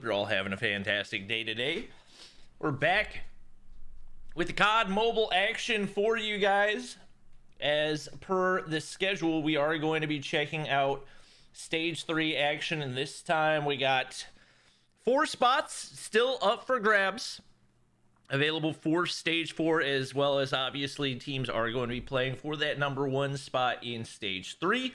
you're all having a fantastic day today. We're back with the COD mobile action for you guys. As per the schedule, we are going to be checking out Stage 3 action, and this time we got 4 spots still up for grabs available for Stage 4, as well as obviously teams are going to be playing for that number 1 spot in Stage 3.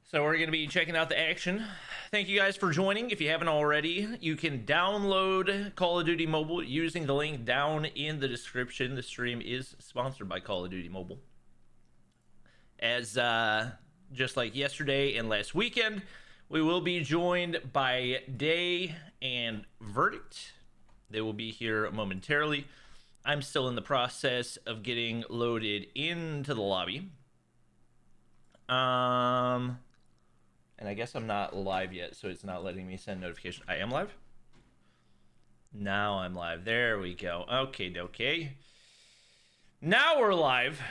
So we're going to be checking out the action. Thank you guys for joining. If you haven't already, you can download Call of Duty Mobile using the link down in the description. The stream is sponsored by Call of Duty Mobile. As just like yesterday and last weekend, we will be joined by Day and Verdict. They will be here momentarily. I'm still in the process of getting loaded into the lobby. And I guess I'm not live yet, so it's not letting me send notifications. I am live? Now I'm live. There we go. Okay. Now we're live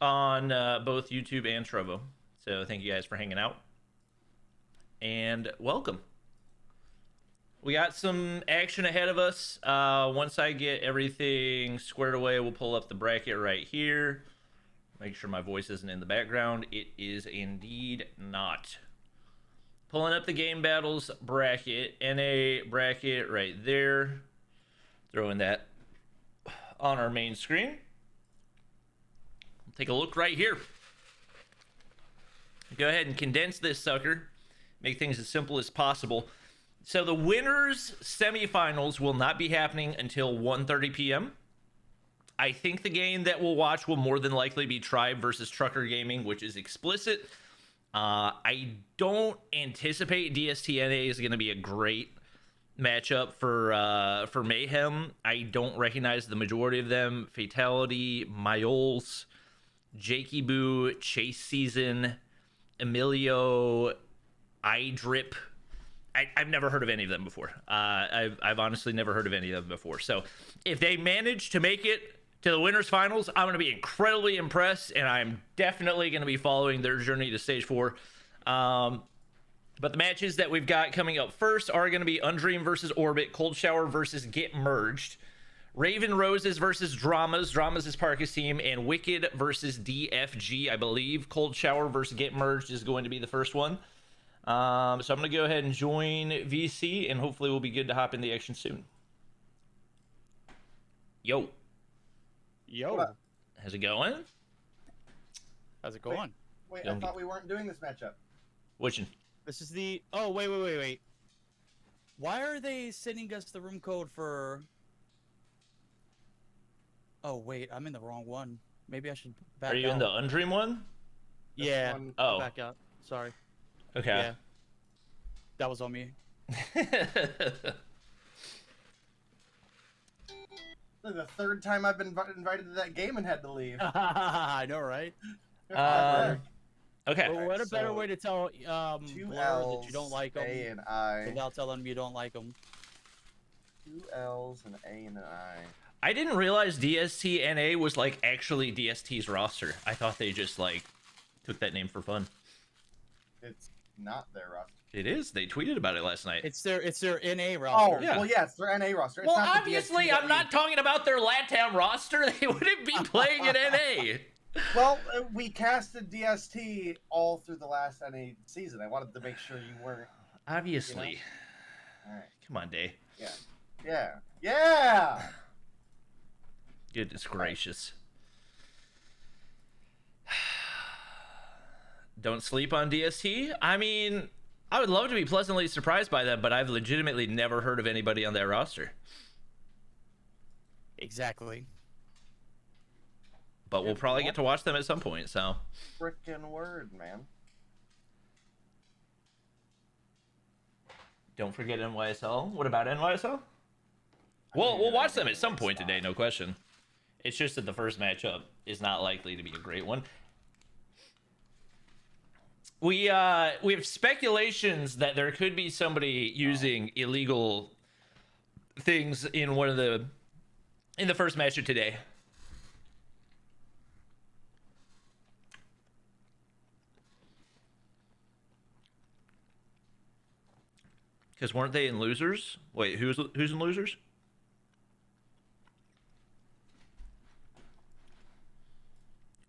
on both YouTube and Trovo. So thank you guys for hanging out. And welcome. We got some action ahead of us. Once I get everything squared away, we'll pull up the bracket right here. Make sure my voice isn't in the background. It is indeed not. Pulling up the game battles bracket, NA bracket right there. Throwing that on our main screen. Take a look right here. Go ahead and condense this sucker. Make things as simple as possible. So the winners semifinals will not be happening until 1:30 p.m. I think the game that we'll watch will more than likely be Tribe versus Trucker Gaming, which is explicit. I don't anticipate DSTNA is going to be a great matchup for Mayhem. I don't recognize the majority of them. Fatality, Myols, Jakey Boo, Chase Season, Emilio, iDrip. I've never heard of any of them before. I've honestly never heard of any of them before. So if they manage to make it to the winners finals, I'm going to be incredibly impressed, and I'm definitely going to be following their journey to Stage 4. But the matches that we've got coming up first are going to be Undream versus Orbit, Cold Shower versus Get Merged, Raven Roses versus Dramas. Dramas is Parker's team, and Wicked versus DFG. I believe Cold Shower versus Get Merged is going to be the first one. So I'm going to go ahead and join VC, and hopefully we'll be good to hop in the action soon. Yo. How's it going? How's it going? Wait, I thought we weren't doing this matchup. Which one? This is the... Oh, wait. Why are they sending us the room code for... Oh, wait, I'm in the wrong one. Maybe I should back out. Are you in the Undream one? Yeah. One... Oh. Back out. Sorry. Okay. Yeah. That was on me. The third time I've been invited to that game and had to leave. I know, right? Okay. Well, what a better so way to tell two Blur L's, that you don't like them A and I. without telling them you don't like them. 2 L's, an A, and an I. I didn't realize DSTNA was like actually DST's roster. I thought they just like took that name for fun. It's not their roster. It is. They tweeted about it last night. It's their NA Oh, roster. Yeah. well, yeah, it's their NA roster. It's Well, not the obviously, DST I'm not talking about their LATAM roster. They wouldn't be playing in NA. Well, we casted DST all through the last NA season. I wanted to make sure you weren't. Obviously. You know? All right. Come on, Day. Yeah. Goodness gracious. Don't sleep on DST? I mean, I would love to be pleasantly surprised by them, but I've legitimately never heard of anybody on their roster. Exactly. But we'll probably get to watch them at some point, so. Frickin' word, man. Don't forget NYSL. What about NYSL? Well, we'll watch them at some point today, no question. It's just that the first matchup is not likely to be a great one. We have speculations that there could be somebody using illegal things in the first matchup today. Because weren't they in losers? Wait, who's in losers?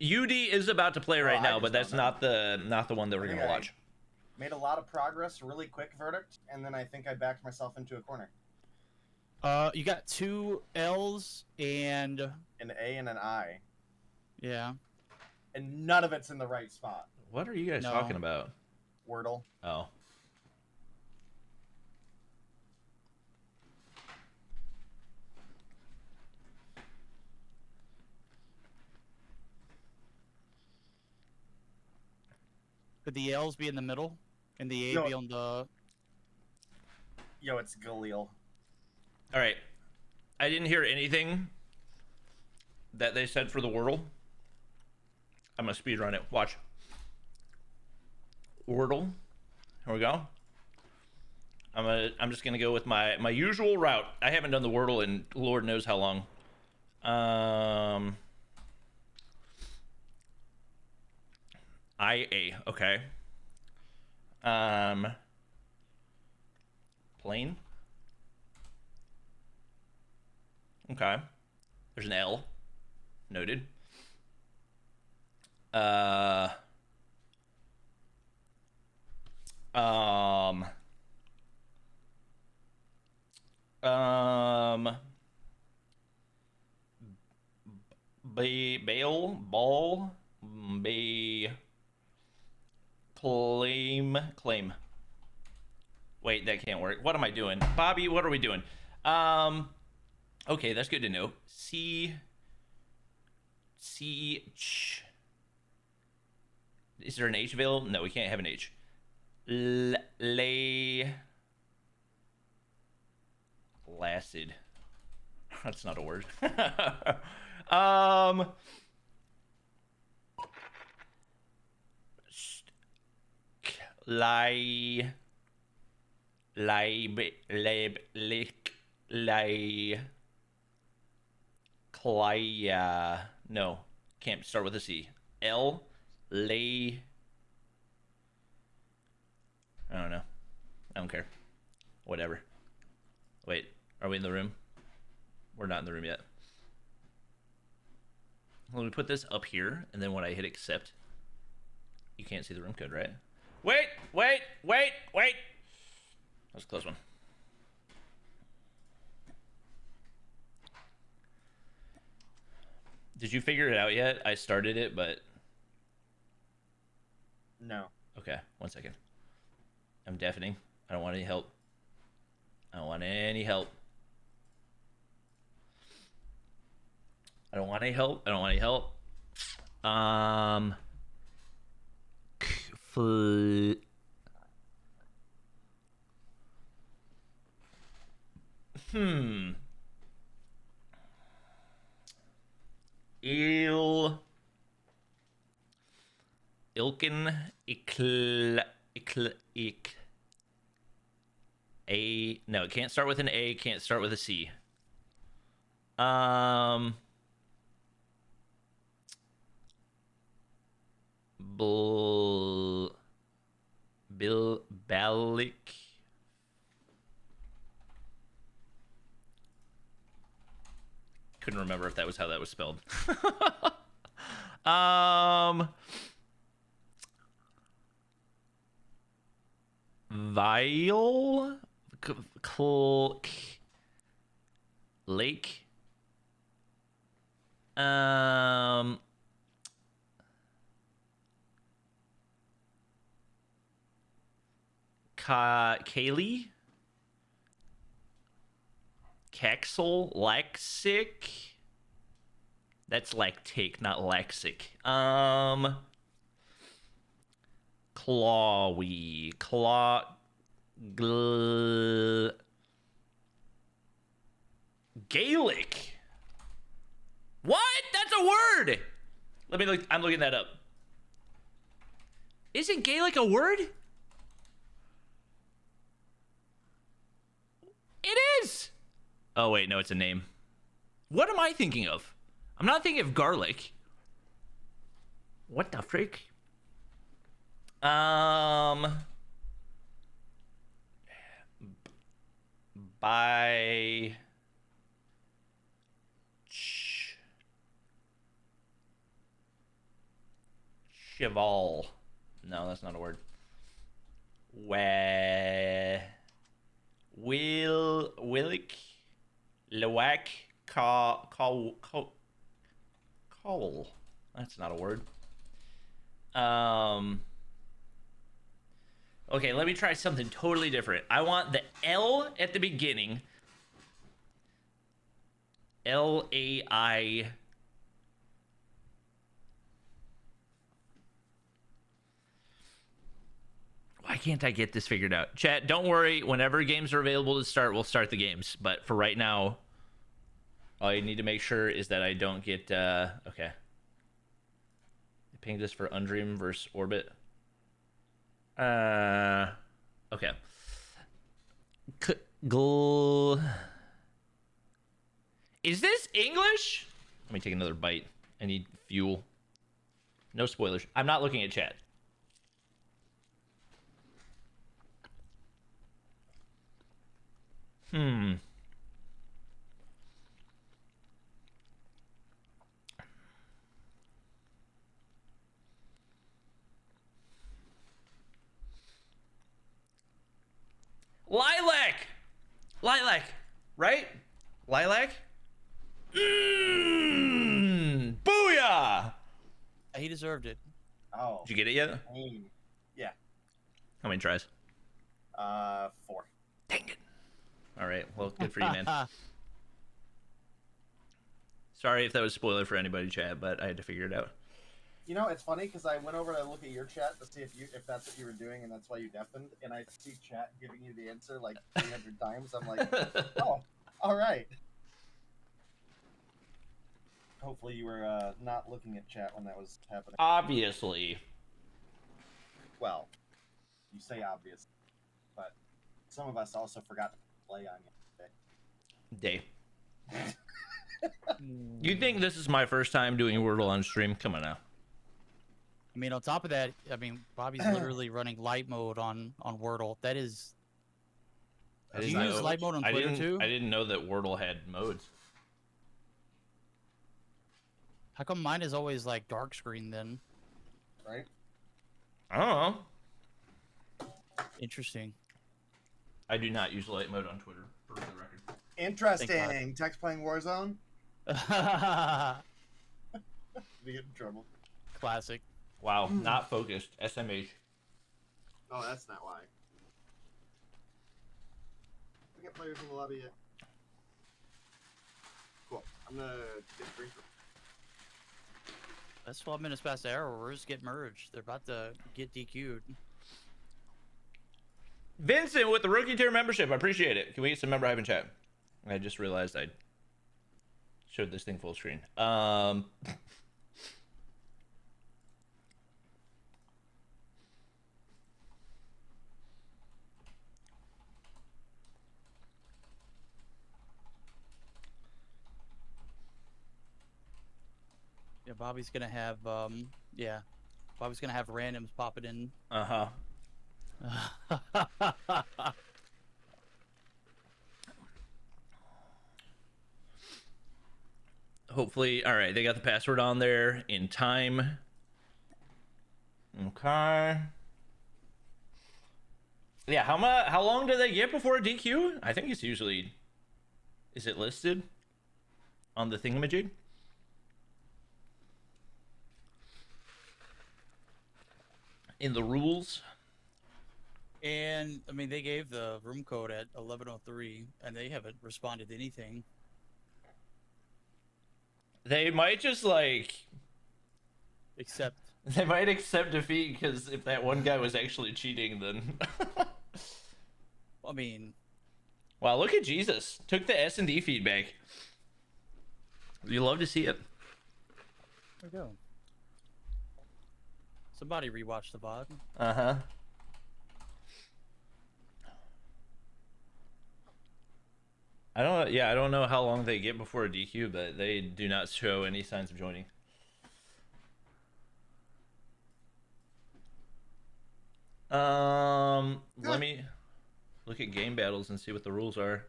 UD is about to play right now, but that's not the one that we're gonna watch. Made a lot of progress, really quick verdict, and then I think I backed myself into a corner. You got 2 L's and An A and an I. Yeah. And none of it's in the right spot. What are you guys talking about? Wordle. Oh. Could the L's be in the middle? And the A be on the... Yo, it's Galil. All right. I didn't hear anything that they said for the Wordle. I'm gonna speed run it. Watch. Wordle. Here we go. I'm just gonna go with my usual route. I haven't done the Wordle in Lord knows how long. IA. Okay. Plane. Okay. There's an L. Noted. Ball, claim. Wait, that can't work. What am I doing? Bobby, what are we doing? Okay, that's good to know. Is there an H available? No, we can't have an H. Lacid. That's not a word. No, can't start with a C. L, lay. I don't know. I don't care. Whatever. Wait, are we in the room? We're not in the room yet. Let me put this up here, and then when I hit accept, you can't see the room code, right? Wait! That was a close one. Did you figure it out yet? I started it, but... No. Okay, 1 second. I'm deafening. I don't want any help. I don't want any help. I don't want any help. Ilken A. No, it can't start with an A, can't start with a C. Bill Balik. Couldn't remember if that was how that was spelled. Vial Lake. Kaylee. Caxel Lexic. That's lactic, not lexic. Clawy. Gaelic. What? That's a word. Let me look. I'm looking that up. Isn't Gaelic a word? It is. Oh wait, no, it's a name. What am I thinking of? I'm not thinking of garlic. What the frick? by Cheval. No, that's not a word. Willick Lewak Cole. That's not a word. Okay, let me try something totally different. I want the L at the beginning. L-A-I. Why can't I get this figured out? Chat, don't worry. Whenever games are available to start, we'll start the games. But for right now, all you need to make sure is that I don't get... okay. I pinged this for Undream versus Orbit. Okay. Is this English? Let me take another bite. I need fuel. No spoilers. I'm not looking at chat. Lilac, right? Lilac? Booyah! He deserved it. Oh. Did you get it yet? Yeah. How many tries? 4. Dang it. All right. Well, good for you, man. Sorry if that was a spoiler for anybody, chat, but I had to figure it out. You know, it's funny because I went over to look at your chat to see if that's what you were doing, and that's why you deafened. And I see chat giving you the answer like 300 times. I'm like, oh, all right. Hopefully, you were not looking at chat when that was happening. Obviously. Well, you say obvious, but some of us also forgot to play on Day. You think this is my first time doing Wordle on stream? Come on now. I mean, on top of that, I mean, Bobby's literally running light mode on Wordle. That is. Do you use light mode on Twitter too? I didn't know that Wordle had modes. How come mine is always like dark screen then? Right? I don't know. Interesting. I do not use light mode on Twitter, for the record. Interesting. Text playing Warzone? We get in trouble. Classic. Wow, not focused. SMH. Oh, that's not why. I get players in the lobby yet. Cool. I'm gonna get a drink. That's 12 minutes past the hour. We're just getting merged. They're about to get DQ'd. Vincent with the rookie tier membership. I appreciate it. Can we get some member hype in chat? I just realized I showed this thing full screen. Yeah, Bobby's gonna have Bobby's gonna have randoms popping in. Uh-huh. Hopefully, all right, they got the password on there in time. Okay. Yeah, how long do they get before a DQ? I think it's usually, is it listed on the thingamajig? In the rules? And I mean, they gave the room code at 11:03, and they haven't responded to anything. They might just like Except they might accept defeat because if that one guy was actually cheating, then I mean, wow, look at Jesus. Took the S&D feedback. You love to see it. there we go. Somebody rewatched the VOD. Uh-huh. I don't know how long they get before a DQ, but they do not show any signs of joining. Let me look at game battles and see what the rules are.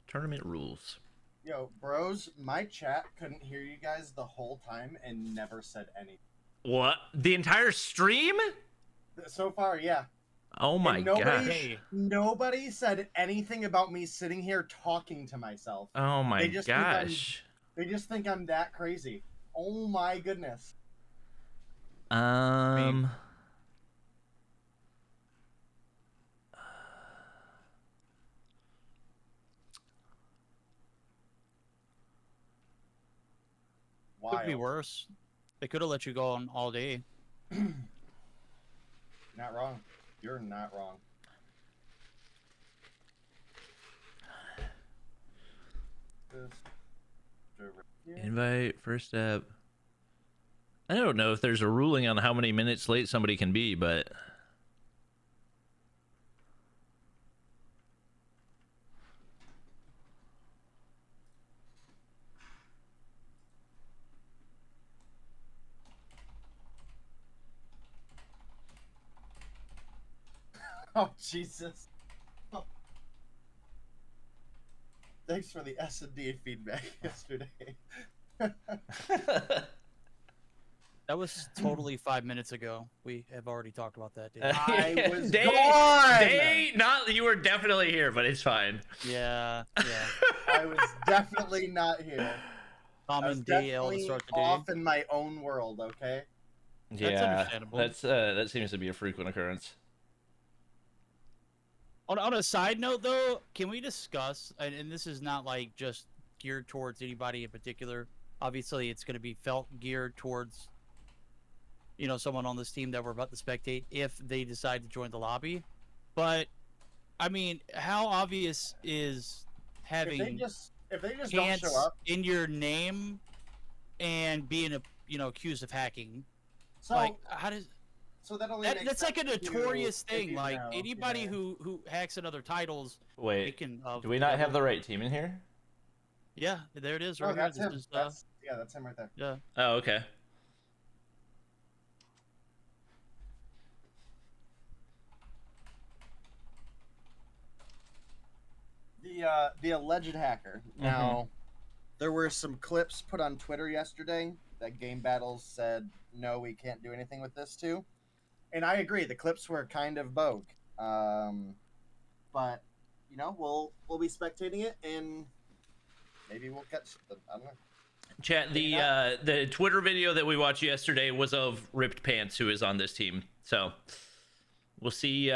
Tournament rules. Yo, bros, my chat couldn't hear you guys the whole time and never said anything. What? The entire stream? So far, yeah. Oh my gosh. Nobody said anything about me sitting here talking to myself. Oh my gosh. They just think I'm that crazy. Oh my goodness. Could be worse. They could have let you go on all day. Not wrong. You're not wrong. Invite, first step. I don't know if there's a ruling on how many minutes late somebody can be, but... Oh, Jesus. Oh. Thanks for the S&D feedback yesterday. That was totally 5 minutes ago. We have already talked about that, dude. I was gone! You were definitely here, but it's fine. Yeah. I was definitely not here. I was definitely off in my own world, okay? Yeah, that's understandable. That seems to be a frequent occurrence. On a side note, though, can we discuss, and this is not like just geared towards anybody in particular. Obviously, it's going to be felt geared towards, you know, someone on this team that we're about to spectate if they decide to join the lobby. But I mean, how obvious is having if they just don't show up in your name and being accused of hacking? So like, how does so that only that's like a notorious thing. Like anybody who hacks in other titles. Wait, do we not have the right team in here? Yeah, there it is. Oh, right that's here. him. That's him right there. Yeah. Oh, okay. The alleged hacker. Now, there were some clips put on Twitter yesterday that Game Battles said, no, we can't do anything with this too. And I agree, the clips were kind of bogue. But, you know, we'll be spectating it and maybe we'll catch something. I don't know. Chat, the Twitter video that we watched yesterday was of Ripped Pants, who is on this team. So we'll see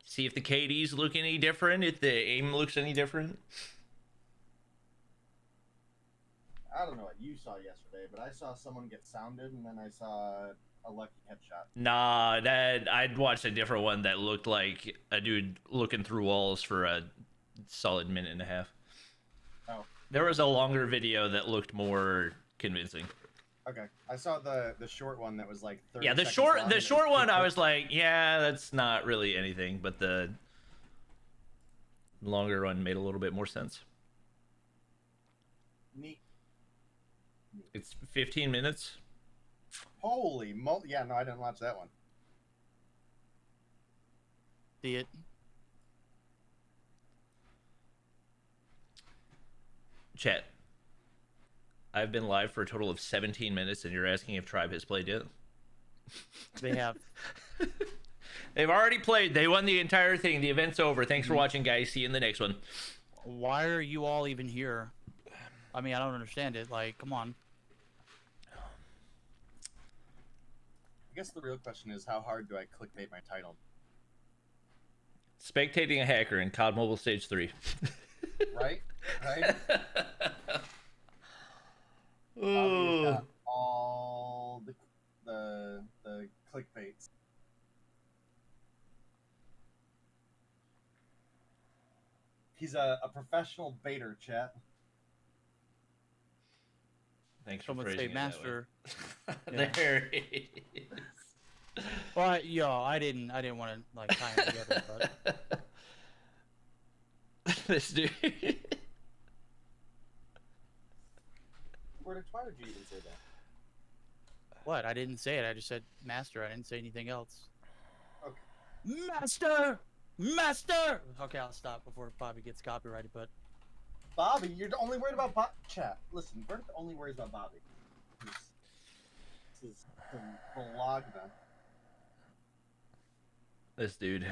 see if the KDs look any different, if the aim looks any different. I don't know what you saw yesterday, but I saw someone get sounded and then I saw a lucky headshot. Nah, I'd watched a different one that looked like a dude looking through walls for a solid minute and a half. Oh. There was a longer video that looked more convincing. Okay, I saw the short one that was like 30 Yeah, the short one I was like, yeah, that's not really anything, but the longer one made a little bit more sense. Neat. It's 15 minutes. Holy yeah, no, I didn't watch that one. See it. Chat. I've been live for a total of 17 minutes, and you're asking if Tribe has played yet? They have. They've already played. They won the entire thing. The event's over. Thanks for watching, guys. See you in the next one. Why are you all even here? I mean, I don't understand it. Like, come on. I guess the real question is, how hard do I clickbait my title? Spectating a hacker in COD Mobile Stage 3. Right? Ooh. All the clickbaits. He's a professional baiter, chat. Thanks for Someone phrasing say it master. Yeah. There it is. Well, yo, I didn't want to like tie them together, but this dude. Why would you even say that? What? I didn't say it. I just said master. I didn't say anything else. Okay. Master! Master! Okay, I'll stop before Bobby gets copyrighted, but... Bobby, you're only worried about chat. Listen, Bert only worries about Bobby. This is the vlog now. This dude.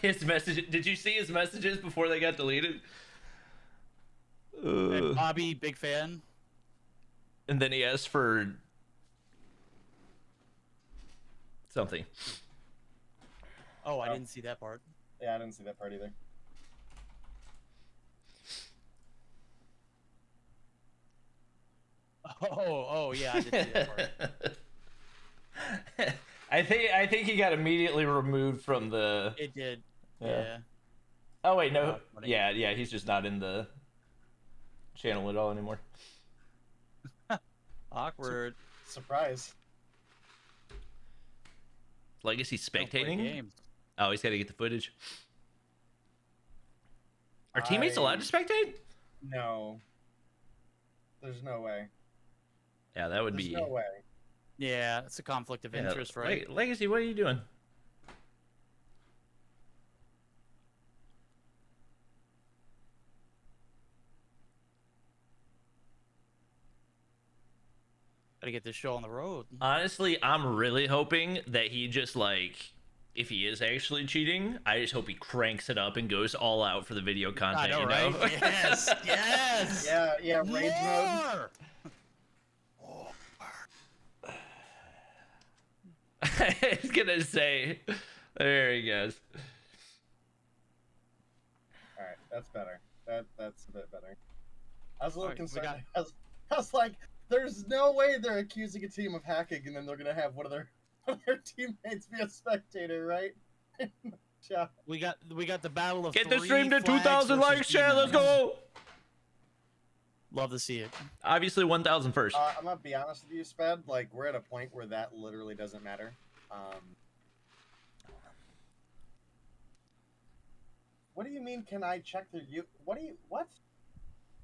His message. Did you see his messages before they got deleted? And Bobby, big fan. And then he asked for something. Oh, I didn't see that part. Yeah, I didn't see that part either. Oh, yeah, I did see that part. I think he got immediately removed from the. It did. Yeah. Oh wait, no. Yeah, he's just not in the channel at all anymore. Awkward. Surprise. Legacy Don't play spectating? games. Oh, he's got to get the footage. Are teammates allowed to spectate? No. There's no way. Yeah, that would There's be. no way. Yeah, it's a conflict of interest, right? Legacy, what are you doing? Gotta get this show on the road. Honestly, I'm really hoping that he just like, if he is actually cheating, I just hope he cranks it up and goes all out for the video content. I know, right? Yes, yes. Yeah, rage mode. I was gonna say, there he goes. All right, that's better. That's a bit better. I was a little Alright, concerned. I was like, there's no way they're accusing a team of hacking and then they're gonna have one of their teammates be a spectator, right? Yeah. We got the battle of Get the three stream to flags 2,000 versus likes, chat. Let's team members. go. Love to see it. Obviously, 1,000 first. I'm gonna be honest with you, Spad. Like, we're at a point where that literally doesn't matter. What do you mean? Can I check their What?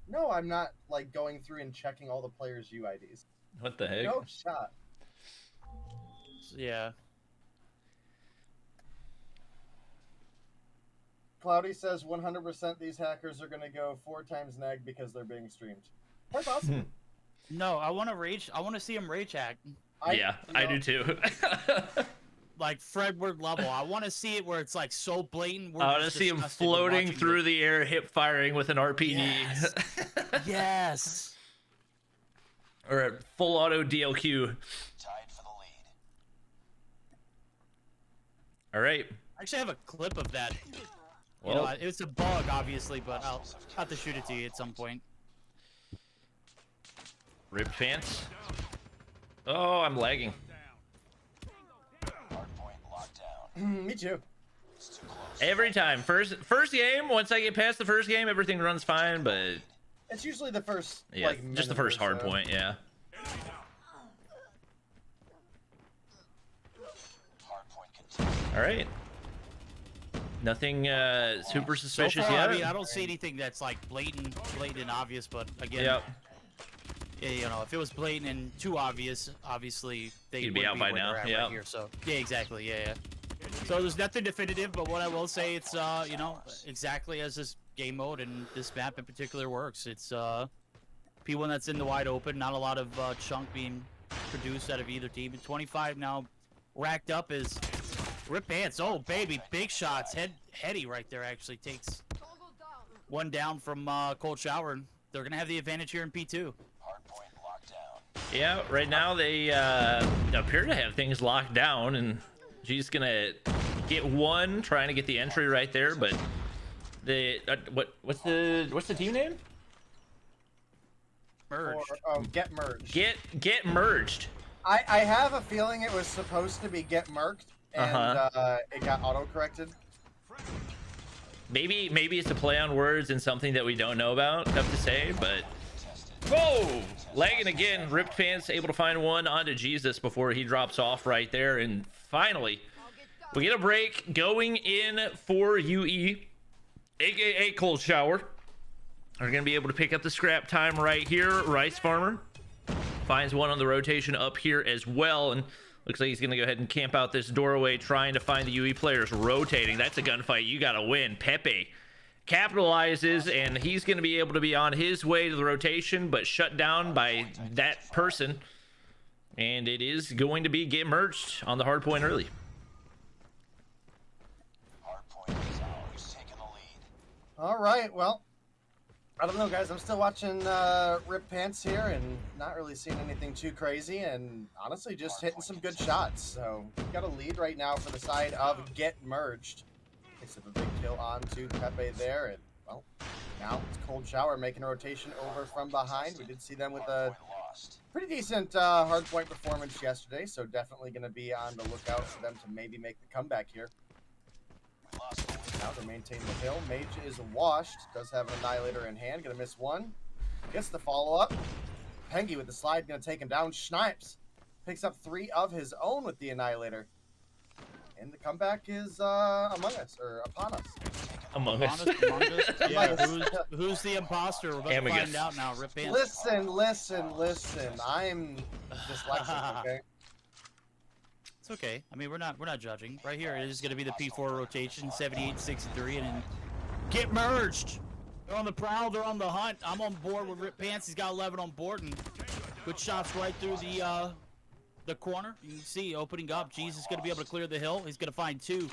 No, I'm not like going through and checking all the players' UIDs. What the heck? No shot. Yeah. Cloudy says 100% these hackers are gonna go 4 times neg because they're being streamed. That's awesome. No, I want to see him rage hack. I do too. Like Fredward level. I want to see it where it's like so blatant. I want to see him floating through the air, hip firing with an RPG. Yes. Yes. Or a full auto DLQ. Tied for the lead. All right. I actually have a clip of that. Well, You know, it's a bug, obviously, but I'll have to shoot it to you at some point. ripped pants. Oh, I'm lagging. Hardpoint locked down. Me too. It's too close. Every time. First game, once I get past the first game, everything runs fine, but It's usually the first. yeah, like, just the minute or first hard so. point, yeah. Hardpoint continued. All right. Nothing super So suspicious far, yet. I mean, I don't see anything that's like blatant and obvious, but again, Yep. yeah, you know, if it was blatant and too obvious, obviously they You'd be would out by where now, they're at yeah. right here. So yeah, exactly, yeah. So there's nothing definitive, but what I will say, it's you know, exactly as this game mode and this map in particular works. It's P1 that's in the wide open, not a lot of chunk being produced out of either team. And 25 now racked up is rip pants. Oh baby, big shots. Heady right there actually takes one down from Cold Shower. They're gonna have the advantage here in P2. Hardpoint locked down. Yeah, right now they appear to have things locked down, and she's gonna get one, trying to get the entry right there. But the what's the team name? Merged. Or, get merged. Get merged. I have a feeling it was supposed to be get merked, and it got auto corrected. Maybe it's a play on words and something that we don't know about. Tough to say, but whoa, lagging again. Ripped pants able to find one onto Jesus before he drops off right there, and finally we get a break going in for UE, aka Cold Shower. Are gonna be able to pick up the scrap time right here. Rice Farmer finds one on the rotation up here as well, and looks like he's going to go ahead and camp out this doorway, trying to find the UE players rotating. That's a gunfight you got to win. Pepe capitalizes, and he's going to be able to be on his way to the rotation, but shut down by that person. And it is going to be get merged on the hard point early. Hardpoint is ours, taking the lead. All right, well, I don't know, guys. I'm still watching Rip Pants here and not really seeing anything too crazy, and honestly just hitting some good shots. So we've got a lead right now for the side of Get Merged. Picks up a big kill onto Pepe there, and well, now it's Cold Shower making a rotation over from behind. We did see them with a pretty decent hardpoint performance yesterday, so definitely going to be on the lookout for them to maybe make the comeback here. Now to maintain the hill. Mage is washed. Does have an Annihilator in hand. Going to miss one. Gets the follow-up. Pengy with the slide. Going to take him down. Snipes picks up 3 of his own with the Annihilator. And the comeback is among us, or upon us. Among us. Among us. Yeah, who's the imposter? We're about to find out now. Rip Pants. Listen. I'm dyslexic, okay? It's okay. I mean, we're not judging. Right here, it is going to be the P4 rotation, 78-63, and then Get Merged. They're on the prowl. They're on the hunt. I'm on board with Rip Pants. He's got 11 on board, and good shots right through the corner. You can see opening up. Jesus is going to be able to clear the hill. He's going to find 2,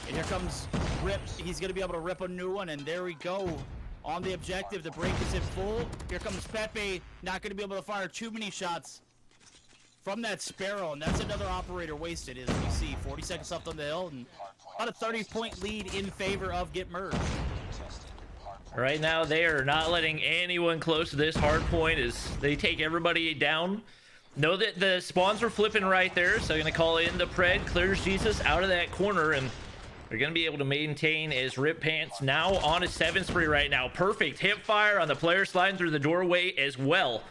and here comes Rip. He's going to be able to rip a new one, and there we go. On the objective, the break is in full. Here comes Pepe. Not going to be able to fire too many shots from that Sparrow, and that's another operator wasted, as we see. 40 seconds left on the hill, and about a 30-point lead in favor of Get Merged. Right now, they are not letting anyone close to this hard point as they take everybody down. Know that the spawns are flipping right there, so they're going to call in the Pred, clears Jesus out of that corner, and they're going to be able to maintain as Rip Pants now on a 7 spree right now. Perfect hip fire on the player sliding through the doorway as well.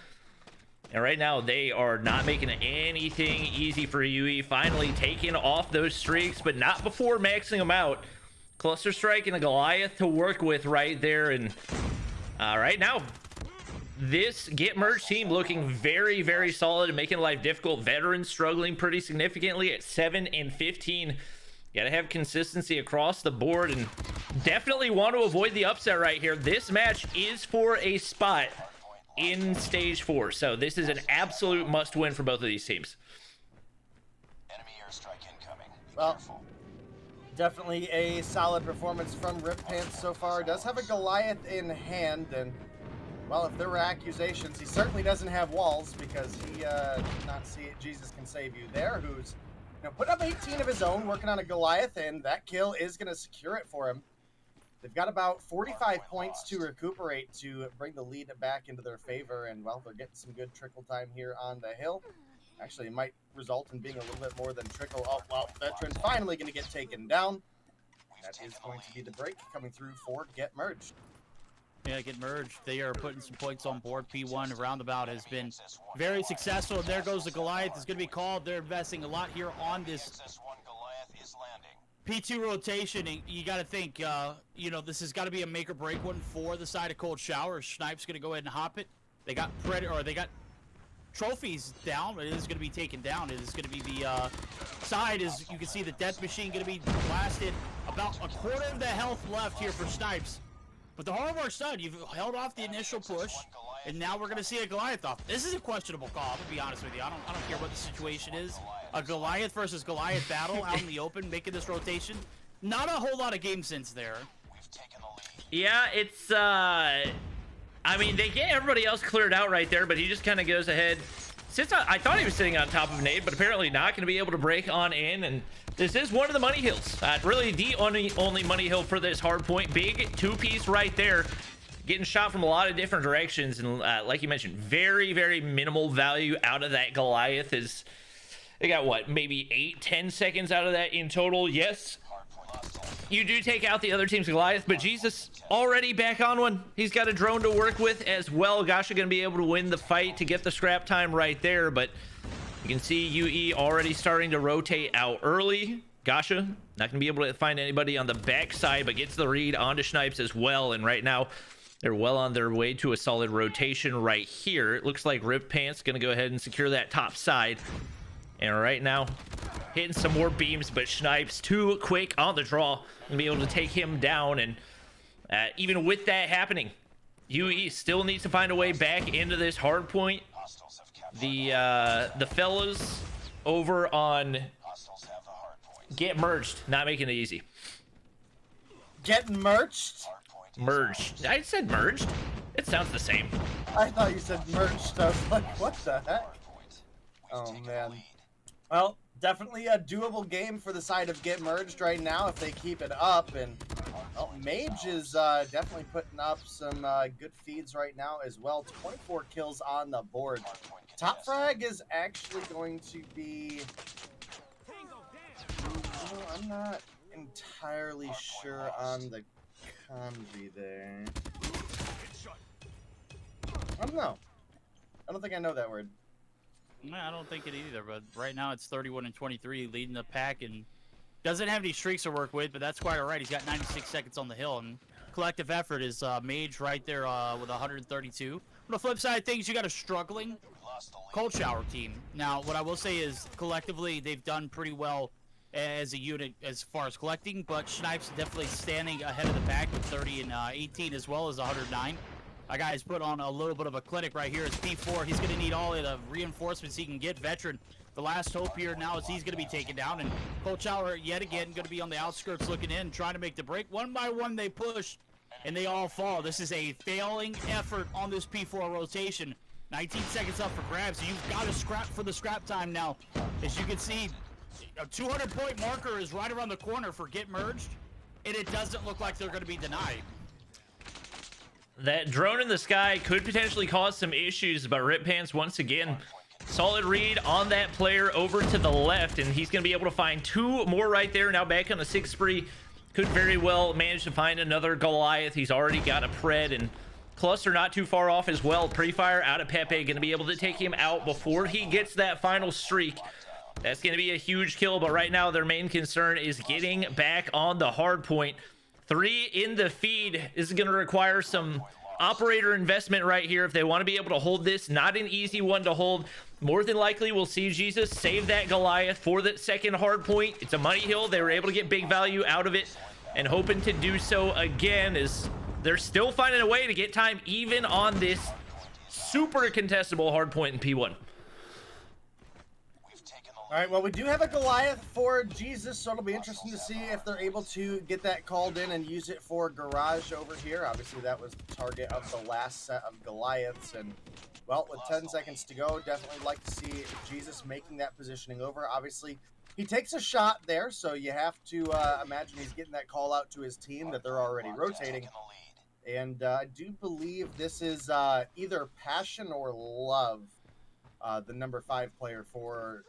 And right now, they are not making anything easy for UE. Finally taking off those streaks, but not before maxing them out. Cluster Strike and a Goliath to work with right there. And right now, this Get Merged team looking very, very solid and making life difficult. Veterans struggling pretty significantly at 7 and 15. Got to have consistency across the board and definitely want to avoid the upset right here. This match is for a spot in stage 4, so this is an absolute must-win for both of these teams. Enemy airstrike incoming. Well, Careful. definitely a solid performance from Rip Pants so far. Does have a Goliath in hand, and well, if there were accusations, he certainly doesn't have walls because he did not see it. Jesus can save you there, who's put up 18 of his own, working on a Goliath, and that kill is going to secure it for him. They've got about 45 points to recuperate to bring the lead back into their favor, and well, they're getting some good trickle time here on the hill. Actually, it might result in being a little bit more than trickle. Oh, well, Veteran finally going to get taken down. That is going to be the break coming through for Get Merged. Yeah, Get Merged. They are putting some points on board. P1 roundabout has been very successful. And there goes the Goliath. It's going to be called. They're investing a lot here on this SS1 Goliath is landing. P2 rotation. And you got to think, this has got to be a make or break one for the side of Cold Shower. Snipe's going to go ahead and hop it. They got they got trophies down. It is going to be taken down. It is going to be the side. As you can see, the death machine going to be blasted. About a quarter of the health left here for Snipes. But the hard work's done. You've held off the initial push, and now we're going to see a Goliath off. This is a questionable call, I'm going to be honest with you. I don't care what the situation is. A Goliath versus Goliath battle out in the open, making this rotation. Not a whole lot of game sense there. We've taken the lead. Yeah, it's I mean, they get everybody else cleared out right there, but he just kind of goes ahead. Since I thought he was sitting on top of Nade, but apparently not going to be able to break on in. And this is one of the money hills. Really the only money hill for this hard point. Big two-piece right there. Getting shot from a lot of different directions. And like you mentioned, very, very minimal value out of that Goliath. Is they got, what, maybe 8-10 seconds out of that in total? Yes. You do take out the other team's Goliath, but Jesus already back on one. He's got a drone to work with as well. Gasha going to be able to win the fight to get the scrap time right there, but you can see UE already starting to rotate out early. Gasha not going to be able to find anybody on the backside, but gets the read onto Snipes as well. And right now, They're well on their way to a solid rotation right here. It looks like Rip Pants going to go ahead and secure that top side. And right now, hitting some more beams, but Snipes too quick on the draw. Going to be able to take him down. And even with that happening, UE still needs to find a way back into this hard point. Hostiles have captured The fellas over on Hostiles have the hard point. Get Merged, not making it easy. Getting merged? Hard point is Merged. I said merged. It sounds the same. I thought you said merged. I was like, what the heck? hard point. We've Oh, taken the man. lead. Well, definitely a doable game for the side of Get Merged right now if they keep it up. And well, Mage is definitely putting up some good feeds right now as well. 24 kills on the board. Hard point Top contested. Frag is actually going to be... I'm not entirely sure on the kanji there. I don't know. I don't think I know that word. No, I don't think it either, but right now it's 31 and 23, leading the pack, and doesn't have any streaks to work with, but that's quite all right. He's got 96 seconds on the hill, and collective effort is Mage right there with 132. On the flip side of things, you got a struggling We lost the lead. Cold Shower team. Now, what I will say is collectively they've done pretty well as a unit as far as collecting, but Snipes definitely standing ahead of the pack with 30 and 18 as well as 109. That guy's put on a little bit of a clinic right here. It's P4. He's going to need all of the reinforcements he can get. Veteran, the last hope here now is he's going to be taken down. And Cold Shower, yet again, going to be on the outskirts looking in, trying to make the break. One by one, they push, and they all fall. This is a failing effort on this P4 rotation. 19 seconds up for grabs. So you've got to scrap for the scrap time now. As you can see, a 200-point marker is right around the corner for Get Merged, and it doesn't look like they're going to be denied. That drone in the sky could potentially cause some issues, but Rip Pants once again, solid read on that player over to the left, and he's going to be able to find two more right there. Now back on the 6th spree, could very well manage to find another Goliath. He's already got a Pred, and Cluster not too far off as well. Pre-fire out of Pepe, going to be able to take him out before he gets that final streak. That's going to be a huge kill, but right now their main concern is getting back on the hard point. 3 in the feed is going to require some operator investment right here if they want to be able to hold this. Not an easy one to hold. More than likely, we'll see Jesus save that Goliath for the second hard point. It's a money hill. They were able to get big value out of it, and hoping to do so again as they're still finding a way to get time even on this super contestable hard point in P1. We've taken the All right, well, we do have a Goliath for Jesus, so it'll be interesting to see if they're able to get that called in and use it for Garage over here. Obviously, that was the target of the last set of Goliaths, and, well, with 10 seconds to go, definitely like to see Jesus making that positioning over. Obviously, he takes a shot there, so you have to imagine he's getting that call out to his team that they're already rotating. taken the lead. And I do believe this is either Passion or Love, the number 5 player for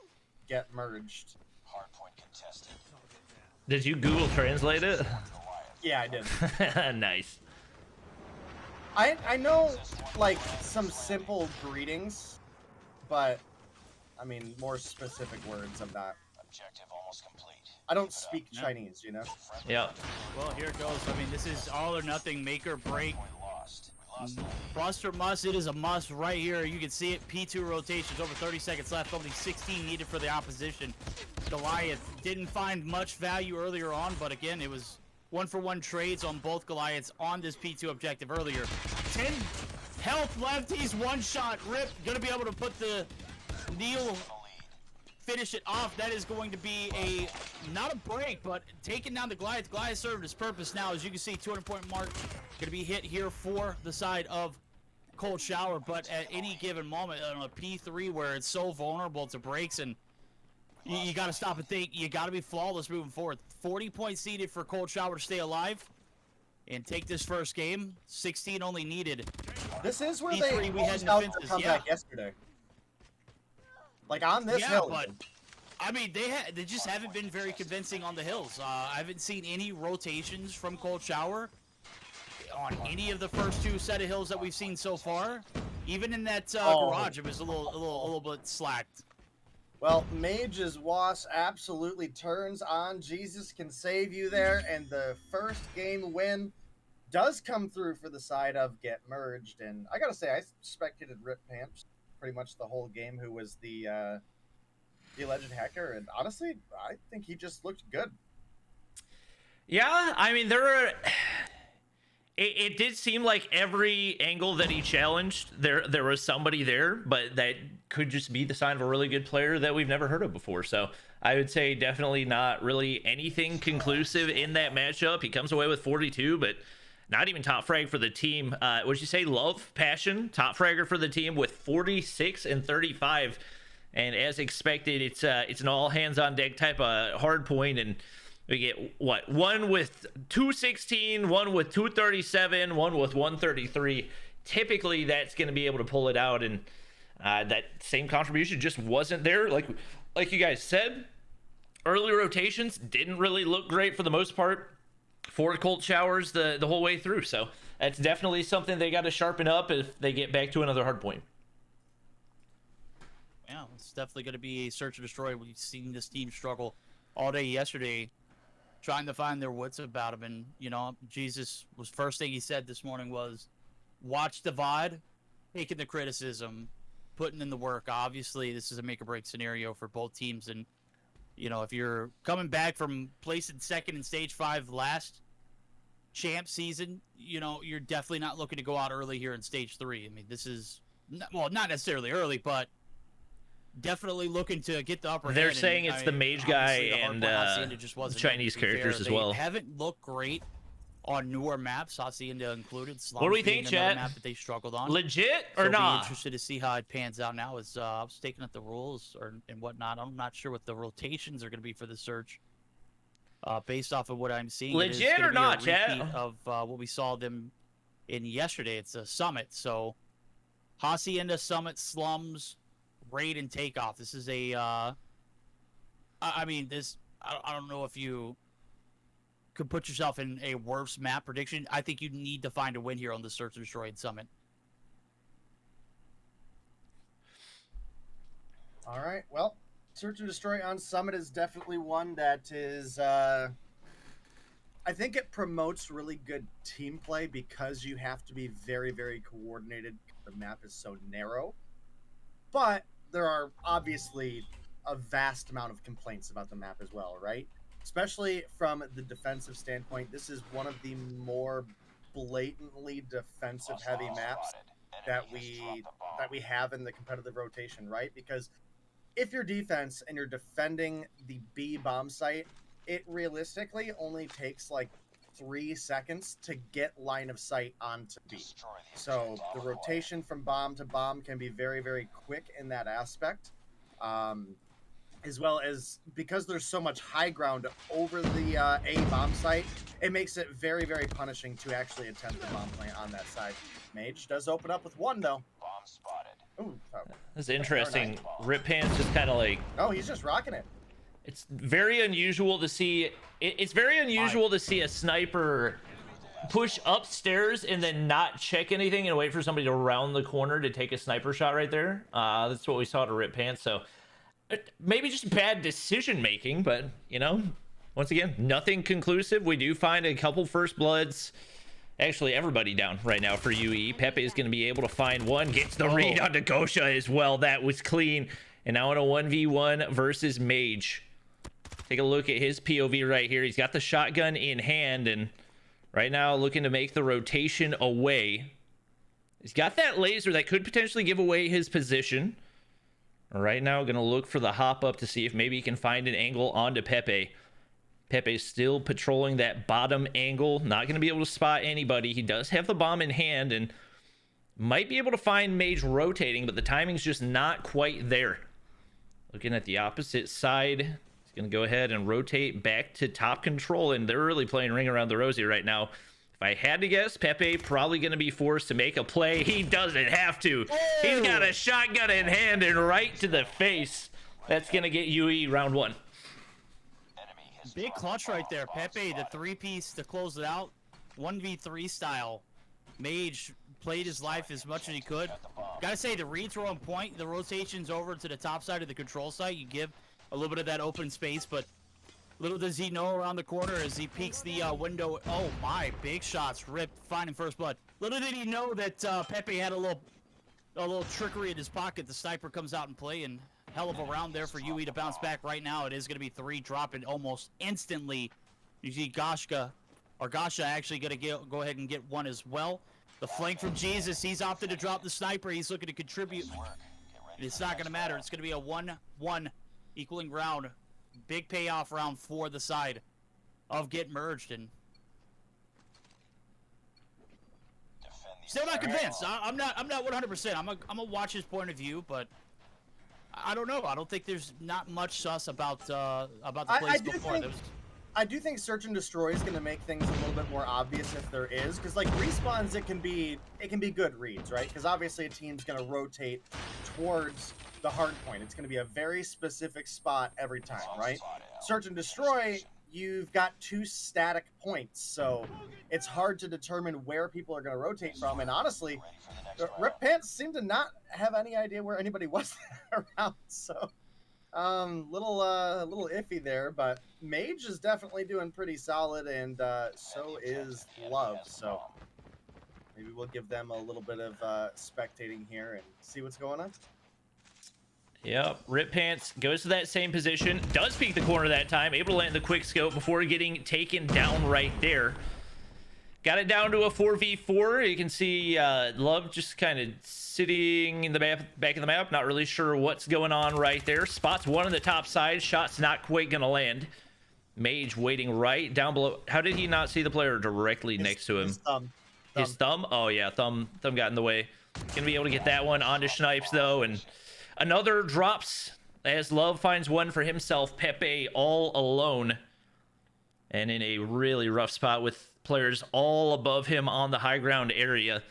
Get Merged. Hard point contested. Did you Google Translate it? Goliath. Yeah, I did. Nice. I know, like, some simple greetings, but, I mean, more specific words I'm not. Objective almost complete. I don't speak Yeah. Chinese, you know? Friendly Yeah. Well, here it goes. I mean, this is all or nothing, make or break. point lost. We lost the lead. Bust or must, it is a must right here. You can see it. P2 rotations, over 30 seconds left, only 16 needed for the opposition. Goliath didn't find much value earlier on, but again, it was 1-for-1 trades on both Goliaths on this P2 objective earlier. 10 health left, he's one shot. Rip, gonna be able to put the Neil, The lead. finish it off. That is going to be a, not a break, but taking down the Goliath. Goliath served his purpose now. As you can see, 200-point mark going to be hit here for the side of Cold Shower, but at any given moment on a P3 where it's so vulnerable to breaks, and you got to stop and think, you got to be flawless moving forward. 40 points needed for Cold Shower to stay alive and take this first game. 16 only needed. This is where E3, they we had closed out their defenses, comeback yeah. yesterday. Like, on this Yeah, hill. but I mean, they just haven't been very convincing on the hills. I haven't seen any rotations from Cold Shower on any of the first 2 set of hills that we've seen so far. Even in that garage, it was a little bit slacked. Well, Mage's Was absolutely turns on. Jesus can save you there, and the first game win does come through for the side of get merged. And I gotta say, I spectated Rip Pants pretty much the whole game, who was the alleged hacker, and honestly, I think he just looked good. Yeah, I mean, it did seem like every angle that he challenged, there was somebody there, but that could just be the sign of a really good player that we've never heard of before. So I would say definitely not really anything conclusive in that matchup. He comes away with 42, but not even top frag for the team. Would you say Love, Passion, top fragger for the team with 46 and 35. And as expected, it's an all hands on deck type of hard point, and we get what, one with 216, one with 237, one with 133. Typically, that's going to be able to pull it out, and that same contribution just wasn't there. Like you guys said, early rotations didn't really look great for the most part for Colt Showers the whole way through. So that's definitely something they got to sharpen up if they get back to another hard point. Yeah, it's definitely going to be a search and destroy. We've seen this team struggle all day yesterday, trying to find their wits about him. And, you know, Jesus was first thing he said this morning was, watch the VOD, taking the criticism, putting in the work. Obviously, this is a make or break scenario for both teams. And, you know, if you're coming back from placing second in stage 5 last champ season, you know, you're definitely not looking to go out early here in stage 3. I mean, this is, not necessarily early, but definitely looking to get the upper hand. They're saying it's the mage guy and Chinese characters as well. They haven't looked great on newer maps, Hacienda included. What do we think, chat? Map that they struggled on. Legit or not? Be interested to see how it pans out now. As I was taking up the rules and whatnot. I'm not sure what the rotations are going to be for the search. Based off of what I'm seeing, legit or not, chat? Of what we saw them in yesterday. It's a summit. So Hacienda, Summit, Slums, raid and takeoff. This is a I mean, this I don't know if you could put yourself in a worse map prediction. I think you need to find a win here on the search and destroy summit. All right, well, search and destroy on summit is definitely one that is I think it promotes really good team play because you have to be very, very coordinated. The map is so narrow, but there are obviously a vast amount of complaints about the map as well, right? Especially from the defensive standpoint. This is one of the more blatantly defensive heavy maps that we have in the competitive rotation, right? Because if you're defense and you're defending the B bomb site, it realistically only takes like 3 seconds to get line of sight onto B. So the rotation from bomb to bomb can be very, very quick in that aspect. As well as because there's so much high ground over the A bomb site, it makes it very, very punishing to actually attempt the bomb plant on that side. Mage does open up with 1 though. Bomb spotted. Ooh, That's interesting. Rip Pants just kind of like... Oh, he's just rocking it. It's very unusual to see. It's very unusual to see a sniper push upstairs and then not check anything and wait for somebody to round the corner to take a sniper shot right there. That's what we saw to Rip Pants. So maybe just bad decision making, but you know, once again, nothing conclusive. We do find a couple first bloods. Actually, everybody down right now for UE. Pepe is going to be able to find one. Gets the read on Gosha as well. That was clean. And now in a 1v1 versus Mage. Take a look at his POV right here. He's got the shotgun in hand and right now looking to make the rotation away. He's got that laser that could potentially give away his position. Right now, going to look for the hop up to see if maybe he can find an angle onto Pepe. Pepe's still patrolling that bottom angle. Not going to be able to spot anybody. He does have the bomb in hand and might be able to find Mage rotating, but the timing's just not quite there. Looking at the opposite side. He's going to go ahead and rotate back to top control, and they're really playing Ring Around the Rosie right now. If I had to guess, Pepe probably going to be forced to make a play. He doesn't have to. He's got a shotgun in hand and right to the face. That's going to get UE round 1. Big clutch right there. Pepe, the 3-piece to close it out. 1v3 style. Mage played his life as much as he could. Gotta say, the reads were on point. The rotation's over to the top side of the control site. You give a little bit of that open space, but Little does he know around the corner as he peeks the window. Oh my, big shots ripped, finding first blood. Little did he know that Pepe had a little trickery in his pocket. The sniper comes out and play, and hell of a round there for UE to bounce back. Right now, it is going to be 3, dropping almost instantly. You see Gasha actually going to go ahead and get one as well. The flank from Jesus, he's opted to drop the sniper. He's looking to contribute. It's not going to matter. It's going to be a 1-1 equaling round. Big payoff round for the side of Get Merged, and still not convinced. I'm not 100%. I'm gonna watch his point of view, but I don't know. I don't think there's not much sus about the plays before. I do think search and destroy is going to make things a little bit more obvious if there is, because like respawns, it can be good reads, right? Because obviously a team's going to rotate towards the hard point. It's going to be a very specific spot every time, right? Search and destroy, you've got 2 static points, so it's hard to determine where people are going to rotate from. And honestly, Rip Pants seemed to not have any idea where anybody was around, so little iffy there. But Mage is definitely doing pretty solid, and so is Love. So maybe we'll give them a little bit of spectating here and see what's going on. Yep, Rip Pants goes to that same position, does peek the corner that time, able to land the quick scope before getting taken down right there. Got it down to a 4v4. You can see Love just kind of sitting in the back of the map, not really sure what's going on right there. Spots one on the top side, shot's not quite gonna land. Mage waiting right down below. How did he not see the player directly next to him? His thumb. His thumb? Oh yeah, thumb got in the way. Gonna be able to get that one onto Snipes though, and another drops as Love finds one for himself. Pepe all alone and in a really rough spot with players all above him on the high ground area.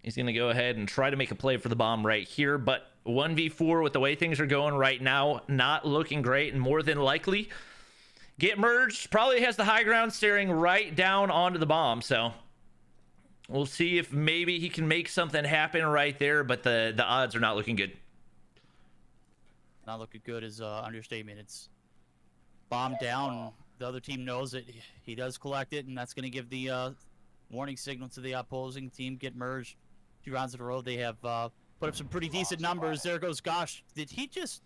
He's going to go ahead and try to make a play for the bomb right here, but 1v4 with the way things are going right now, not looking great, and more than likely Get Merged probably has the high ground staring right down onto the bomb, so we'll see if maybe he can make something happen right there, but the odds are not looking good. Not looking good is understatement. It's bomb down. The other team knows it. He does collect it, and that's going to give the warning signal to the opposing team. Get Merged 2 rounds in a row. They have put up some pretty decent numbers. There goes Gosh. Did he just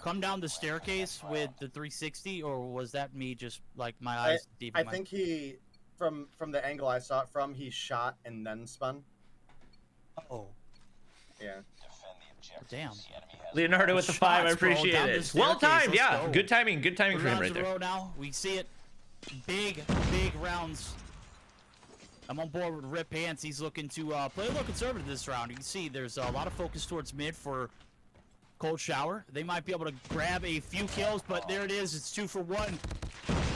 come down the staircase with the 360, or was that me just like my eyes? I think he, from the angle I saw it from, he shot and then spun. Oh. Yeah. Damn. Leonardo with the 5, I appreciate it. Well timed, yeah. Good timing for him right there. Now we see it. Big rounds. I'm on board with Rip Pants. He's looking to play a little conservative this round. You can see there's a lot of focus towards mid for Cold Shower. They might be able to grab a few kills, but there it is. It's 2 for 1.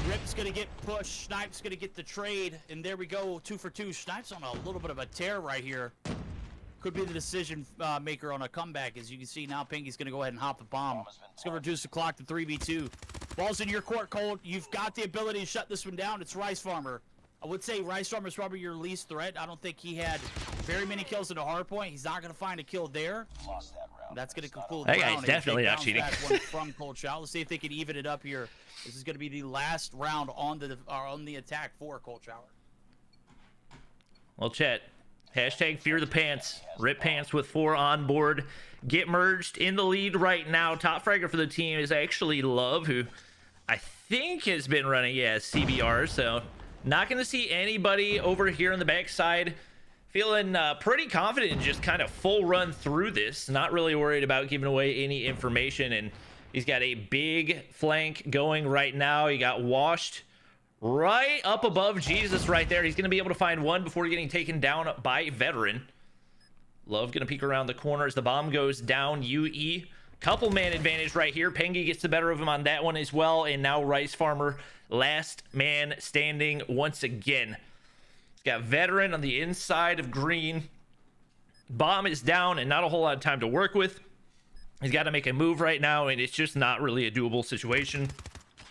Rip's gonna get pushed. Snipes gonna get the trade, and there we go. 2 for 2. Snipes on a little bit of a tear right here. Could be the decision maker on a comeback. As you can see now, Pinky's going to go ahead and hop the bomb. It's going to reduce the clock to 3v2. Ball's in your court, Cold. You've got the ability to shut this one down. It's Rice Farmer. I would say Rice Farmer is probably your least threat. I don't think he had very many kills at a hard point. He's not going to find a kill there. That's going to conclude the round. That guy's definitely not cheating. From Cold Shot. Let's see if they can even it up here. This is going to be the last round on the attack for Cold Shower. Well, chat. Hashtag fear the pants. Rip Pants with 4 on board. Get Merged in the lead right now. Top fragger for the team is actually Love, who I think has been running, CBR. So not going to see anybody over here on the backside. Feeling pretty confident in just kind of full run through this. Not really worried about giving away any information. And he's got a big flank going right now. He got washed right up above Jesus right there. He's going to be able to find one before getting taken down by Veteran. Love going to peek around the corner as the bomb goes down. UE. Couple man advantage right here. Pengi gets the better of him on that one as well. And now Rice Farmer, last man standing once again. He's got Veteran on the inside of green. Bomb is down and not a whole lot of time to work with. He's got to make a move right now, and it's just not really a doable situation.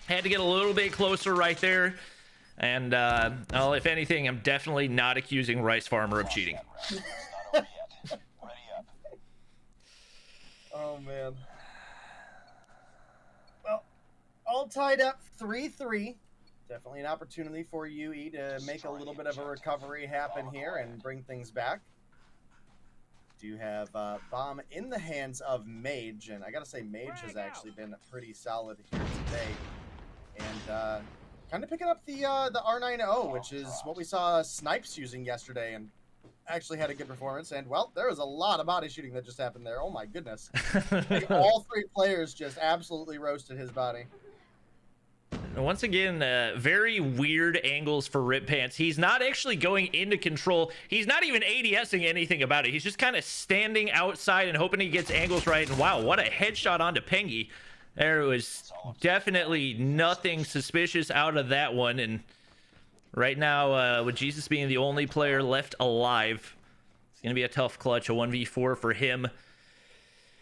Had to get a little bit closer right there. And, well, if anything, I'm definitely not accusing Rice Farmer of cheating. Oh, man. Well, all tied up 3-3. Definitely an opportunity for UE to make a little bit of a recovery happen here and bring things back. Do have bomb in the hands of Mage, and I gotta say Mage has actually been pretty solid here today, and kind of picking up the R9O, which is what we saw Snipes using yesterday, and actually had a good performance. And well, there was a lot of body shooting that just happened there. Oh my goodness. Like, all three players just absolutely roasted his body. Once again, very weird angles for Rip Pants. He's not actually going into control. He's not even ADSing anything about it. He's just kind of standing outside and hoping he gets angles right. And wow, what a headshot onto Pengy. There was definitely nothing suspicious out of that one. And right now, with Jesus being the only player left alive, it's going to be a tough clutch, a 1v4 for him.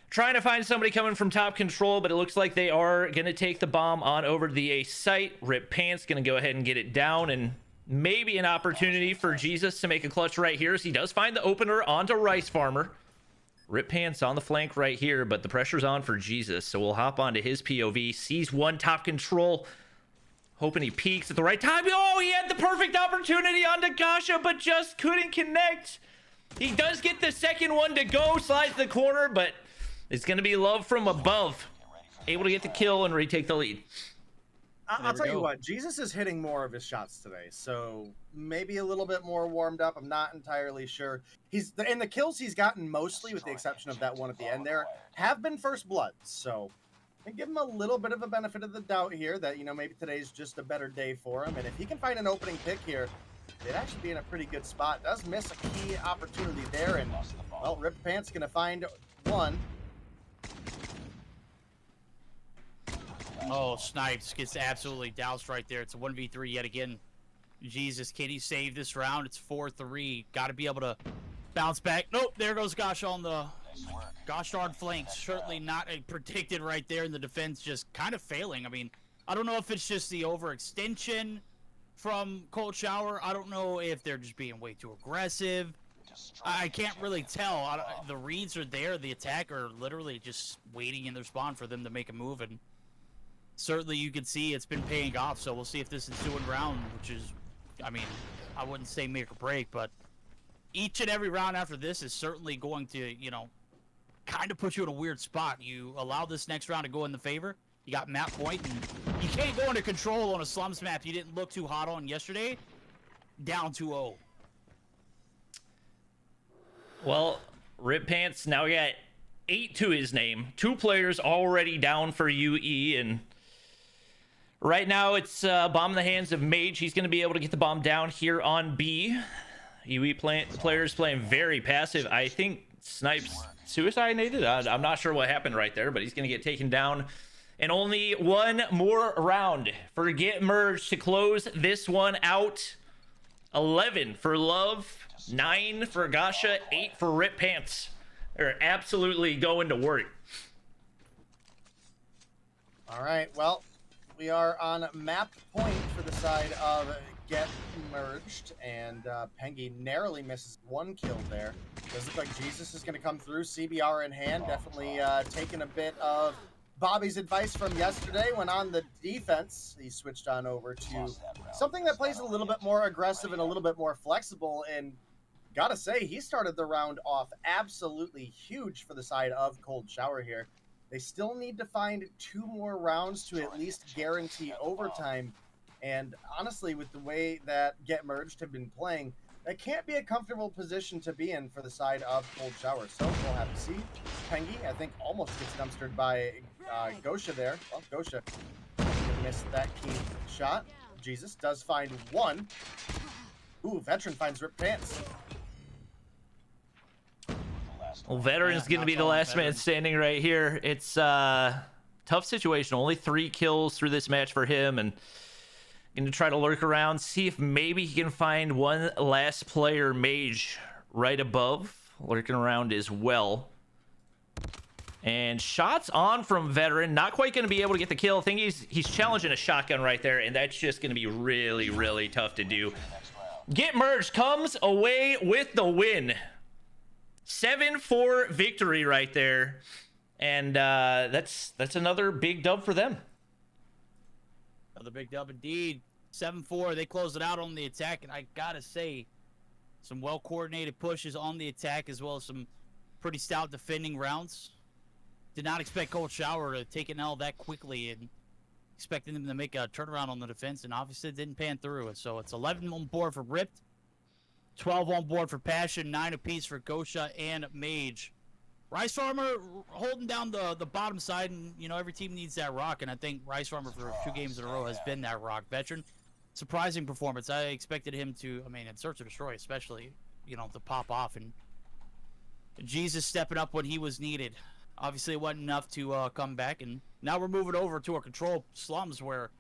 Trying to find somebody coming from top control, but it looks like they are going to take the bomb on over to the A site. Rip Pants going to go ahead and get it down, and maybe an opportunity for Jesus to make a clutch right here as he does find the opener onto Rice Farmer. Rip Pants on the flank right here, but the pressure's on for Jesus, so we'll hop onto his POV. Sees one top control, hoping he peeks at the right time. Oh, he had the perfect opportunity onto Gasha, but just couldn't connect. He does get the second one to go, slides the corner, but it's going to be love from above. Able to get the kill and retake the lead. I'll tell you what, Jesus is hitting more of his shots today, so maybe a little bit more warmed up. I'm not entirely sure. And the kills he's gotten mostly, with the exception of that one at the end there, have been first bloods. So I give him a little bit of a benefit of the doubt here that, you know, maybe today's just a better day for him. And if he can find an opening pick here, they'd actually be in a pretty good spot. Does miss a key opportunity there, and well, Rip Pants gonna find one. Oh, Snipes gets absolutely doused right there. It's a 1v3 yet again. Jesus, can he save this round? It's 4-3. Got to be able to bounce back. Nope, there goes Gosh on the gosh darn flanks. Certainly not predicted right there, and the defense just kind of failing. I mean, I don't know if it's just the overextension from Cold Shower. I don't know if they're just being way too aggressive. I can't really tell. The reads are there. The attack are literally just waiting in their spawn for them to make a move, and certainly you can see it's been paying off. So we'll see if this ensuing round, which is, I mean, I wouldn't say make or break, but each and every round after this is certainly going to, you know, kind of put you in a weird spot. You allow this next round to go in the favor. You got map point, and you can't go into control on a slums map you didn't look too hot on yesterday. Down 2-0. Well, Rip Pants now got 8 to his name. 2 players already down for UE, and right now it's bomb in the hands of Mage. He's going to be able to get the bomb down here on B. UE players playing very passive. I think Snipes suicided. I'm not sure what happened right there, but he's going to get taken down. And only one more round for Get Merged to close this one out. 11 for Love, 9 for Gasha, 8 for Rip Pants. They're absolutely going to work. All right, well, we are on map point for the side of Get Merged, and Pengy narrowly misses one kill there. Does look like Jesus is going to come through, CBR in hand, definitely taking a bit of Bobby's advice from yesterday when on the defense. He switched on over to something that plays a little bit more aggressive and a little bit more flexible, and gotta say, he started the round off absolutely huge for the side of Cold Shower here. They still need to find 2 more rounds to at least guarantee overtime, and honestly, with the way that Get Merged have been playing, that can't be a comfortable position to be in for the side of Cold Shower. So we'll have to see. Pengy, I think, almost gets dumpstered by Gosha there. Well, Gosha missed that key shot. Jesus does find one. Ooh, Veteran finds Rip Pants. Well, Veteran's going to be the last man standing right here. It's a tough situation. Only 3 kills through this match for him, and going to try to lurk around, see if maybe he can find one last player, Mage, right above, lurking around as well. And shots on from Veteran, not quite going to be able to get the kill. I think he's challenging a shotgun right there, and that's just going to be really, really tough to do. Get Merged comes away with the win. 7-4 victory right there, and that's another big dub for them. Another big dub indeed. 7-4. They close it out on the attack, and I gotta say, some well-coordinated pushes on the attack as well as some pretty stout defending rounds. Did not expect Cold Shower to take an L that quickly and expecting them to make a turnaround on the defense, and obviously it didn't pan through. And so it's 11 on board for Ripped, 12 on board for Passion, 9 apiece for Gosha and Mage. Rice Farmer holding down the bottom side, and every team needs that rock, and I think Rice Farmer for 2 games in a row has been that rock. Veteran, surprising performance. I expected him to, in Search and Destroy especially, to pop off, and Jesus stepping up when he was needed. Obviously, it wasn't enough to come back, and now we're moving over to a control slums where,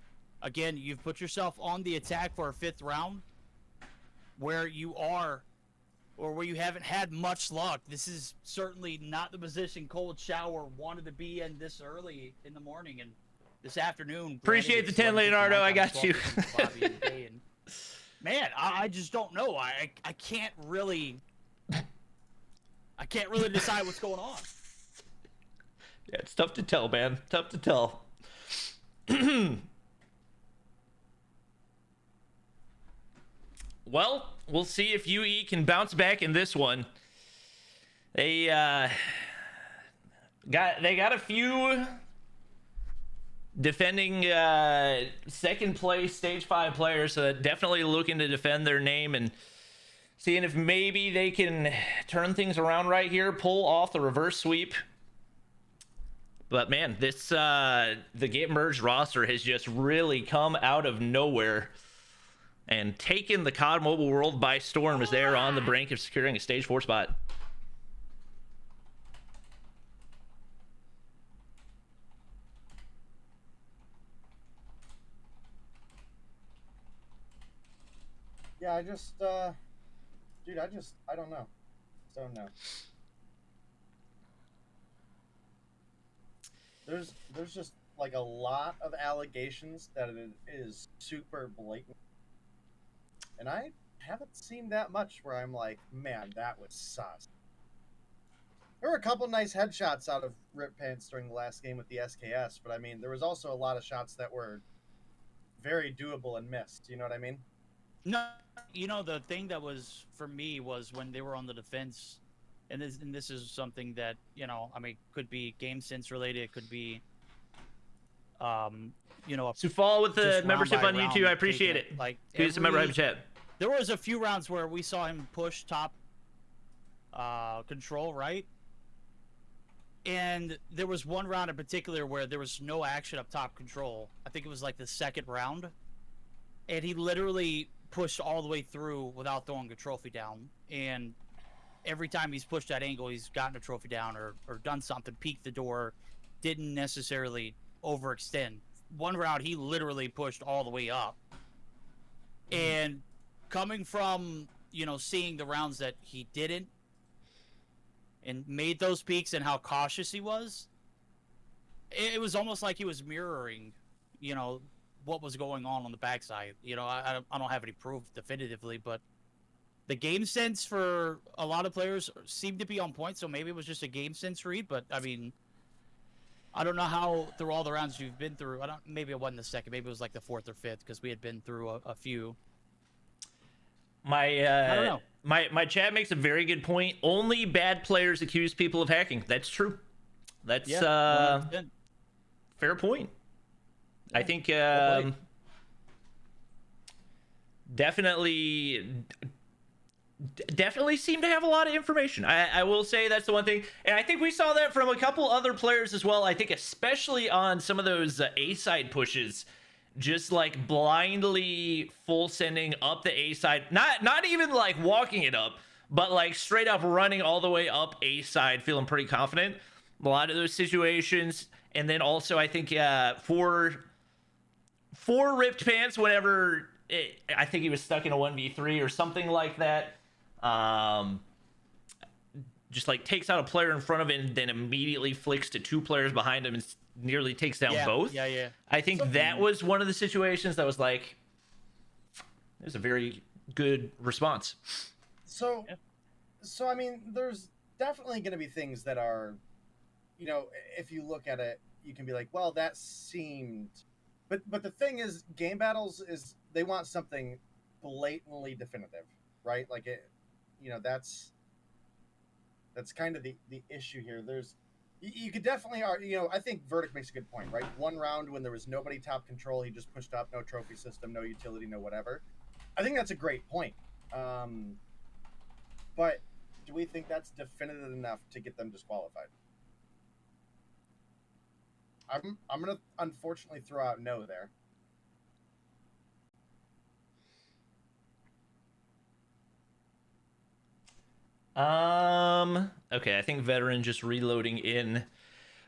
again, you've put yourself on the attack for a 5th round where you are, or where you haven't had much luck. This is certainly not the position Cold Shower wanted to be in this early in the morning and this afternoon. Appreciate the 10, Leonardo. I got you. Man, I just don't know. I can't really decide what's going on. Yeah, it's tough to tell, man. Tough to tell. Well, we'll see if UE can bounce back in this one. They got a few defending second place stage 5 players, so definitely looking to defend their name and seeing if maybe they can turn things around right here, pull off the reverse sweep. But man, this the Get Merged roster has just really come out of nowhere and taken the COD mobile world by storm as they are on the brink of securing a stage 4 spot. Yeah, I just, dude, I don't know. Don't know. There's just like a lot of allegations that it is super blatant, and I haven't seen that much where I'm like, man, that was sus. There were a couple nice headshots out of Rip Pants during the last game with the SKS, but there was also a lot of shots that were very doable and missed. You know what I mean? No, the thing that was for me was when they were on the defense. And this is something that, could be game sense related. It could be, Sufal with the membership on YouTube. I appreciate it. Like, who's a member of chat? There was a few rounds where we saw him push top control, right? And there was one round in particular where there was no action up top control. I think it was like the 2nd round. And he literally pushed all the way through without throwing a trophy down. And every time he's pushed that angle, he's gotten a trophy down or done something, peeked the door, didn't necessarily overextend. One round, he literally pushed all the way up. And coming from, seeing the rounds that he didn't and made those peaks and how cautious he was, it was almost like he was mirroring, what was going on the backside. I don't have any proof definitively, but the game sense for a lot of players seemed to be on point, so maybe it was just a game sense read, but I don't know how through all the rounds you've been through. Maybe it wasn't the 2nd, maybe it was like the 4th or 5th because we had been through a few. I don't know. My chat makes a very good point. Only bad players accuse people of hacking. That's true. That's fair point. Yeah. I think definitely seem to have a lot of information. I will say that's the one thing. And I think we saw that from a couple other players as well. I think especially on some of those A-side pushes, just like blindly full sending up the A-side. Not even like walking it up, but like straight up running all the way up A-side, feeling pretty confident. A lot of those situations. And then also I think for Ripped Pants, whenever I think he was stuck in a 1v3 or something like that. Just like takes out a player in front of it and then immediately flicks to 2 players behind him and nearly takes down both. Yeah. I think that was one of the situations that was like, it was a very good response. So there's definitely going to be things that are, if you look at it, you can be like, well, that seemed But the thing is, game battles is they want something blatantly definitive, right? Like it, that's kind of the issue here. You could definitely I think Verdict makes a good point, right? One round when there was nobody top control, he just pushed up, no trophy system, no utility, no whatever. I think that's a great point. But do we think that's definitive enough to get them disqualified? I'm gonna unfortunately throw out no there. Okay, I think veteran just reloading in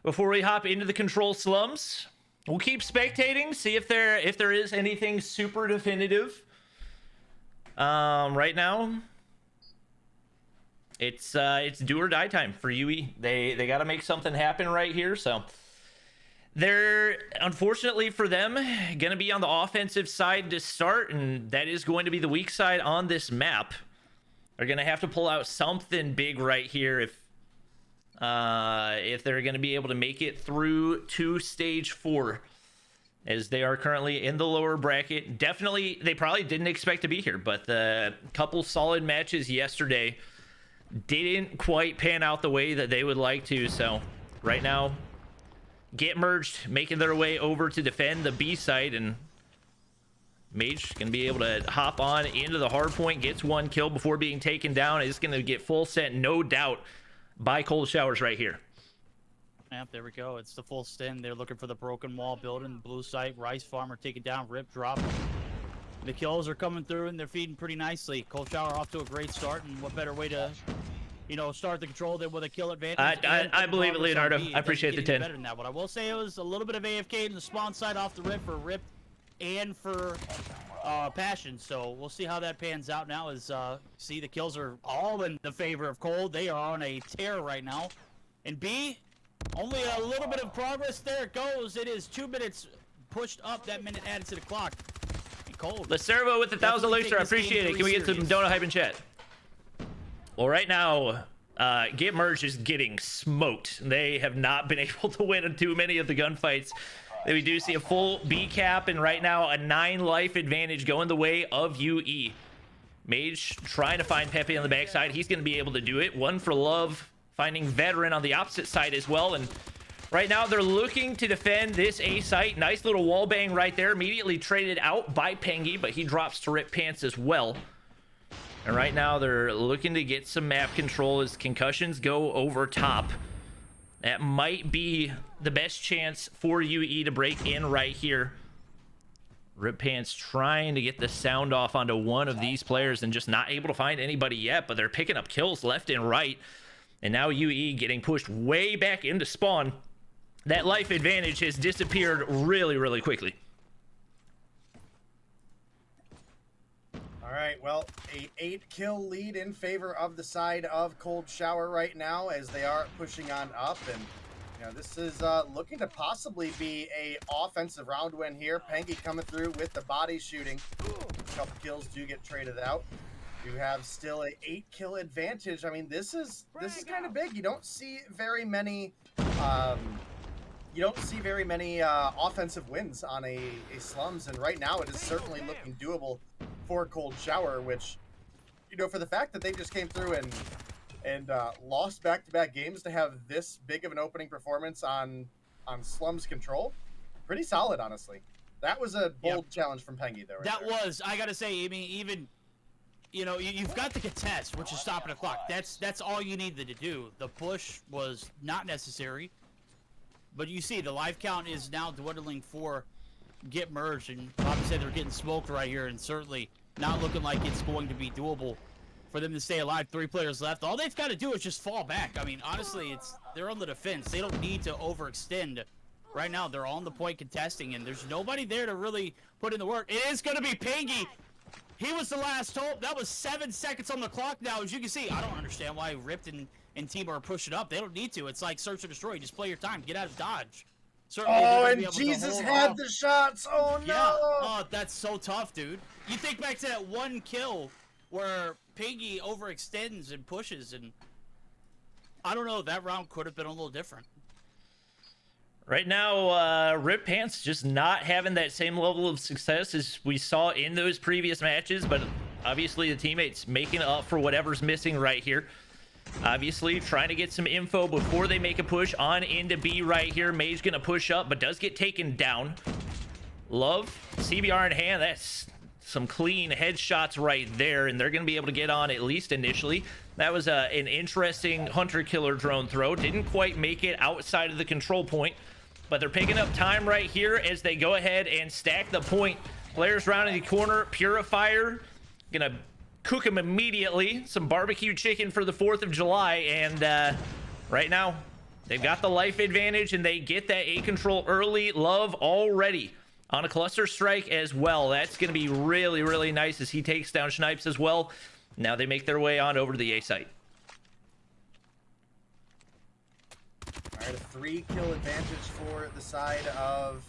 before we hop into the control slums. We'll keep spectating, see if there is anything super definitive. Right now it's do or die time for UE. They got to make something happen right here. So they're, unfortunately for them, going to be on the offensive side to start, and that is going to be the weak side on this map. They're going to have to pull out something big right here if they're going to be able to make it through to stage 4, as they are currently in the lower bracket. Definitely, they probably didn't expect to be here, but the couple solid matches yesterday didn't quite pan out the way that they would like to. So right now, Get Merged making their way over to defend the B site, and Mage gonna be able to hop on into the hardpoint, gets one kill before being taken down. Is gonna get full set, no doubt, by Cold Showers right here. Yep, there we go. It's the full stint. They're looking for the broken wall building, blue site, Rice Farmer taken down, rip, drop. The kills are coming through, and they're feeding pretty nicely. Cold Shower off to a great start, and what better way to, start the control than with a kill advantage? I believe it, Leonardo. I appreciate the 10. Better than that. What I will say, it was a little bit of AFK in the spawn side off the rip for Rip and for Passion. So we'll see how that pans out now. As see, the kills are all in the favor of Cold. They are on a tear right now. And B, only a little bit of progress. There it goes. It is 2 minutes pushed up. That minute added to the clock. And Cold. Lacervo with 1,000 Lacer. I appreciate it. Can we get some donut hype in chat? Well, right now, Get Merged is getting smoked. They have not been able to win too many of the gunfights. We do see a full B cap, and right now a 9 life advantage going the way of UE. Mage trying to find Pepe on the backside. He's going to be able to do it. One for Love, finding Veteran on the opposite side as well. And right now they're looking to defend this A site. Nice little wall bang right there. Immediately traded out by Pengy, but he drops to Rip Pants as well. And right now they're looking to get some map control as concussions go over top. That might be the best chance for UE to break in right here. Rip Pants trying to get the sound off onto one of these players and just not able to find anybody yet, but they're picking up kills left and right. And now UE getting pushed way back into spawn. That life advantage has disappeared really, really quickly. All right, well, a 8-kill lead in favor of the side of Cold Shower right now, as they are pushing on up. And this is looking to possibly be a offensive round win here. Pengy coming through with the body shooting. A couple kills do get traded out. You have still a 8-kill advantage. I mean, this is kind of big. You don't see very many offensive wins on a slums, and right now it is certainly looking doable for Cold Shower, which, for the fact that they just came through and lost back-to-back games to have this big of an opening performance on slums control, pretty solid, honestly. That was a bold challenge from Pengy there. That was, I gotta say, I mean, even you've got the contest, which is stopping the clock. That's all you needed to do. The push was not necessary, but you see the life count is now dwindling for Get Merged, and Bobby said they're getting smoked right here, and certainly not looking like it's going to be doable for them to stay alive. 3 players left. All they've got to do is just fall back. I mean, honestly, they're on the defense. They don't need to overextend. Right now, they're on the point contesting, and there's nobody there to really put in the work. It is going to be Pengy. He was the last hope. That was 7 seconds on the clock now. As you can see, I don't understand why Ripped and Team are pushing up. They don't need to. It's like search or destroy. Just play your time. Get out of dodge. Certainly and Jesus had the shots. Oh, no. Yeah. Oh, that's so tough, dude. You think back to that 1 kill where Pengy overextends and pushes, and I don't know, that round could have been a little different. Right now, Rip Pants just not having that same level of success as we saw in those previous matches, but obviously the teammates making up for whatever's missing right here. Obviously trying to get some info before they make a push on into B right here. Mage gonna push up, but does get taken down. Love, CBR in hand. That's some clean headshots right there, and they're gonna be able to get on at least initially. That was an interesting hunter-killer drone throw. Didn't quite make it outside of the control point, but they're picking up time right here as they go ahead and stack the point. Players rounding the corner. Purifier gonna cook him immediately. Some barbecue chicken for the 4th of July, and right now they've got the life advantage and they get that A control early. Love already on a cluster strike as well. That's going to be really, really nice as he takes down Snipes as well. Now they make their way on over to the A site. All right, a 3-kill advantage for the side of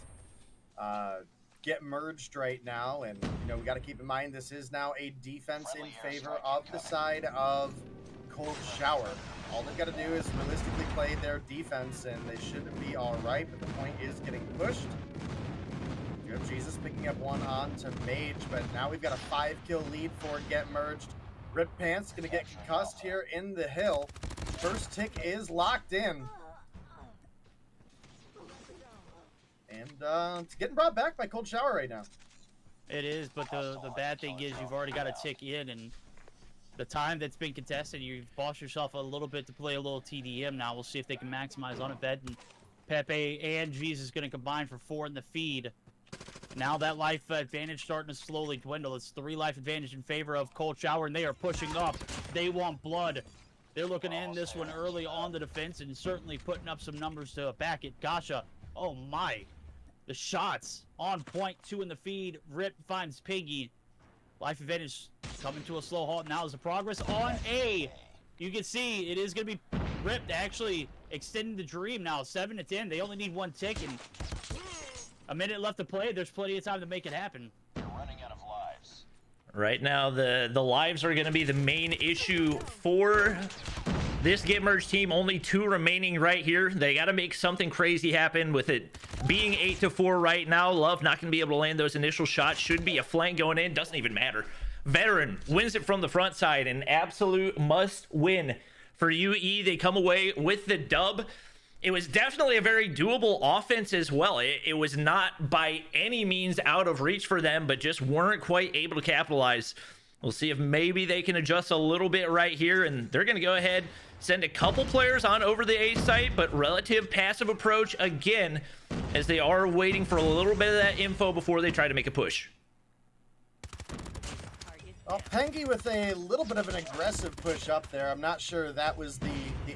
Get Merged right now. And, you know, we got to keep in mind this is now a defense in favor of the side of Cold Shower. All they've got to do is realistically play their defense, and they should be all right. But the point is getting pushed. You have Jesus picking up one on to Mage, but now we've got a 5-kill lead for Get Merged. Rip Pants going to get concussed here in the hill. First tick is locked in. And it's getting brought back by Cold Shower right now. It is, but the bad thing is you've already got a tick in, and the time that's been contested, you've bossed yourself a little bit to play a little TDM now. We'll see if they can maximize on it. Vet and Pepe and Jesus going to combine for 4 in the feed. Now that life advantage starting to slowly dwindle. It's 3 life advantage in favor of Cold Shower, and they are pushing up. They want blood. They're looking to end this one early on the defense and certainly putting up some numbers to back it. Gasha, oh my. The shots on point, 2 in the feed. Rip finds Piggy. Life advantage coming to a slow halt. Now is the progress on A. You can see it is going to be Rip actually extending the dream now. 7 to 10. They only need 1 tick, and a minute left to play. There's plenty of time to make it happen. You're running out of lives. Right now, the lives are going to be the main issue for this Get Merged team. Only 2 remaining right here. They got to make something crazy happen with it being 8-4 right now. Love not going to be able to land those initial shots. Should be a flank going in. Doesn't even matter. Veteran wins it from the front side. An absolute must win for UE. They come away with the dub. It was definitely a very doable offense as well. It was not by any means out of reach for them, but just weren't quite able to capitalize. We'll see if maybe they can adjust a little bit right here, and they're going to go ahead, send a couple players on over the A site, but relative passive approach again, as they are waiting for a little bit of that info before they try to make a push. Well, Pengy with a little bit of an aggressive push up there. I'm not sure that was the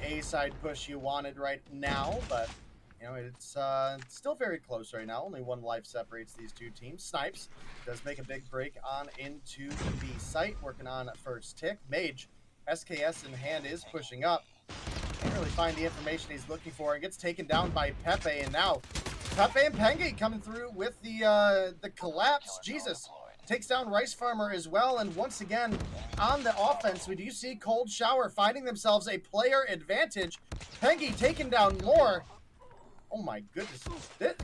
A side push you wanted right now, but you know, it's still very close right now. Only 1 life separates these 2 teams. Snipes does make a big break on into the B site, working on first tick. Mage, SKS in hand, is pushing up. Can't really find the information he's looking for, and gets taken down by Pepe. And now Pepe and Pengy coming through with the collapse. Jesus takes down Rice Farmer as well, and once again on the offense we do see Cold Shower finding themselves a player advantage. Pengy taking down more. Oh my goodness,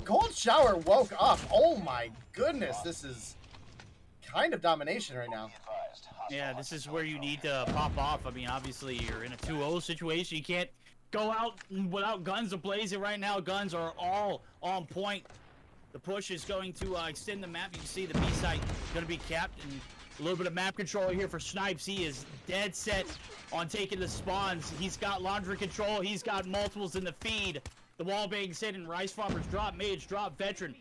Cold Shower woke up. Oh my goodness, this is kind of domination right now. Yeah, this is where you need to pop off. I mean, obviously you're in a 2-0 situation. You can't go out without guns ablazing right now. Guns are all on point. The push is going to extend the map. You can see the B site going to be capped, and a little bit of map control here for Snipes. He is dead set on taking the spawns. He's got laundry control. He's got multiples in the feed. The wall being set, and Rice Farmers drop, Mage drop, Veteran.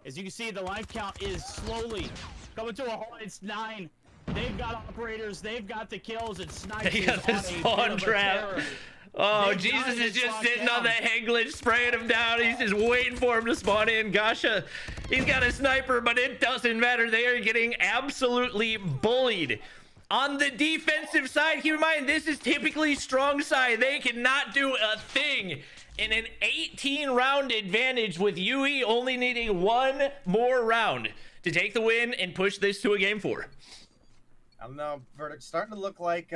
As you can see, the life count is slowly coming to a halt. It's 9. They've got operators. They've got the kills, and Snipes They got is the on spawn a bit of a trap. terror. Oh, They've Jesus got is it just locked sitting down. on that head glitch, spraying him down. He's just waiting for him to spawn in. Gasha, he's got a sniper, but it doesn't matter. They are getting absolutely bullied. On the defensive side, keep in mind, this is typically strong side. They cannot do a thing. In an 18-round advantage with UE only needing 1 more round to take the win and push this to a game 4. I don't know, Verdict starting to look like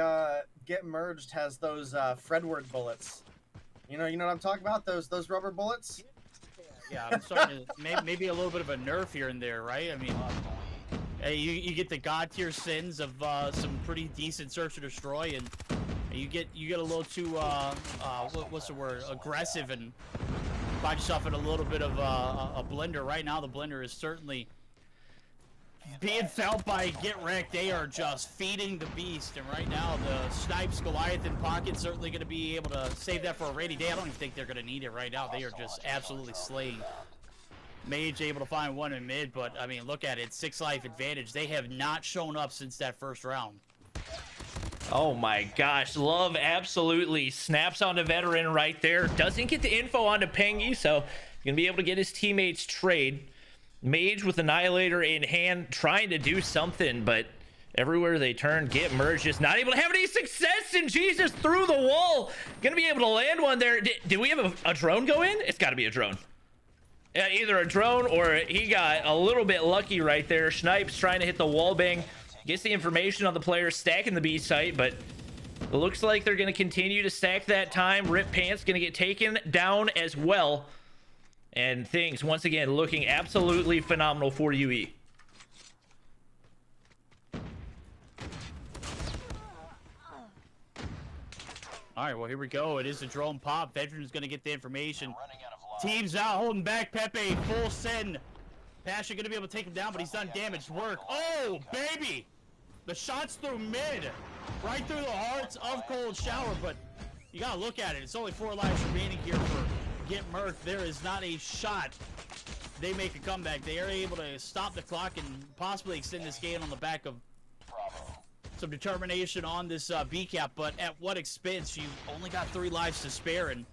Get Merged has those Fredward bullets. You know what I'm talking about? Those rubber bullets? Yeah, I'm starting to maybe a little bit of a nerf here and there, right? I mean, you get the god tier sins of some pretty decent search and destroy, and you get a little too what's the word, aggressive, and find yourself in a little bit of a blender. Right now, the blender is certainly being felt by Get Wrecked. They are just feeding the beast, and right now the Snipes Goliath in pocket certainly going to be able to save that for a rainy day. I don't even think they're going to need it right now. They are just absolutely slaying. Mage able to find one in mid, but I mean, look at it, 6 life advantage. They have not shown up since that first round. Oh my gosh, Love absolutely snaps on the veteran right there. Doesn't get the info onto Pengy, so gonna be able to get his teammates trade. Mage with Annihilator in hand, trying to do something, but everywhere they turn, Get Merged just not able to have any success, and Jesus through the wall. Gonna be able to land one there. Did we have a drone go in? It's gotta be a drone. Either a drone or he got a little bit lucky right there. Snipes trying to hit the wall bang. Gets the information on the player stacking the B site, but it looks like they're going to continue to stack that time. Rip Pants going to get taken down as well. And things, once again, looking absolutely phenomenal for UE. All right, well, here we go. It is a drone pop. Veteran's going to get the information. Team's out holding back. Pepe, full send. Pasha going to be able to take him down, but he's done damaged work. Oh, baby! The shots through mid. Right through the hearts of Cold Shower, but you got to look at it. It's only 4 lives remaining here for Get Murked. There is not a shot. They make a comeback. They are able to stop the clock and possibly extend this game on the back of some determination on this B cap, but at what expense? You've only got 3 lives to spare, and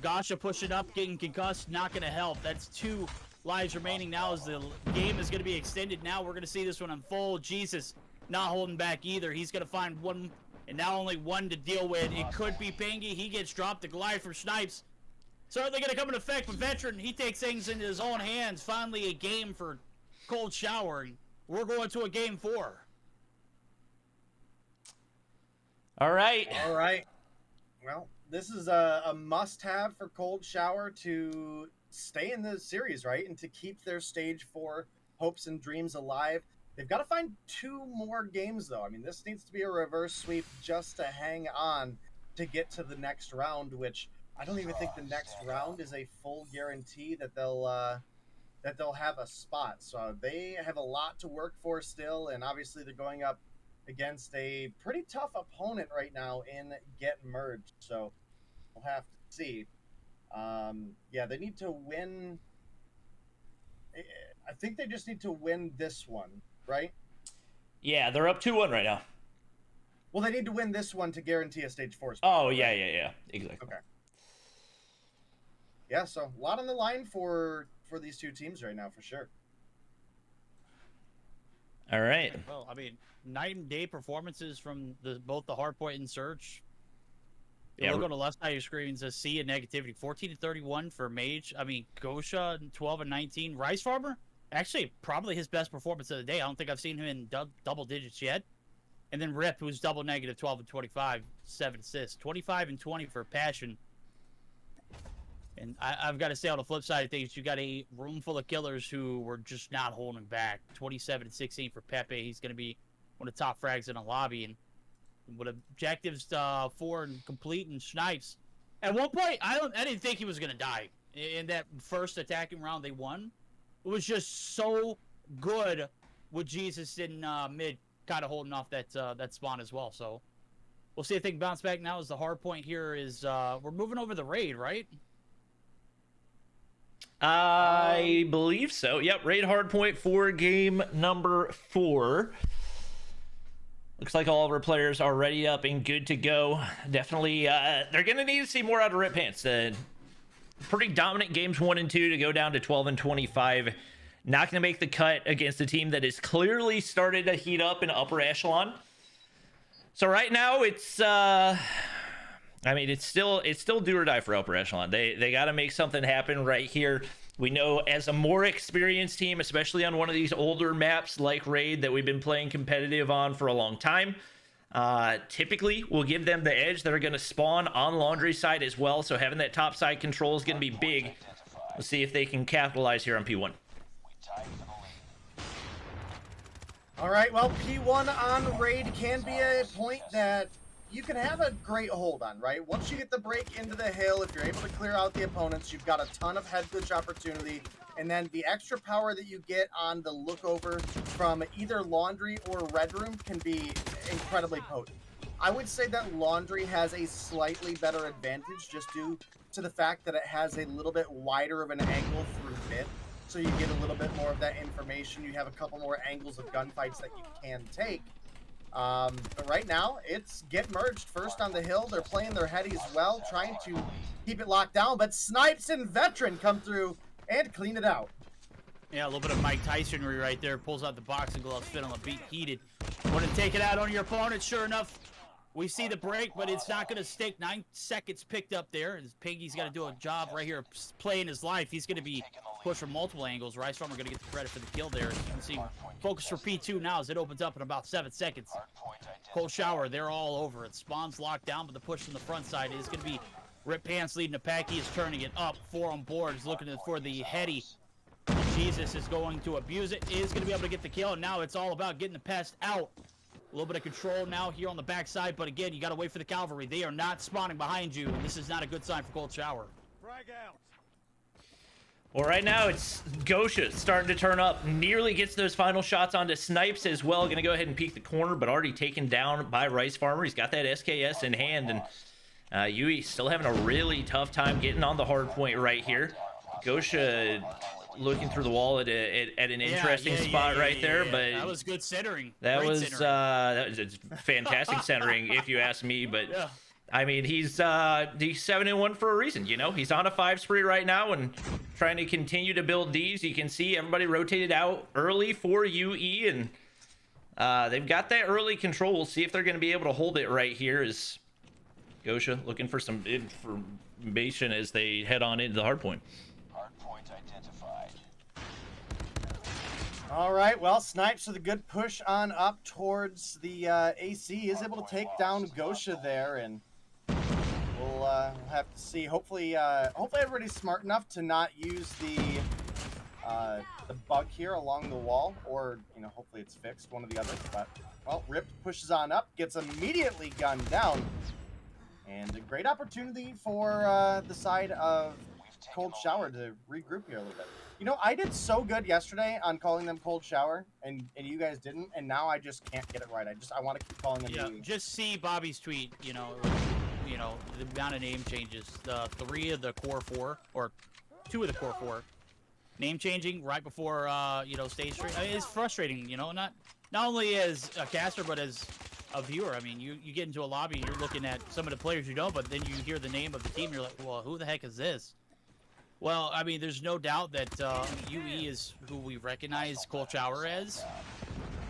Gasha pushing up, getting concussed, not going to help. That's 2 lives remaining now as the game is going to be extended. Now we're going to see this one unfold. Jesus not holding back either. He's going to find one, and now only one to deal with. It could be Pengy. He gets dropped. The Goliath from Snipes certainly going to come into effect, but Veteran, he takes things into his own hands. Finally a game for Cold Shower. We're going to a game 4. All right. All right. Well, this is a must-have for Cold Shower to stay in the series, right? And to keep their stage 4 hopes and dreams alive. They've got to find 2 more games, though. I mean, this needs to be a reverse sweep just to hang on to get to the next round, which I don't even think the next round is a full guarantee that they'll have a spot. So they have a lot to work for still, and obviously they're going up against a pretty tough opponent right now in Get Merged. So we'll have to see. Yeah, they need to win. I think they just need to win this one, right? Yeah, they're up 2-1 right now. Well, they need to win this one to guarantee a stage 4 spot. Oh, yeah, exactly. Okay. Yeah, so a lot on the line for these 2 teams right now, for sure. All right. Well, I mean, night and day performances from both the Hardpoint and Search. You look on the left side of your screen, says C and negativity. 14-31 for Mage. I mean, Gosha 12-19. Rice Farmer, actually probably his best performance of the day. I don't think I've seen him in double digits yet. And then Rip, who's double negative, 12-25, 7 assists. 25-20 for Passion. And I've got to say, on the flip side of things, you got a room full of killers who were just not holding back. 27-16 for Pepe. He's going to be one of the top frags in the lobby. And with objectives 4 and complete, and Snipes. At one point, I didn't think he was going to die. In that first attacking round they won, it was just so good with Jesus in mid kind of holding off that spawn as well. So we'll see if they can bounce back now, as the hard point here is we're moving over the raid, right? I believe so. Yep, raid Hardpoint for game number 4. Looks like all of our players are ready up and good to go. Definitely, they're going to need to see more out of Rip Pants. Pretty dominant games 1 and 2 to go down to 12-25. Not going to make the cut against a team that has clearly started to heat up in upper echelon. So right now, it's it's still do or die for upper echelon. They got to make something happen right here. We know as a more experienced team, especially on one of these older maps like Raid that we've been playing competitive on for a long time, typically we'll give them the edge. They're going to spawn on laundry side as well, so having that top side control is going to be big. Let's see if they can capitalize here on P1. We tied for the lead. All right, well, P1 on raid can be a point that you can have a great hold on, right? Once you get the break into the hill, if you're able to clear out the opponents, you've got a ton of head glitch opportunity. And then the extra power that you get on the lookover from either Laundry or Red Room can be incredibly potent. I would say that Laundry has a slightly better advantage just due to the fact that it has a little bit wider of an angle through mid. So you get a little bit more of that information. You have a couple more angles of gunfights that you can take. But right now, it's get merged first on the hill. They're playing their headies well, trying to keep it locked down. But Snipes and Veteran come through and clean it out. Yeah, a little bit of Mike Tysonry right there. Pulls out the boxing gloves, fit on the beat, heated. Want to take it out on your opponent, sure enough. We see the break, but it's not going to stick. 9 seconds picked up there. Piggy's got to do a job right here playing his life. He's going to be pushed from multiple angles. Rystorm are going to get the credit for the kill there. As you can see, focus for P2 now as it opens up in about 7 seconds. Cold Shower, they're all over it. Spawn's locked down, but the push from the front side is going to be Rip Pants leading the pack. He is turning it up. 4 on board. He's looking for the heady. Jesus is going to abuse it. Is going to be able to get the kill, and now it's all about getting the pest out. A little bit of control now here on the backside, but again, you got to wait for the cavalry. They are not spawning behind you, and this is not a good sign for Cold Shower. Frag out. Well, right now it's Gosha starting to turn up. Nearly gets those final shots onto Snipes as well. Going to go ahead and peek the corner, but already taken down by Rice Farmer. He's got that SKS in hand, and Yui still having a really tough time getting on the hard point right here. Gosha looking through the wall at an interesting spot right there, but that was good centering. That was centering. fantastic centering, if you ask me. But yeah. I mean, he's 7-1 for a reason. You know, he's on a 5 spree right now and trying to continue to build these. You can see everybody rotated out early for UE, and they've got that early control. We'll see if they're going to be able to hold it right here. Is Gosha looking for some information as they head on into the hard point. Hardpoint identified. All right, well, Snipes with a good push on up towards the AC is able to take down Gosha there, and we'll have to see. Hopefully everybody's smart enough to not use the bug here along the wall, or hopefully it's fixed, one or the other. But well, Ripped pushes on up, gets immediately gunned down, and a great opportunity for the side of Cold Shower to regroup here a little bit. I did so good yesterday on calling them Cold Shower, and you guys didn't, and now I just can't get it right. I want to keep calling them. Yeah, just see Bobby's tweet. The amount of name changes. 3 of the core 4, or 2 of the core 4, name changing right before stage stream. It's frustrating. Not only as a caster but as a viewer. I mean, you get into a lobby, you're looking at some of the players you know, but then you hear the name of the team, you're like, well, who the heck is this? Well, I mean, there's no doubt that UE is who we recognize Cold Shower as.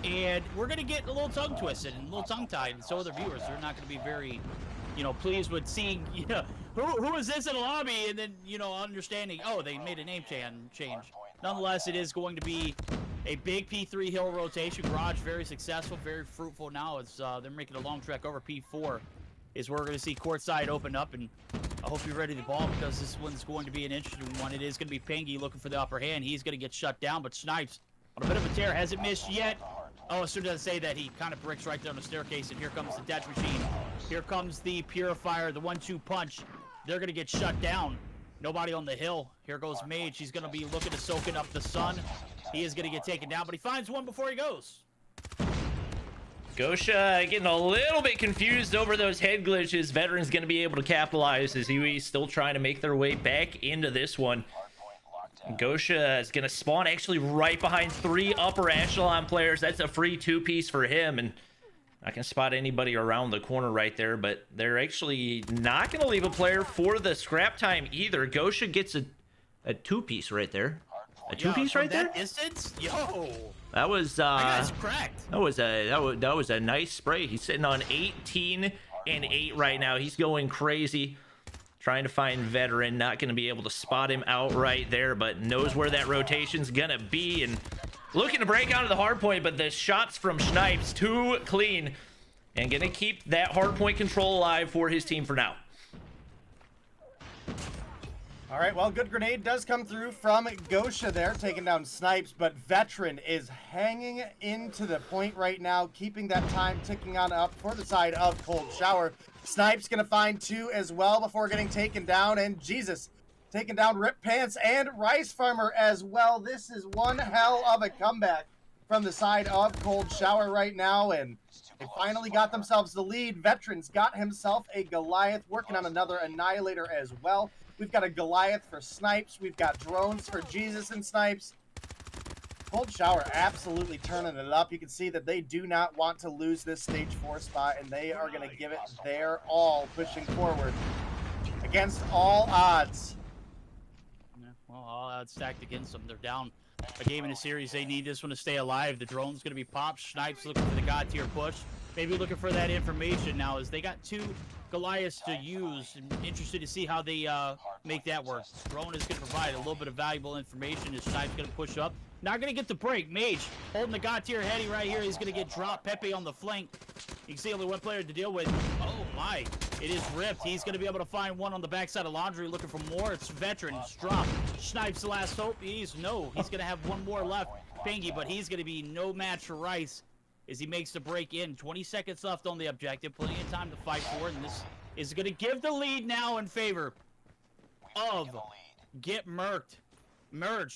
And we're going to get a little tongue twisted and a little tongue tied, and so are the viewers. They're not going to be very, pleased with seeing, who is this in a lobby? And then, understanding, oh, they made a name change. Nonetheless, it is going to be a big P3 hill rotation. Garage very successful, very fruitful now. It's they're making a long trek over P4. Is where we're going to see courtside open up, and I hope you're ready to ball because this one's going to be an interesting one. It is going to be Pengy looking for the upper hand. He's going to get shut down, but Snipes on a bit of a tear, hasn't missed yet. Oh, as soon as I say that, he kind of bricks right there on the staircase, and here comes the Death Machine. Here comes the Purifier, the 1-2 punch. They're going to get shut down. Nobody on the hill. Here goes Mage. He's going to be looking to soaking up the sun. He is going to get taken down, but he finds one before he goes. Gosha getting a little bit confused over those head glitches. Veteran's going to be able to capitalize as Huey's still trying to make their way back into this one. Gosha is going to spawn actually right behind 3 upper echelon players. That's a free 2-piece for him, and I can spot anybody around the corner right there, but they're actually not going to leave a player for the scrap time either. Gosha gets a 2-piece right there. A 2-piece right there? Distance? Yo. That was cracked. That was a nice spray. He's sitting on 18 and 8 right now. He's going crazy, trying to find Veteran. Not going to be able to spot him out right there, but knows where that rotation's gonna be and looking to break out of the hard point. But the shots from Snipes too clean, and gonna keep that hard point control alive for his team for now. All right, well, good grenade does come through from Gosha there, taking down Snipes, but Veteran is hanging into the point right now, keeping that time ticking on up for the side of Cold Shower. Snipes going to find 2 as well before getting taken down, and Jesus taking down Rip Pants and Rice Farmer as well. This is one hell of a comeback from the side of Cold Shower right now, and they finally got themselves the lead. Veteran's got himself a Goliath, working on another Annihilator as well. We've got a Goliath for Snipes. We've got drones for Jesus and Snipes. Cold Shower absolutely turning it up. You can see that they do not want to lose this stage 4 spot, and they are going to give it their all, pushing forward against all odds. Yeah, well, all odds stacked against them. They're down a game in a series. They need this one to stay alive. The drone's going to be popped. Snipes looking for the God tier push. Maybe looking for that information now, as they got 2 Goliaths to use. I'm interested to see how they make that work. Drone is going to provide a little bit of valuable information as Snipes going to push up. Not going to get the break. Mage holding the God tier heady right here. He's going to get dropped. Pepe on the flank. You can see only one player to deal with. Oh my, it is ripped. He's going to be able to find one on the backside of Laundry, looking for more. It's Veteran. It's dropped. Snipes the last hope. He's going to have one more left. Pingy, but he's going to be no match for Rice as he makes the break in. 20 seconds left on the objective. Plenty of time to fight for it, and this is going to give the lead now in favor of Get Merged.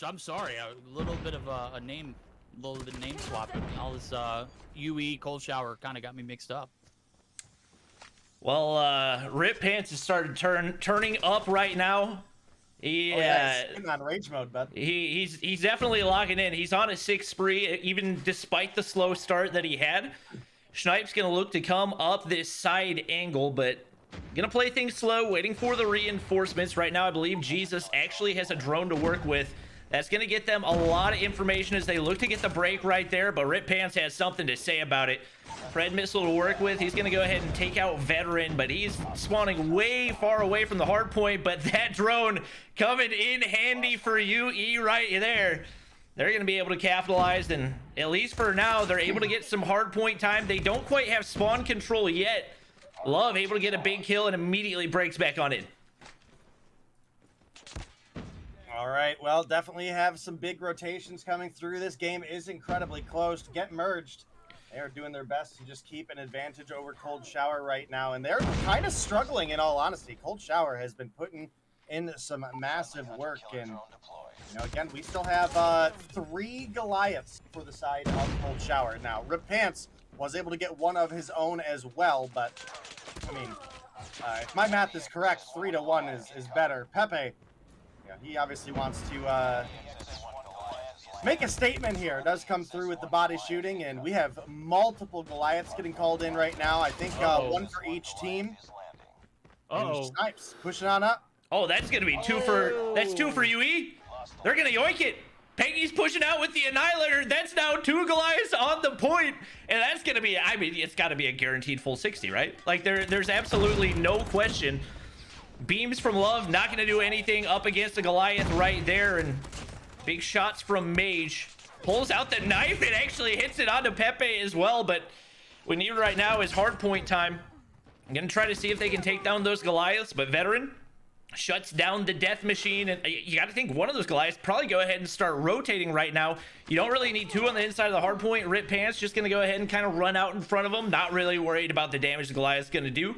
I'm sorry, a little bit of a name swap. All this UE Cold Shower kind of got me mixed up. Well, Rip Pants has started turning up right now. He, he's on rage mode, bud. He's definitely locking in. He's on a 6 spree, even despite the slow start that he had. Snipes gonna look to come up this side angle, but gonna play things slow, waiting for the reinforcements. Right now, I believe Jesus actually has a drone to work with. That's gonna get them a lot of information as they look to get the break right there, but Rip Pants has something to say about it. Fred missile to work with. He's gonna go ahead and take out Veteran, but he's spawning way far away from the hard point. But that drone coming in handy for UE right there. They're gonna be able to capitalize, and at least for now, they're able to get some hard point time. They don't quite have spawn control yet. Love able to get a big kill and immediately breaks back on it. All right, well, definitely have some big rotations coming through. This game is incredibly close to get merged. They are doing their best to just keep an advantage over Cold Shower right now, and they're kind of struggling, in all honesty. Cold Shower has been putting in some massive work, and again, we still have 3 Goliaths for the side of Cold Shower. Now, Rip Pants was able to get one of his own as well, but I mean, if my math is correct, 3 to 1 is better. Pepe, he obviously wants to make a statement here. It does come through with the body shooting, and we have multiple Goliaths getting called in right now. I think 1 for each team. Snipes pushing on up. Oh, that's gonna be 2 for UE. They're gonna yoink it. Peggy's pushing out with the Annihilator. That's now 2 Goliaths on the point, and that's gonna be, I mean, it's got to be a guaranteed full 60, right? Like there's absolutely no question. Beams from Love not gonna do anything up against the Goliath right there, and big shots from Mage. Pulls out the knife and actually hits it onto Pepe as well, but what we need right now is hard point time. I'm gonna try to see if they can take down those Goliaths, but Veteran shuts down the death machine, and you got to think one of those Goliaths probably go ahead and start rotating right now. You don't really need 2 on the inside of the hard point. Rip Pants just gonna go ahead and kind of run out in front of them, not really worried about the damage the Goliath's gonna do.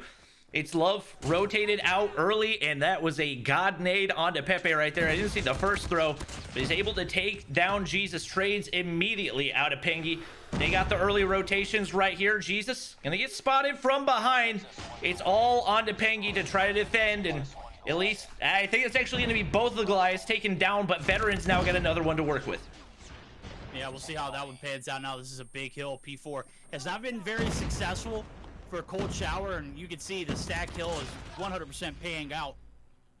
It's Love rotated out early, and that was a god nade onto Pepe right there. I didn't see the first throw, but he's able to take down Jesus. Trades immediately out of Pengy. They got the early rotations right here. Jesus gonna get spotted from behind. It's all onto Pengy to try to defend, and at least I think it's actually gonna be both of the Goliaths taken down, but Veteran's now got another one to work with. Yeah, we'll see how that one pans out now. This is a big hill. P4 has not been very successful for Cold Shower, and you can see the stack kill is 100% paying out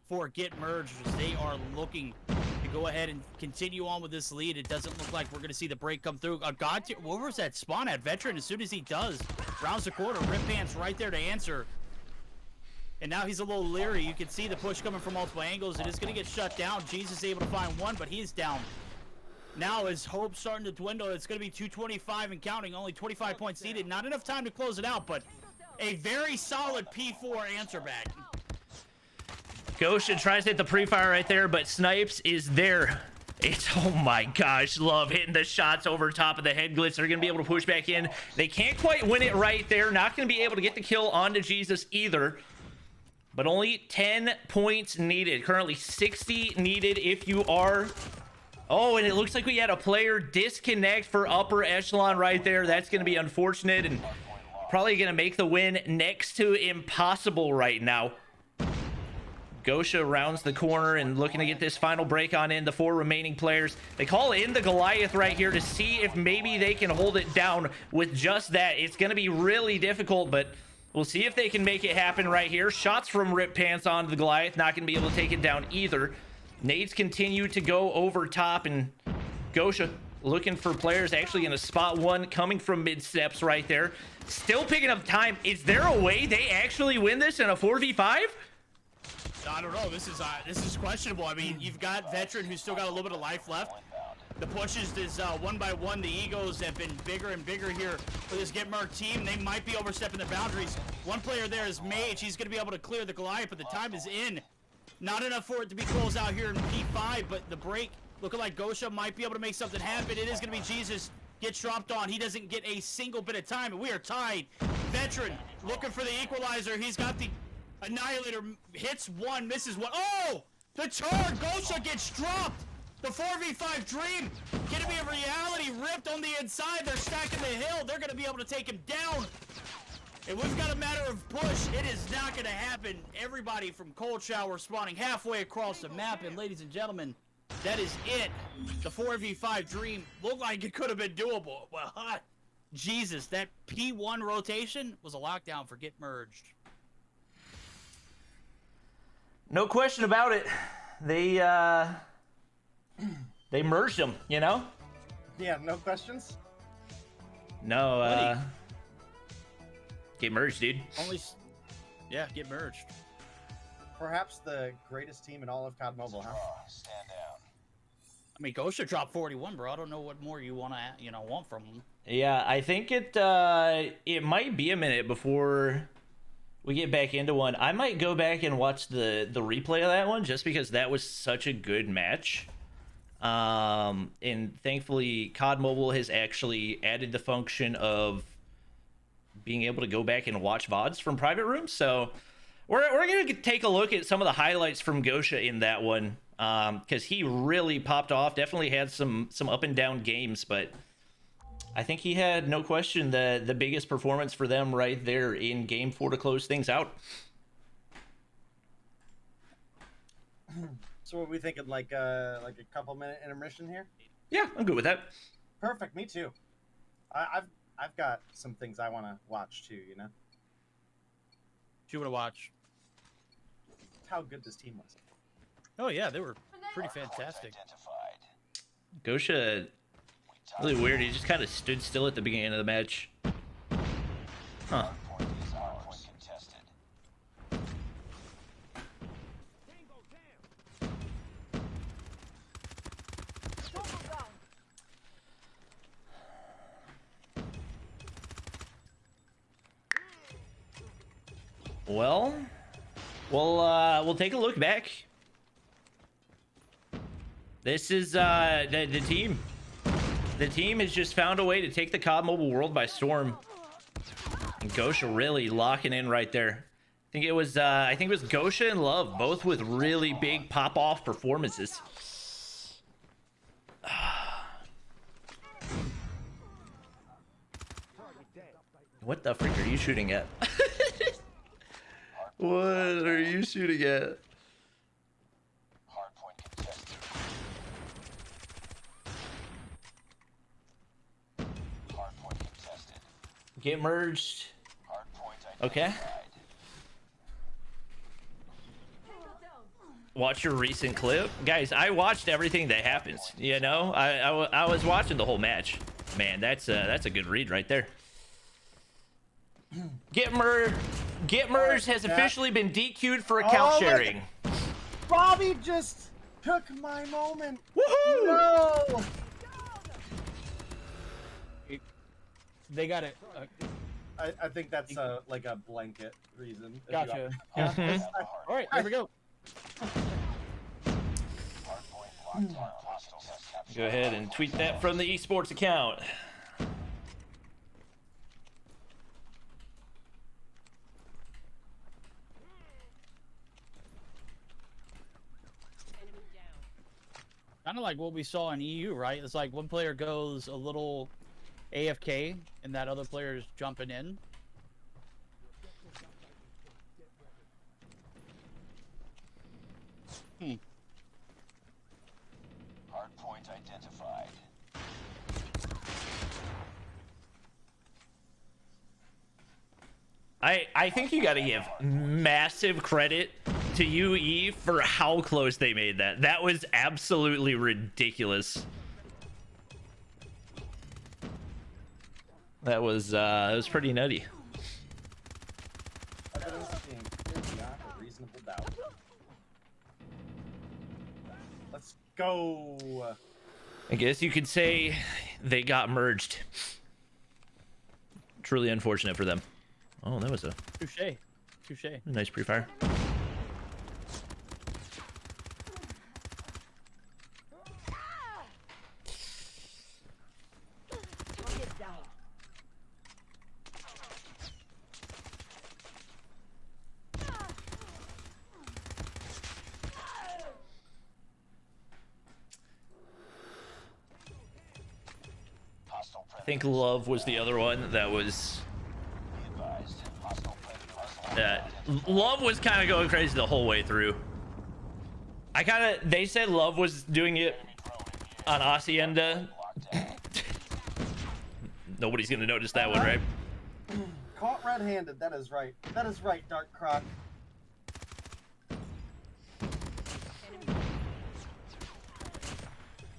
for Get Merged as they are looking to go ahead and continue on with this lead. It doesn't look like we're going to see the break come through. God, where was that spawn at? Veteran, as soon as he does, rounds the corner. Rip Pants right there to answer. And now he's a little leery. You can see the push coming from multiple angles. It is going to get shut down. Jesus is able to find one, but he's down. Now his hope starting to dwindle. It's going to be 225 and counting. Only 25 points needed. Not enough time to close it out, but a very solid P4 answer back. Gosha tries to hit the pre-fire right there, but Snipes is there. It's, oh my gosh, love hitting the shots over top of the head glitch. They're going to be able to push back in. They can't quite win it right there. Not going to be able to get the kill onto Jesus either. But only 10 points needed. Currently 60 needed if you are... Oh, and it looks like we had a player disconnect for upper echelon right there. That's going to be unfortunate and probably going to make the win next to impossible right now. Gosha rounds the corner and looking to get this final break on in. The 4 remaining players, they call in the Goliath right here to see if maybe they can hold it down with just that. It's going to be really difficult, but we'll see if they can make it happen right here. Shots from Rip Pants onto the Goliath, not going to be able to take it down either. Nades continue to go over top, and Gosha looking for players actually in a spot one coming from mid steps right there. Still picking up time. Is there a way they actually win this in a 4v5? I don't know. This is questionable. I mean, you've got Veteran who's still got a little bit of life left. The pushes is one by one. The egos have been bigger and bigger here for this Get Merc team. They might be overstepping the boundaries. One player there is Mage. He's going to be able to clear the Goliath, but the time is in. Not enough for it to be closed out here in P5, but the break looking like Gosha might be able to make something happen. It is going to be Jesus. Gets dropped on. He doesn't get a single bit of time, and we are tied. Veteran looking for the equalizer. He's got the Annihilator, hits one, misses one. Oh! The charge! Gosha gets dropped! The 4v5 dream gonna be a reality, ripped on the inside. They're stacking the hill. They're gonna be able to take him down. And we've got a matter of push. It is not gonna happen. Everybody from Cold Shower spawning halfway across the map. And ladies and gentlemen, that is it. The 4v5 dream looked like it could have been doable. Well, Jesus, that P1 rotation was a lockdown for Get Merged. No question about it. They merged them, you know? Yeah, no questions? No, get merged, dude. Yeah, get merged. Perhaps the greatest team in all of COD Mobile, huh? Stand down. I mean, Gosha dropped 41, bro. I don't know what more you want from him. Yeah, I think it might be a minute before we get back into one. I might go back and watch the replay of that one just because that was such a good match. And thankfully COD Mobile has actually added the function of being able to go back and watch VODs from private rooms. So we're going to take a look at some of the highlights from Gosha in that one. Because he really popped off, definitely had some up and down games, but I think he had, no question, the biggest performance for them right there in Game 4 to close things out. So what are we thinking, like a couple minute intermission here? Yeah, I'm good with that. Perfect, me too. I've got some things I want to watch too, you know? Do you want to watch? How good this team was. Oh yeah, they were pretty fantastic. Gosha, really weird. He just kind of stood still at the beginning of the match. Huh. Well, we'll take a look back. This is the team. The team has just found a way to take the COD Mobile world by storm. And Gosha really locking in right there. I think it was Gosha and Love, both with really big pop-off performances. What the freak are you shooting at? What are you shooting at? Hardpoint contested. Hardpoint contested. Get merged. Hardpoint Okay. identified. Watch your recent clip, guys. I watched everything that happens. You know, I was watching the whole match. Man, that's a good read right there. Get merged has officially been DQ'd for account sharing. Bobby just took my moment. Woohoo! No! They got it. I think that's like a blanket reason. Gotcha. Yeah. All right, here we go. Go ahead and tweet that from the esports account. Kind of like what we saw in EU, right? It's like one player goes a little AFK and that other player is jumping in. Hardpoint identified. I think you got to give massive credit to UE for how close they made that. That was absolutely ridiculous. That was pretty nutty. Evidence being clear beyond a reasonable doubt. Let's go. I guess you could say they got merged. Truly unfortunate for them. Oh, that was a Touche. nice pre-fire. I think Love was the other one that was. Love was kind of going crazy the whole way through. They said Love was doing it on Hacienda. Nobody's gonna notice that one, right? Caught red-handed. That is right. That is right, Dark Croc.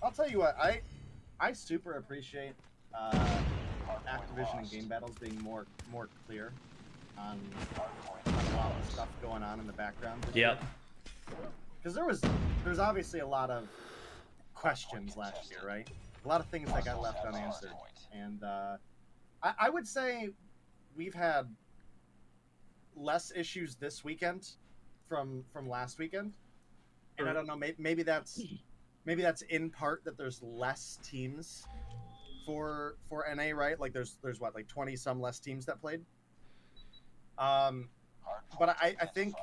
I'll tell you what. I super appreciate Activision and Game Battles being more clear on a lot of stuff going on in the background. Yep. Because there's obviously a lot of questions last year, right? A lot of things that got left unanswered, and I would say we've had less issues this weekend from last weekend, and I don't know, maybe that's in part that there's less teams for NA, right? Like there's what, like 20 some less teams that played. But I think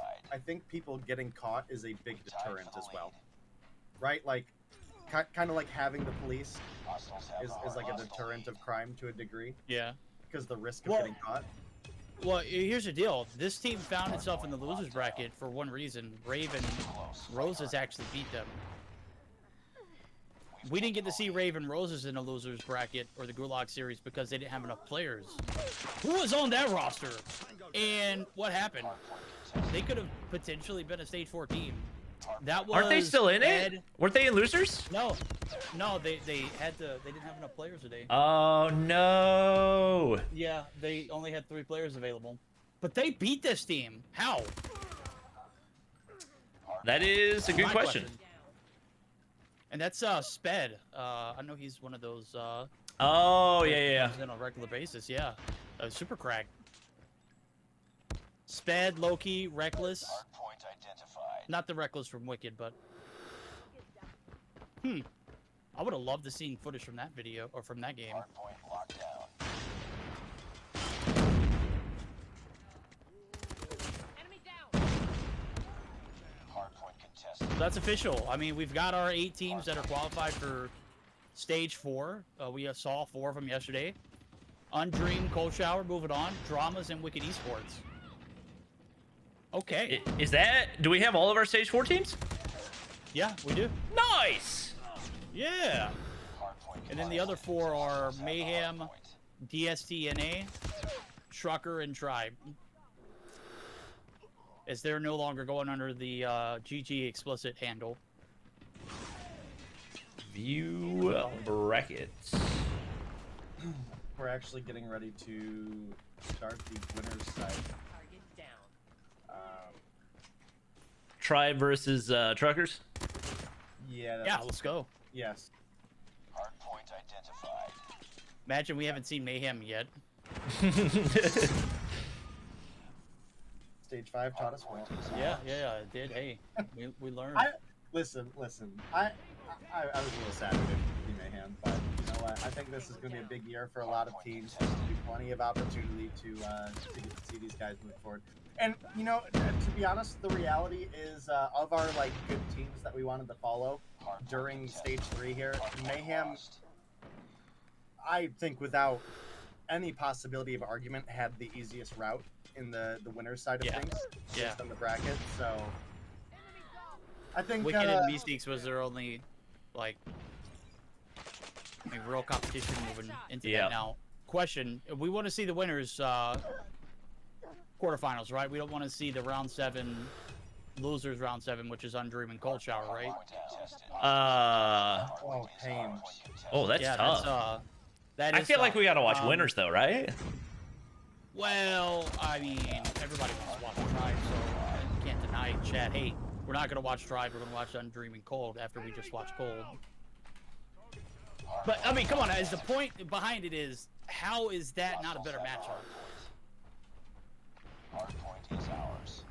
people getting caught is a big deterrent as well, right? Like kind of like having the police is like a deterrent of crime to a degree. Yeah. Because the risk of getting caught. Well, here's the deal. This team found itself in the losers bracket for one reason. Raven Roses actually beat them. We didn't get to see Raven Roses in the losers bracket or the Gulag series because they didn't have enough players. Who was on that roster? And what happened? They could have potentially been a stage 4 team. That was. Aren't they still in it? Weren't they in losers? No, they didn't have enough players today. Oh no. Yeah, they only had 3 players available, but they beat this team. How? That is a good My question. And that's Sped. I know he's one of those. Oh yeah. On a regular basis, yeah. Super crack. Sped, Loki, Reckless. Hardpoint identified. Not the Reckless from Wicked, but. I would have loved to see footage from that video or from that game. Hardpoint locked down. Enemy down. Hardpoint contested. So that's official. I mean, we've got our 8 teams that are qualified for stage 4. We saw 4 of them yesterday. Undream, Cold Shower, moving on. Dramas, and Wicked Esports. Okay. Is that? Do we have all of our stage 4 teams? Yeah, we do. Nice. Yeah. And then the other 4 are Mayhem, DSTNA, Trucker, and Tribe. As they're no longer going under the GG explicit handle. View brackets. We're actually getting ready to start the winner's side. Target down. Tribe versus Truckers. Yeah. Yeah, let's go. Yes. Hardpoint identified. Imagine we haven't seen Mayhem yet. Stage 5 taught us well. Yeah, it did. Hey, we learned. Listen. I was a little sad we didn't be Mayhem, but you know what? I think this is going to be a big year for a lot of teams. There's going to be plenty of opportunity to get to see these guys move forward. And you know, to be honest, the reality is of our like good teams that we wanted to follow during stage 3 here, Mayhem, I think without any possibility of argument, had the easiest route in the winner's side of things, based on the bracket. So I think Wicked and Mystics was their only like real competition moving into that now. Question: we want to see the winners quarterfinals, right? We don't want to see the round 7 losers round 7, which is Undream and Cold Shower, right? Oh, pain. Oh, that's tough. I feel like we gotta watch winners though, right? Well, I mean, everybody wants to watch Tribe, so you can't deny it. Chat, hey, we're not gonna watch Tribe. We're gonna watch Undream and Cold after we just watched Cold. But I mean, come on, as the point behind it is, how is that not a better matchup? Hardpoint is ours.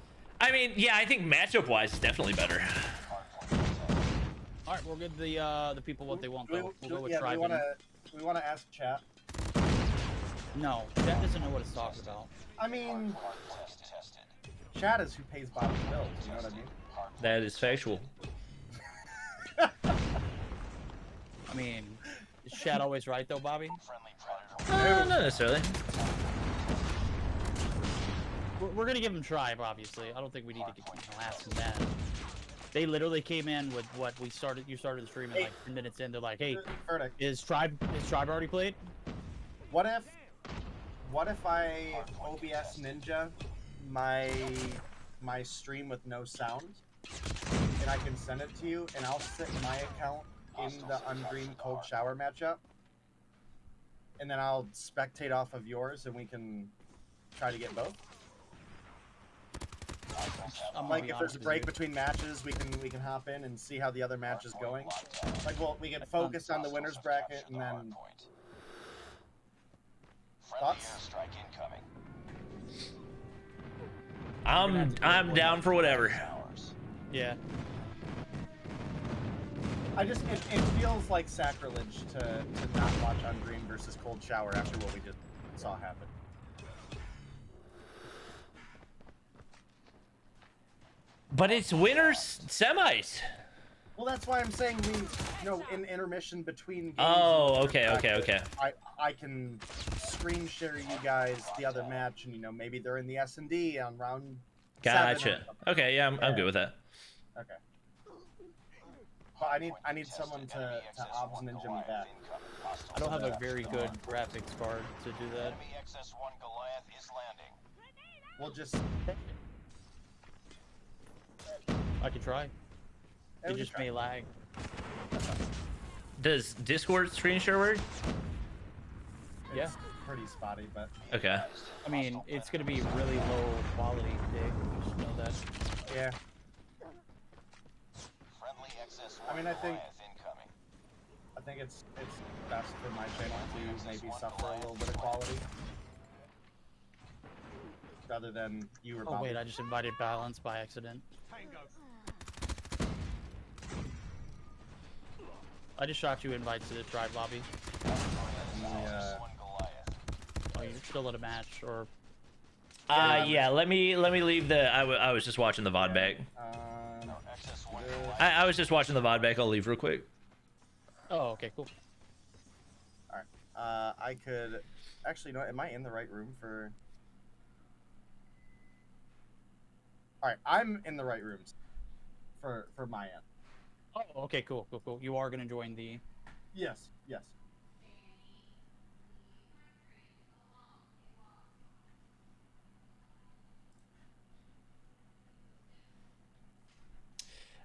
I mean, yeah, I think matchup-wise, it's definitely better. All right, we'll give the people what they want, though. We'll go with yeah, Tribe. we want to ask chat. No, chat doesn't know what it's talking about. I mean, chat is who pays Bob's bills. You know what I mean? That is factual. I mean, is chat always right, though, Bobby? Not necessarily. We're gonna give them Tribe, obviously. I don't think we need to ask them that. They literally came in with what we started. You started the stream and like 10 minutes in, they're like, "Hey, is Tribe already played?" What if I OBS Ninja my stream with no sound, and I can send it to you, and I'll sit my account in the Undream Cold Shower matchup, and then I'll spectate off of yours, and we can try to get both. Like if there's a break between matches, we can hop in and see how the other match is going. Like, well, we can focus on the winners bracket and then. Thoughts? I'm down for whatever. Yeah. It feels like sacrilege to not watch Undream versus Cold Shower after what we just saw happen. But it's winners semis. Well, that's why I'm saying in intermission between games. Oh, okay. I can screen share you guys the other match, and maybe they're in the S&D on round. Gotcha. Okay, yeah, I'm good with that. Okay. But I need someone to obs ninja me back. I don't have a very good graphics card to do that. We'll just. I could try. It just may lag. Does Discord screen share work? Yeah. It's pretty spotty, but. Okay. I mean, it's gonna be really low quality, Dick. You should know that. Yeah. I mean, I think it's best for my channel to maybe suffer a little bit of quality, rather than you or Bobby. Oh wait, I just invited Balance by accident. I just shot you invites to the Tribe lobby. Oh, you're still at a match, or? Yeah. Let me leave the. I was just watching the VOD back. I was just watching the VOD back. I'll leave real quick. Oh, okay, cool. All right. I could actually. Am I in the right room for? All right, I'm in the right rooms for my end. Oh, okay, cool. You are gonna join the. Yes.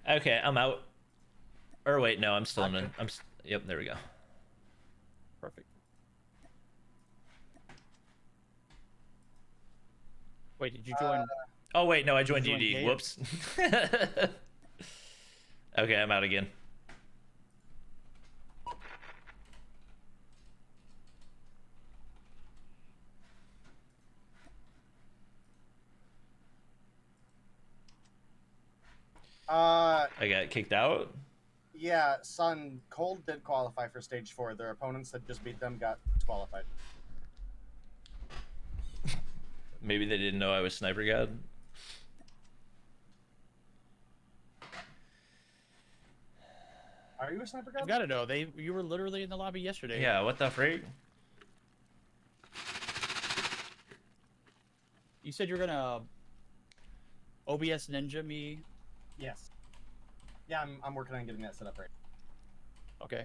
Okay, I'm out. Or wait, no, I'm still in. Yep, there we go. Perfect. Wait, did you join? Oh wait, no, I joined DD. Whoops. Okay, I'm out again. I got kicked out. Yeah, Sun, Cold did qualify for stage 4. Their opponents that just beat them got qualified. Maybe they didn't know I was Sniper God. Are you a sniper I've god? got to know. You were literally in the lobby yesterday. Yeah, what the freak? You said you're gonna OBS Ninja me. Yes. Yeah, I'm working on getting that set up right. Okay.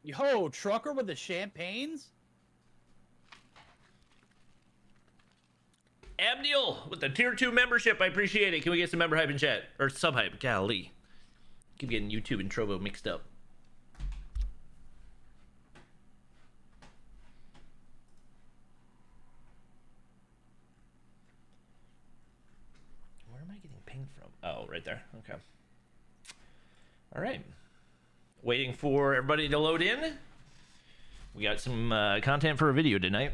Yo, Trucker with the champagnes? Abdiel with the tier 2 membership. I appreciate it. Can we get some member hype in chat? Or sub hype. Golly. Keep getting YouTube and Trovo mixed up. Where am I getting pinged from? Oh, right there. Okay. All right. Waiting for everybody to load in. We got some content for a video tonight.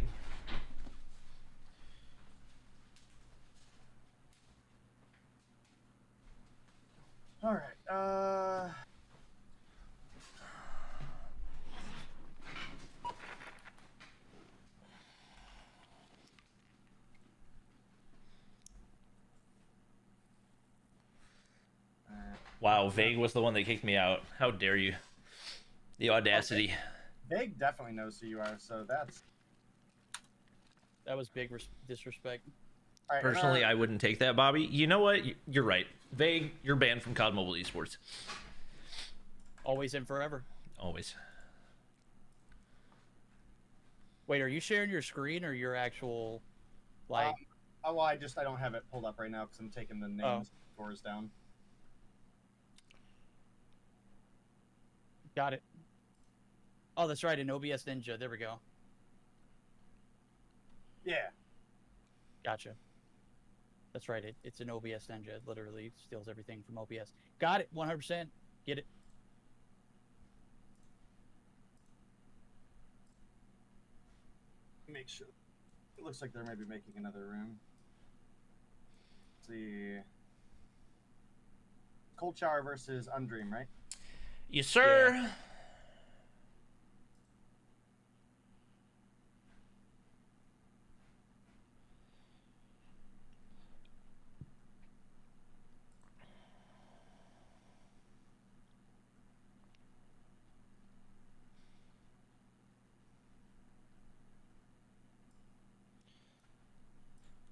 All right. Wow, Vague was the one that kicked me out. How dare you? The audacity. Vague definitely knows who you are, so that's. That was big disrespect. All right, Personally, I wouldn't take that, Bobby. You know what? You're right. Vague, you're banned from COD Mobile Esports. Always and forever. Always. Wait, are you sharing your screen or your actual, like? Oh, well, I don't have it pulled up right now because I'm taking the names scores down. Got it. Oh, that's right, an OBS Ninja. There we go. Yeah. Gotcha. That's right. It's an OBS Ninja. It literally steals everything from OBS. Got it. 100%. Get it. Make sure. It looks like they're maybe making another room. Let's see. Cold Shower versus Undream, right? Yes, sir. Yeah.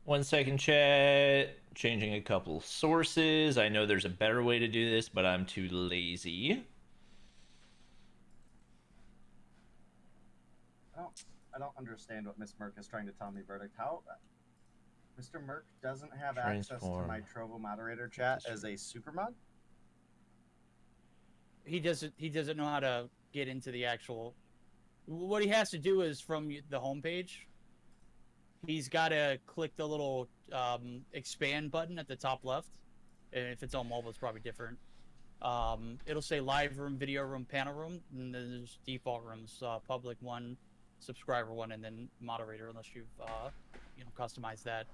One second, chat. Changing a couple sources. I know there's a better way to do this, but I'm too lazy. I don't understand what Miss Merck is trying to tell me, Verdict. How Mr. Merck doesn't have access to my Trovo moderator chat as a super mod? He doesn't know how to get into the actual. What he has to do is from the homepage. He's got to click the little expand button at the top left. And if it's on mobile, it's probably different. It'll say live room, video room, panel room, and then there's default rooms, public one, subscriber one, and then moderator, unless you've customized that.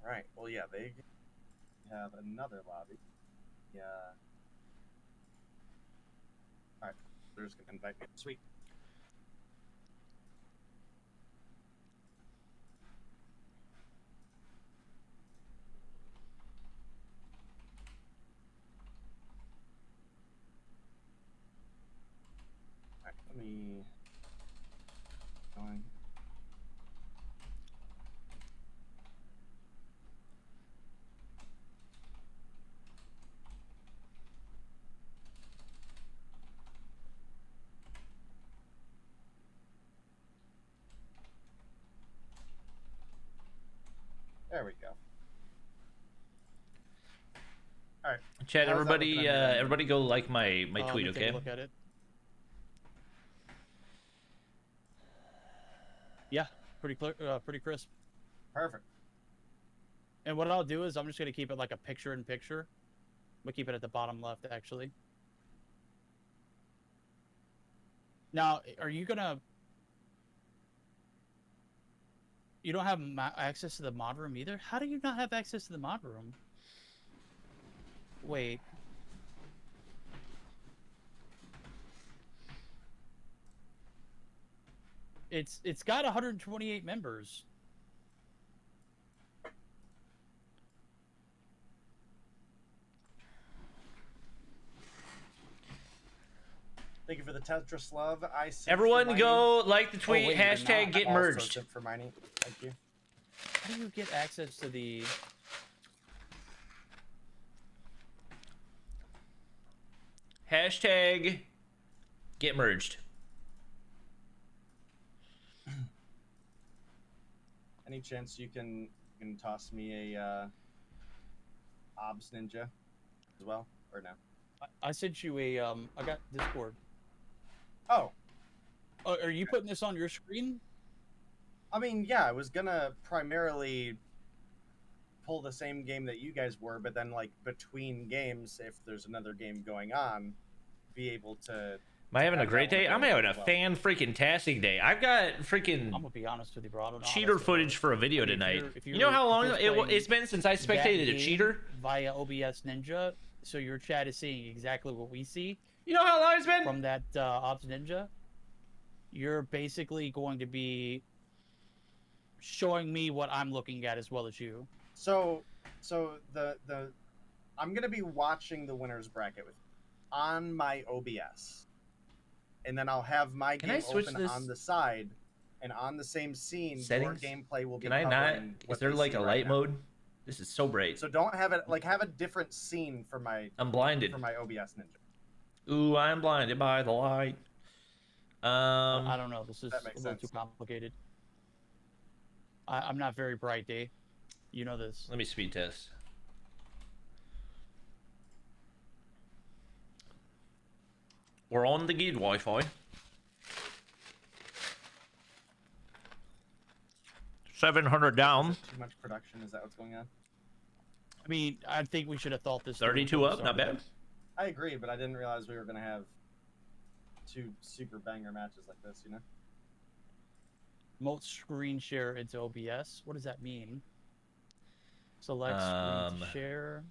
Right. Well, yeah, they have another lobby. Yeah. All right. They're just gonna invite me. Sweet. All right. Let me. Going. There we go. All right. Chat, How's that everybody, looking on your end? everybody go like my tweet, Take okay? a look at it. Yeah, pretty clear, pretty crisp. Perfect. And what I'll do is I'm just gonna keep it like a picture-in-picture. We'll keep it at the bottom left, actually. Now, are you gonna? You don't have access to the mod room either. How do you not have access to the mod room? Wait. It's got 128 members. Thank you for the Tetris love. I simped for Everyone mining. go like the tweet, wait, you're hashtag not. get Also merged. simped for mining. Thank you. How do you get access to the? Hashtag get merged. Any chance you can toss me a Obs Ninja as well, or no? I sent you a I got Discord. Oh, Are you putting this on your screen? I mean, yeah, I was gonna primarily pull the same game that you guys were, but then like between games, if there's another game going on, be able to. Am I having a have great that one day? I'm available having a as well. fan freaking tastic day. I've got I'm freaking gonna be honest with you, bro. I don't know how cheater that's gonna footage work. for a video I mean, if tonight. you're- if You know how long you're playing it's been since I that spectated a game cheater? via OBS Ninja, so your chat is seeing exactly what we see You know how long it's been? from that Ops Ninja. You're basically going to be showing me what I'm looking at as well as you. So the I'm gonna be watching the winners bracket with on my OBS, and then I'll have my Can I game switch open this on the side, and on the same scene, settings? your gameplay will be. Can I not? covering Is what there they like see a right light now. mode? This is so bright. So don't have it like have a different scene for my I'm blinded. OBS Ninja. Ooh, I'm blinded by the light. I don't know. This is that a makes little too sense. complicated. I'm not very bright, Dave. You know this. Let me speed test. We're on the good Wi-Fi. 700 down. Too much production. Is that what's going on? I mean, I think we should have thought this. through 32 before we up, not started bad. this. I agree, but I didn't realize we were gonna have two super banger matches like this. You know. Remote screen share into OBS. What does that mean? Select screen to share.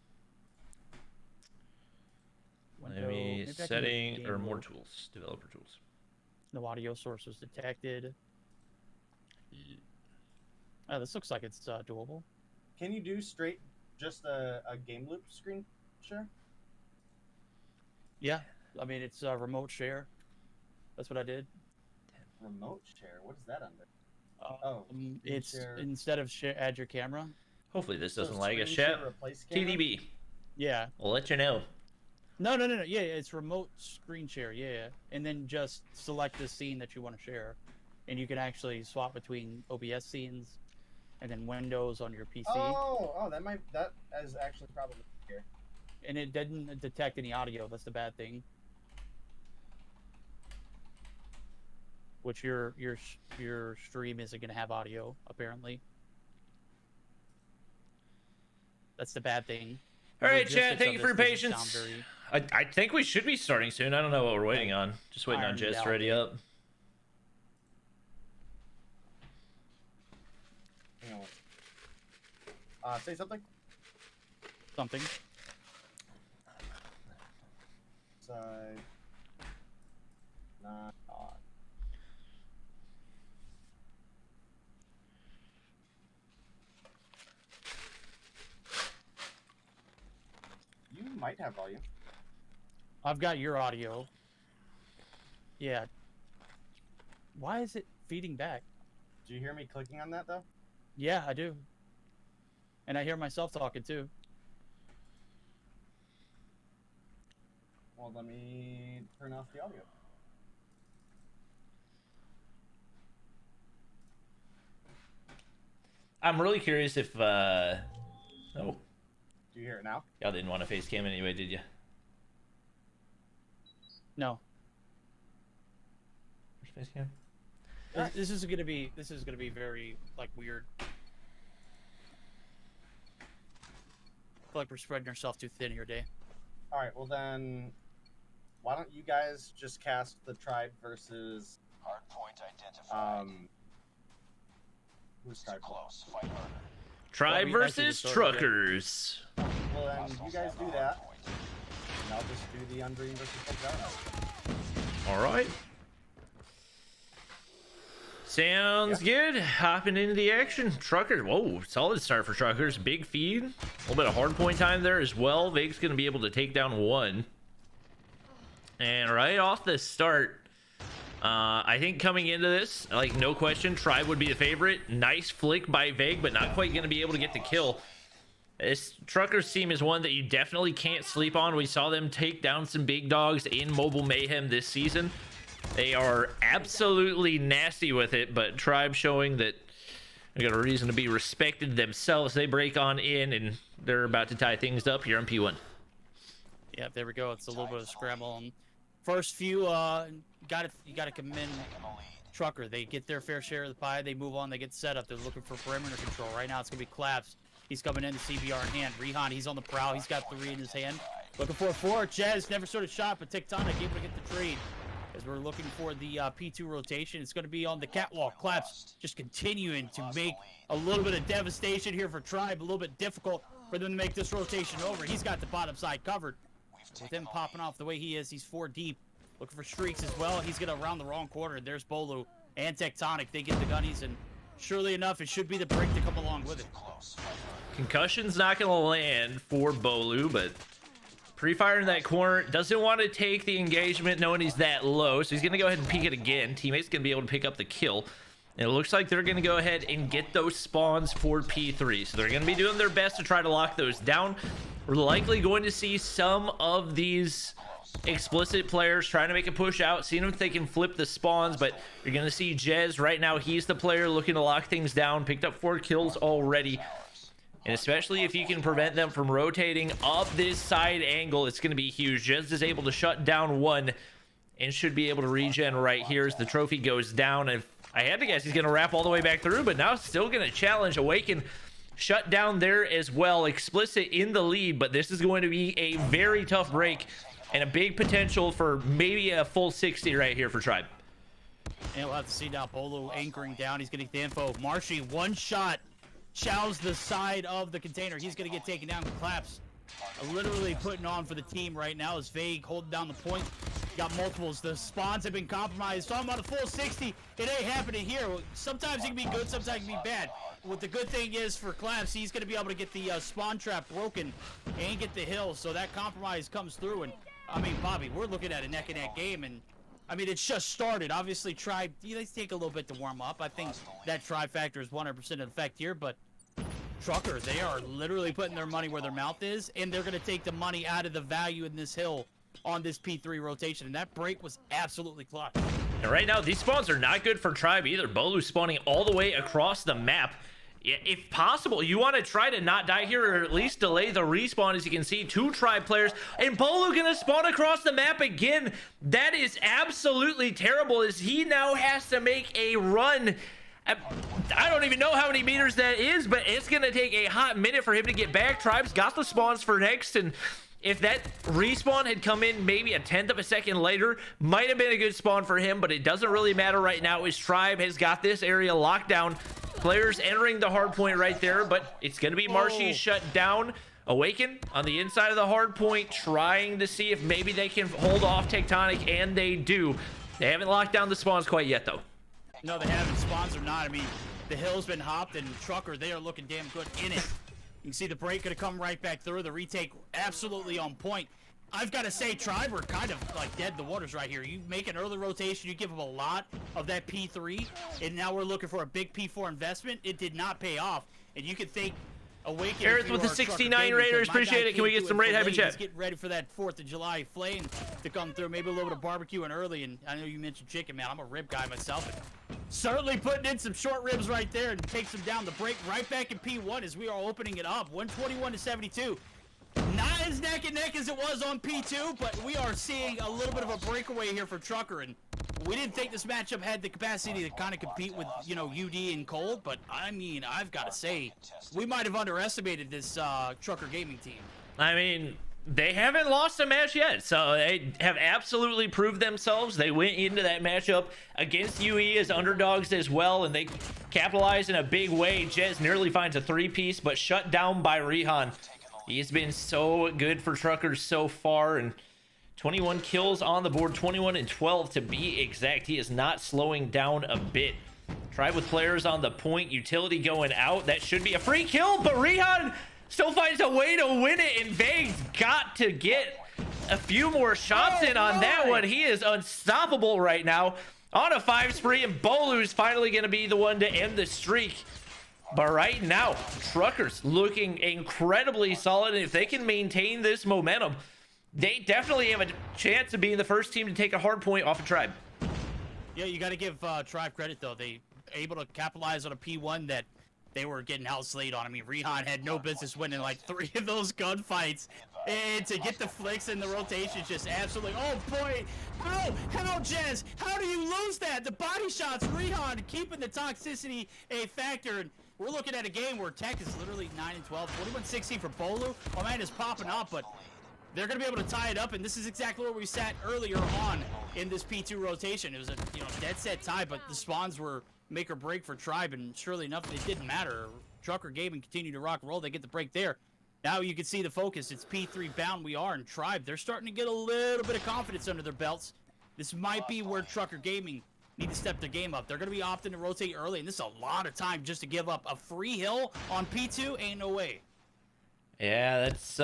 Window. Maybe Maybe I can do setting game or more mode. tools, developer tools. No audio source was detected. Oh, this looks like it's doable. Can you do straight just a game loop screen share? Yeah, I mean it's remote share. That's what I did. Remote share. What is that under? Oh, It's share. instead of share, add your camera. Hopefully this So doesn't lag us, screen chat. share replace camera? TDB. Yeah. We'll let you know. No. Yeah, it's remote screen share. Yeah, and then just select the scene that you want to share, and you can actually swap between OBS scenes, and then Windows on your PC. Oh, that is actually probably here. And it didn't detect any audio. That's the bad thing. Which your stream isn't gonna have audio apparently. That's the bad thing. All right, Logistics chat. Thank of you for your this doesn't sound patience. very- I think we should be starting soon. I don't know what we're waiting on. Just waiting on Ironed Jess out. to ready up. Hang on. Say something. Something. Side. Not on. You might have volume. I've got your audio. Yeah. Why is it feeding back? Do you hear me clicking on that though? Yeah, I do. And I hear myself talking too. Well, let me turn off the audio. I'm really curious if oh, Do you hear it now? y'all didn't want a face cam anyway, did you? No. Where's face cam? This is gonna be very like weird. I feel like we're spreading ourselves too thin here, Day. All right. Well then, why don't you guys just cast the Tribe versus Hardpoint identified. who's Tribe? Close. Fight harder. Tribe Well, we actually versus just started, yeah. Truckers. Well, then you guys do that, Hardpoint. and I'll just do the Undream versus Pogano. All right. Sounds good. Hopping into the action. Trucker. Whoa, solid start for Truckers. Big feed. A little bit of hard point time there as well. Vake's going to be able to take down one. And right off the start, I think coming into this, like, no question, Tribe would be the favorite. Nice flick by Vague, but not quite going to be able to get the kill. This Truckers team is one that you definitely can't sleep on. We saw them take down some big dogs in Mobile Mayhem this season. They are absolutely nasty with it, but Tribe showing that they got a reason to be respected themselves. They break on in, and they're about to tie things up here on P1. Yeah, there we go. It's a little bit of scramble. And first few, you got to commend Trucker. They get their fair share of the pie. They move on. They get set up. They're looking for perimeter control. Right now, it's gonna be Claps. He's coming in, the CBR in hand. Rehan, he's on the prowl. He's got 3 in his hand. Looking for a 4. Jazz never showed a shot, but Tectonic able to get the trade. As we're looking for the P2 rotation, it's going to be on the catwalk. Claps just continuing to make a little bit of devastation here for Tribe. A little bit difficult for them to make this rotation over. He's got the bottom side covered. With him popping off the way he is, he's 4 deep. Looking for streaks as well. He's going to round the wrong corner. There's Bolu and Tectonic. They get the gunnies, and surely enough, it should be the break to come along with it. Concussion's not going to land for Bolu, but pre-fire in that corner, doesn't want to take the engagement knowing he's that low, so he's going to go ahead and peek it again. Teammates going to be able to pick up the kill. And it looks like they're going to go ahead and get those spawns for P3. So they're going to be doing their best to try to lock those down. We're likely going to see some of these explicit players trying to make a push out, seeing if they can flip the spawns, but you're going to see Jez right now. He's the player looking to lock things down. Picked up 4 kills already. And especially if you can prevent them from rotating up this side angle, it's going to be huge. Jez is able to shut down 1 and should be able to regen right here as the trophy goes down. If I had to guess, he's going to wrap all the way back through, but now still going to challenge Awaken. Shut down there as well. Explicit in the lead, but this is going to be a very tough break and a big potential for maybe a full 60 right here for Tribe. And we'll have to see now. Bolo anchoring down. He's getting the info. Marshy, 1 shot. Chows the side of the container. He's going to get taken down with Claps. Literally putting on for the team right now is Vague holding down the point. Got multiples. The spawns have been compromised. Talking about a full 60. It ain't happening here. Sometimes it can be good, sometimes it can be bad. What the good thing is for Claps, he's going to be able to get the spawn trap broken and get the hill. So that compromise comes through. And I mean, Bobby, we're looking at a neck-and-neck game. And I mean, it's just started. Obviously, Tribe, they take a little bit to warm up. I think that Tribe factor is 100% in effect here, but Trucker, they are literally putting their money where their mouth is, and they're going to take the money out of the value in this hill on this P3 rotation, and that break was absolutely clutch. And right now, these spawns are not good for Tribe either. Bolu spawning all the way across the map. If possible, you want to try to not die here, or at least delay the respawn. As you can see, 2 Tribe players, and Bolu gonna spawn across the map again. That is absolutely terrible, as he now has to make a run. I don't even know how many meters that is, but it's gonna take a hot minute for him to get back. Tribe's got the spawns for next, and if that respawn had come in maybe a 1/10 of a second later, might have been a good spawn for him, but it doesn't really matter right now, as Tribe has got this area locked down. Players entering the hard point right there, but it's going to be Marshy shut down. Awaken on the inside of the hard point, trying to see if maybe they can hold off Tectonic, and they do. They haven't locked down the spawns quite yet, though. No, they haven't. Spawns or not. I mean, the hill's been hopped, and Trucker, they are looking damn good in it. You can see the break going to come right back through. The retake absolutely on point. I've got to say, Tribe are kind of like dead in the waters right here. You make an early rotation, you give them a lot of that P3, and now we're looking for a big P4 investment. It did not pay off, and you can think Awaken. Gareth with the 69 Raiders, appreciate it. Can we get some raid hype in chat? He's getting ready for that 4th of July flame to come through. Maybe a little bit of barbecue and early, and I know you mentioned chicken, man. I'm a rib guy myself. And certainly putting in some short ribs right there and takes him down the break right back in P1 as we are opening it up. 121-72. Not as neck and neck as it was on P2, but we are seeing a little bit of a breakaway here for Trucker, and we didn't think this matchup had the capacity to kind of compete with, you know, UD and Cold, but I mean, I've got to say, we might have underestimated this Trucker gaming team. I mean, They haven't lost a match yet, so they have absolutely proved themselves. They went into that matchup against UE as underdogs as well, and they capitalized in a big way. Jez nearly finds a 3-piece, but shut down by Rihan. He's been so good for Truckers so far, and 21 kills on the board, 21 and 12 to be exact. He is not slowing down a bit. Tribe with players on the point, utility going out. That should be a free kill, but Rihan still finds a way to win it, and Vague's got to get a few more shots in on that one. He is unstoppable right now on a 5 spree, and Bolu's finally going to be the one to end the streak. But right now, Truckers looking incredibly solid, and if they can maintain this momentum, they definitely have a chance of being the first team to take a hard point off of Tribe. Yeah, you got to give Tribe credit, though. They able to capitalize on a P1 that they were getting outslayed on. I mean, Rihan had no business winning like 3 of those gunfights. And to get the flicks and the rotations, just absolutely, oh boy, how, Jez, how do you lose that? The body shots, Rihan keeping the toxicity a factor. And we're looking at a game where Tech is literally 9 and 12, 41-16 for Bolu. Oh man, is popping up, but they're going to be able to tie it up, and this is exactly where we sat earlier on in this P2 rotation. It was a dead set tie, but the spawns were make or break for Tribe, and surely enough, it didn't matter. Trucker Gaming continued to rock and roll. They get the break there. Now you can see the focus. It's P3 bound we are, and Tribe, they're starting to get a little bit of confidence under their belts. This might be where Trucker Gaming need to step their game up. They're going to be opting to rotate early, and this is a lot of time just to give up a free hill on P2. Ain't no way. Yeah, that's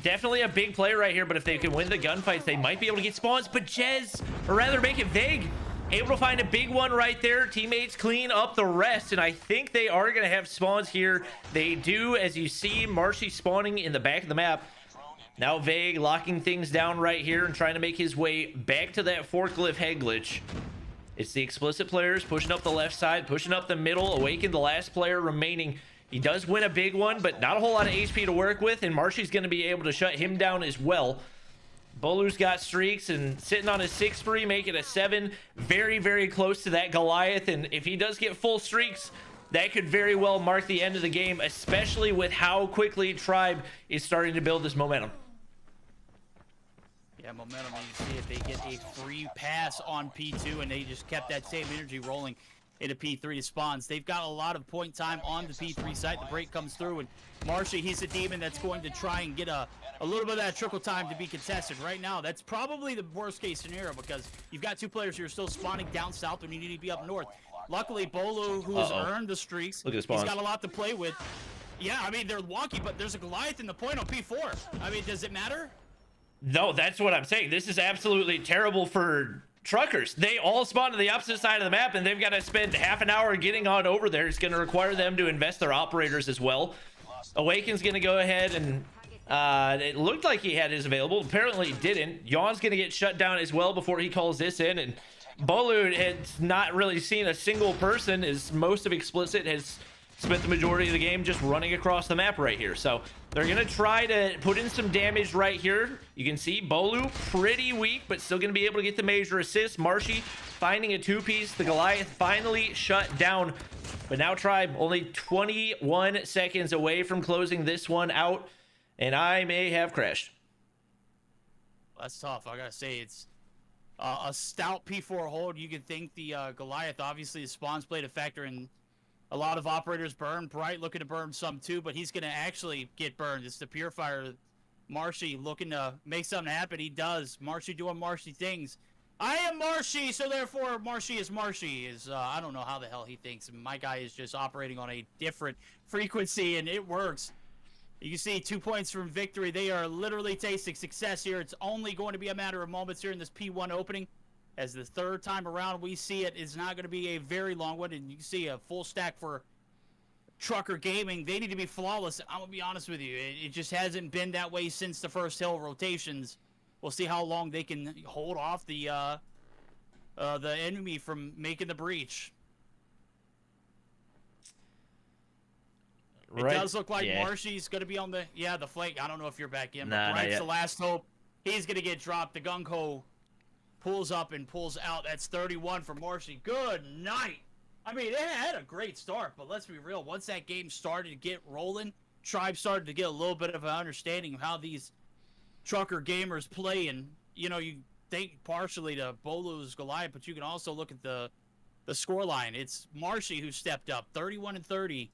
definitely a big play right here, but if they can win the gunfights, they might be able to get spawns. But Jez, or rather make it Vague, able to find a big one right there. Teammates clean up the rest, and I think they are going to have spawns here. They do, as you see, Marshy spawning in the back of the map. Now Vague locking things down right here and trying to make his way back to that forklift head glitch. It's the explicit players pushing up the left side, pushing up the middle, Awaken the last player remaining. He does win a big one, but not a whole lot of HP to work with, and Marshy's going to be able to shut him down as well. Bolu's got streaks and sitting on his 6 spree, making a 7. Very, very close to that Goliath, and if he does get full streaks, that could very well mark the end of the game, especially with how quickly Tribe is starting to build this momentum. Yeah, momentum. You see if they get a free pass on P2, and they just kept that same energy rolling into P3 spawns. They've got a lot of point time on the P3 site. The break comes through, and Marshy, he's a demon that's going to try and get a little bit of that trickle time to be contested. Right now, that's probably the worst case scenario, because you've got 2 players who are still spawning down south when you need to be up north. Luckily, Bolu, who has earned the streaks, Look at he's got a lot to play with. Yeah, I mean, they're wonky, but there's a Goliath in the point on P4. I mean, does it matter? No, that's what I'm saying. This is absolutely terrible for Truckers. They all spawn to the opposite side of the map, and they've got to spend half an hour getting on over there. It's going to require them to invest their operators as well. Awaken's going to go ahead and it looked like he had his available. Apparently he didn't. Yawn's going to get shut down as well before he calls this in, and Bolu has not really seen a single person, as most of Explicit has spent the majority of the game just running across the map right here. So they're going to try to put in some damage right here. You can see Bolu pretty weak, but still going to be able to get the major assist. Marshy finding a 2-piece. The Goliath finally shut down. But now Tribe only 21 seconds away from closing this one out, and I may have crashed. That's tough. I got to say, it's a stout P4 hold. You could think the Goliath, obviously, the spawns played a factor in a lot of operators burn. Bright looking to burn some too, but he's going to actually get burned. It's the Purifier. Marshy looking to make something happen. He does. Marshy doing Marshy things. I am Marshy, so therefore Marshy is Marshy. I don't know how the hell he thinks. My guy is just operating on a different frequency, and it works. You can see 2 points from victory. They are literally tasting success here. It's only going to be a matter of moments here in this P1 opening. As the 3rd time around we see it, is not going to be a very long one. And you can see a full stack for Trucker Gaming. They need to be flawless. I'm going to be honest with you. It just hasn't been that way since the first hill rotations. We'll see how long they can hold off the enemy from making the breach. Right. It does look like Marshy's going to be on the flank. I don't know if you're back in, but Bright's the last hope. He's going to get dropped. The gung-ho pulls up and pulls out. That's 31 for Marshy. Good night. I mean, it had a great start, but let's be real. Once that game started to get rolling, Tribe started to get a little bit of an understanding of how these trucker gamers play, and you know, you think partially to Bolu's Goliath, but you can also look at the score line. It's Marshy who stepped up, 31-30,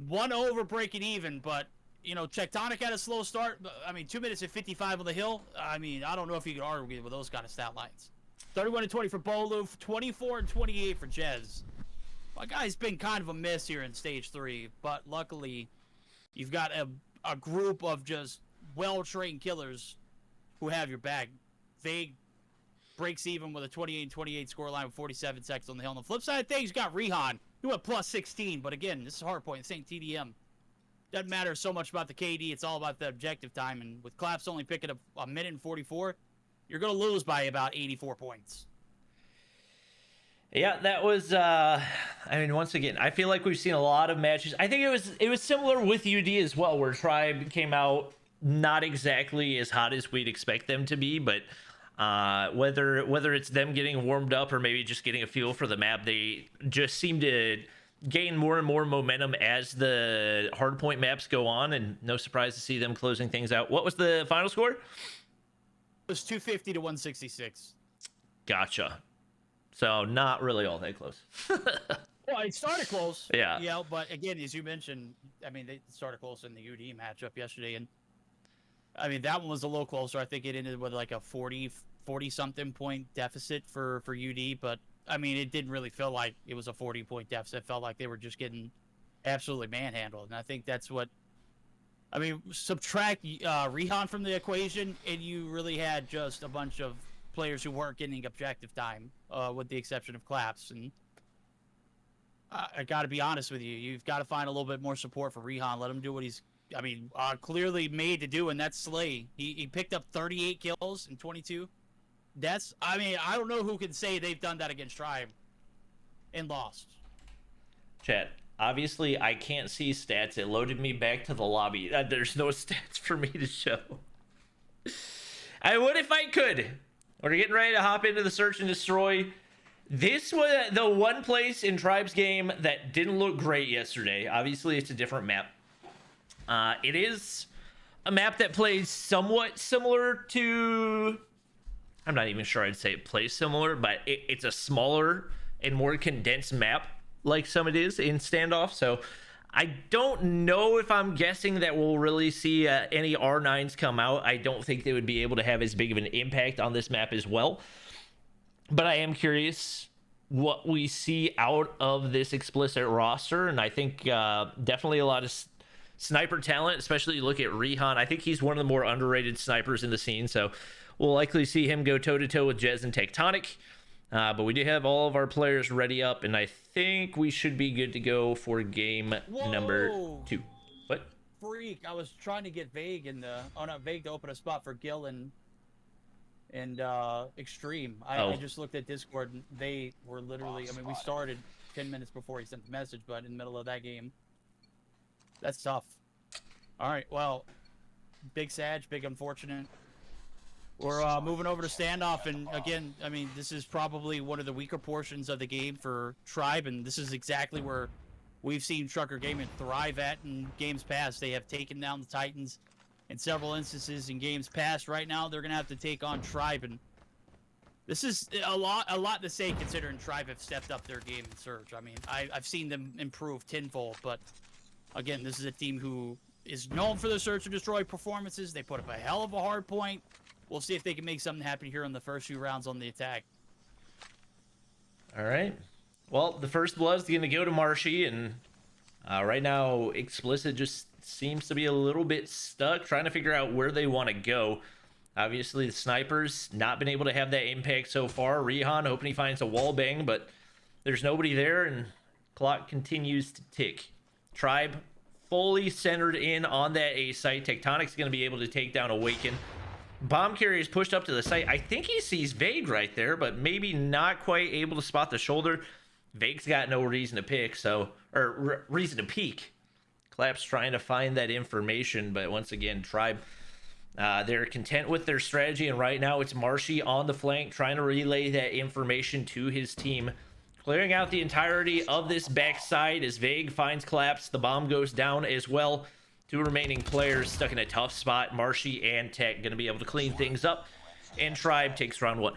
one over breaking even, but you know, Tectonic had a slow start. I mean, 2 minutes and 55 on the hill. I mean, I don't know if you could argue with those kind of stat lines. 31-20 for Bolu, 24-28 for Jez. My guy's been kind of a miss here in stage 3, but luckily you've got a group of just well-trained killers who have your back. Vague breaks even with a 28-28 scoreline with 47 seconds on the hill. On the flip side of things, you got Rehan. He went plus 16, but again, this is Hardpoint. This ain't TDM. Doesn't matter so much about the KD. It's all about the objective time. And with Claps only picking up a minute and 44, you're going to lose by about 84 points. Yeah, that was, I mean, once again, I feel like we've seen a lot of matches. I think it was similar with UD as well, where Tribe came out not exactly as hot as we'd expect them to be, but whether it's them getting warmed up or maybe just getting a feel for the map, they just seem to gain more and more momentum as the Hardpoint maps go on, and no surprise to see them closing things out. What was the final score? It was 250 to 166. Gotcha. So not really all that close. Well, it started close. Yeah. Yeah, but again, as you mentioned, I mean, they started close in the UD matchup yesterday, and I mean, that one was a little closer. I think it ended with like a 40-something point deficit for UD, but I mean, it didn't really feel like it was a 40-point deficit. It felt like they were just getting absolutely manhandled, and I think that's what. I mean, subtract Rehan from the equation, and you really had just a bunch of players who weren't getting objective time, with the exception of Claps. And I got to be honest with you, you've got to find a little bit more support for Rehan. Let him do what he's, I mean, clearly made to do, and that's slay. He picked up 38 kills in 22. That's, I mean, I don't know who can say they've done that against Tribe and lost. Chat. Obviously, I can't see stats. It loaded me back to the lobby. There's no stats for me to show. I would if I could. We're getting ready to hop into the search and destroy. This was the one place in Tribe's game that didn't look great yesterday. Obviously, it's a different map. It is a map that plays somewhat similar to... I'm not even sure I'd say it plays similar, but it's a smaller and more condensed map, like some it is in Standoff. So I don't know if I'm guessing that we'll really see any R9s come out. I don't think they would be able to have as big of an impact on this map as well. But I am curious what we see out of this explicit roster. And I think definitely a lot of sniper talent, especially you look at Rehan. I think he's one of the more underrated snipers in the scene. So we'll likely see him go toe-to-toe with Jez and Tectonic. But we do have all of our players ready up, and I think we should be good to go for game number 2. What? Freak! I was trying to get Vague in the Vague to open a spot for Gil and Extreme. I just looked at Discord, and they were literally. I mean, we started 10 minutes before he sent the message, but in the middle of that game, that's tough. All right, well, big Sag, big unfortunate. We're moving over to Standoff, and again, I mean, this is probably one of the weaker portions of the game for Tribe, and this is exactly where we've seen Trucker Gaming thrive at in games past. They have taken down the Titans in several instances in games past. Right now, they're going to have to take on Tribe, and this is a lot to say considering Tribe have stepped up their game in Surge. I mean, I've seen them improve tenfold, but again, this is a team who is known for their Search and Destroy performances. They put up a hell of a hard point. We'll see if they can make something happen here in the first few rounds on the attack. All right. Well, the first blood's going to go to Marshy, and right now, Explicit just seems to be a little bit stuck, trying to figure out where they want to go. Obviously, the Snipers not been able to have that impact so far. Rehan hoping he finds a wall bang, but there's nobody there, and clock continues to tick. Tribe fully centered in on that A site. Tectonic's going to be able to take down Awaken. Bomb carrier is pushed up to the site. I think he sees Vague right there, but maybe not quite able to spot the shoulder. Vague's got no reason to pick, reason to peek. Clap's trying to find that information, but once again, Tribe, they're content with their strategy, and right now it's Marshy on the flank trying to relay that information to his team. Clearing out the entirety of this backside as Vague finds Claps. The bomb goes down as well. Two remaining players stuck in a tough spot. Marshy and Tech going to be able to clean things up. And Tribe takes round 1.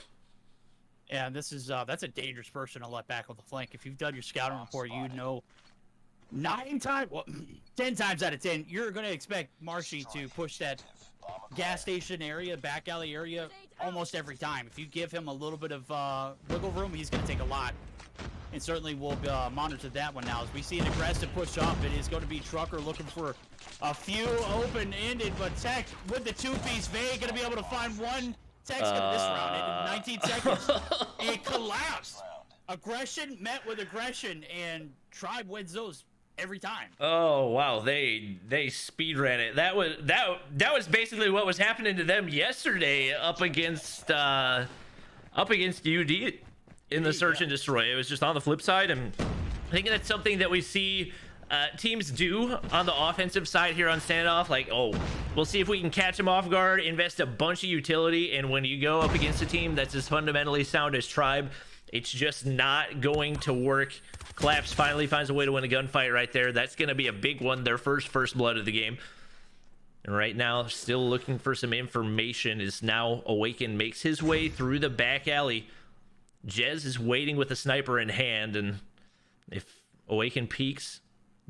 Yeah, this is that's a dangerous person to let back on the flank. If you've done your scouting report, you know 10 times out of 10, you're going to expect Marshy to push that gas station area, back alley area, almost every time. If you give him a little bit of wiggle room, he's going to take a lot. And certainly we'll monitor that one now. As we see an aggressive push up, it is going to be Trucker looking for a few open-ended, but Tech with the two-piece Vay going to be able to find one. Tech's going to this round in 19 seconds. It collapsed. Aggression met with aggression, and Tribe wins those every time. Oh wow, they speed ran it. That was basically what was happening to them yesterday up against UD in the search and destroy. It was just on the flip side, and I think that's something that we see teams do on the offensive side here on standoff. Like, oh, we'll see if we can catch them off guard, invest a bunch of utility, and when you go up against a team that's as fundamentally sound as Tribe, it's just not going to work. Collapse finally finds a way to win a gunfight right there. That's going to be a big one, their first blood of the game. And right now, still looking for some information, is now Awaken makes his way through the back alley. Jez is waiting with a sniper in hand, and if Awaken peeks,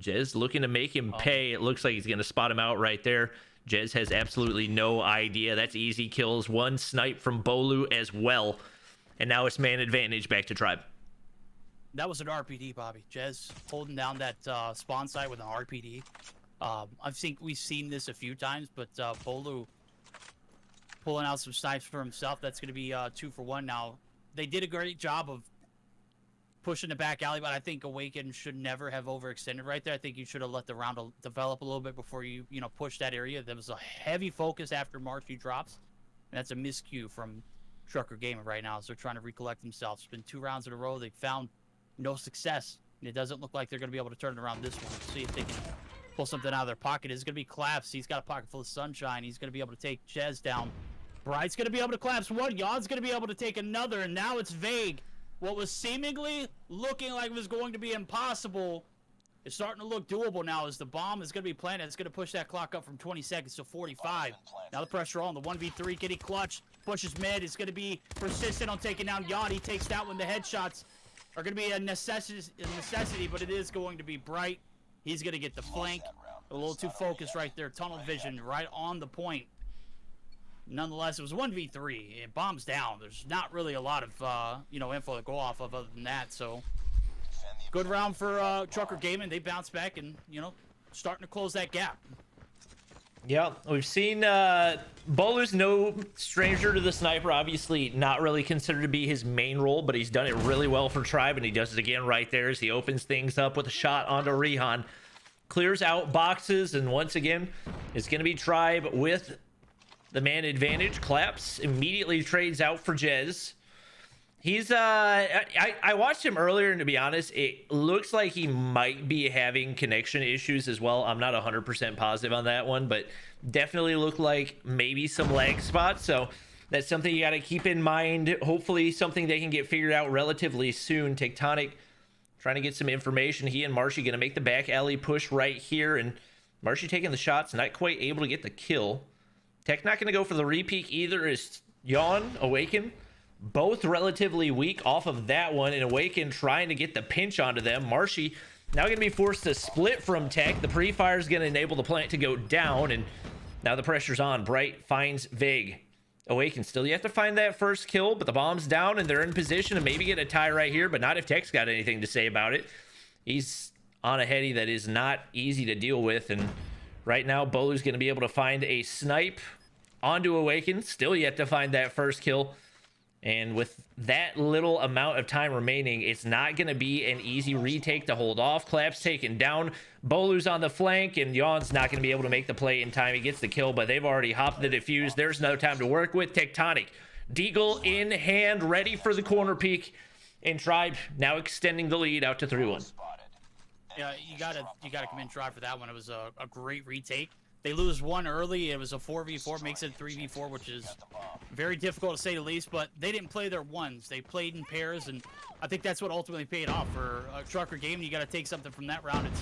Jez looking to make him pay. It looks like he's going to spot him out right there. Jez has absolutely no idea. That's easy kills. One snipe from Bolu as well. And now it's man advantage back to Tribe. That was an RPD, Bobby. Jez holding down that spawn site with an RPD. I think we've seen this a few times, but Bolu pulling out some snipes for himself. That's going to be 2 for 1 now. They did a great job of pushing the back alley, but I think Awaken should never have overextended right there. I think you should have let the round develop a little bit before you push that area. There was a heavy focus after Marshy drops, and that's a miscue from Trucker Gaming right now. So they're trying to recollect themselves. It's been 2 rounds in a row. They found no success, and it doesn't look like they're going to be able to turn it around this one. See if they can pull something out of their pocket. It's going to be Collapse. He's got a pocket full of sunshine. He's going to be able to take Jez down. Bright's going to be able to collapse one. Yawn's going to be able to take another, and now it's Vague. What was seemingly looking like it was going to be impossible is starting to look doable now as the bomb is going to be planted. It's going to push that clock up from 20 seconds to 45. Now the pressure on. The 1v3 getting clutch. Pushes mid. It's going to be persistent on taking down Yawn. He takes that one. The headshots are going to be a necessity, but it is going to be Bright. He's going to get the flank. A little too focused right there. Tunnel vision right on the point. Nonetheless, it was 1v3. It bombs down. There's not really a lot of info to go off of other than that. So good round for Trucker Gaming. They bounce back and starting to close that gap. Yeah, we've seen Bowler's no stranger to the sniper. Obviously not really considered to be his main role, but he's done it really well for Tribe, and he does it again right there as he opens things up with a shot onto Rihan. Clears out boxes, and once again, it's going to be Tribe with the man advantage. Collapse immediately trades out for Jez. He's I watched him earlier, and to be honest, it looks like he might be having connection issues as well. I'm not 100% positive on that one, but definitely look like maybe some lag spots. So that's something you got to keep in mind. Hopefully something they can get figured out relatively soon. Tectonic trying to get some information. He and Marshy going to make the back alley push right here, and Marshy taking the shots, not quite able to get the kill. Tech not going to go for the repeak either, is Yawn, Awaken. Both relatively weak off of that one, and Awaken trying to get the pinch onto them. Marshy now going to be forced to split from Tech. The pre-fire is going to enable the plant to go down, and now the pressure's on. Bright finds Vague. Awaken still yet to find that first kill, but the bomb's down, and they're in position to maybe get a tie right here, but not if Tech's got anything to say about it. He's on a heady that is not easy to deal with, and right now, Bowler's going to be able to find a snipe onto Awaken. Still yet to find that first kill. And with that little amount of time remaining, it's not going to be an easy retake to hold off. Collapse taken down. Bowler's on the flank, and Yawn's not going to be able to make the play in time. He gets the kill, but they've already hopped the defuse. There's no time to work with. Tectonic. Deagle in hand, ready for the corner peek. And Tribe now extending the lead out to 3-1. Yeah, you gotta commend Tribe for that one. It was a great retake. They lose one early. It was a 4v4, makes it 3v4, which is very difficult to say the least, but they didn't play their ones. They played in pairs, and I think that's what ultimately paid off for Trucker Gaming. You got to take something from that round. It's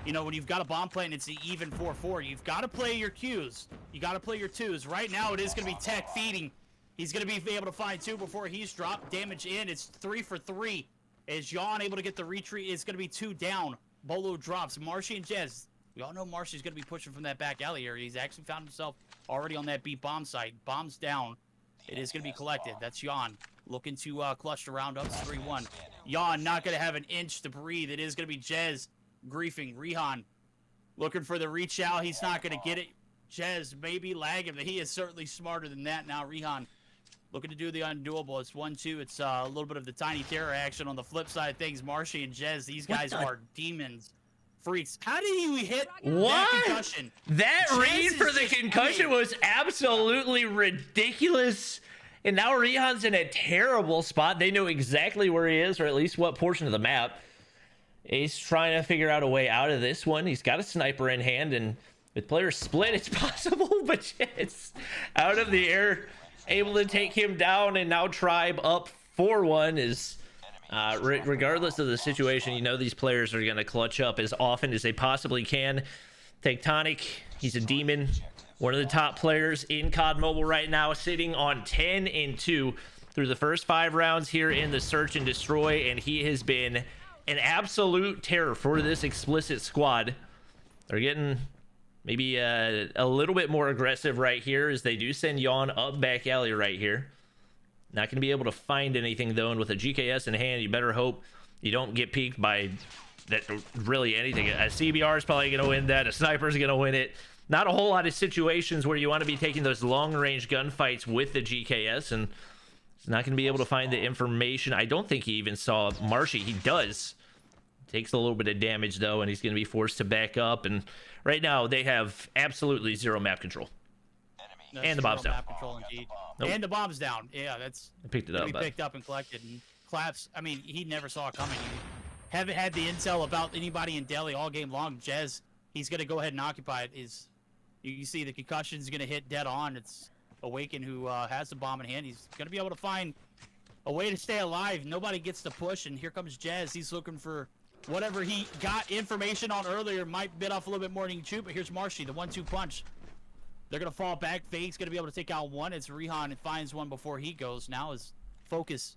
You know, when you've got a bomb plant and it's an even 4-4, you've got to play your Qs. You got to play your 2s. Right now, it is going to be Tech feeding. He's going to be able to find 2 before he's dropped. Damage in. It's 3 for 3. Is Yawn able to get the retreat? It's going to be 2 down. Bolo drops. Marshy and Jez. We all know Marshy's going to be pushing from that back alley area. He's actually found himself already on that B bomb site. Bombs down. It is going to be collected. That's Yawn looking to clutch around up 3-1. Yawn not going to have an inch to breathe. It is going to be Jez griefing. Rihan looking for the reach out. He's not going to get it. Jez maybe lag him. He is certainly smarter than that now. Rihan looking to do the undoable. It's 1-2. It's a little bit of the Tiny Terror action on the flip side of things. Marshy and Jez, these guys are demons. Freaks. How did he hit that concussion? That read for the concussion was absolutely ridiculous. And now Rihan's in a terrible spot. They know exactly where he is, or at least what portion of the map. He's trying to figure out a way out of this one. He's got a sniper in hand, and with players split, it's possible, but it's out of the air, able to take him down, and now Tribe up 4-1 is... regardless of the situation, you know these players are going to clutch up as often as they possibly can. Tectonic, he's a demon. One of the top players in COD Mobile right now, sitting on 10-2 through the first 5 rounds here in the Search and Destroy, and he has been an absolute terror for this explicit squad. They're getting maybe a little bit more aggressive right here as they do send Yawn up back alley right here. Not going to be able to find anything, though, and with a GKS in hand, you better hope you don't get peeked by that really anything. A CBR is probably going to win that. A sniper is going to win it. Not a whole lot of situations where you want to be taking those long-range gunfights with the GKS, and he's not going to be able to find the information. I don't think he even saw Marshy. He does. Takes a little bit of damage, though, and he's going to be forced to back up. And right now, they have absolutely zero map control. And the bomb's down. Map control, indeed. Nope. And the bomb's down. Yeah, that's... I picked it up. Picked up and collected. And Claps, I mean, he never saw it coming. He haven't had the intel about anybody in Delhi all game long. Jez, he's going to go ahead and occupy it. You see the concussion's going to hit dead on. It's Awaken who has the bomb in hand. He's going to be able to find a way to stay alive. Nobody gets to push, and here comes Jez. He's looking for whatever he got information on earlier. Might bit off a little bit more than he can chew, but here's Marshy, the 1-2 punch. They're going to fall back. Fake's going to be able to take out one. It's Rihan and finds one before he goes. Now his focus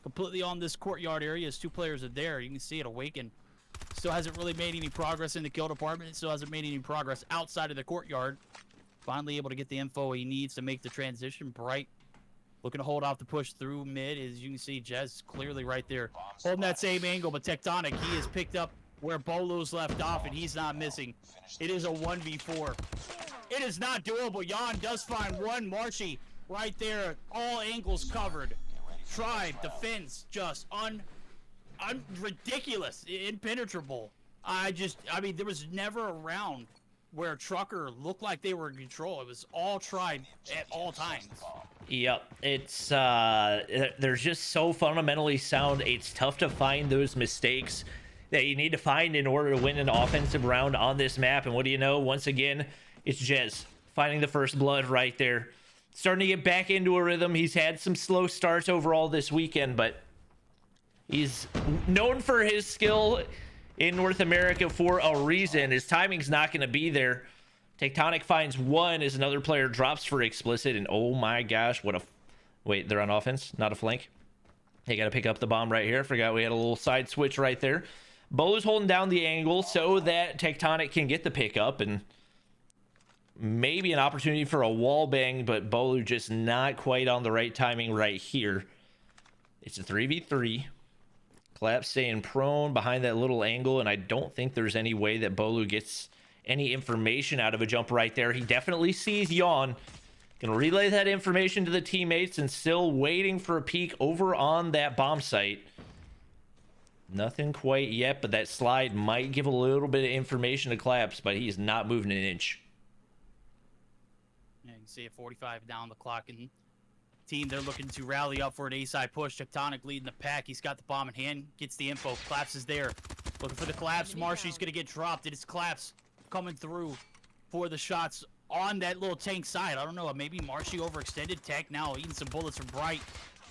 completely on this courtyard area as 2 players are there. You can see it. Awaken still hasn't really made any progress in the kill department. It still hasn't made any progress outside of the courtyard. Finally able to get the info he needs to make the transition. Bright looking to hold off the push through mid. As you can see, Jez clearly right there holding that same angle, but Tectonic, he has picked up where Bolo's left off, and he's not missing. It is a 1v4. It is not doable. Yawn does find one. Marshy right there, all angles covered. Tribe, defense, just ridiculous, impenetrable. I mean, there was never a round where Trucker looked like they were in control. It was all Tribe at all times. Yep, it's they're just so fundamentally sound. It's tough to find those mistakes that you need to find in order to win an offensive round on this map. And what do you know? Once again, it's Jez finding the first blood right there. Starting to get back into a rhythm. He's had some slow starts overall this weekend, but he's known for his skill in North America for a reason. His timing's not going to be there. Tectonic finds one as another player drops for explicit, and oh my gosh, what a... Wait, they're on offense, not a flank. They got to pick up the bomb right here. Forgot we had a little side switch right there. Bolo's holding down the angle so that Tectonic can get the pickup, and maybe an opportunity for a wall bang, but Bolo just not quite on the right timing right here. It's a 3v3. Clap staying prone behind that little angle, and I don't think there's any way that Bolo gets any information out of a jump right there. He definitely sees Yawn. Gonna relay that information to the teammates, and still waiting for a peek over on that bomb site. Nothing quite yet, but that slide might give a little bit of information to Claps, but he's not moving an inch. Yeah, you can see it 45 down the clock, and team, they're looking to rally up for an A-side push. Tectonic leading the pack. He's got the bomb in hand, gets the info. Claps is there. Looking for the collapse. Marshy's going to get dropped. It is Claps coming through for the shots on that little tank side. I don't know. Maybe Marshy overextended. Tech now eating some bullets from Bright.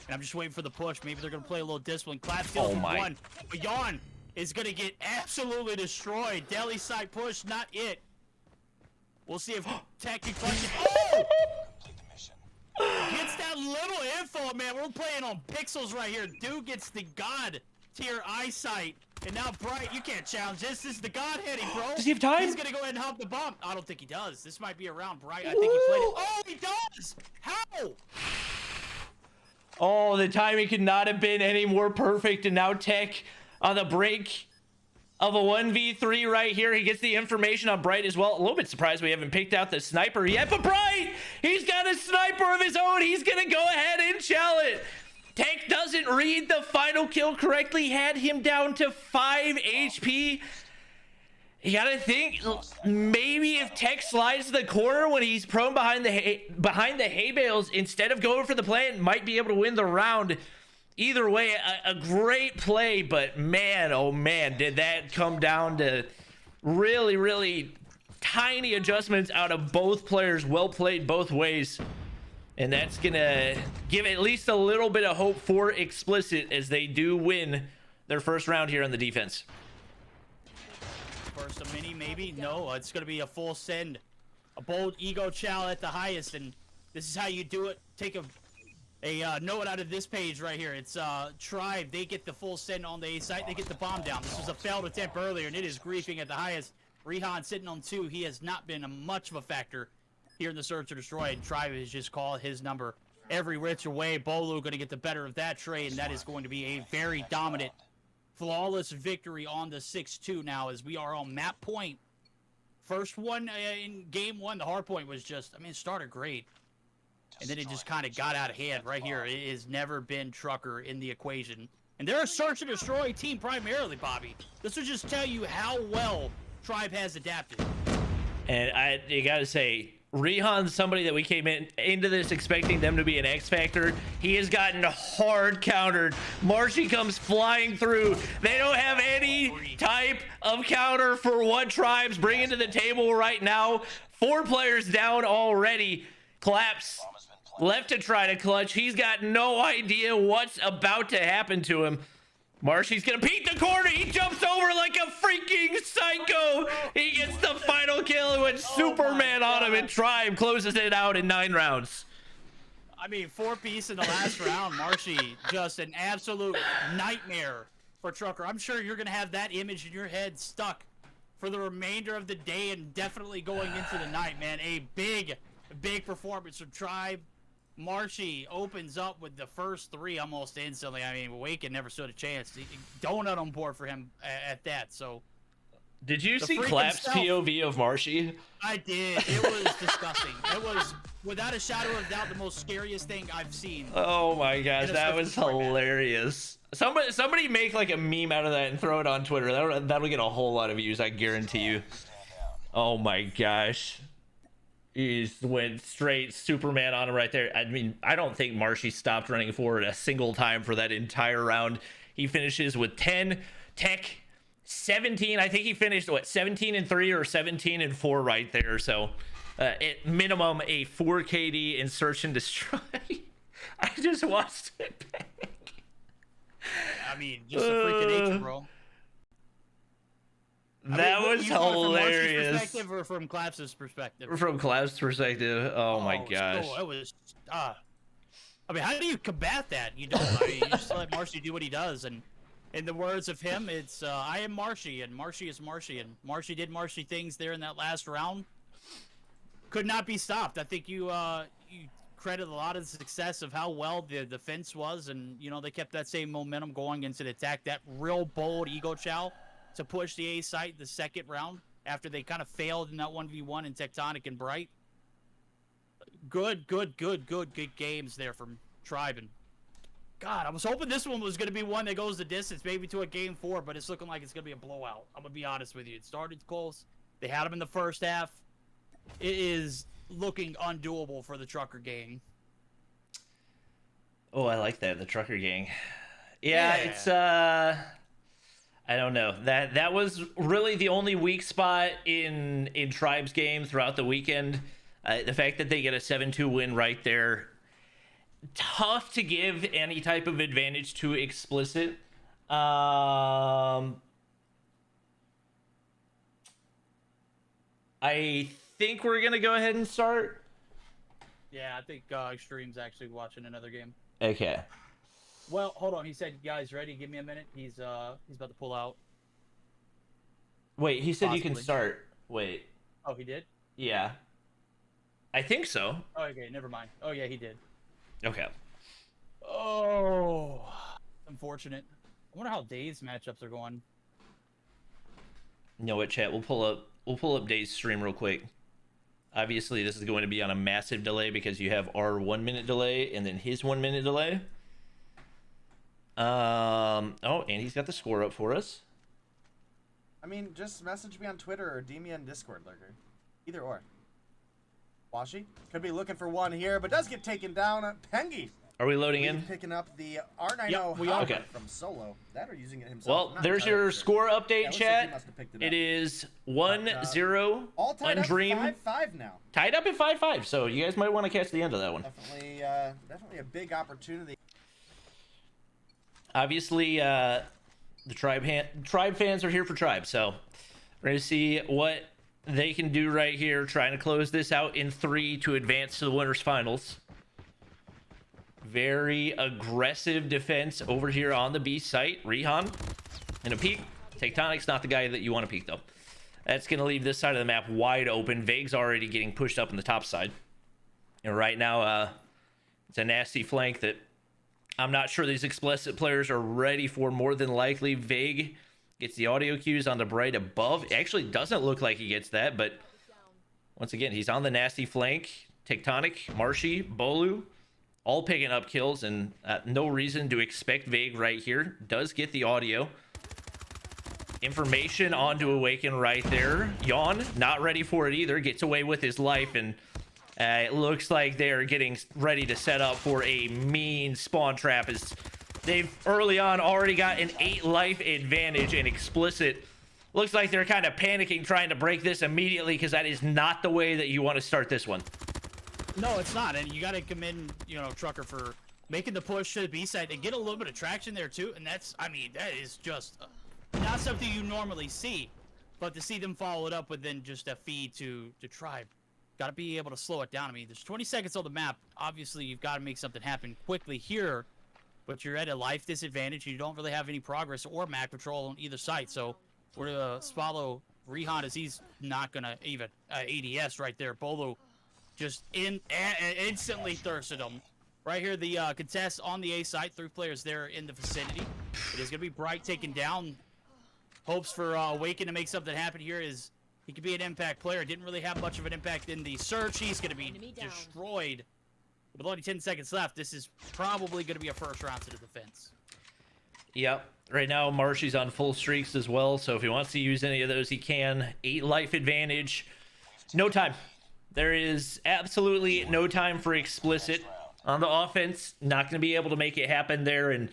And I'm just waiting for the push. Maybe they're going to play a little discipline. Claps kills one. But Yawn is going to get absolutely destroyed. Deli side push, not it. We'll see if Tech can clutch it. Oh! Complete the mission. Gets that little info, man. We're playing on pixels right here. Dude gets the god tier eyesight. And now Bright, you can't challenge this. This is the god heading, bro. Does he have time? He's going to go ahead and hop the bomb. I don't think he does. This might be around Bright. I think he played it. Oh, he does! How? Oh, the timing could not have been any more perfect. And now Tech on the break of a 1v3 right here. He gets the information on Bright as well. A little bit surprised we haven't picked out the sniper yet, but Bright, he's got a sniper of his own. He's going to go ahead and shell it. Tech doesn't read the final kill correctly, had him down to 5 HP. You gotta think, maybe if Tech slides to the corner when he's prone behind the hay bales, instead of going for the plant, might be able to win the round. Either way, a great play, but man, oh man, did that come down to really, really tiny adjustments out of both players. Well played both ways. And that's gonna give at least a little bit of hope for Explicit as they do win their first round here on the defense. First a mini, maybe? No, it's going to be a full send. A bold ego chow at the highest, and this is how you do it. Take a note out of this page right here. It's Tribe. They get the full send on the A site. They get the bomb down. This was a failed attempt earlier, and it is griefing at the highest. Rehan sitting on 2. He has not been much of a factor here in the search or destroy, and Tribe has just called his number every which way. Bolu going to get the better of that trade, and that is going to be a very dominant, flawless victory on the 6-2 now as we are on map point. First one in game 1, the Hardpoint was just, I mean, it started great. And then it just kind of got out of hand right here. It has never been Trucker in the equation. And they're a search and destroy team primarily, Bobby. This will just tell you how well Tribe has adapted. And you got to say, Rehan's somebody that we came into this expecting them to be an X factor. He has gotten hard countered. Marshy comes flying through. They don't have any type of counter for what Tribe's bringing to the table right now. 4 players down already. Collapse left to try to clutch. He's got no idea what's about to happen to him. Marshy's gonna peek the corner. He jumps over like a freaking psycho. He gets the final kill and went Superman on him, and Tribe closes it out in 9 rounds. I mean, 4-piece in the last round. Marshy, just an absolute nightmare for Trucker. I'm sure you're gonna have that image in your head stuck for the remainder of the day and definitely going into the night, man. A big performance from Tribe. Marshy opens up with the first 3 almost instantly. I mean, Waken never stood a chance. Donut on board for him at that. So, did you see Clap's POV of Marshy? I did. It was disgusting. It was, without a shadow of doubt, the most scariest thing I've seen. Oh my gosh, that was hilarious. Somebody make like a meme out of that and throw it on Twitter. That'll get a whole lot of views, I guarantee you. Oh my gosh. He just went straight Superman on him right there. I mean, I don't think Marshy stopped running forward a single time for that entire round. He finishes with 10. Tech 17. I think he finished, what, 17-3 or 17-4 right there. So at minimum a 4 KD in search and destroy. I just watched it back. I mean, just a freak of nature, bro. That was hilarious. From Marcy's perspective or from Claps's perspective? From Clap's perspective. Oh my gosh. So it was. I mean, how do you combat that? You don't. I mean, you just let Marshy do what he does, and in the words of him, it's I am Marshy, and Marshy is Marshy, and Marshy did Marshy things there in that last round. Could not be stopped. I think you credit a lot of the success of how well the defense was, and you know they kept that same momentum going into the attack. That real bold ego chow to push the A site the second round after they kind of failed in that 1v1 in Tectonic and Bright. Good games there from Tribe. And God, I was hoping this one was going to be one that goes the distance, maybe to a game 4, but it's looking like it's going to be a blowout. I'm going to be honest with you. It started close. They had them in the first half. It is looking undoable for the Trucker gang. Oh, I like that, the Trucker gang. Yeah. It's I don't know. That was really the only weak spot in Tribe's game throughout the weekend. The fact that they get a 7-2 win right there. Tough to give any type of advantage to Explicit. I think we're gonna go ahead and start. Yeah, I think Extreme's actually watching another game. Okay. Well, hold on. He said, "Guys, ready? Give me a minute." He's about to pull out. Wait, he said you can Possibly. start. Wait. Oh, he did? Yeah. I think so. Oh, okay, never mind. Oh, yeah, he did. Okay. Oh, unfortunate. I wonder how Dave's matchups are going. You know what, chat? We'll pull up Dave's stream real quick. Obviously, this is going to be on a massive delay because you have our 1 minute delay and then his 1 minute delay. Oh, and he's got the score up for us. I mean, just message me on Twitter or DM me on Discord, Lurker. Either or. Washi could be looking for one here, but does get taken down. Pengi Are we loading in? picking up the R90 Yep, we are. Hopper Okay. from Solo. That or using it himself. Well, I'm not there's entirely your sure. score update, Yeah, it looks like he chat. must have picked it It up. is 1-0. All tied Undream. up 5-5 now. Tied up at 5-5, so you guys might want to catch the end of that one. Definitely a big opportunity. Obviously, the tribe fans are here for tribe, so we're gonna see what they can do right here, trying to close this out in 3 to advance to the winners finals. Very aggressive defense over here on the B site. Rihan in a peek. Tectonic's not the guy that you want to peek though. That's gonna leave this side of the map wide open. Vague's already getting pushed up in the top side, and right now it's a nasty flank that I'm not sure these explicit players are ready for. More than likely, Vague gets the audio cues on the bright above. It actually doesn't look like he gets that, but once again, he's on the nasty flank. Tectonic, Marshy, Bolu, all picking up kills, and no reason to expect Vague right here. Does get the audio. Information onto Awaken right there. Yawn, not ready for it either. Gets away with his life, and it looks like they're getting ready to set up for a mean spawn trap, as they've early on already got an 8 life advantage, and explicit looks like they're kind of panicking, trying to break this immediately, because that is not the way that you want to start this one. No, it's not, and you got to commend, Trucker for making the push to the B side and get a little bit of traction there too. And that is just not something you normally see, but to see them follow it up with then just a feed to Tribe, got to be able to slow it down. I mean, there's 20 seconds on the map. Obviously, you've got to make something happen quickly here, but you're at a life disadvantage. You don't really have any progress or map control on either side. So we're gonna follow Rihan, as he's not gonna even ADS right there. Bolo just instantly thirsted him. Right here, the contest on the A side. 3 players there in the vicinity. It is gonna be Bright taken down. Hopes for Awaken to make something happen here. Is he could be an impact player. Didn't really have much of an impact in the search. He's gonna be destroyed. With only 10 seconds left, this is probably gonna be a first round to the defense. Yep. Right now, Marshy's on full streaks as well, so if he wants to use any of those, he can. 8 life advantage. No time. There is absolutely no time for explicit on the offense. Not going to be able to make it happen there. And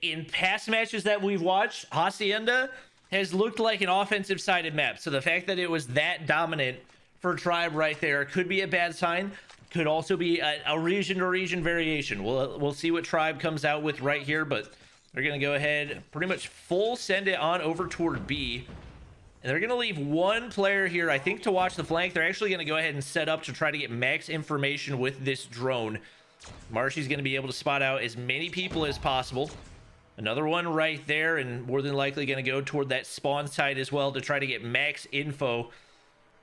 in past matches that we've watched, Hacienda has looked like an offensive-sided map. So the fact that it was that dominant for Tribe right there could be a bad sign. Could also be a region-to-region variation. We'll see what Tribe comes out with right here, but they're going to go ahead, pretty much full send it on over toward B. And they're going to leave 1 player here, I think, to watch the flank. They're actually going to go ahead and set up to try to get max information with this drone. Marshy's going to be able to spot out as many people as possible. Another one right there, and more than likely going to go toward that spawn site as well to try to get max info.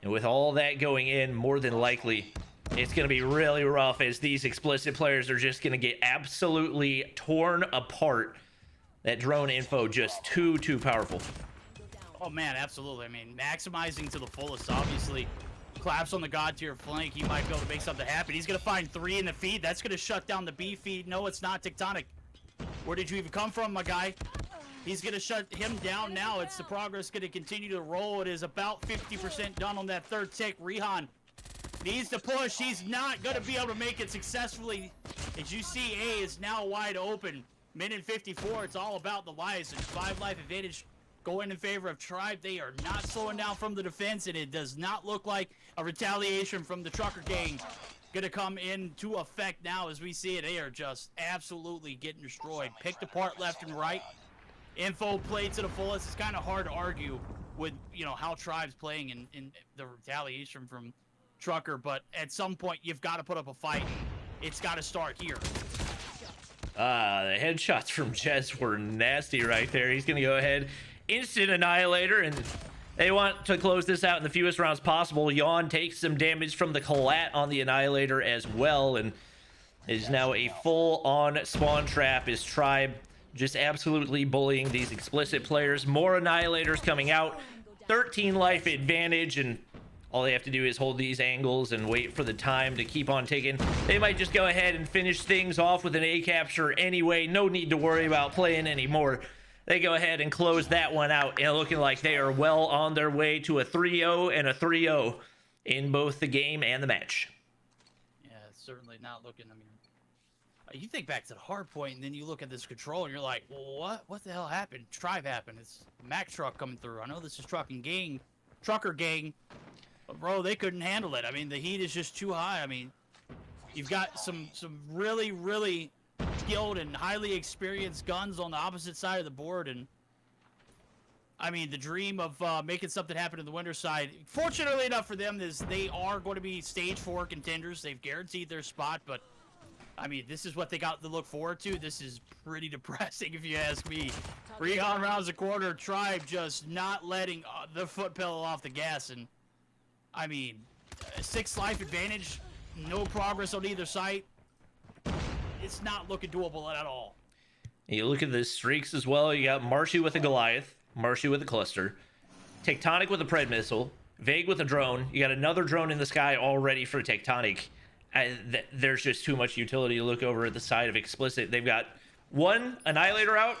And with all that going in, more than likely, it's going to be really rough, as these explicit players are just going to get absolutely torn apart. That drone info just too powerful. Oh man, absolutely. I mean, maximizing to the fullest, obviously. Claps on the God tier flank, he might be able to make something happen. He's going to find 3 in the feed. That's going to shut down the B feed. No, it's not. Tectonic. Where did you even come from, my guy? He's going to shut him down now. It's the progress going to continue to roll. It is about 50% done on that 3rd tick. Rihan needs to push. He's not going to be able to make it successfully. As you see, A is now wide open. Minute 54, it's all about the lives, and 5 life advantage going in favor of Tribe. They are not slowing down from the defense, and it does not look like a retaliation from the Trucker gang gonna come into effect now. As we see it, they are just absolutely getting destroyed, picked apart left and right. Info played to the fullest. It's kind of hard to argue with how Tribe's playing in the retaliation from Trucker, but at some point you've got to put up a fight. And it's got to start here. The headshots from Jez were nasty right there. He's gonna go ahead, instant annihilator, and they want to close this out in the fewest rounds possible. Yawn takes some damage from the collat on the annihilator as well, and is now a full-on spawn trap. Is Tribe just absolutely bullying these explicit players. More annihilators coming out, 13 life advantage, and all they have to do is hold these angles and wait for the time to keep on ticking. They might just go ahead and finish things off with an A capture anyway. No need to worry about playing anymore. They go ahead and close that one out, and looking like they are well on their way to a 3-0 and a 3-0 in both the game and the match. Yeah, it's certainly not looking. I mean, you think back to the Hardpoint, and then you look at this control, and you're like, well, what the hell happened? Tribe happened. It's Mack truck coming through. I know this is trucker gang, but bro, they couldn't handle it. I mean, the heat is just too high. I mean, you've got some really, really skilled and highly experienced guns on the opposite side of the board, and I mean, the dream of making something happen in the winter side, fortunately enough for them, is they are going to be stage 4 contenders. They've guaranteed their spot, but I mean, this is what they got to look forward to. This is pretty depressing, if you ask me. 300 rounds a quarter, Tribe just not letting the foot pedal off the gas, and I mean, 6 life advantage, no progress on either side. It's not looking doable at all. You look at the streaks as well. You got Marshy with a Goliath, Marshy with a cluster, Tectonic with a Pred missile, Vague with a drone. You got another drone in the sky already for Tectonic. There's just too much utility to look over at the side of Explicit. They've got one Annihilator out,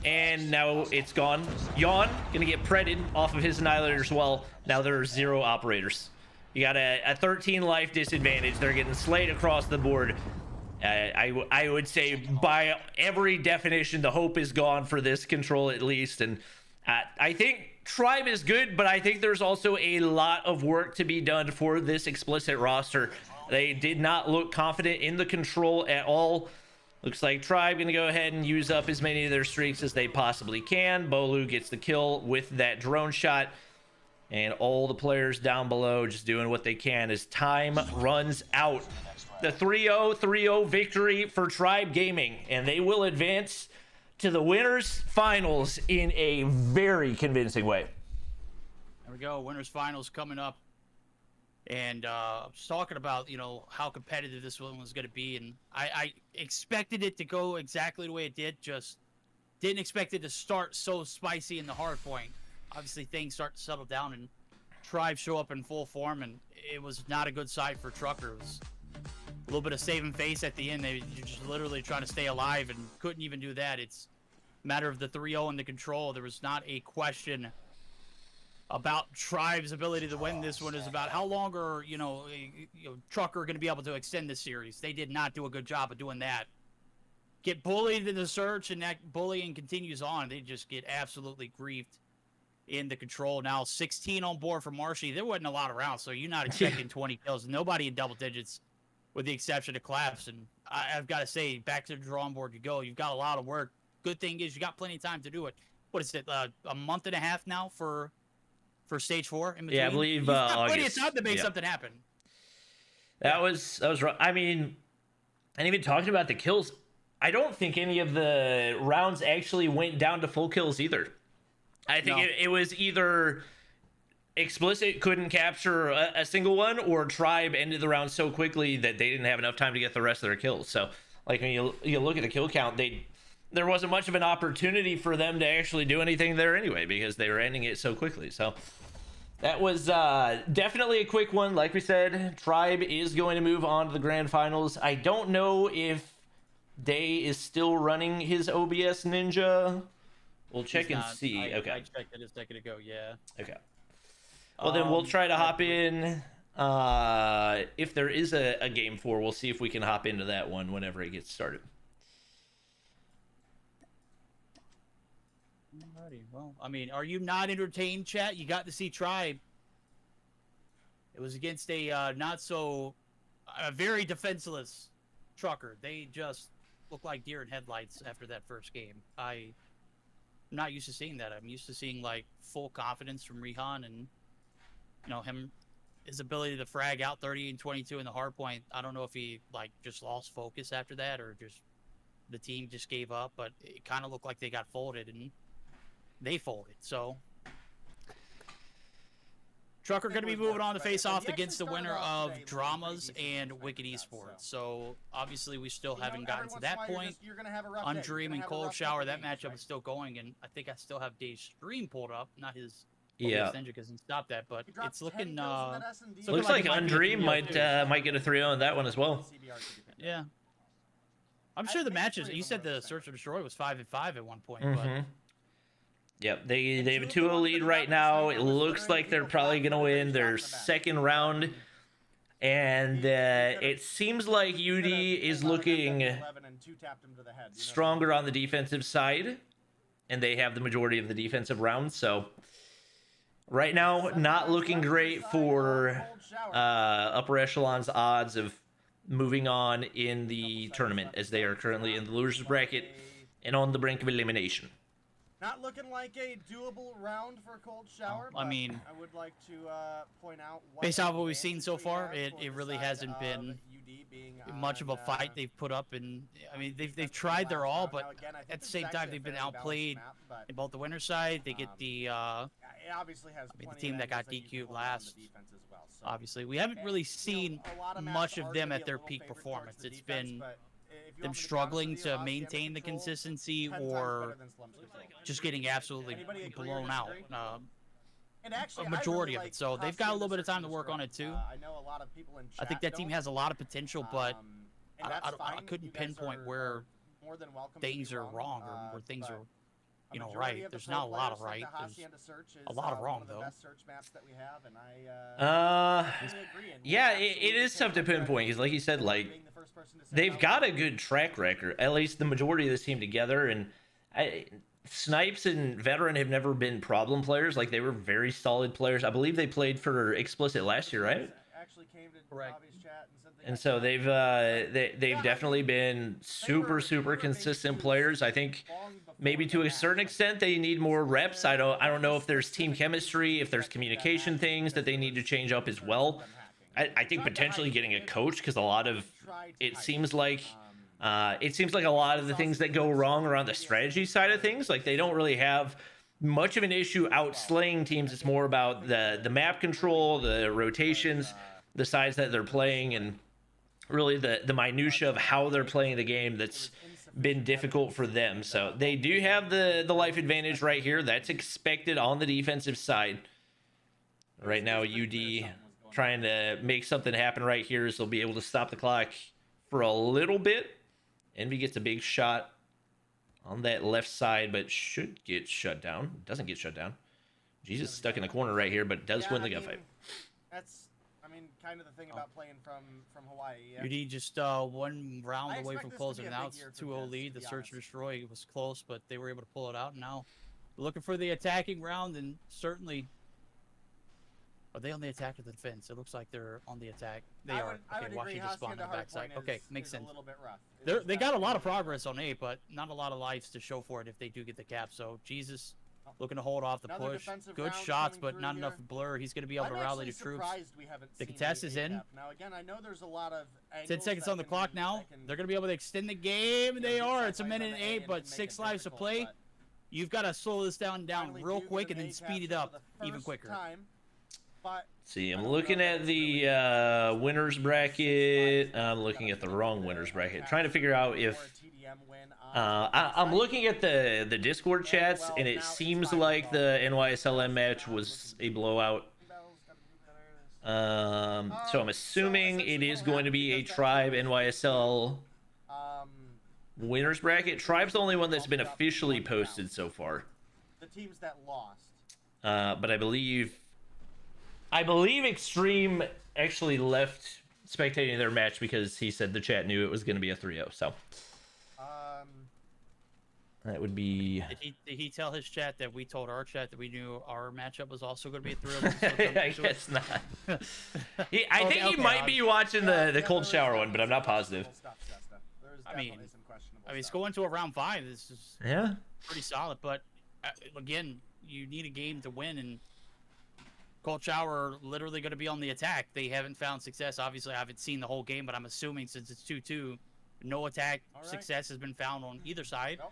and now it's gone. Yawn gonna get predded off of his Annihilator as well. Now there are 0 operators. You got a 13 life disadvantage. They're getting slayed across the board. I would say by every definition, the hope is gone for this control at least. And I think Tribe is good, but I think there's also a lot of work to be done for this Explicit roster. They did not look confident in the control at all. Looks like Tribe going to go ahead and use up as many of their streaks as they possibly can. Bolu gets the kill with that drone shot. And all the players down below just doing what they can as time runs out. The 3-0 victory for Tribe Gaming. And they will advance to the winners finals in a very convincing way. There we go. Winners finals coming up. And I was talking about, how competitive this one was going to be. And I expected it to go exactly the way it did. Just didn't expect it to start so spicy in the Hardpoint. Obviously, things start to settle down and Tribe show up in full form. And it was not a good side for Trucker. It was a little bit of saving face at the end. They were just literally trying to stay alive and couldn't even do that. It's a matter of the 3-0 and the control. There was not a question about Tribe's ability to win this one. Is about how long are Trucker going to be able to extend this series. They did not do a good job of doing that. Get bullied in the search, and that bullying continues on. They just get absolutely griefed in the control. Now 16 on board for Marshy. There wasn't a lot of rounds, so you're not expecting 20 kills. Nobody in double digits, with the exception of Collapse. And I've got to say, back to the drawing board you go. You've got a lot of work. Good thing is you got plenty of time to do it. What is it, a month and a half now for stage 4? In between? Yeah, I believe You've got plenty August. of time to make something happen. That was rough. I mean, and even talking about the kills, I don't think any of the rounds actually went down to full kills either. I think it was either Explicit couldn't capture a single one, or Tribe ended the round so quickly that they didn't have enough time to get the rest of their kills. So, like, when you look at the kill count, there wasn't much of an opportunity for them to actually do anything there anyway, because they were ending it so quickly. So that was definitely a quick one. Like we said, Tribe is going to move on to the grand finals. I don't know if Day is still running his OBS Ninja. We'll check and see. Okay. I checked it a second ago, yeah. Okay. Well, then we'll try to hop in. If there is a game 4, we'll see if we can hop into that one whenever it gets started. Alrighty. Well, I mean, are you not entertained, chat? You got to see Tribe. It was against a very defenseless Trucker. They just looked like deer in headlights after that first game. I'm not used to seeing that. I'm used to seeing like full confidence from Rihan and his ability to frag out 30 and 22 in the hard point. I don't know if he like just lost focus after that or just the team just gave up, but it kind of looked like they got folded and they folded. So Trucker going to be moving on to face off against the winner of Dramas and Wicked Esports. So obviously we still haven't gotten to that point. On Dream and Cold Shower, that matchup is still going, and I think I still have Dave's stream pulled up, not his. Yeah. Because he stopped that, but it's looking. Looks like Undream might get a 3-0 on that one as well. Yeah. I'm sure the matches. You said the Search and Destroy was 5-5 at one point, but. Yep, they have a 2-0 lead right now. It looks like they're probably going to win their second round. And it seems like UD is looking stronger on the defensive side. And they have the majority of the defensive rounds. So right now, not looking great for upper echelon's odds of moving on in the tournament, as they are currently in the losers bracket and on the brink of elimination. Not looking like a doable round for Cold Shower. I mean, I would like to point out, based on what we've seen so far, it really hasn't been much of a fight they've put up. And I mean, they've tried their all, but at the same time, they've been outplayed in both the winner's side. They get the the team that got DQ'd last. Obviously, we haven't really seen much of them at their peak performance. It's been them struggling to maintain the consistency or just getting absolutely blown out. A majority of it. So they've got a little bit of time to work on it too. I think that team has a lot of potential, but I couldn't pinpoint where things are wrong or where things are right. There's not a lot of right. There's a lot of wrong, though. Yeah, it is tough to pinpoint because, like you said, like they've got a good track record. At least the majority of this team together, and Snipes and Veteran have never been problem players. Like they were very solid players. I believe they played for Explicit last year, right? Correct. And so they've definitely been super consistent players. I think maybe to a certain extent they need more reps. I don't know if there's team chemistry, if there's communication things that they need to change up as well. I think potentially getting a coach, because a lot of it seems like a lot of the things that go wrong are on the strategy side of things. Like they don't really have much of an issue outslaying teams. It's more about the map control, the rotations, the sides that they're playing, and really the minutia of how they're playing the game that's been difficult for them. So they do have the life advantage right here. That's expected on the defensive side. Right now, UD trying to make something happen right here, so they'll be able to stop the clock for a little bit. Envy gets a big shot on that left side, but should get shut down. Doesn't get shut down. Jesus stuck in the corner right here, but does win the gunfight. That's kind of the thing about playing from Hawaii. Yeah. UD just one round away from closing it out. 2-0 lead. The Search and Destroy was close, but they were able to pull it out. And now looking for the attacking round, and certainly. Are they on the attack or the defense? It looks like they're on the attack. They are. Okay, watching the spawn on the backside. Okay, makes sense. They got a lot of progress on A, but not a lot of lives to show for it if they do get the cap. So Jesus looking to hold off the push. Good shots, but not enough blur. He's going to be able to rally the troops. The contest is in. Now again, I know there's a lot of 10 seconds on the clock now. They're going to be able to extend the game. They are. It's 1:08, but 6 lives to play. You've got to slow this down real quick and then speed it up even quicker. See, I'm looking at the winners bracket. I'm looking at the wrong winners bracket, trying to figure out if I'm looking at the Discord chats, and it seems like the NYSLM match was a blowout. So I'm assuming it is going to be a Tribe NYSL winners bracket. Tribe's the only one that's been officially posted so far. The teams that lost. But I believe Extreme actually left spectating their match because he said the chat knew it was going to be a 3-0. So that would be. Did he tell his chat that we told our chat that we knew our matchup was also going to be a 3-0? I guess not. I think he might be watching the Cold Shower one, but I'm not positive. I mean, it's going to a round 5. This is pretty solid, but again, you need a game to win, and Cold Shower are literally going to be on the attack. They haven't found success. Obviously, I haven't seen the whole game, but I'm assuming since it's 2-2, no attack success has been found on either side. Nope.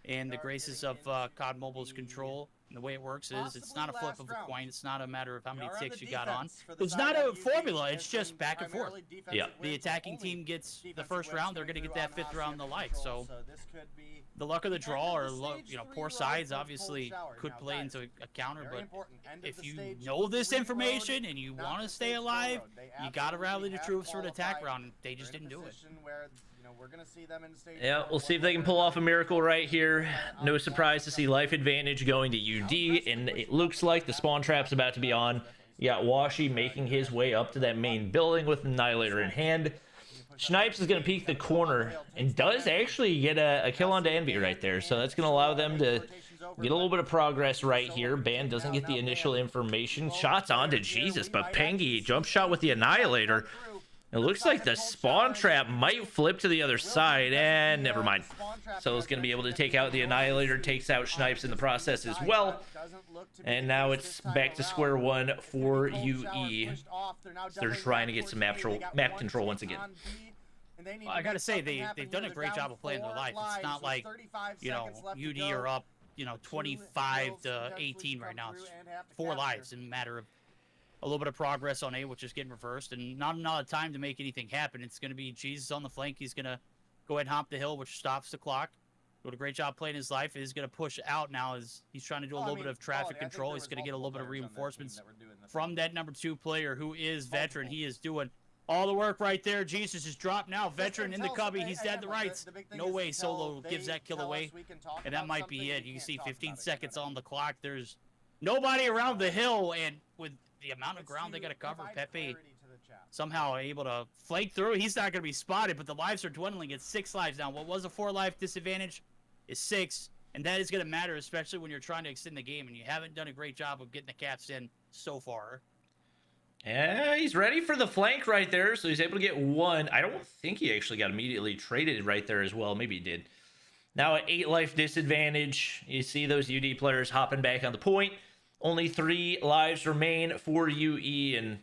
And the Are graces getting of into COD Mobile's the control and the way it works is it's possibly not a flip last of a round. coin. It's not a matter of how We many are on ticks the you got on. defense for the It's side not that a UD formula. has It's just been back and forth. primarily defensive Yeah. wins, The with attacking only team gets the defensive first wins round. They're coming going to get through that on fifth round and the Oscar like. control, So this could be the luck of the end draw of or the luck, stage poor 3 sides road for obviously Cold Shower. could Now, play guys, into a counter. very But important. End of if the you stage know this 3 information road, and you not want to the stay stage 4 alive, road. They you got to absolutely rally the have troops for an attack qualified. round. They They're just in a didn't do it. position where, we're gonna see them in stage Yeah, 4 we'll see if they one can way pull or off a another. miracle right here. No surprise to see life advantage going to UD, and it looks like the spawn trap's about to be on. You got Washi making his way up to that main building with Annihilator in hand. Snipes is going to peek the corner and does actually get a kill onto Envy right there, so that's going to allow them to get a little bit of progress right here. Ban doesn't get the initial information. Shots onto Jesus, but Pengi jump shot with the Annihilator. It looks like the spawn trap might flip to the other side, and never mind. So it's going to be able to take out the Annihilator, takes out Snipes in the process as well. And now it's back to square one for UE. They're trying to get some map control once again. Well, I gotta say they've done a great job of playing their life. It's not like UD are up 25 to 18 right now. It's 4 lives in a matter of a little bit of progress on A, which is getting reversed, and not a lot of time to make anything happen. It's going to be Jesus on the flank. He's going to go ahead and hop the hill, which stops the clock. Doing a great job playing his life. He's going to push out now as he's trying to do a little bit of traffic control. He's going to get a little bit of reinforcements from that number 2 player who is veteran. He is doing all the work right there. Jesus is dropped now. Veteran in the cubby. He's dead to rights. No way Solo gives that kill away. And that might be it. You can see 15 seconds on the clock. There's nobody around the hill, and with the amount of ground they got to cover, Pepe somehow able to flank through. He's not going to be spotted, but the lives are dwindling. It's 6 lives now. What was a 4-life disadvantage is 6, and that is going to matter, especially when you're trying to extend the game, and you haven't done a great job of getting the caps in so far. Yeah, he's ready for the flank right there, so he's able to get 1. I don't think he actually got immediately traded right there as well. Maybe he did. Now an 8-life disadvantage. You see those UD players hopping back on the point. Only 3 lives remain for UE, and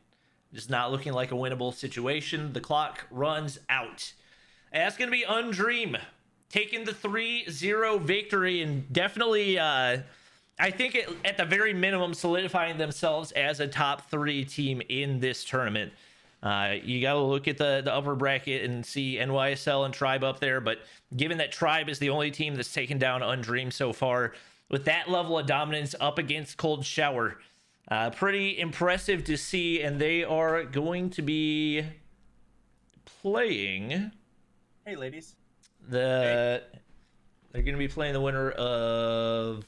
just not looking like a winnable situation. The clock runs out. And that's going to be Undream taking the 3-0 victory, and definitely, I think at the very minimum, solidifying themselves as a top 3 team in this tournament. You got to look at the upper bracket and see NYSL and Tribe up there, but given that Tribe is the only team that's taken down Undream so far, with that level of dominance up against Cold Shower, pretty impressive to see, and they are going to be playing... Hey, ladies. They're going to be playing the winner of...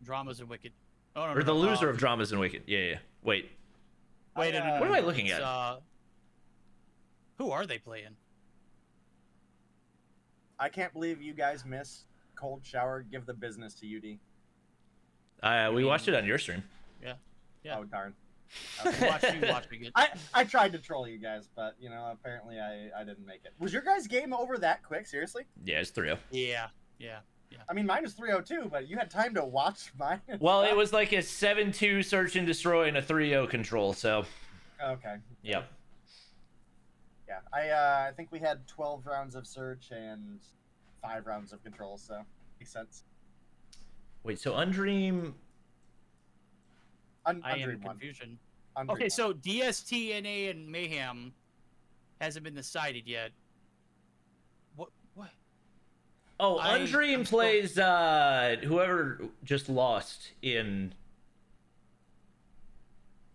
Dramas and Wicked. Oh, no, or the loser of Dramas and Wicked. Yeah. Wait. Wait, what am I looking at? Who are they playing? I can't believe you guys miss Cold Shower. Give the business to UD. We watched it on your stream. Yeah. Oh, darn. Watch me good. I tried to troll you guys, but, apparently I didn't make it. Was your guys' game over that quick? Seriously? Yeah, it's 3-0. Yeah. I mean, mine was 3-0 but you had time to watch mine. Well, it was like a 7-2 search and destroy and a 3-0 control, so... Okay. Yep. Yeah, I think we had 12 rounds of search and 5 rounds of control, so makes sense. Wait, so Undream... I am Undream in won. confusion. Undream Okay, won. so DST, NA, and Mayhem hasn't been decided yet. What? Oh, Undream plays whoever just lost in...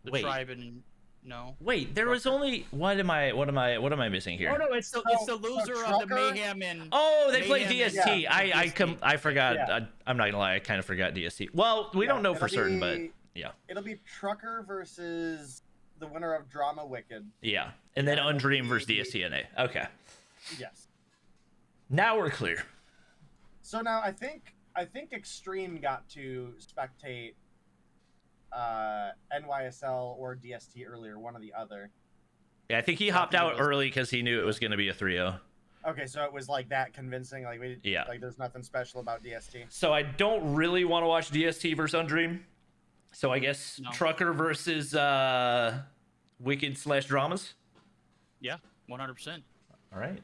The Wait. Tribe and... No. Wait, there was only... What am I missing here? Oh, no, it's the loser of the Trucker? Mayhem and... Oh, they play Mayhem DST. and- I forgot. Yeah. I'm not gonna lie. I kind of forgot DST. Well, we don't know for certain, but yeah. It'll be Trucker versus the winner of Drama Wicked. Yeah. And then Yeah, Undream it'll versus be- DSTNA. Okay. Yes. Now we're clear. So now I think Extreme got to spectate NYSL or DST earlier, one or the other. Yeah, I think he hopped out early because he knew it was going to be a 3-0. Okay, so it was like that convincing. Like Yeah. like there's nothing special about DST. So I don't really want to watch DST versus Undream. So I guess No. Trucker versus Wicked / Dramas. Yeah, 100%. All right.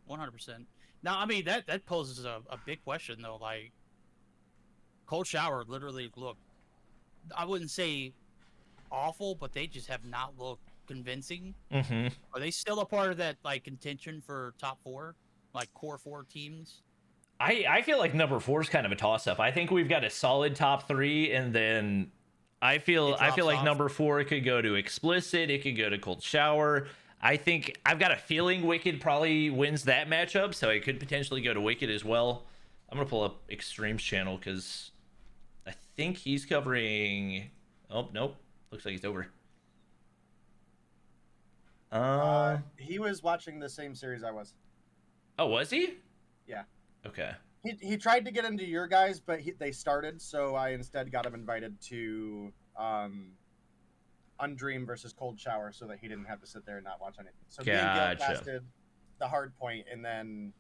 100%. Now, I mean, that poses a big question, though. Like, Cold Shower literally looked, I wouldn't say awful, but they just have not looked convincing. Mm-hmm. Are they still a part of that, like, contention for top 4? Like, core 4 teams? I feel like number 4 is kind of a toss-up. I think we've got a solid top 3, and then I feel It drops like off. number 4 could go to Explicit. It could go to Cold Shower. I think I've got a feeling Wicked probably wins that matchup, so it could potentially go to Wicked as well. I'm gonna pull up Extreme's channel because I think he's covering. Oh nope, looks like he's over. He was watching the same series I was. Oh, was he? Yeah. Okay. He tried to get into your guys, but they started, so I instead got him invited to Undream versus Cold Shower, so that he didn't have to sit there and not watch anything. So me and Gil Gotcha. casted the Hardpoint, and then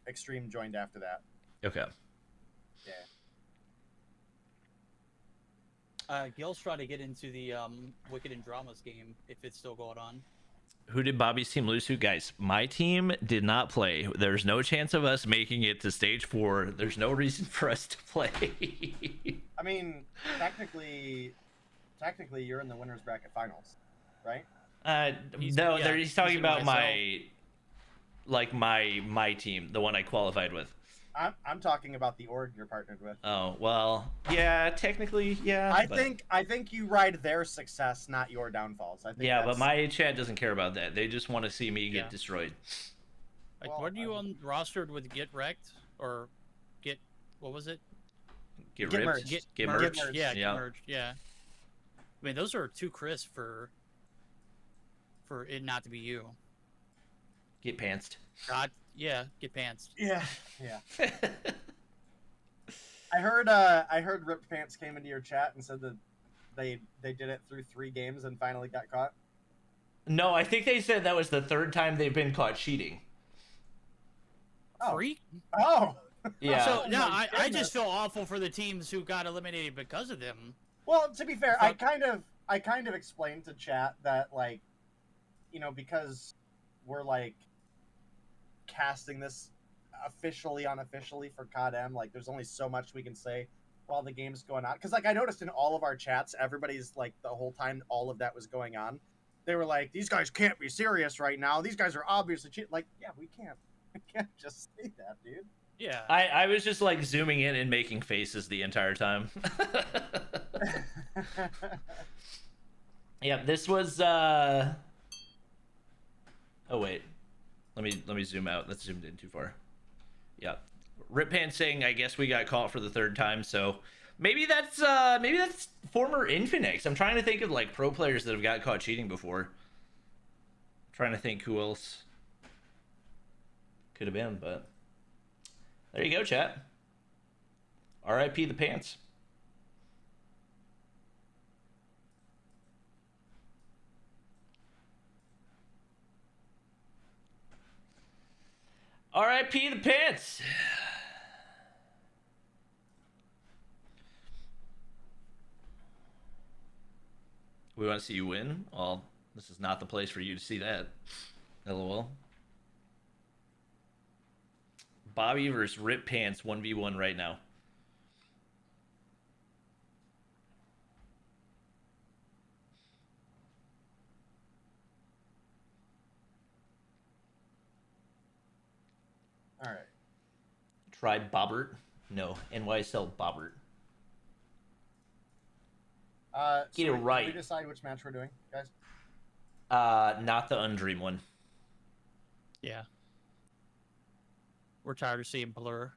Extreme joined after that. Okay. Yeah. Gil's trying to get into the Wicked and Dramas game, if it's still going on. Who did Bobby's team lose to? Guys, my team did not play. There's no chance of us making it to stage 4. There's no reason for us to play. I mean, technically, you're in the winners bracket finals, right? He's talking in about NYSL. my team, the one I qualified with. I'm talking about the org you're partnered with. Oh well, yeah, technically, yeah. I think you ride their success, not your downfalls. I think. Yeah, that's... but my chat doesn't care about that. They just want to see me get destroyed. Like, Well, what are you on rostered with Get Wrecked? Or Get, what was it? Get Get ripped. merged. Get Merged. merged. Yeah, Yeah. Get Merged, yeah. I mean, those are too crisp for it not to be you. Get pantsed. God, yeah, Get Pants. Yeah, yeah. I heard Ripped Pants came into your chat and said that they did it through 3 games and finally got caught. No, I think they said that was the 3rd time they've been caught cheating. Oh. Freak? Oh. Yeah. So, no, my I goodness. just feel awful for the teams who got eliminated because of them. Well, to be fair, I Fuck. kind of explained to chat that, like, you know, because we're like casting this officially, unofficially for COD M, like there's only so much we can say while the game's going on. Because like I noticed in all of our chats, everybody's like the whole time all of that was going on, they were like, "These guys can't be serious right now. These guys are obviously cheating." Like, yeah, we can't just say that, dude. Yeah. I was just like zooming in and making faces the entire time. Yeah, this was oh wait. Let me zoom out. That's zoomed in too far. Yeah. Rip Pants saying I guess we got caught for the 3rd time, so maybe that's former Infinix. I'm trying to think of like pro players that have got caught cheating before. Trying to think who else could have been, but there you go, chat. RIP the pants. RIP the pants. We want to see you win? Well, this is not the place for you to see that. LOL. Bobby versus Rip Pants 1v1 right now. All right. Try Bobbert. No, NYSL Bobbert. Get it right. Did we decide which match we're doing, guys? Not the Undream one. Yeah. We're tired of seeing Blur.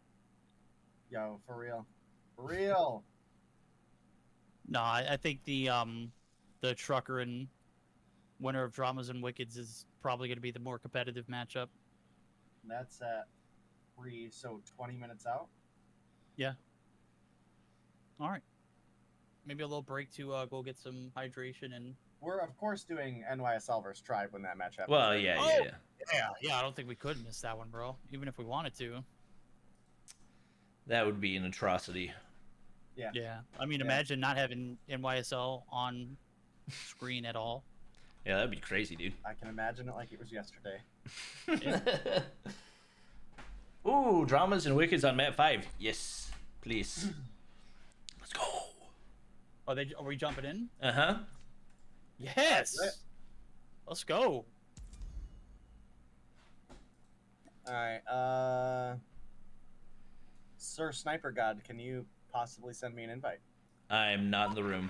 Yo, for real. For real. No, I think the Trucker and winner of Dramas and Wickeds is probably going to be the more competitive matchup. That's at 3, so 20 minutes out. All right. Maybe a little break to go get some hydration and we're of course doing NYSL versus Tribe when that match happens. Well, right? yeah, Oh! yeah, yeah. Yeah, I don't think we could miss that one, bro. Even if we wanted to. That would be an atrocity. Yeah. Yeah. I mean, Yeah. imagine not having NYSL on screen at all. Yeah, that'd be crazy, dude. I can imagine it like it was yesterday. Ooh, dramas and wickeds on map 5. Yes, please. Let's go. Are we jumping in? Uh-huh. Yes. That's it. Let's go. All right. Sir Sniper God, can you possibly send me an invite? I'm not in the room.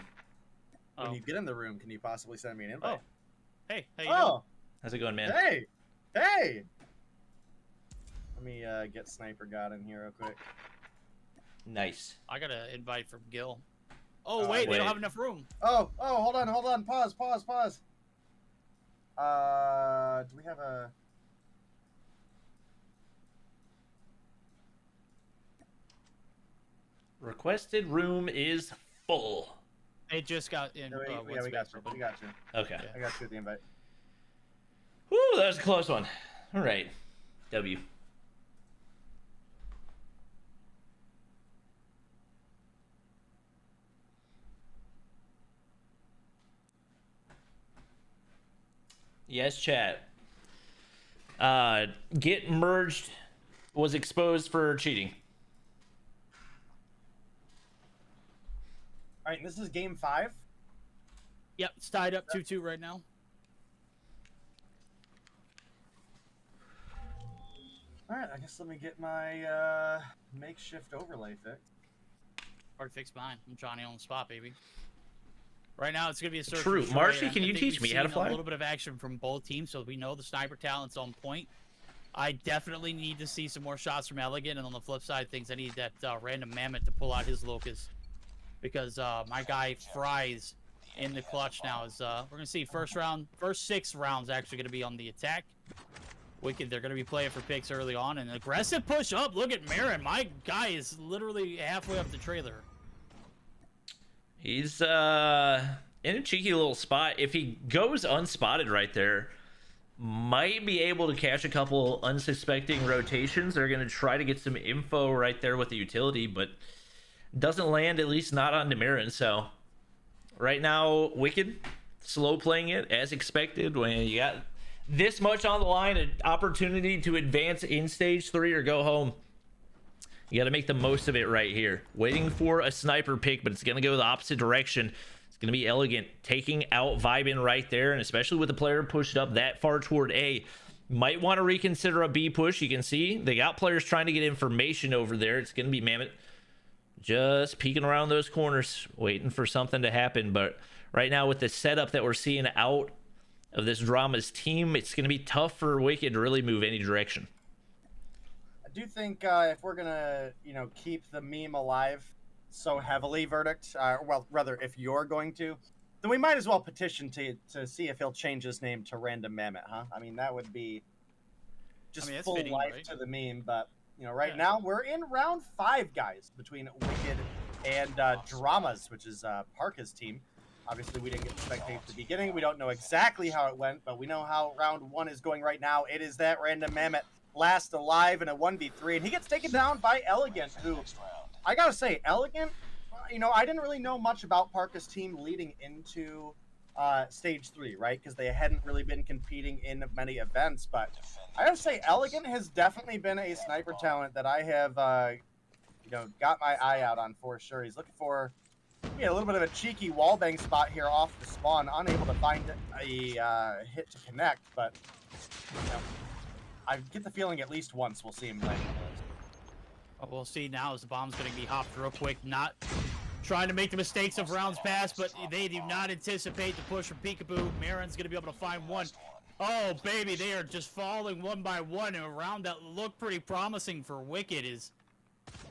When Oh. you get in the room, can you possibly send me an invite? Hey, how you doing? Oh, How's it going, man? hey, hey. Let me get Sniper God in here real quick. Nice. I got an invite from Gil. Oh, Oh, wait, they wait. don't have enough room. Oh, hold on. Pause. Do we have a? Requested room is full. They just got in. No, one yeah, we got space you. open. We got you. Okay. Yeah. I got you with the invite. Whew, that was a close one. All right. W. Yes, chat. Get merged was exposed for cheating. All right, this is game 5. Yep, it's tied up 2-2 right now. All right, I guess let me get my makeshift overlay fixed. Hard to fix mine. I'm Johnny on the spot, baby. Right now, it's gonna be a search. True. and destroy, Marshy, and can I you think teach we've me how to seen fly? A little bit of action from both teams, so we know the sniper talent's on point. I definitely need to see some more shots from Elegant, and on the flip side of things, I need that random mammoth to pull out his locus, because my guy Fries in the clutch now is. We're gonna see first 6 rounds actually gonna be on the attack. Wicked, they're gonna be playing for picks early on, and aggressive push up. Look at Marin, my guy is literally halfway up the trailer. He's in a cheeky little spot. If he goes unspotted right there, might be able to catch a couple unsuspecting rotations. They're going to try to get some info right there with the utility, but doesn't land, at least not on Demirin. So right now, Wicked slow playing it as expected. When you got this much on the line, an opportunity to advance in stage 3 or go home, you got to make the most of it right here. Waiting for a sniper pick, but it's going to go the opposite direction. It's going to be Elegant taking out Vibin right there, and especially with the player pushed up that far toward A, might want to reconsider a B push. You can see they got players trying to get information over there. It's going to be Mammoth just peeking around those corners, waiting for something to happen. But right now, with the setup that we're seeing out of this Drama's team, it's going to be tough for Wicked to really move any direction. I do think if we're gonna, keep the meme alive so heavily, Verdict, well, rather, if you're going to, then we might as well petition to see if he'll change his name to Random Mammoth, huh? I mean, that would be just that's full fitting, life right? to the meme. But right Yeah. now we're in round 5, guys, between Wicked and Dramas, which is Parka's team. Obviously, we didn't get to spectate at the beginning. We don't know exactly how it went, but we know how round 1 is going right now. It is that Random Mammoth last alive in a 1v3, and he gets taken down by Elegant, who, I gotta say, Elegant, I didn't really know much about Parka's team leading into stage 3, right? Because they hadn't really been competing in many events, but I gotta say, Elegant has definitely been a sniper talent that I have, got my eye out on for sure. He's looking for a little bit of a cheeky wallbang spot here off the spawn, unable to find a hit to connect, but I get the feeling at least once we'll see him land. Oh, we'll see now as the bomb's going to be hopped real quick. Not trying to make the mistakes of rounds past, but they do not anticipate the push from Peekaboo. Marin's going to be able to find one. Oh, baby, they are just falling one by one. And a round that looked pretty promising for Wicked is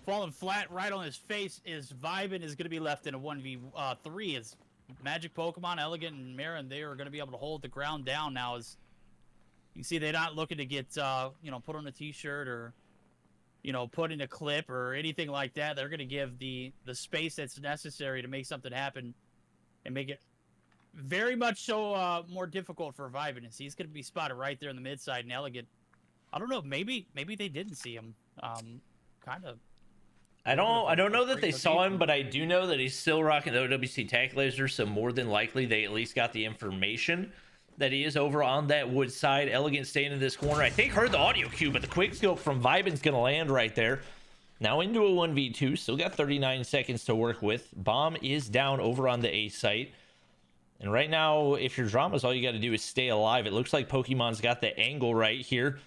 falling flat right on his face. Is Vibin is going to be left in a 1v3. As Magic Pokemon, Elegant, and Marin, they are going to be able to hold the ground down now. As you can see, they're not looking to get, put on a t-shirt or, put in a clip or anything like that. They're going to give the space that's necessary to make something happen and make it very much so more difficult for Vibinus. He's going to be spotted right there in the mid side and Elegant. I don't know. Maybe they didn't see him. Kind of. I don't know that they saw him, but I do know that he's still rocking the OWC tac laser, so more than likely they at least got the information that he is over on that wood side. Elegant staying in this corner. I think heard the audio cue, but the quick scope from Vibin's gonna land right there. Now into a 1v2, still got 39 seconds to work with. Bomb is down over on the A site. And right now, if you're Dramas, all you got to do is stay alive. It looks like Pokemon's got the angle right here.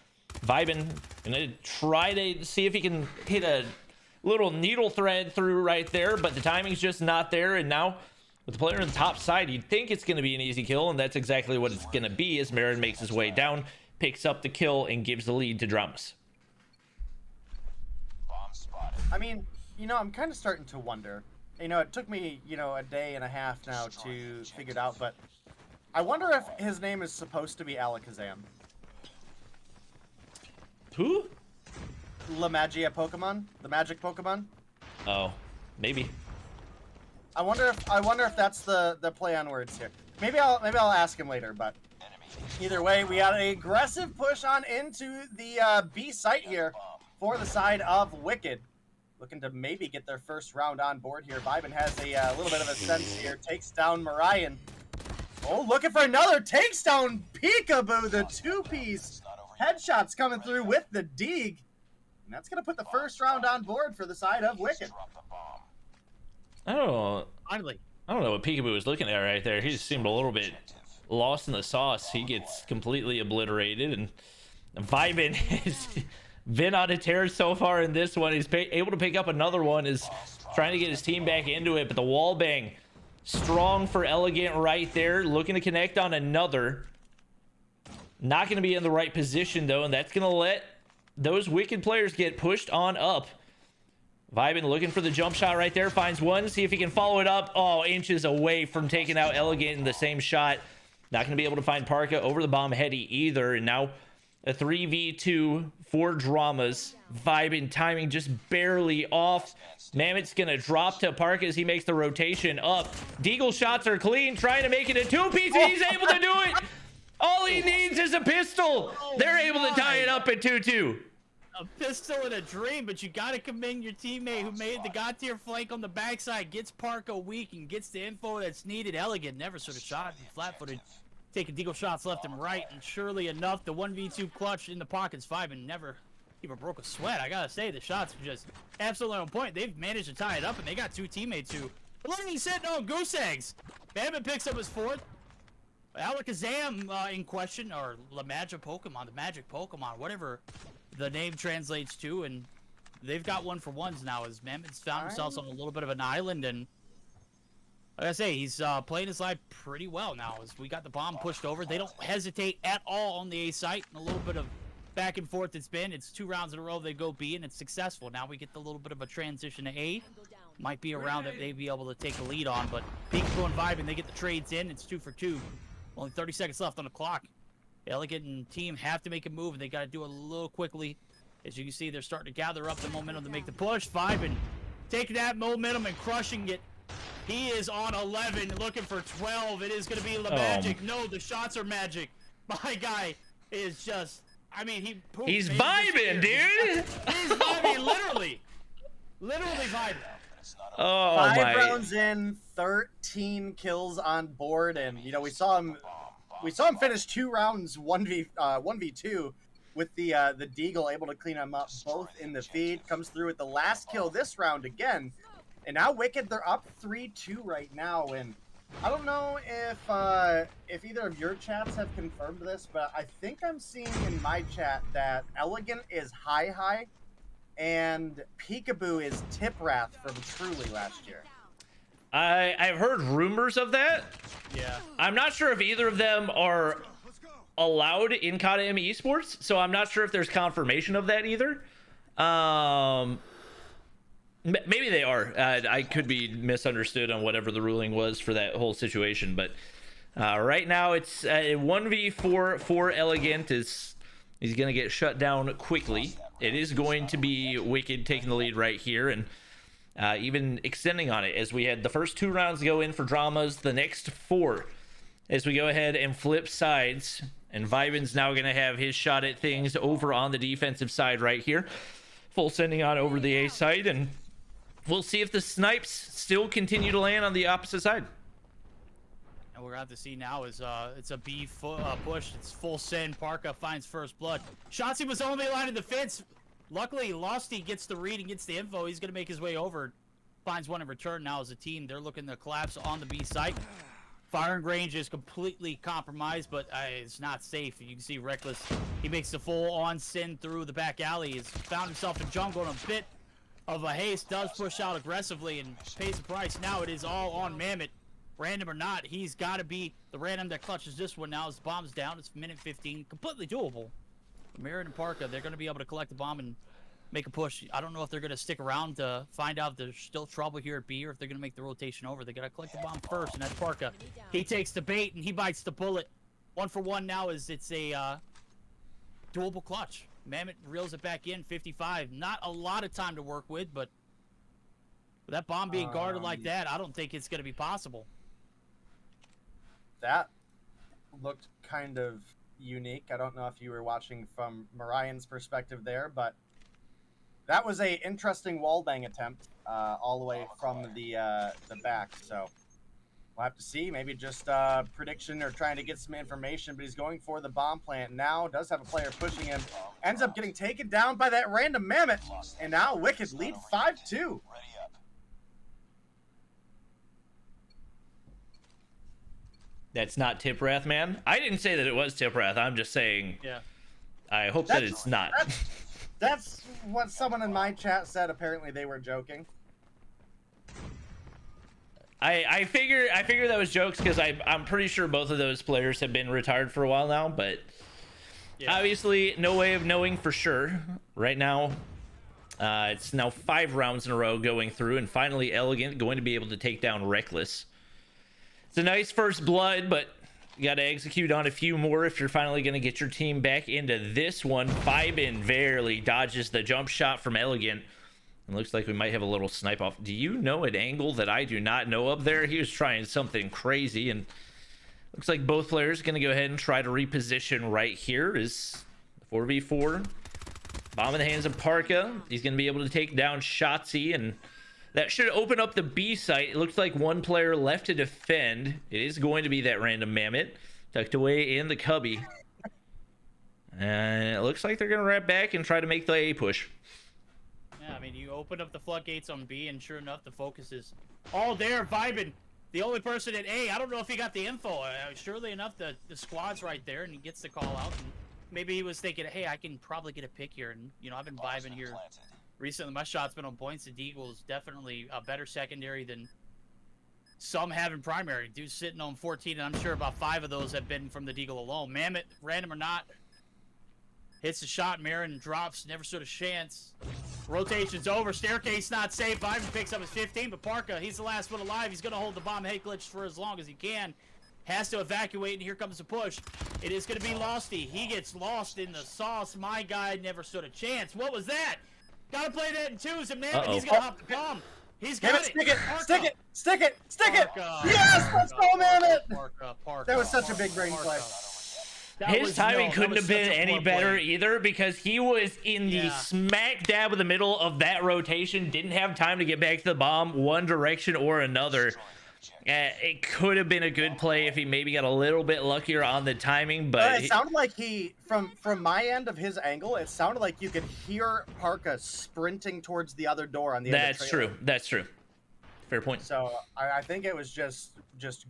Vibin gonna try to see if he can hit a little needle thread through right there, but the timing's just not there. And now with the player on the top side, you'd think it's going to be an easy kill, and that's exactly what it's going to be as Marin makes his way down, picks up the kill, and gives the lead to Dramas. Bomb spotted. I mean, I'm kind of starting to wonder. It took me, a day and a half now to figure it out, but I wonder if his name is supposed to be Alakazam. Who? La Magia Pokemon? The magic Pokemon? Oh, maybe. I wonder if that's the play on words here. Maybe I'll ask him later, but either way, we had an aggressive push on into the B site here for the side of Wicked. Looking to maybe get their first round on board here. Vibin has a little bit of a sense here. Takes down Marion. Oh, looking for another. Takes down Peekaboo, the two-piece. Headshots coming through with the Deeg. And that's going to put the first round on board for the side of Wicked. I don't know. Finally. I don't know what Peekaboo was looking at right there. He just seemed a little bit lost in the sauce. He gets completely obliterated, and Vibin has been on a tear so far in this one. He's able to pick up another one, is trying to get his team back into it, but the wall bang strong for Elegant right there, looking to connect on another. Not going to be in the right position though, and that's going to let those Wicked players get pushed on up. Vibin looking for the jump shot right there, finds one, see if he can follow it up. Oh, inches away from taking out Elegant in the same shot. Not going to be able to find Parka over the bomb heady either, and now a 3v2 for Dramas. Vibin timing just barely off. Mammoth's going to drop to Parka as he makes the rotation up. Deagle shots are clean, trying to make it a two-piece, and he's able to do it. All he needs is a pistol. They're able to tie it up at 2-2. A pistol in a dream, but you got to commend your teammate who made the god tier flank on the backside, gets Parka weak, and gets the info that's needed. Elegant never sort of shot, flat-footed, taking deagle shots left and right, and surely enough, the 1v2 clutch in the pockets, Vibin never even broke a sweat. I gotta say, the shots are just absolutely on point. They've managed to tie it up, and they got two teammates who are looking sitting on goose eggs. Mammoth picks up his fourth. Alakazam in question, or La Magia Pokemon, the magic Pokemon, whatever the name translates to, and they've got one for ones now as Mammoth's found himself on a little bit of an island, and like I say, he's playing his life pretty well now as we got the bomb pushed over. They don't hesitate at all on the A site, and a little bit of back and forth it's 2 rounds in a row they go B, and it's successful. Now we get the little bit of a transition to A. Might be a round that they'd be able to take a lead on, but Peekaboo and Vibin, they get the trades in. It's 2 for 2. Only 30 seconds left on the clock. Elegant and team have to make a move, and they got to do it a little quickly. As you can see, they're starting to gather up the momentum to make the push. Vibin taking that momentum and crushing it. He is on 11, looking for 12. It is going to be La Magic. No, the shots are magic. My guy is just, I mean, he's vibing, dude. He's vibing, literally. Literally vibing. Oh, 5 rounds in, 13 kills on board, and we saw him finish 2 rounds 1v2 with the Deagle able to clean him up both in the feed. Comes through with the last kill this round again, and now Wicked, they're up 3-2 right now. And I don't know if either of your chats have confirmed this, but I think I'm seeing in my chat that Elegant is high. And Peekaboo is Tiprath from Truly last year. I've heard rumors of that. Yeah. I'm not sure if either of them are allowed in COD esports, so I'm not sure if there's confirmation of that either. Maybe they are. I could be misunderstood on whatever the ruling was for that whole situation, but right now it's 1v4 for Elegant. He's going to get shut down quickly. It is going to be Wicked taking the lead right here, and even extending on it as we had the first 2 rounds go in for Dramas. The next 4 as we go ahead and flip sides. And Vibin's now going to have his shot at things over on the defensive side right here. Full sending on over the A side, and we'll see if the snipes still continue to land on the opposite side. And we're going to have to see now is it's a B push. It's full send. Parka finds first blood. Shotzi was only line of defense. Luckily, Losty gets the read and gets the info. He's going to make his way over. Finds one in return. Now as a team, they're looking to collapse on the B site. Firing range is completely compromised, but it's not safe. You can see Reckless. He makes the full-on send through the back alley. He's found himself in jungle in a bit of a haste. Does push out aggressively and pays the price. Now it is all on Mammoth. Random or not, he's got to be the random that clutches this one now as the bomb's down. It's minute 15. Completely doable. Marin and Parka, they're going to be able to collect the bomb and make a push. I don't know if they're going to stick around to find out if there's still trouble here at B or if they're going to make the rotation over. They got to collect the bomb first, and that's Parka. He takes the bait and he bites the bullet. 1 for 1 now as it's a doable clutch. Mammoth reels it back in, 55. Not a lot of time to work with, but with that bomb being guarded like that, I don't think it's going to be possible. That looked kind of unique. I don't know if you were watching from Marian's perspective there, but that was a interesting wallbang attempt all the way from the back. So we'll have to see. Maybe just prediction or trying to get some information, but he's going for the bomb plant now. Does have a player pushing him. Ends up getting taken down by that random Mammoth. And now Wicked lead 5-2. That's not Tiprath, man. I didn't say that it was Tiprath. I'm just saying. Yeah. I hope that it's not. That's what someone in my chat said. Apparently they were joking. I figure that was jokes because I'm pretty sure both of those players have been retired for a while now, but obviously no way of knowing for sure. Right now, it's now 5 rounds in a row going through, and finally Elegant going to be able to take down Reckless. It's a nice first blood, but you got to execute on a few more if you're finally going to get your team back into this one. Vibin barely dodges the jump shot from Elegant. It looks like we might have a little snipe off. Do you know an angle that I do not know up there? He was trying something crazy, and looks like both players going to go ahead and try to reposition right here. Is 4v4. Bomb in the hands of Parka. He's going to be able to take down Shotzi, and that should open up the B site. It looks like one player left to defend. It is going to be that random Mammoth tucked away in the cubby. And it looks like they're going to wrap back and try to make the A push. Yeah, I mean, you open up the floodgates on B, and sure enough, the focus is all there. Vibin, the only person at A. I don't know if he got the info. Surely enough, the squad's right there, and he gets the call out. And maybe he was thinking, hey, I can probably get a pick here. And, you know, I've been vibing here recently. My shot's been on points. The Deagle is definitely a better secondary than some have in primary. Dude's sitting on 14, and I'm sure about 5 of those have been from the Deagle alone. Mammoth, random or not, hits the shot. Marin drops, never stood a chance. Rotation's over. Staircase not safe. Ivan picks up his 15, but Parka, he's the last one alive. He's going to hold the bomb head glitch for as long as he can. Has to evacuate, and here comes the push. It is going to be Losty. He gets lost in the sauce. My guy never stood a chance. What was that? Got to play that in twos, and man, he's going to hop the bomb. He's got it. Stick it. Parka. Stick it. Stick it. Stick it. Parka. Yes, let's go, Mammoth. Parka. That was such a big brain play. His timing couldn't have been any better either, because he was in the smack dab of the middle of that rotation, didn't have time to get back to the bomb one direction or another. It could have been a good play if he maybe got a little bit luckier on the timing, but it sounded like he, from my end of his angle, it sounded like you could hear Parka sprinting towards the other door on the end of the trailer. That's true. Fair point. So I think it was just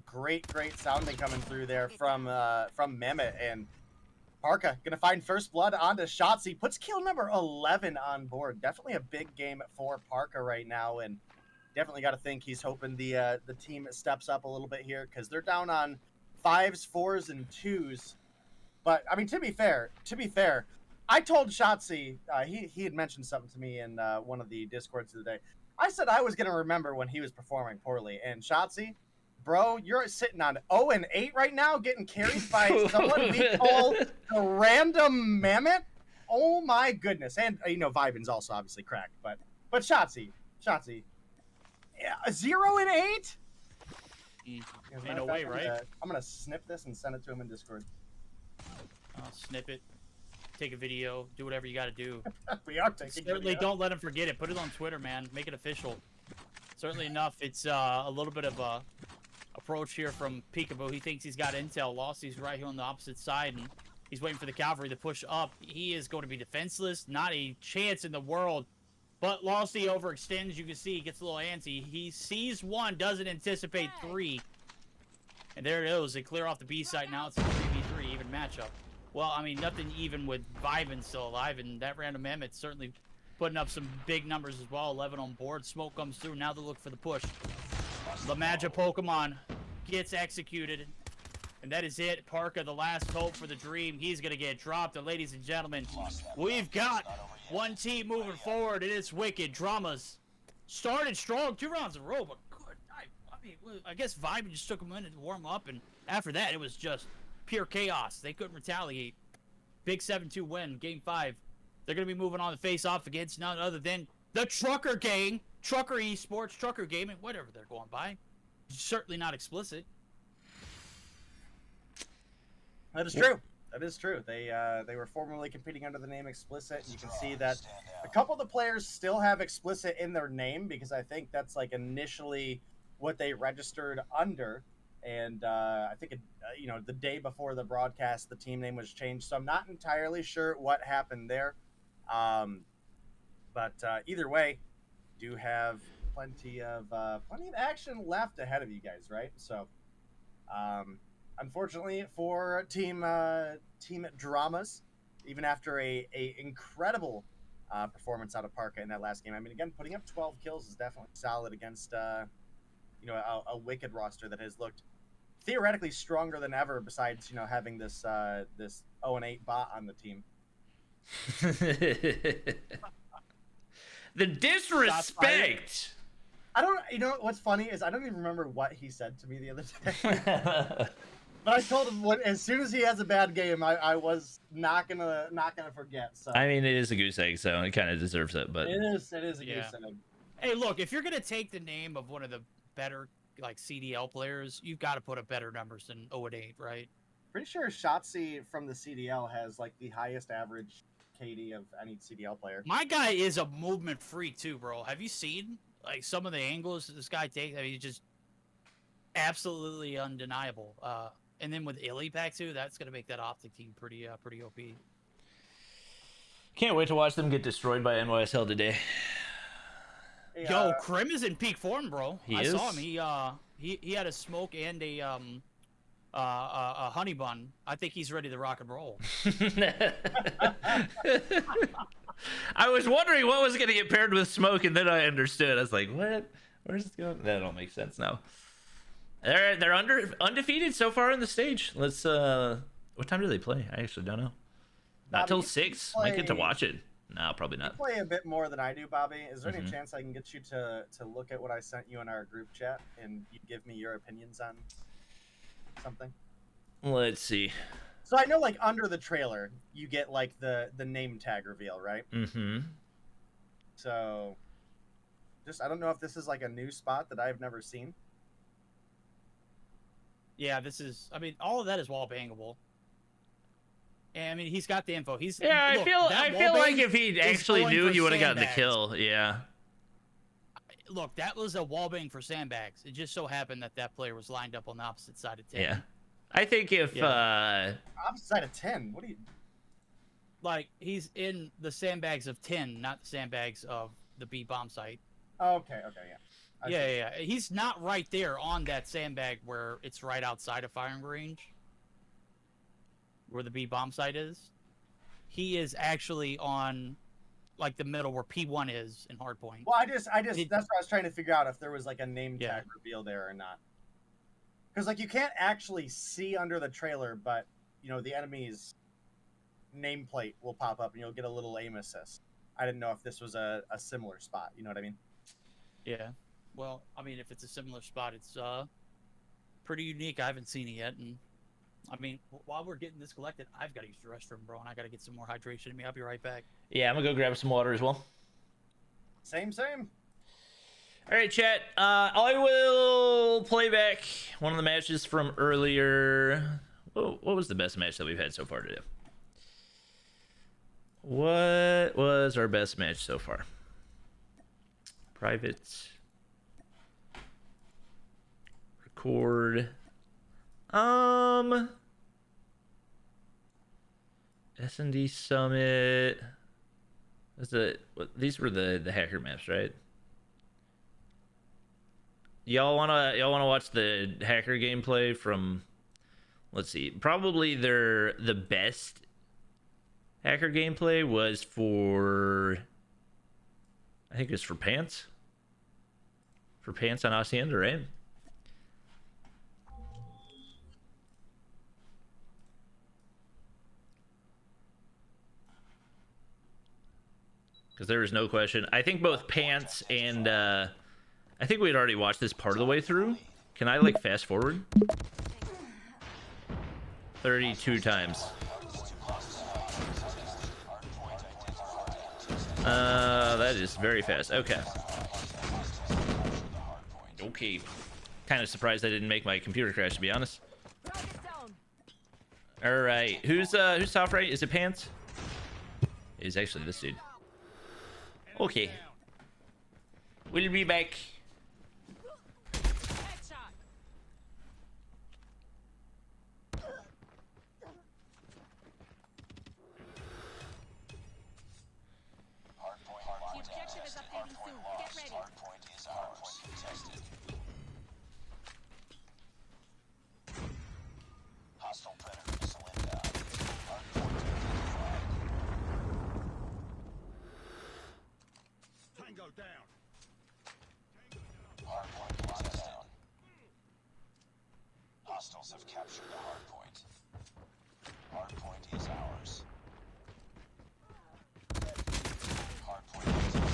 great sounding coming through there from Mehmet, and Parka gonna find first blood onto Shotzi, puts kill number 11 on board. Definitely a big game for Parka right now, and definitely got to think he's hoping the team steps up a little bit here, because they're down on 5s, 4s, and 2s. But I mean, to be fair, I told Shotzi, he had mentioned something to me in one of the Discords of the day. I said I was going to remember when he was performing poorly. And Shotzi, bro, you're sitting on 0-8 right now, getting carried by someone we call a random Mammoth. Oh my goodness. And, you know, Vibin's also obviously cracked. But Shotzi, 0-8? Mm. As a Ain't matter no of way, fact, right? I'm gonna snip this and send it to him in Discord. I'll snip it, take a video, do whatever you got to do. We are taking Certainly video. don't let him forget it. Put it on Twitter, man. Make it official. Certainly enough. It's a little bit of a approach here from Peekaboo. He thinks he's got intel. Lostie's right here on the opposite side, and he's waiting for the cavalry to push up. He is going to be defenseless. Not a chance in the world. But Lostie overextends. You can see he gets a little antsy. He sees one, doesn't anticipate three. And there it is. They clear off the B site. Now it's a 3v3 even matchup. Well, I mean, nothing even with Vibin still alive, and that random Emmett certainly putting up some big numbers as well. 11 on board. Smoke comes through. Now they look for the push. The Magic Pokemon gets executed. And that is it. Parka, the last hope for the dream. He's going to get dropped. And ladies and gentlemen, we've got one team moving forward. It is Wicked. Dramas started strong. 2 rounds in a row, but good. I guess Vibin just took a minute to warm up. And after that, it was just pure chaos. They couldn't retaliate. Big 7-2 win. Game 5. They're going to be moving on to face off against none other than the Trucker Gang. Trucker Esports, Trucker Gaming, whatever they're going by. Certainly not explicit. That is true. That is true. They were formerly competing under the name Explicit. You can see that a couple of the players still have Explicit in their name because I think that's like initially what they registered under. And I think the day before the broadcast, the team name was changed. So I'm not entirely sure what happened there. But either way, do have plenty of action left ahead of you guys, right? So. Unfortunately for team Dramas, even after a incredible performance out of Parka in that last game, I mean, again, putting up 12 kills is definitely solid against a Wicked roster that has looked theoretically stronger than ever. Besides, having this 0-8 bot on the team. The disrespect. I don't. You know what's funny is I don't even remember what he said to me the other day. But I told him as soon as he has a bad game, I was not gonna forget. So I mean, it is a goose egg, so it kind of deserves it. But it is a goose egg. Hey, look, if you're gonna take the name of one of the better like CDL players, you've got to put up better numbers than 0-8, right? Pretty sure Shotzi from the CDL has like the highest average KD of any CDL player. My guy is a movement freak too, bro. Have you seen like some of the angles this guy takes? I mean, he's just absolutely undeniable. And then with Illy back too, that's gonna make that optic team pretty OP. Can't wait to watch them get destroyed by NYSL today. Hey, Yo, Krim is in peak form, bro. He I is? saw him. He had a smoke and a honey bun. I think he's ready to rock and roll. I was wondering what was going to get paired with smoke, and then I understood. I was like, "What? Where's this going?" That don't make sense now. They're undefeated so far in the stage. Let's. What time do they play? I actually don't know. Not Bobby, till 6. Might get to watch it. No, probably you not. play a bit more than I do, Bobby. Is there any Mhm. chance I can get you to look at what I sent you in our group chat and you give me your opinions on something? Let's see. So I know, like, under the trailer, you get like the name tag reveal, right? Mm-hmm. So, I don't know if this is like a new spot that I've never seen. Yeah, this is. I mean, all of that is wall bangable. And I mean, he's got the info. He's Yeah, look, I feel wall like bang if he is actually going knew, for he would have gotten the sandbags. kill. Yeah. Look, that was a wall bang for sandbags. It just so happened that that player was lined up on the opposite side of 10. Yeah. I think if Opposite side of 10. What do you? Like he's in the sandbags of 10, not the sandbags of the B bomb site. Oh, okay, yeah. I see. Yeah. He's not right there on that sandbag where it's right outside of firing range, where the B bomb site is. He is actually on, like, the middle where P1 is in Hardpoint. Well, I just that's what I was trying to figure out if there was like a name Yeah. tag reveal there or not. Because like you can't actually see under the trailer, but the enemy's nameplate will pop up and you'll get a little aim assist. I didn't know if this was a similar spot. You know what I mean? Yeah. Well, I mean, if it's a similar spot, it's pretty unique. I haven't seen it yet, and I mean, while we're getting this collected, I've got to use the restroom, bro, and I got to get some more hydration in me. I'll be right back. yeah, I'm gonna go grab some water as well. Same. All right, chat. I will play back one of the matches from earlier. What was the best match that we've had so far today? What was our best match so far? Private. Record. S&D Summit. These were the hacker maps, right? Y'all wanna watch the hacker gameplay from, let's see, probably the best hacker gameplay was for, I think it was for Pants. For Pants on Hacienda, right? Because there was no question. I think both Pants and I think we had already watched this part of the way through. Can I like fast forward? 32 times. That is very fast. Okay. Okay. Kind of surprised I didn't make my computer crash, to be honest. All right. Who's top right? Is it Pants? It's actually this dude. Okay. We'll be back. Headshot. The objective is updating soon. Get ready. Hardpoint is ours. Contested. Hostile predator missile inbound. Hardpoint identified. Tango down. Hardpoint locked down. Hostiles have captured the hardpoint. Hardpoint is ours. Hardpoint contested.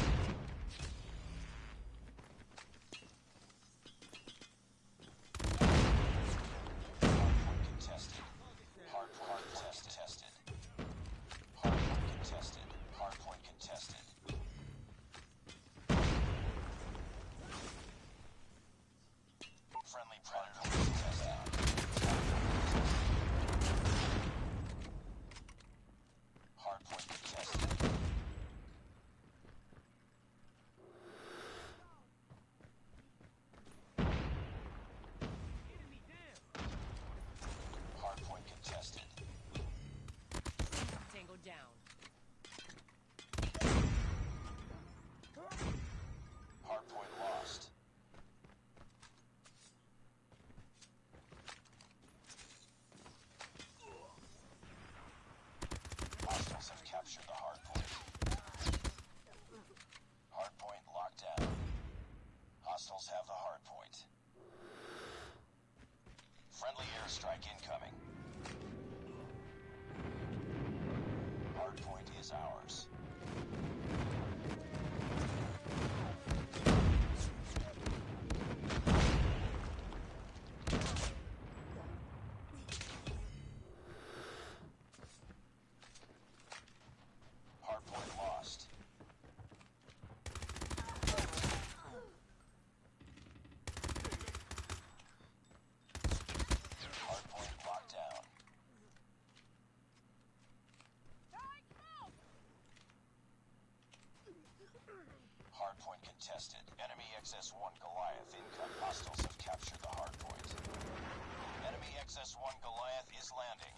Hardpoint contested. Hardpoint contested. Hardpoint contested. Hardpoint contested. Friendly predator missile down. Hardpoint contested. Hardpoint contested. Tango down. Hardpoint lost. Hostiles have captured the hardpoint. Hardpoint locked down. Hostiles have the hardpoint. Friendly airstrike incoming. Hardpoint is ours. Hardpoint lost. Hardpoint locked down. Hardpoint contested. Enemy XS-1 Goliath incoming. Hostiles have captured the hardpoint. Enemy XS-1 Goliath is landing.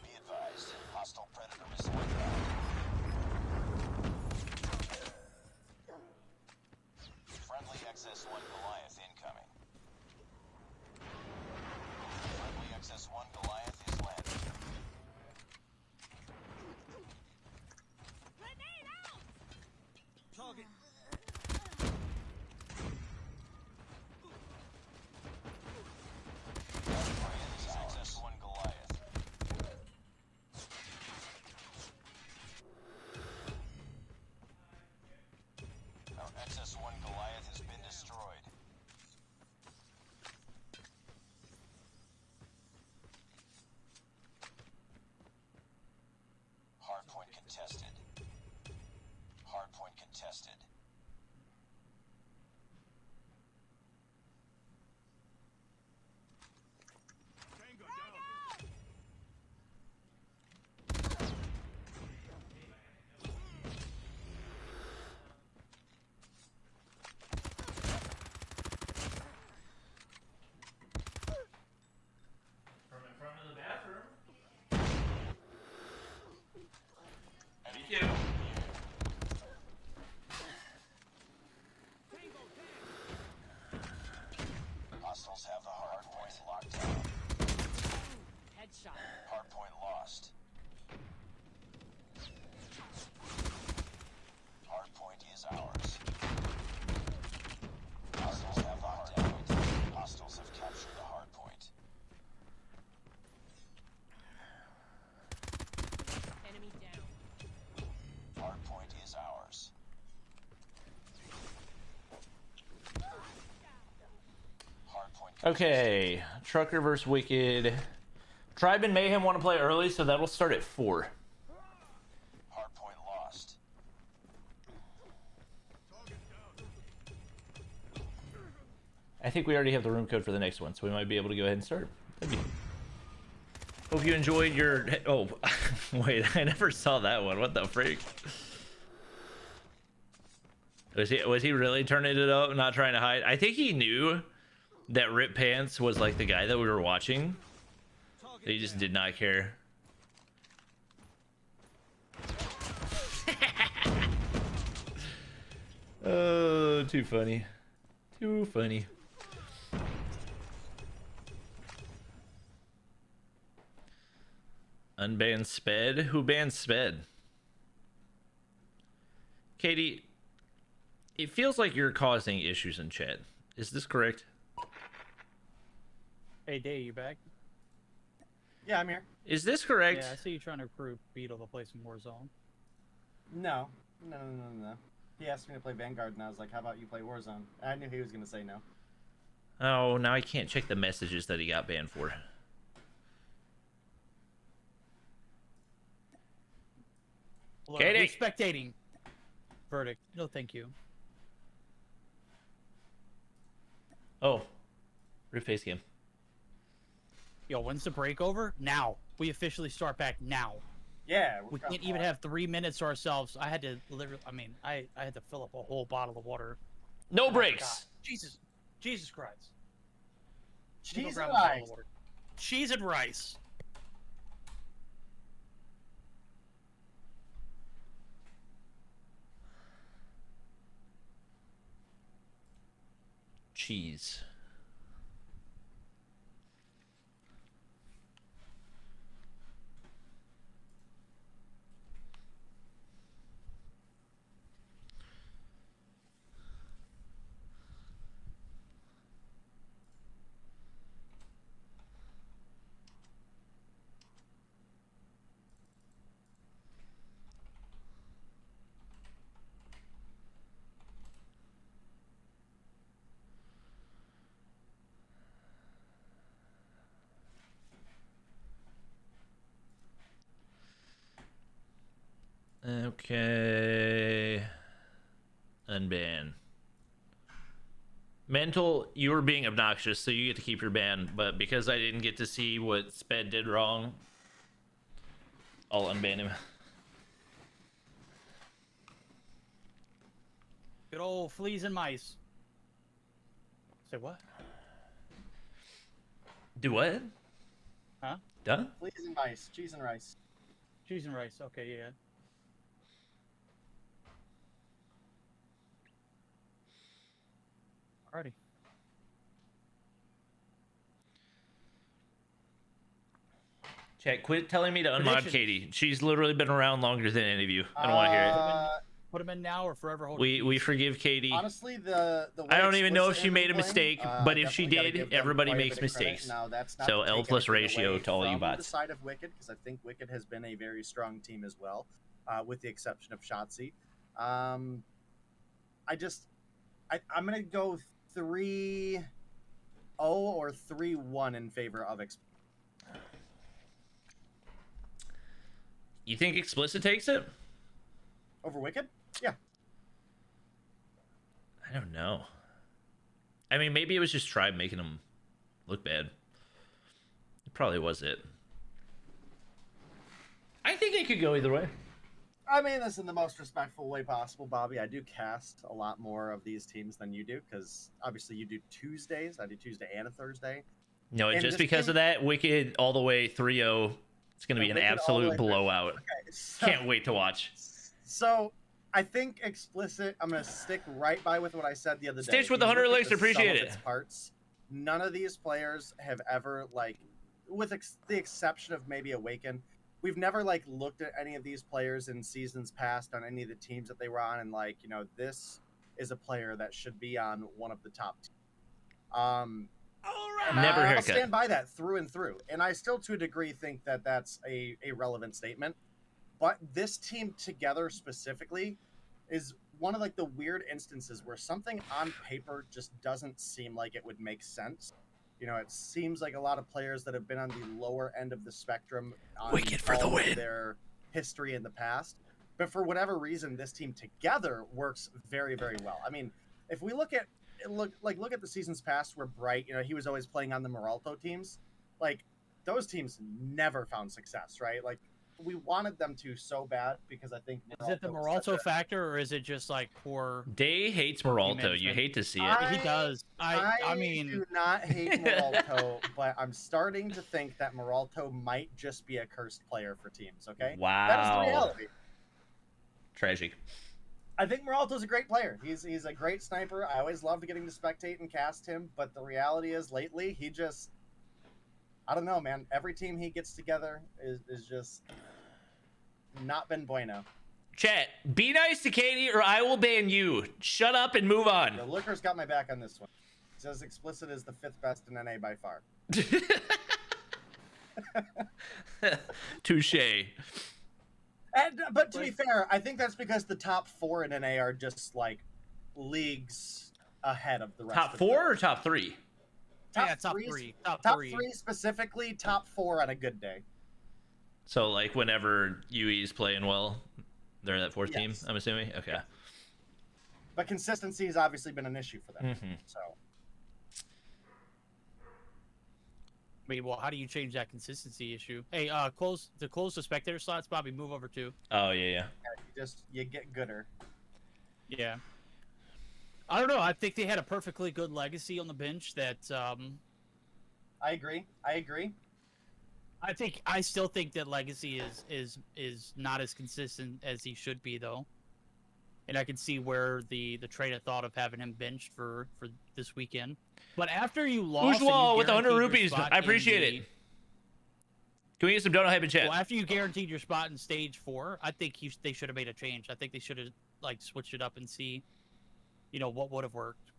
Be advised, hostile predator missile inbound. Friendly XS-1 Goliath incoming. Friendly XS-1 Goliath is landing. contested. From in front of the bathroom. Me too. Hostiles have the hardpoint locked down. Headshot. Hardpoint lost. Hardpoint is ours. Hostiles have the hardpoint. Hostiles have captured the hardpoint. Enemy down. Hardpoint is ours. Hardpoint. Okay, Trucker versus Wicked. Tribe and Mayhem want to play early, so that'll start at 4. Hardpoint lost. I think we already have the room code for the next one, so we might be able to go ahead and start. Hope you enjoyed your... Oh, wait, I never saw that one. What the freak? Was he really turning it up, not trying to hide? I think he knew that Rip Pants was like the guy that we were watching. He just did not care. Oh, too funny. Too funny. Unban Sped? Who banned Sped? Katie, it feels like you're causing issues in chat. Is this correct? Hey, Day, you back? Yeah, I'm here. Is this correct? Yeah, I see you trying to recruit Beetle to play some Warzone. No. He asked me to play Vanguard, and I was like, how about you play Warzone? I knew he was going to say no. Oh, now I can't check the messages that he got banned for. Look, Katie! you're spectating. Verdict. No, thank you. Oh. Rip face game. Yo, when's the break over? Now. We officially start back now. Yeah. We can't even have 3 minutes to ourselves. I had to literally, I had to fill up a whole bottle of water. No And I breaks. forgot. Jesus Christ. Let me go Cheese grab and a bottle rice. of water. Cheese and rice. Cheese. Okay. Unban. Mental, you were being obnoxious, so you get to keep your ban. But because I didn't get to see what Sped did wrong, I'll unban him. Good old fleas and mice. Say what? Do what? Huh? Done? Fleas and mice, cheese and rice. Cheese and rice. Okay, yeah. Alrighty. Chat, quit telling me to unmod Predictions. Katie. She's literally been around longer than any of you. I don't want to hear it. Put them in now or forever hold. We forgive Katie. Honestly, the way I don't even know if explicit she made a ending mistake, playing, but if she definitely gotta did, give them everybody quite a makes bit of credit. mistakes. Now, that's not So to L take plus anything ratio away to all you from bots. The side of Wicked, because I think Wicked has been a very strong team as well, with the exception of Shotzi. I'm gonna go 3-0 or 3-1 in favor of Explicit. You think Explicit takes it? Over Wicked? Yeah. I don't know. I mean, maybe it was just Tribe making them look bad. It probably was it. I think it could go either way. I mean this in the most respectful way possible, Bobby. I do cast a lot more of these teams than you do because obviously you do Tuesdays. I do Tuesday and a Thursday. No, And just this because team- of that, Wicked all the way 3-0. It's going to be an Wicked all the way absolute through. blowout. Okay, so, Can't wait to watch. So I think explicit. I'm gonna stick right by with what I said the other day. Stitch If with the you 100 look at likes, the sum appreciate of it. its parts, none of these players have ever with the exception of maybe Awaken, we've never looked at any of these players in seasons past on any of the teams that they were on and this is a player that should be on one of the top teams. Never I'll haircut. stand by that through and through, and I still to a degree think that that's a relevant statement. But this team together specifically is one of the weird instances where something on paper just doesn't seem like it would make sense. It seems like a lot of players that have been on the lower end of the spectrum on Wicked for the all of win. their history in the past. But for whatever reason, this team together works very, very well. I mean, if we look at the seasons past where Bright, he was always playing on the Moralto teams, those teams never found success, right? We wanted them to so bad because I think Is it the was such Moralto a- factor, or is it just poor? Day hates Moralto. You management. hate to see it. I- He does. I mean, do not hate Moralto, but I'm starting to think that Moralto might just be a cursed player for teams. Okay, that is the Wow. reality. Tragic. I think Moralto's a great player. He's a great sniper. I always loved getting to spectate and cast him, but the reality is lately he just, I don't know, man. Every team he gets together is just not been bueno. Chat, be nice to Katie or I will ban you. Shut up and move The on. Looker's got my back on this one. He says explicit is the 5th best in NA by far. Touche. But to be fair, I think that's because the top 4 in NA are just leagues ahead of the rest. Top of 4 or top 3? yeah, top three's- three. Top Top three. 3 specifically, top 4 on a good day. So whenever UE's playing well, they're that 4th team, Yes. I'm assuming? Okay. But consistency has obviously been an issue for them. Mhm. So I mean, well, how do you change that consistency issue? Hey, close the spectator slots. Bobby, move over too. Oh, yeah. you get gooder. Yeah. I don't know. I think they had a perfectly good legacy on the bench that I agree. I still think that legacy is not as consistent as he should be though. And I can see where the train of thought of having him benched for this weekend. But after you lost, and you Ujwal with the 100 guaranteed your rupees. spot I in appreciate the- it. Can we get some donut hype in chat? Well, after you guaranteed your spot in stage 4, I think they should have made a change. I think they should have switched it up and see, what would have worked.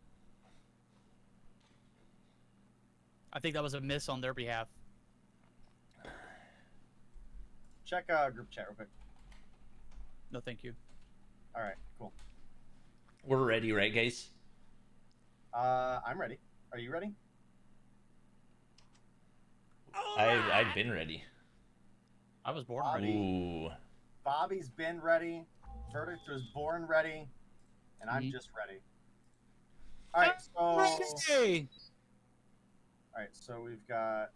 I think that was a miss on their behalf. Check group chat real quick. No, thank you. All right, cool. We're ready, right, guys? I'm ready. Are you ready? I've been ready. I was born Bobby. ready. Ooh. Bobby's been ready. Verdict was born ready, and I'm Mhm. just ready. All right, so Hey! so we've got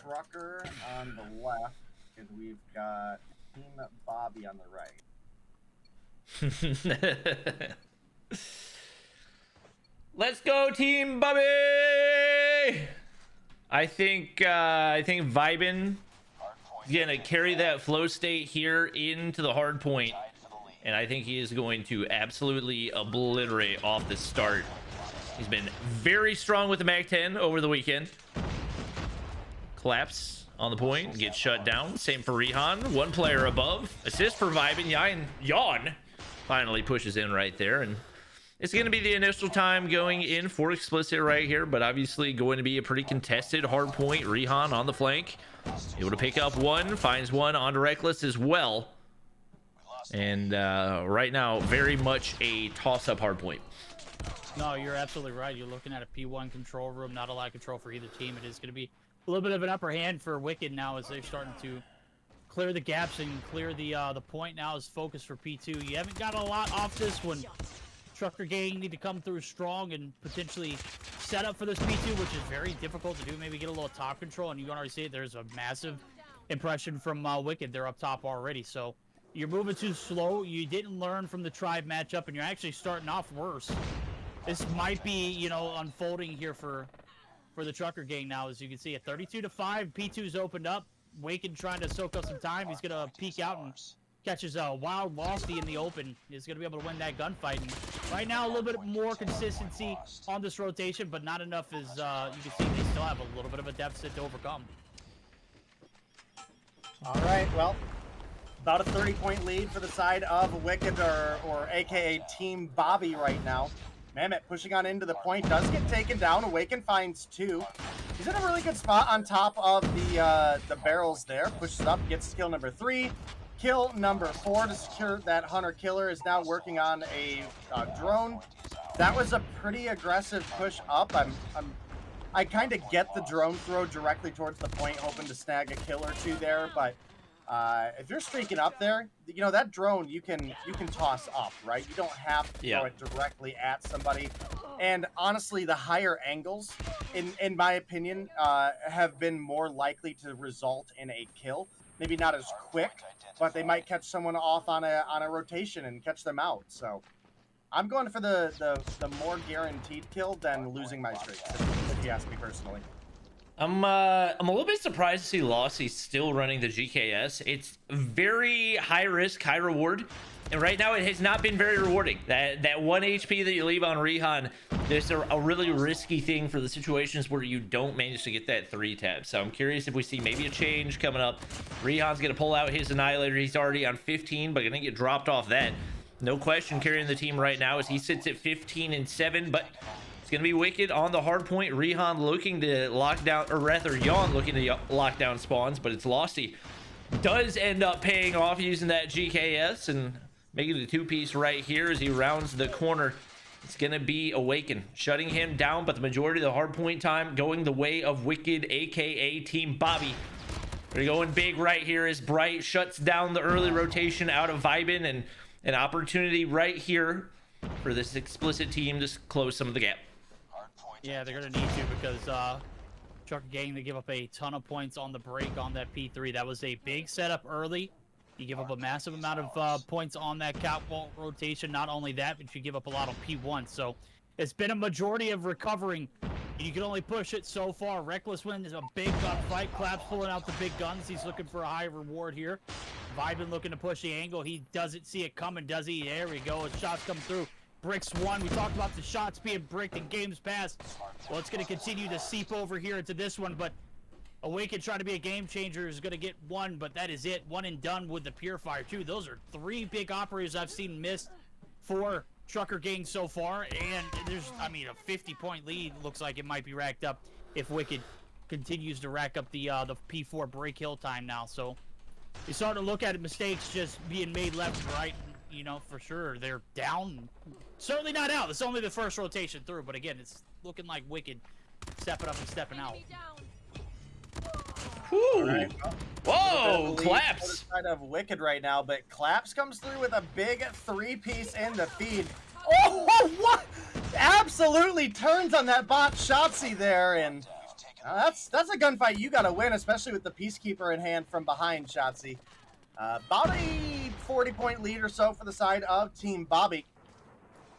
Trucker on the left, and we've got Team Bobby on the right. Let's go, Team Bobby! I think Vibin gonna carry that flow state here into the hard point, Tied for the lead. and I think he is going to absolutely obliterate off the start. He's been very strong with the Mag 10 over the weekend. Collapse on the point, gets shut down. Same for Rihan. One player above. Assist for Vibin. Yawn finally pushes in right there, and it's going to be the initial time going in for explicit right here, but obviously going to be a pretty contested hard point. Rihan on the flank, able to pick up one, finds one on Reckless as well. And right now, very much a toss-up hard point. No, you're absolutely right. You're looking at a P1 control room, not a lot of control for either team. It is going to be a little bit of an upper hand for Wicked now as they're starting to clear the gaps and clear the point now is focus for P2. You haven't got a lot off this one. Trucker Gang need to come through strong and potentially set up for this P2, which is very difficult to do. Maybe get a little top control, and you can already see it. There's a massive impression from Wicked. They're up top already, so you're moving too slow. You didn't learn from the Tribe matchup, and you're actually starting off worse. This might be, you know, unfolding here for the Trucker Gang now. As you can see, at 32-5, P2's opened up. Wicked trying to soak up some time. He's going to peek out and catches a wild Losty in the open. He's going to be able to win that gunfight. And right now, a little bit more consistency on this rotation, but not enough as you can see they still have a little bit of a deficit to overcome. All right, well, about a 30-point lead for the side of Wicked, or AKA Team Bobby right now. Mammoth pushing on into the point, does get taken down. Awaken finds 2. He's in a really good spot on top of the barrels there. Pushes up, gets kill number 3. Kill number 4 to secure that Hunter Killer is now working on a drone. That was a pretty aggressive push up. I kind of get the drone throw directly towards the point, hoping to snag a kill or 2 there, but if you're streaking up there, you know, that drone you can toss up, right? You don't have to throw it directly at somebody. And honestly, the higher angles, in my opinion, have been more likely to result in a kill. Maybe not as quick, but they might catch someone off on a rotation and catch them out. So I'm going for the more guaranteed kill than losing my streaks, if you ask me personally. I'm a little bit surprised to see Lossy still running the GKS. It's very high risk, high reward, and right now it has not been very rewarding. That 1 HP that you leave on Rehan is a really risky thing for the situations where you don't manage to get that 3 tab. So I'm curious if we see maybe a change coming up. Rehan's gonna pull out his Annihilator. He's already on 15, but gonna get dropped off that. No question carrying the team right now as he sits at 15-7, but it's going to be Wicked on the hard point. Rehan looking to lock down, or rather Yawn looking to lock down spawns, but it's Losty. Does end up paying off using that GKS and making it a 2-piece right here as he rounds the corner. It's going to be Awaken, shutting him down, but the majority of the hard point time going the way of Wicked, aka Team Bobby. They're going big right here as Bright shuts down the early rotation out of Vibin, and an opportunity right here for this explicit team to close some of the gap. Yeah, they're going to need to because Trucker Gang to give up a ton of points on the break on that P3. That was a big setup early. You give up a massive amount of points on that catwalk rotation. Not only that, but you give up a lot on P1. So it's been a majority of recovering. You can only push it so far. Reckless Wind is a big gunfight. Claps pulling out the big guns. He's looking for a high reward here. Vibin looking to push the angle. He doesn't see it coming, does he? There we go. His shots come through. Bricks 1. We talked about the shots being bricked in games past. Well, it's going to continue to seep over here into this one, but Awaken trying to be a game changer is going to get 1, but that is it. 1 and done with the Purifier, too. Those are 3 big operators I've seen missed for Trucker Gang so far, and there's, I mean, a 50-point lead looks like it might be racked up if Wicked continues to rack up the P4 break hill time now. So you're starting to look at it, mistakes just being made left and right. You know, for sure, they're down. Certainly not out. It's only the first rotation through, but again, it's looking like Wicked stepping up and stepping out. Right, well, whoa, Claps. Side of Wicked right now, but Claps comes through with a big 3-piece in the feed. Oh, what? Absolutely turns on that bot Shotzi there, and that's a gunfight you got to win, especially with the Peacekeeper in hand from behind Shotzi. About a 40-point lead or so for the side of Team Bobby.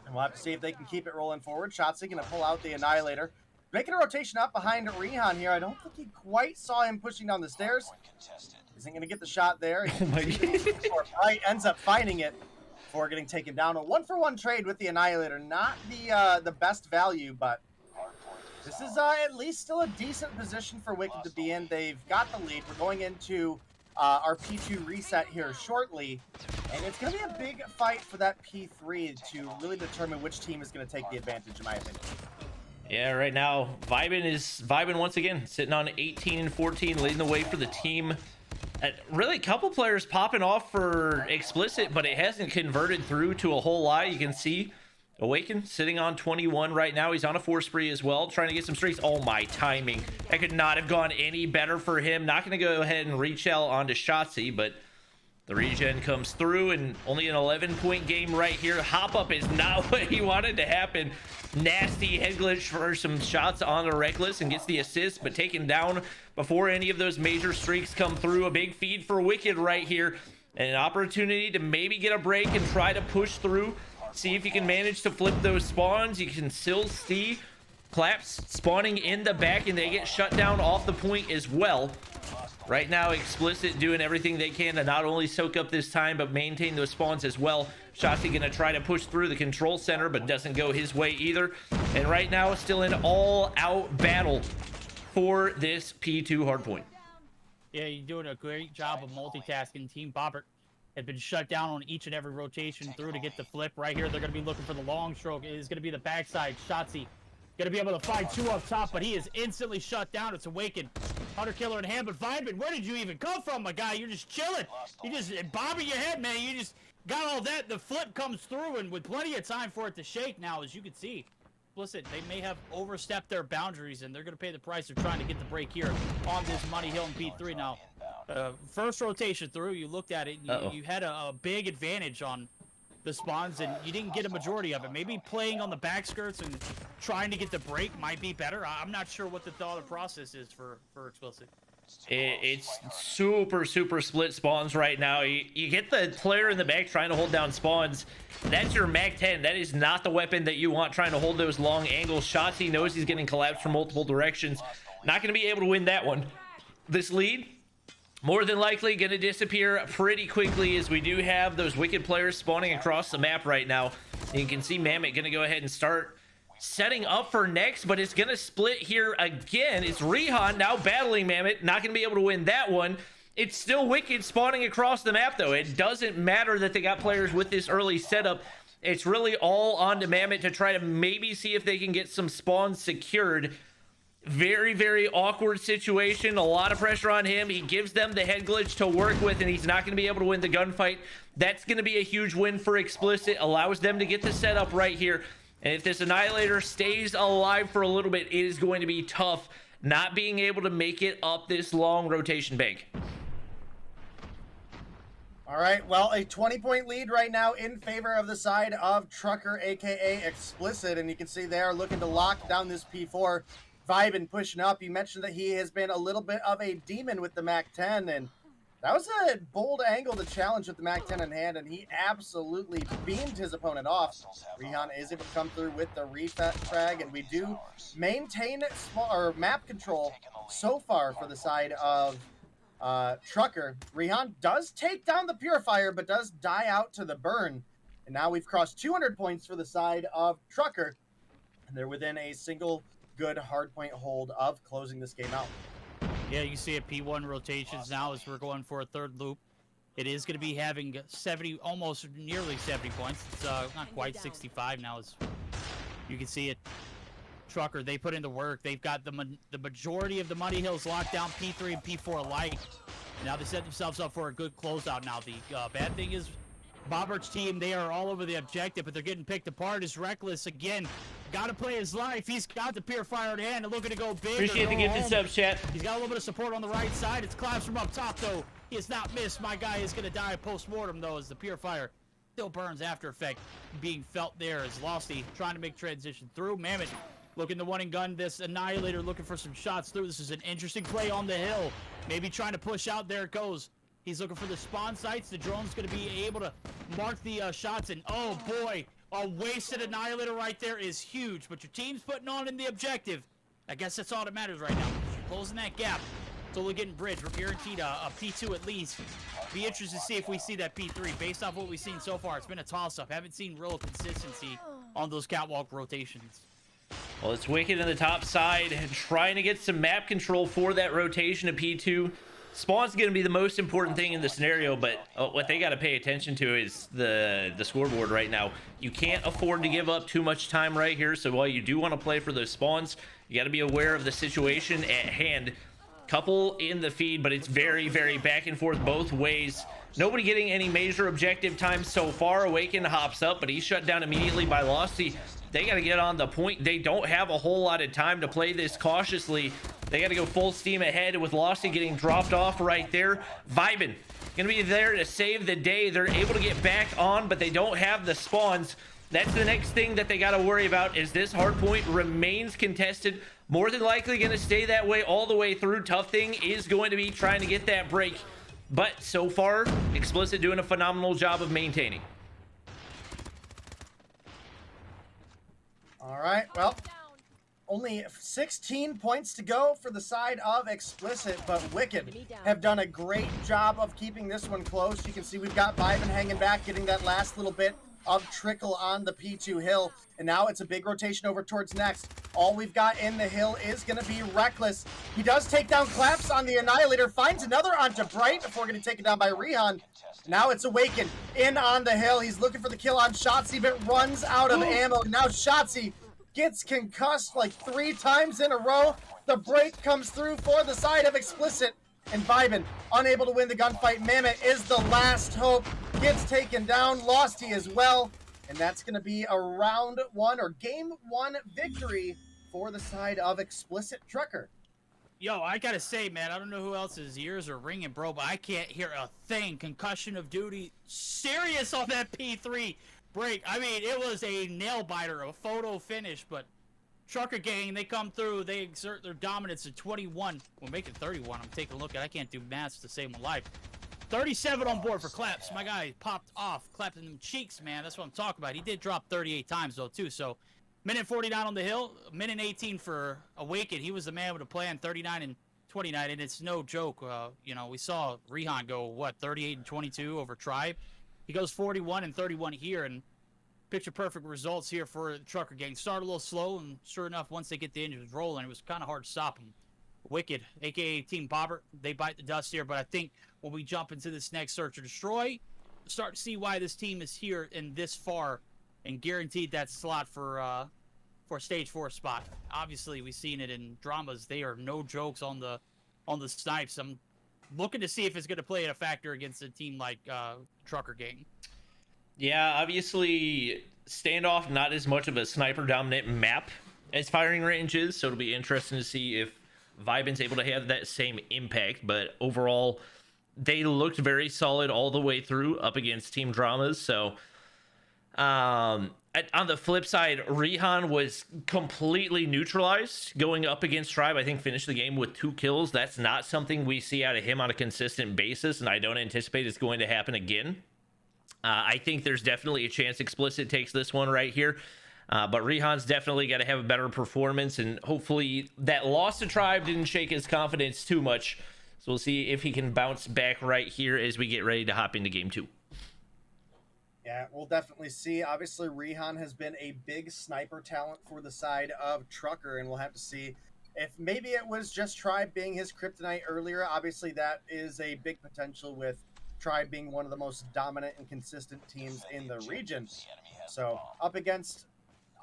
And we'll have to see if they can keep it rolling forward. Shotzi going to pull out the Annihilator. Making a rotation up behind Rehan here. I don't think he quite saw him pushing down the stairs. Isn't going to get the shot there. Oh my God. Bright ends up finding it before getting taken down. A 1-for-1 trade with the Annihilator. Not the best value, but this is at least still a decent position for Wicked to be in. They've got the lead. We're going into our P2 reset here shortly, and it's going to be a big fight for that P3 to really determine which team is going to take the advantage, in my opinion. Yeah, right now, Vibin once again, sitting on 18-14, leading the way for the team. Really, a couple players popping off for explicit, but it hasn't converted through to a whole lot. You can see Awaken sitting on 21 right now. He's on a 4 spree as well, trying to get some streaks. Oh, my timing. That could not have gone any better for him. Not going to go ahead and reach out onto Shotzi, but The regen comes through, and only an 11-point game right here. Hop up is not what he wanted to happen. Nasty head glitch for some shots on the Reckless and gets the assist, but taken down before any of those major streaks come through. A big feed for Wicked right here, and an opportunity to maybe get a break and try to push through. See if you can manage to flip those spawns. You can still see Claps spawning in the back, and they get shut down off the point as well. Right now, Explicit doing everything they can to not only soak up this time, but maintain those spawns as well. Shotzi gonna try to push through the control center, but doesn't go his way either. And right now, still an all-out battle for this P2 hardpoint. Yeah, you're doing a great job of multitasking. Team Bobbert had been shut down on each and every rotation through to get the flip. Right here, they're gonna be looking for the long stroke. It is gonna be the backside. Shotzi gonna be able to find two up top, but he is instantly shut down. It's Awakened. Hunter Killer in hand, but Vibin, where did you even come from, my guy? You're just chilling. You just bobbing your head, man. You just got all that. The flip comes through, and with plenty of time for it to shake now, as you can see. Explicit, they may have overstepped their boundaries, and they're going to pay the price of trying to get the break here on this Money Hill and P3. Now, first rotation through, you looked at it, and you had a big advantage on the spawns, and you didn't get a majority of it. Maybe playing on the back skirts and trying to get the break might be better. I'm not sure what the thought process is for Explicit. It's super split spawns right now. You get the player in the back trying to hold down spawns. That's your MAC-10. That is not the weapon that you want trying to hold those long angle shots. He knows he's getting collapsed from multiple directions. Not going to be able to win that one. This lead, more than likely going to disappear pretty quickly, as we do have those Wicked players spawning across the map right now. And you can see Mammoth going to go ahead and start setting up for next, but it's going to split here again. It's Rehan now battling Mammoth. Not going to be able to win that one. It's still Wicked spawning across the map, though. It doesn't matter that they got players with this early setup. It's really all on to Mammoth to try to maybe see if they can get some spawns secured. Very awkward situation. A lot of pressure on him. He gives them the head glitch to work with, and he's not going to be able to win the gunfight. That's going to be a huge win for Explicit. Allows them to get the setup right here. And if this Annihilator stays alive for a little bit, it is going to be tough not being able to make it up this long rotation bank. All right, well, a 20-point lead right now in favor of the side of Trucker, a.k.a. Explicit. And you can see they are looking to lock down this P4. Vibin pushing up. You mentioned that he has been a little bit of a demon with the MAC-10, and that was a bold angle to challenge with the MAC-10 in hand, and he absolutely beamed his opponent off. Rehan is able to come through with the refrag, and we do maintain map control so far for the side of Trucker. Rehan does take down the Purifier, but does die out to the burn. And now we've crossed 200 points for the side of Trucker, and they're within a single good hardpoint hold of closing this game out. Yeah, you see a P1 rotations now as we're going for a third loop. It is going to be having 70, almost nearly 70 points. It's not quite 65 now, as you can see it. Trucker, they put in the work. They've got the majority of the Money Hills locked down, P3 and P4 alike. Now they set themselves up for a good closeout now. The bad thing is Bobbert's team, they are all over the objective, but they're getting picked apart. Is Reckless again. Got to play his life. He's got the Purifier in hand and looking to go big. Appreciate the gifted subs, chat. He's got a little bit of support on the right side. It's Claps from up top, though. He has not missed. My guy is going to die post-mortem, though, as the Purifier still burns after effect being felt there as Losty trying to make transition through. Mammoth looking to one and gun this Annihilator, looking for some shots through. This is an interesting play on the hill. Maybe trying to push out. There it goes. He's looking for the spawn sites. The drone's going to be able to mark the shots, and oh boy, a wasted Annihilator right there is huge. But your team's putting on in the objective. I guess that's all that matters right now, because you're closing that gap. It's only getting bridged. We're guaranteed a P2 at least. Be interested to see if we see that P3. Based off what we've seen so far, it's been a toss-up. Haven't seen real consistency on those catwalk rotations. Well, it's Wicked on the top side, trying to get some map control for that rotation of P2. Spawn's going to be the most important thing in the scenario, but what they got to pay attention to is the scoreboard right now. You can't afford to give up too much time right here, so while you do want to play for those spawns, you got to be aware of the situation at hand. Couple in the feed, but it's very back and forth both ways. Nobody getting any major objective time so far. Awaken hops up, but he's shut down immediately by Losty. They got to get on the point. They don't have a whole lot of time to play this cautiously. They got to go full steam ahead with Losty getting dropped off right there. Vibin gonna be there to save the day. They're able to get back on, but they don't have the spawns. That's the next thing that they got to worry about, is this hardpoint remains contested. More than likely going to stay that way all the way through. Tough thing is going to be trying to get that break. But so far, Explicit doing a phenomenal job of maintaining. All right, well, only 16 points to go for the side of Explicit, but Wicked have done a great job of keeping this one close. You can see we've got Vibin hanging back, getting that last little bit of trickle on the P2 hill, and now it's a big rotation over towards next. All we've got in the hill is going to be Reckless. He does take down Claps on the Annihilator, finds another onto Bright before getting taken down by Rehan. Now it's Awaken in on the hill. He's looking for the kill on Shotzi, but runs out of ammo. Now Shotzi gets concussed like 3 times in a row. The break comes through for the side of Explicit, and Vibin unable to win the gunfight. Mammoth is the last hope, gets taken down. Losty as well, and that's going to be a round 1 or game 1 victory for the side of Explicit. Trucker. Yo, I gotta say, man, I don't know who else's ears are ringing, bro, but I can't hear a thing. Concussion of duty, serious on that P3 break. I mean, it was a nail biter, a photo finish, but Trucker Gang, they come through, they exert their dominance at 21. We'll make it 31. I'm taking a look at, I can't do maths to save my life. 37 on board for Claps. My guy popped off, clapping them cheeks, man. That's what I'm talking about. He did drop 38 times, though, too, so minute 49 on the hill, minute 18 for Awaken. He was the man with a plan, 39 and 29, and it's no joke. You know, we saw Rehan go, what, 38 and 22 over Tribe? He goes 41 and 31 here, and picture perfect results here for the Trucker Gang. Started a little slow, and sure enough, once they get the engines rolling, it was kind of hard to stop them. Wicked, a.k.a. Team Bobbert, they bite the dust here, but I think when we jump into this next Search or Destroy, start to see why this team is here and this far and guaranteed that slot for stage 4 spot. Obviously, we've seen it in dramas. They are no jokes on the snipes. I'm looking to see if it's going to play a factor against a team like Trucker Gang. Yeah, obviously, Standoff, not as much of a sniper-dominant map as Firing Range is, so it'll be interesting to see if Vibin's able to have that same impact, but overall, they looked very solid all the way through up against Team Dramas, so on the flip side, Rehan was completely neutralized going up against Tribe. I think finished the game with 2 kills. That's not something we see out of him on a consistent basis, and I don't anticipate it's going to happen again. I think there's definitely a chance Explicit takes this one right here. But Rehan's definitely got to have a better performance, and hopefully that loss to Tribe didn't shake his confidence too much. So we'll see if he can bounce back right here as we get ready to hop into game 2. Yeah, we'll definitely see. Obviously, Rehan has been a big sniper talent for the side of Trucker, and we'll have to see if maybe it was just Tribe being his kryptonite earlier. Obviously, that is a big potential with Tribe being one of the most dominant and consistent teams in the region. So up against,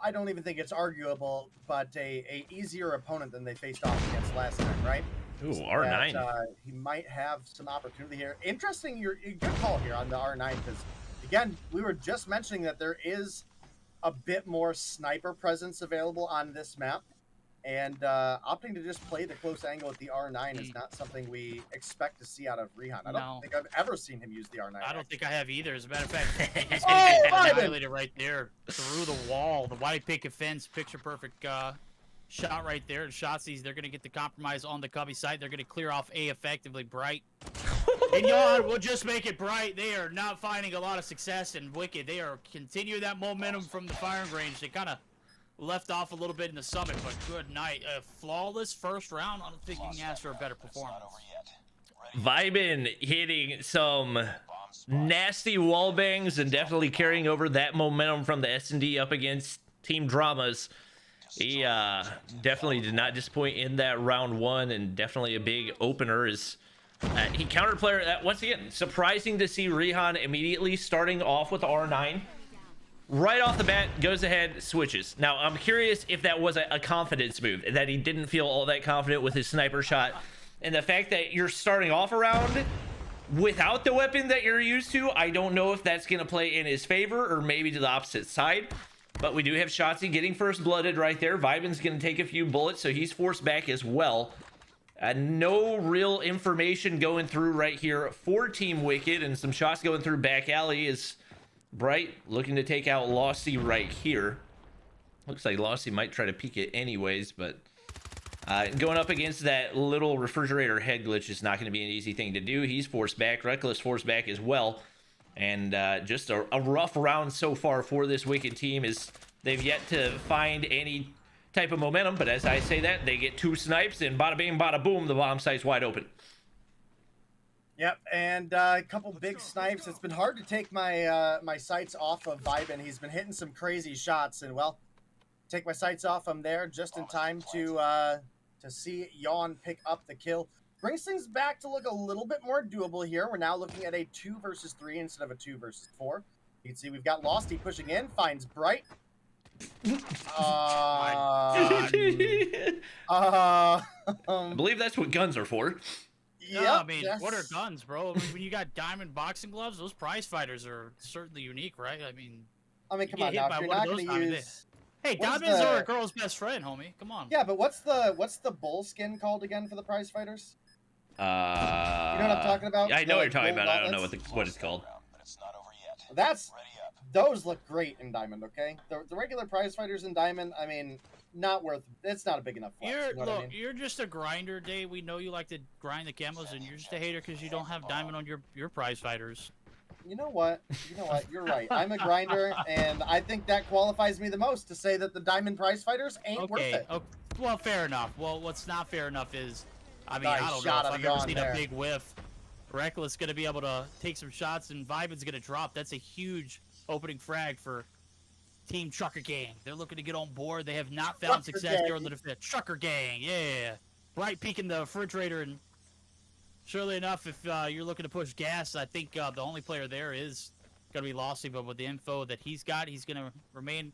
I don't even think it's arguable, but a easier opponent than they faced off against last time, right? Ooh, R9. That, he might have some opportunity here. Interesting, your good call here on the R9, because again, we were just mentioning that there is a bit more sniper presence available on this map, and opting to just play the close angle with the R9 is not something we expect to see out of Rehan. I don't think I've ever seen him use the R9. I don't think I have either. As a matter of fact, he's oh, annihilated right there through the wall. The white picket fence, picture perfect shot right there. And Shotsies, they're going to get the compromise on the Cubby site. They're going to clear off A effectively. Bright. And Yon will just make it Bright. They are not finding a lot of success, and Wicked, they are continuing that momentum from the firing range. They kind of left off a little bit in the summit, but good night. A flawless first round. I don't think you can ask for a better performance. Vibin hitting some nasty wall bangs and definitely carrying over that momentum from the S&D up against Team Dramas. He definitely did not disappoint in that round 1, and definitely a big opener. Is he countered player that, once again, surprising to see Rehan immediately starting off with the R9. Right off the bat, goes ahead, switches. Now, I'm curious if that was a confidence move, that he didn't feel all that confident with his sniper shot. And the fact that you're starting off a round without the weapon that you're used to, I don't know if that's going to play in his favor or maybe to the opposite side. But we do have Shotzi getting first blooded right there. Vibin's going to take a few bullets, so he's forced back as well. No real information going through right here for Team Wicked, and some shots going through back alley is Bright looking to take out Lossy right here. Looks like Lossy might try to peek it anyways, but going up against that little refrigerator head glitch is not going to be an easy thing to do. He's forced back. Reckless forced back as well. And just a rough round so far for this Wicked team, is they've yet to find any type of momentum. But as I say that, they get 2 snipes, and bada bing, bada boom, the bomb site's wide open. Yep, and a couple big snipes. It's been hard to take my my sights off of Vibin. He's been hitting some crazy shots, and well, take my sights off him there just in time to see Yawn pick up the kill. Brings things back to look a little bit more doable here. We're now looking at a 2 versus 3 instead of a 2 versus 4. You can see we've got Losty pushing in, finds Bright. I believe that's what guns are for. Yeah, Yep, I mean, what are guns, bro? I mean, when you got diamond boxing gloves, those prize fighters are certainly unique, right? I mean, come get on hit now. by If you're one of not those going to diamond use... hey, What's diamonds the- are a girl's best friend, homie. Come on. Yeah, but what's the bull skin called again for the prize fighters? You know what I'm talking about? I know what you're The talking gold about. I don't know gauntlets? what it's called. But it's not over yet. That's Ready up. those look great in Diamond. Okay, the regular prize fighters in Diamond, I mean, not worth. It's not a big enough flex. You're You know what I mean? you're just a grinder, Dave. We know you like to grind the camos, and you're just a hater because you don't have diamond on your prize fighters. You know what? You're right. I'm a grinder, and I think that qualifies me the most to say that the Diamond prize fighters ain't worth it. Okay. Well, fair enough. Well, what's not fair enough is, I mean, Nice I don't know shot if of I've ever Yawn seen there. a big whiff. Reckless gonna be able to take some shots, and Vibin's gonna drop. That's a huge opening frag for Team Trucker Gang. They're looking to get on board. They have not found Trucker success Gang. here on the defense. Trucker Gang, yeah. Bright peeking the refrigerator, and surely enough, if you're looking to push gas, I think the only player there is gonna be Lossy. But with the info that he's got, he's gonna remain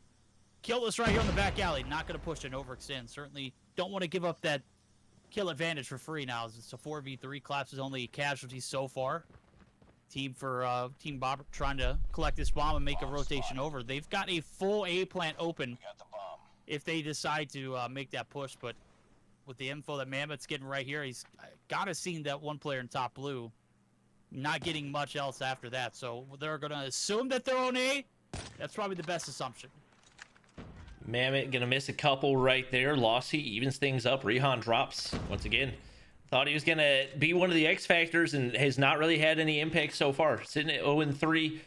killless right here on the back alley. Not gonna push and overextend. Certainly don't want to give up that kill advantage for free now. It's a 4v3. Collapse is only casualties so far. Team Bob trying to collect this bomb and make a rotation over. They've got a full A plant open We got the bomb. if they decide to make that push. But with the info that Mammoth's getting right here, he's got to seen that one player in top blue. Not getting much else after that. So they're going to assume that they're on A. That's probably the best assumption. Mammoth gonna miss a couple right there. Lossy evens things up. Rehan drops once again. Thought he was gonna be one of the X factors and has not really had any impact so far. Sitting at 0-3,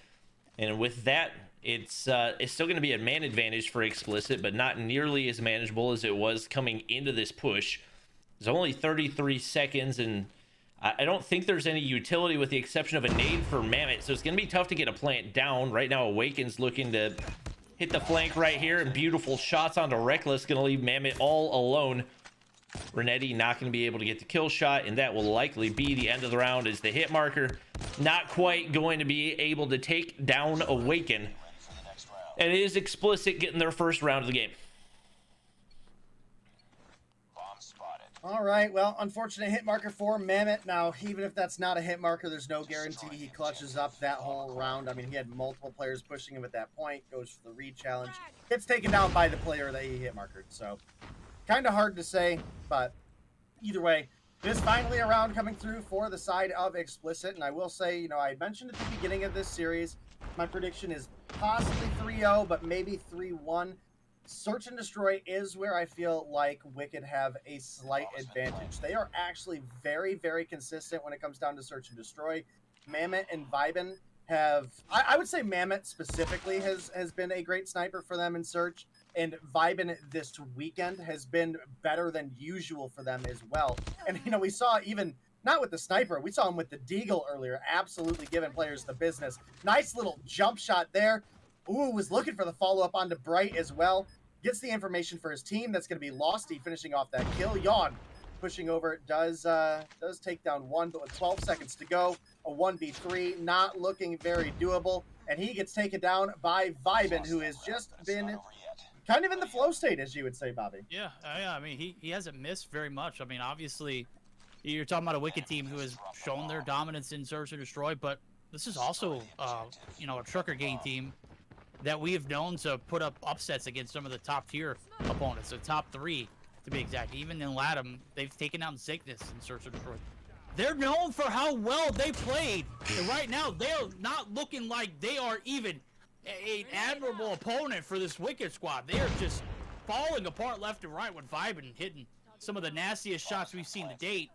and with that, it's still gonna be a man advantage for Explicit, but not nearly as manageable as it was coming into this push. There's only 33 seconds, and I don't think there's any utility with the exception of a nade for Mammoth, so it's gonna be tough to get a plant down. Right now, Awaken's looking to hit the flank right here, and beautiful shots onto Reckless, gonna leave Mammoth all alone. Renetti not going to be able to get the kill shot, and that will likely be the end of the round as the hit marker not quite going to be able to take down Awaken. Ready for the next round. And it is Explicit getting their first round of the game. Bomb spotted. All right, well, unfortunate hit marker for Mammoth. Now, even if that's not a hit marker, there's no guarantee he clutches up that whole round. I mean, he had multiple players pushing him at that point. Goes for the re-challenge. Gets taken down by the player that he hit markered. So, kind of hard to say, but either way, this finally a round coming through for the side of Explicit. And I will say, you know, I mentioned at the beginning of this series, my prediction is possibly 3-0, but maybe 3-1. Search and Destroy is where I feel like Wicked have a slight advantage. They are actually very, very consistent when it comes down to Search and Destroy. Mammoth and Vibin have, I would say Mammoth specifically has been a great sniper for them in Search, and Vibin this weekend has been better than usual for them as well. And, you know, we saw even, not with the sniper, we saw him with the Deagle earlier, absolutely giving players the business. Nice little jump shot there. Ooh, was looking for the follow-up onto Bright as well. Gets the information for his team. That's going to be Losty finishing off that kill. Yawn pushing over does take down one, but with 12 seconds to go, a 1v3, not looking very doable. And he gets taken down by Vibin, who has just been kind of in the flow state, as you would say, Bobby. Yeah, I mean, he hasn't missed very much. I mean, obviously, you're talking about a Wicked team who has shown their dominance in Search and Destroy, but this is also, you know, a Trucker Gang team that we have known to put up upsets against some of the top tier opponents, the top 3 to be exact. Even in LATAM, they've taken down Cygnus in Search of Detroit. They're known for how well they played, and right now they're not looking like they are even an admirable opponent for this Wicked squad. They are just falling apart left and right with Vibin hitting some of the nastiest shots we've seen to date.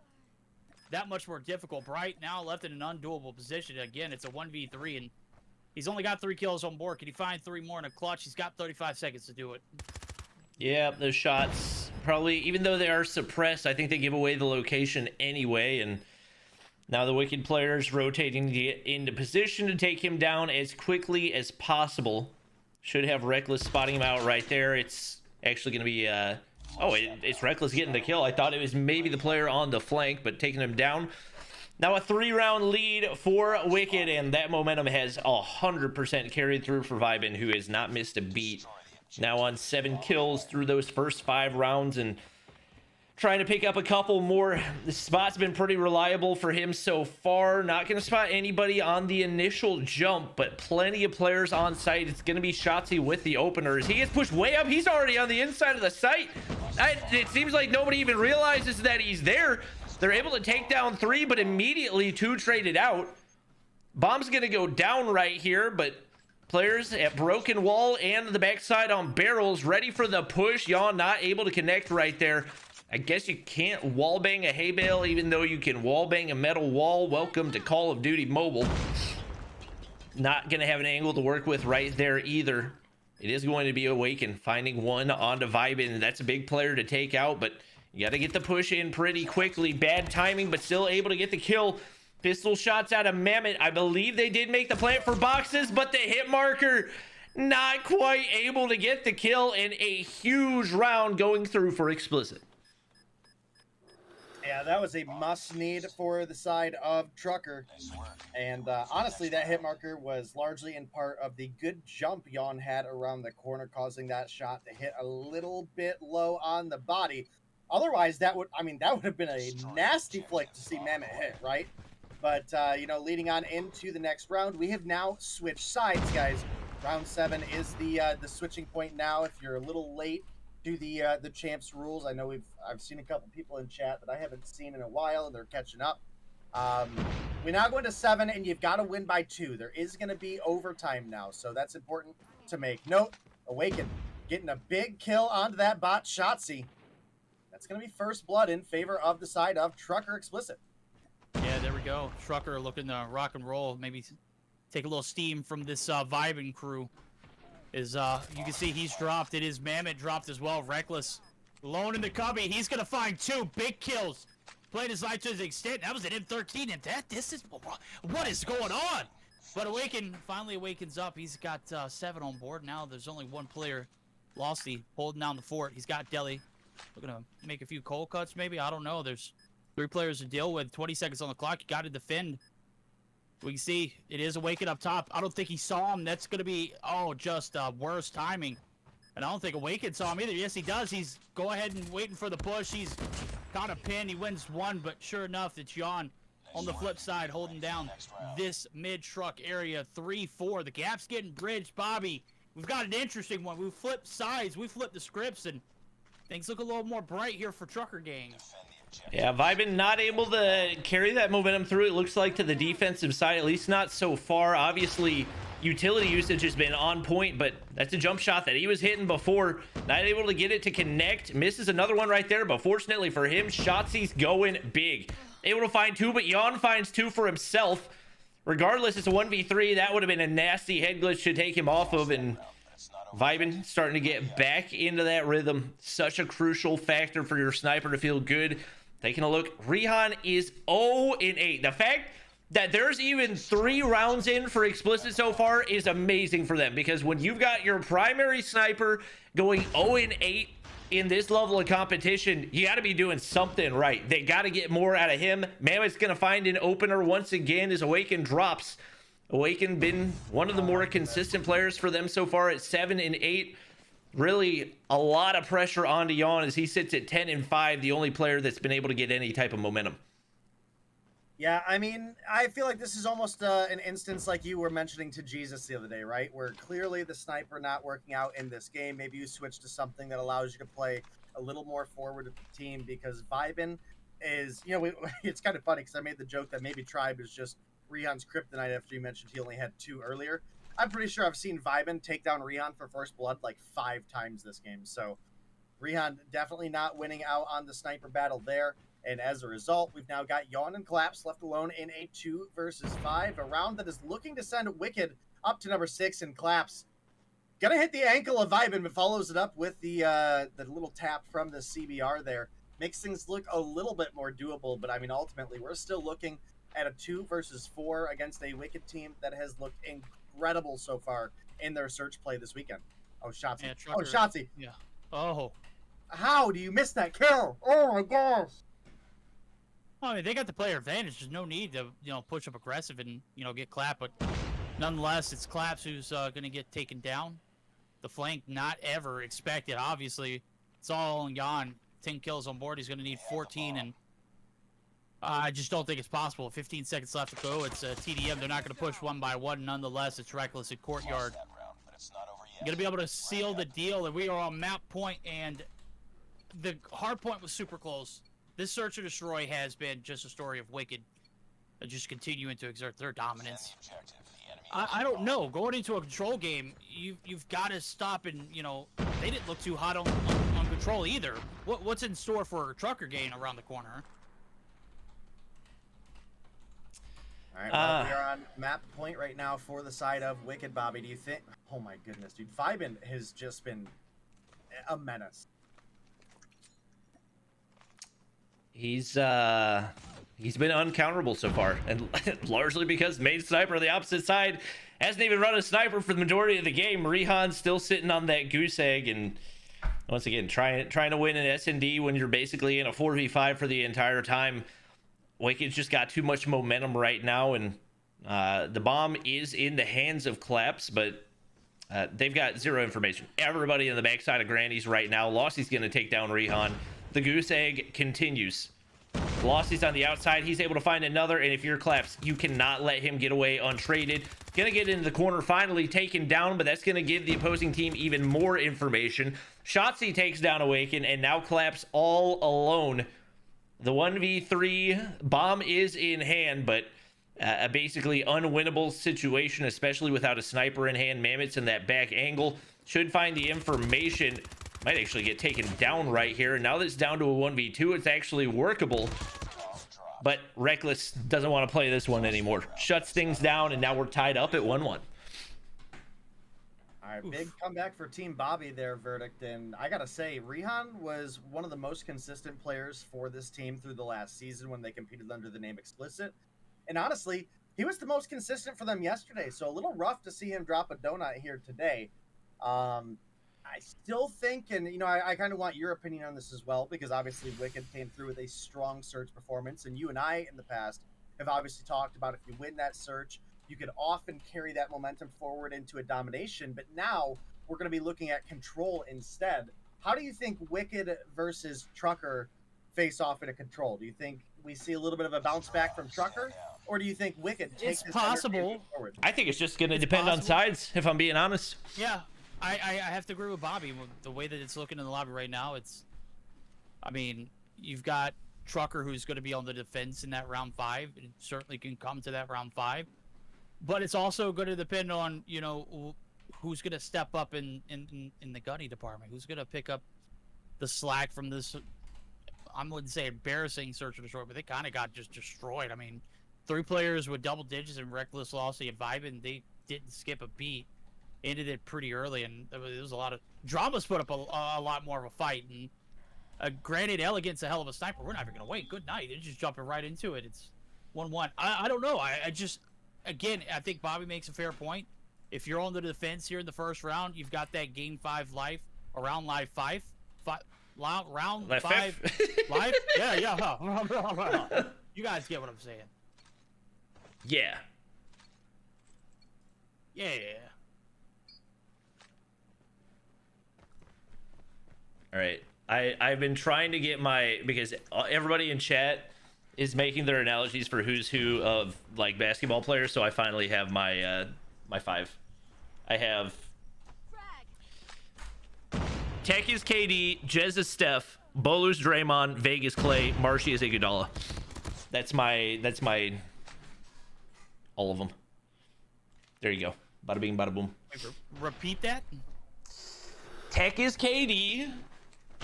That much more difficult. Bright now left in an undoable position. Again, it's a 1v3, and he's only got 3 kills on board. Can he find 3 more in a clutch? He's got 35 seconds to do it. Yeah, those shots probably, even though they are suppressed, I think they give away the location anyway. And now the Wicked players rotating to get into position to take him down as quickly as possible. Should have Reckless spotting him out right there. It's actually going to be, it's Reckless getting the kill. I thought it was maybe the player on the flank, but taking him down. Now a 3-round lead for Wicked, and that momentum has 100% carried through for Vibin, who has not missed a beat. Now on 7 kills through those first 5 rounds, and trying to pick up a couple more. The spot's been pretty reliable for him so far. Not going to spot anybody on the initial jump, but plenty of players on site. It's going to be Shotzi with the openers. He gets pushed way up. He's already on the inside of the site. It seems like nobody even realizes that he's there. They're able to take down 3, but immediately 2 traded out. Bomb's going to go down right here, but players at Broken Wall and the backside on barrels ready for the push. Yawn not able to connect right there. I guess you can't wallbang a hay bale, even though you can wallbang a metal wall. Welcome to Call of Duty Mobile. Not going to have an angle to work with right there either. It is going to be Awaken finding one onto Vibin. That's a big player to take out, but you got to get the push in pretty quickly. Bad timing, but still able to get the kill. Pistol shots out of Mammoth. I believe they did make the plant for boxes, but the hit marker not quite able to get the kill, and a huge round going through for Explicit. Yeah, that was a must-need for the side of Trucker. And honestly, that hit marker was largely in part of the good jump Yawn had around the corner, causing that shot to hit a little bit low on the body. Otherwise, that would have been a nasty flick to see Mammoth hit, right? But, leading on into the next round, we have now switched sides, guys. Round 7 is the switching point now. If you're a little late to the champs rules, I know I've seen a couple people in chat that I haven't seen in a while, and they're catching up. We now go into 7, and you've got to win by 2. There is going to be overtime now, so that's important to make note. Awaken getting a big kill onto that bot Shotzi. That's going to be first blood in favor of the side of Trucker Explicit. Yeah, there we go. Trucker looking to rock and roll. Maybe take a little steam from this Vibin crew. You can see he's dropped. It is Mammoth dropped as well. Reckless alone in the cubby. He's going to find 2 big kills. Playing his life to his extent. That was an M13 and that distance. What is going on? But Awaken finally awakens up. He's got 7 on board. Now there's only 1 player. Losty holding down the fort. He's got Deli. We're going to make a few cold cuts maybe. I don't know. There's 3 players to deal with. 20 seconds on the clock. You got to defend. We can see it is Awaken up top. I don't think he saw him. That's going to be, just worse timing. And I don't think Awaken saw him either. Yes, he does. He's go ahead and waiting for the push. He's got a pin. He wins 1, but sure enough, it's Yawn on the flip side holding down this mid-truck area. 3-4. The gap's getting bridged, Bobby. We've got an interesting one. We've flipped sides. We flipped the scripts, and things look a little more bright here for Trucker Gang. Yeah, Vibin not able to carry that momentum through, it looks like, to the defensive side, at least not so far. Obviously, utility usage has been on point, but that's a jump shot that he was hitting before. Not able to get it to connect. Misses another one right there, but fortunately for him, Shotzi's going big. Able to find 2, but Yawn finds 2 for himself. Regardless, it's a 1v3. That would have been a nasty head glitch to take him off of, and Vibin starting to get back into that rhythm. Such a crucial factor for your sniper to feel good. Taking a look, Rihan is 0-8. The fact that there's even 3 rounds in for Explicit so far is amazing for them, because when you've got your primary sniper going 0-8 in this level of competition, you got to be doing something right. They got to get more out of him. Mammoth's going to find an opener once again as Awaken drops. Awaken been one of the more consistent players for them so far at 7-8. Really a lot of pressure onto Yawn as he sits at 10-5, the only player that's been able to get any type of momentum. Yeah, I mean, I feel like this is almost an instance like you were mentioning to Jesus the other day, right? Where clearly the sniper not working out in this game. Maybe you switch to something that allows you to play a little more forward with the team because Vibin is, it's kind of funny because I made the joke that maybe Tribe is just Rihan's kryptonite after you mentioned he only had 2 earlier. I'm pretty sure I've seen Vibin take down Rihan for first blood like 5 times this game. So Rihan definitely not winning out on the sniper battle there. And as a result, we've now got Yawn and Collapse left alone in a 2 versus 5. A round that is looking to send Wicked up to number 6, and Collapse gonna hit the ankle of Vibin, but follows it up with the little tap from the CBR there. Makes things look a little bit more doable, but I mean, ultimately, we're still looking at a 2 versus 4 against a Wicked team that has looked incredible so far in their search play this weekend. Oh, Shotzi. Yeah, Oh, Shotzi. Yeah. Oh. How do you miss that kill? Oh, my gosh. I mean, they got the player advantage. There's no need to, push up aggressive and, get clapped. But nonetheless, it's Claps who's going to get taken down. The flank not ever expected. Obviously, it's all on Jan. 10 kills on board. He's going to need 14, and I just don't think it's possible. 15 seconds left to go. It's TDM. They're not going to push one by one. Nonetheless, it's reckless at Courtyard. Going to be able to seal the deal, and we are on map point, and the hard point was super close. This search and destroy has been just a story of Wicked just continuing to exert their dominance. I don't know. Going into a control game, you've got to stop and, they didn't look too hot on control either. What's in store for a Trucker game around the corner? All right, well, we are on map point right now for the side of Wicked. Bobby, do you think... Oh, my goodness, dude. Vibin has just been a menace. He's been uncounterable so far, and largely because main sniper on the opposite side hasn't even run a sniper for the majority of the game. Rihan's still sitting on that goose egg, and once again trying to win an S&D when you're basically in a 4v5 for the entire time. Wicked's just got too much momentum right now, and the bomb is in the hands of Collapse, but they've got zero information. Everybody on the backside of Granny's right now. Lossie's going to take down Rihan. The goose egg continues. Lossie's on the outside. He's able to find another, and if you're Collapse, you cannot let him get away untraded. Gonna get into the corner, finally taken down, but that's gonna give the opposing team even more information. Shotzi takes down Awaken, and now Collapse all alone. The 1v3 bomb is in hand, but a basically unwinnable situation, especially without a sniper in hand. Mammoth's in that back angle. Should find the information. Might actually get taken down right here. Now that it's down to a 1v2, it's actually workable. But Reckless doesn't want to play this one anymore. Shuts things down, and now we're tied up at 1-1. All right, big comeback for Team Bobby there, Verdict. And I got to say, Rihan was one of the most consistent players for this team through the last season when they competed under the name Explicit. And honestly, he was the most consistent for them yesterday. So a little rough to see him drop a donut here today. I still think, and I kind of want your opinion on this as well, because obviously Wicked came through with a strong search performance, and you and I in the past have obviously talked about if you win that search, you could often carry that momentum forward into a domination, but now we're going to be looking at control instead. How do you think Wicked versus Trucker face off in a control? Do you think we see a little bit of a bounce back from Trucker, or do you think Wicked takes this possible forward? I think it's just going to depend on sides, if I'm being honest. Yeah. I have to agree with Bobby. The way that it's looking in the lobby right now, you've got Trucker who's going to be on the defense in that round 5, and certainly can come to that round 5. But it's also going to depend on, who's going to step up in the gunny department. Who's going to pick up the slack from this, I wouldn't say embarrassing search and destroy, but they kind of got just destroyed. 3 players with double digits and Reckless, Lossie, and Vibin, they didn't skip a beat. Ended it pretty early, and there was a lot of Drama's put up a lot more of a fight. And granted, Elegant's a hell of a sniper. We're not even gonna wait. Good night. They're just jumping right into it. It's 1-1. I don't know. I just, again, I think Bobby makes a fair point. If you're on the defense here in the first round, you've got that game 5 life around live 5 round Left 5 life. Yeah. Huh. You guys get what I'm saying. Yeah. Yeah. All right. I've been trying to get because everybody in chat is making their analogies for who's who of like basketball players. So I finally have my my 5. I have Tech is KD, Jez is Steph, Bolu's Draymond, Vegas Clay, Marshy is Iguodala. That's my all of them. There you go. Bada bing, bada boom. Repeat that. Tech is KD,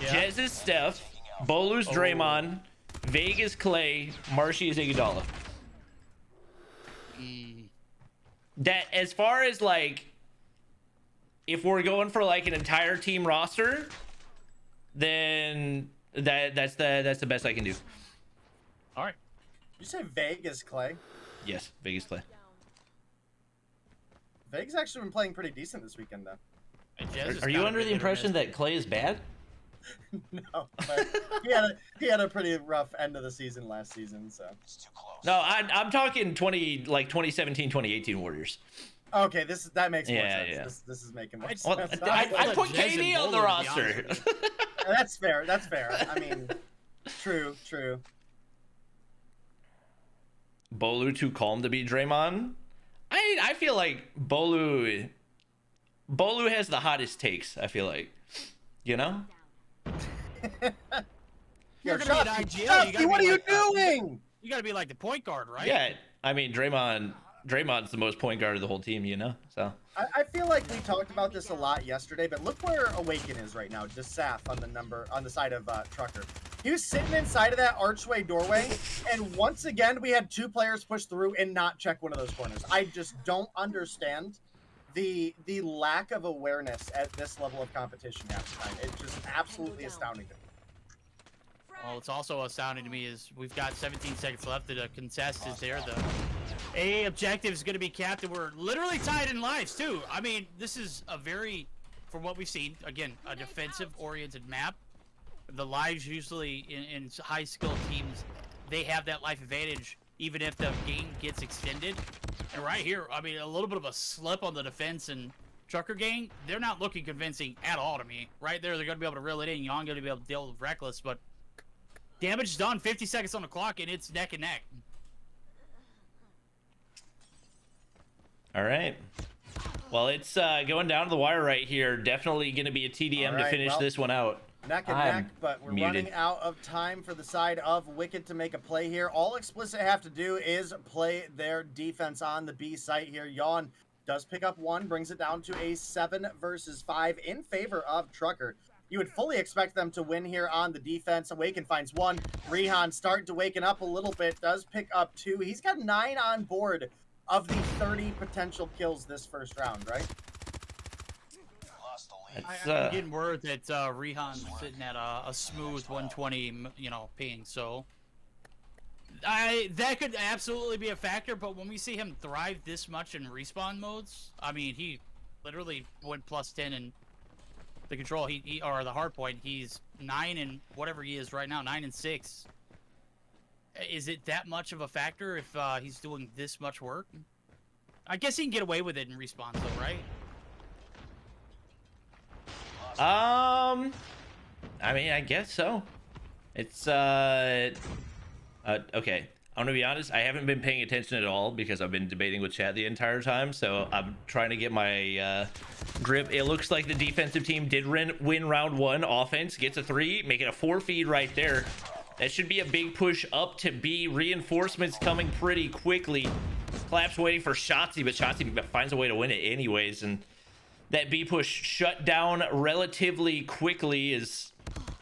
Yeah. Jez is Steph, Bolu's Draymond, Vegas Clay, Marshy is Iguodala. That as far as like, if we're going for like an entire team roster, then that's the best I can do. All right. You say Vegas, Clay? Yes, Vegas Clay. Vegas actually been playing pretty decent this weekend, though. Are you under the impression that Clay is bad? No, but he had a pretty rough end of the season last season, so. It's too close. No, I'm talking 2017, 2018 Warriors. Okay, that makes more Yeah, sense. yeah. This is making more Well, sense. I put Jez and KD on the Bolu, to be roster. honest with That's fair. That's fair. I mean, true. Bolu too calm to beat Draymond. I feel like Bolu has the hottest takes. I feel like, you know. You're Yo, gonna be an Shotzi, IGL, Shotzi, gotta what are be you like doing? You got to be like the point guard, right? Yeah, I mean Draymond's the most point guard of the whole team, you know. So I feel like we talked about this a lot yesterday, but look where Awaken is right now. Just Saf on the side of Trucker. He was sitting inside of that archway doorway, and once again we had 2 players push through and not check one of those corners. I just don't understand the lack of awareness at this level of competition half the time. It's just absolutely astounding to me. Well, it's also astounding to me is we've got 17 seconds left. The contest is there. The A objective is going to be capped, and we're literally tied in lives too. I mean, this is a very, from what we've seen, again, a defensive-oriented map. The lives usually in high-skill teams, they have that life advantage even if the game gets extended. And right here, I mean, a little bit of a slip on the defense and Trucker gang, they're not looking convincing at all to me. Right there, they're going to be able to reel it in. Yon going to be able to deal with Reckless, but damage done. 50 seconds on the clock, and it's neck and neck. all right. Well, it's going down to the wire right here. Definitely going to be a TDM All to right, finish well, this one out. Neck and I'm neck, but we're muted. running out of time for the side of Wicked to make a play here. All Explicit have to do is play their defense on the B site here. Yawn does pick up 1, brings it down to a 7 versus 5 in favor of Trucker. You would fully expect them to win here on the defense. Awaken finds 1. Rehan starting to waken up a little bit, does pick up 2. He's got 9 on board of the 30 potential kills this first round, right? Lost the lead. It's, I'm getting word that Rehan's sitting at a smooth 120, ping. So that could absolutely be a factor. But when we see him thrive this much in respawn modes, I mean, he literally went +10 in the control. He or the hardpoint. He's 9 and whatever he is right now, 9 and 6. Is it that much of a factor if he's doing this much work? I guess he can get away with it in respawns, though, right? I mean, I guess so. It's okay. I'm gonna be honest. I haven't been paying attention at all because I've been debating with chat the entire time. So I'm trying to get my grip. It looks like the defensive team did win round 1. Offense gets a 3, make it a 4 feed right there. That should be a big push up to B. Reinforcements coming pretty quickly. Claps waiting for Shotzi, but Shotzi finds a way to win it anyways. And that B push shut down relatively quickly. Is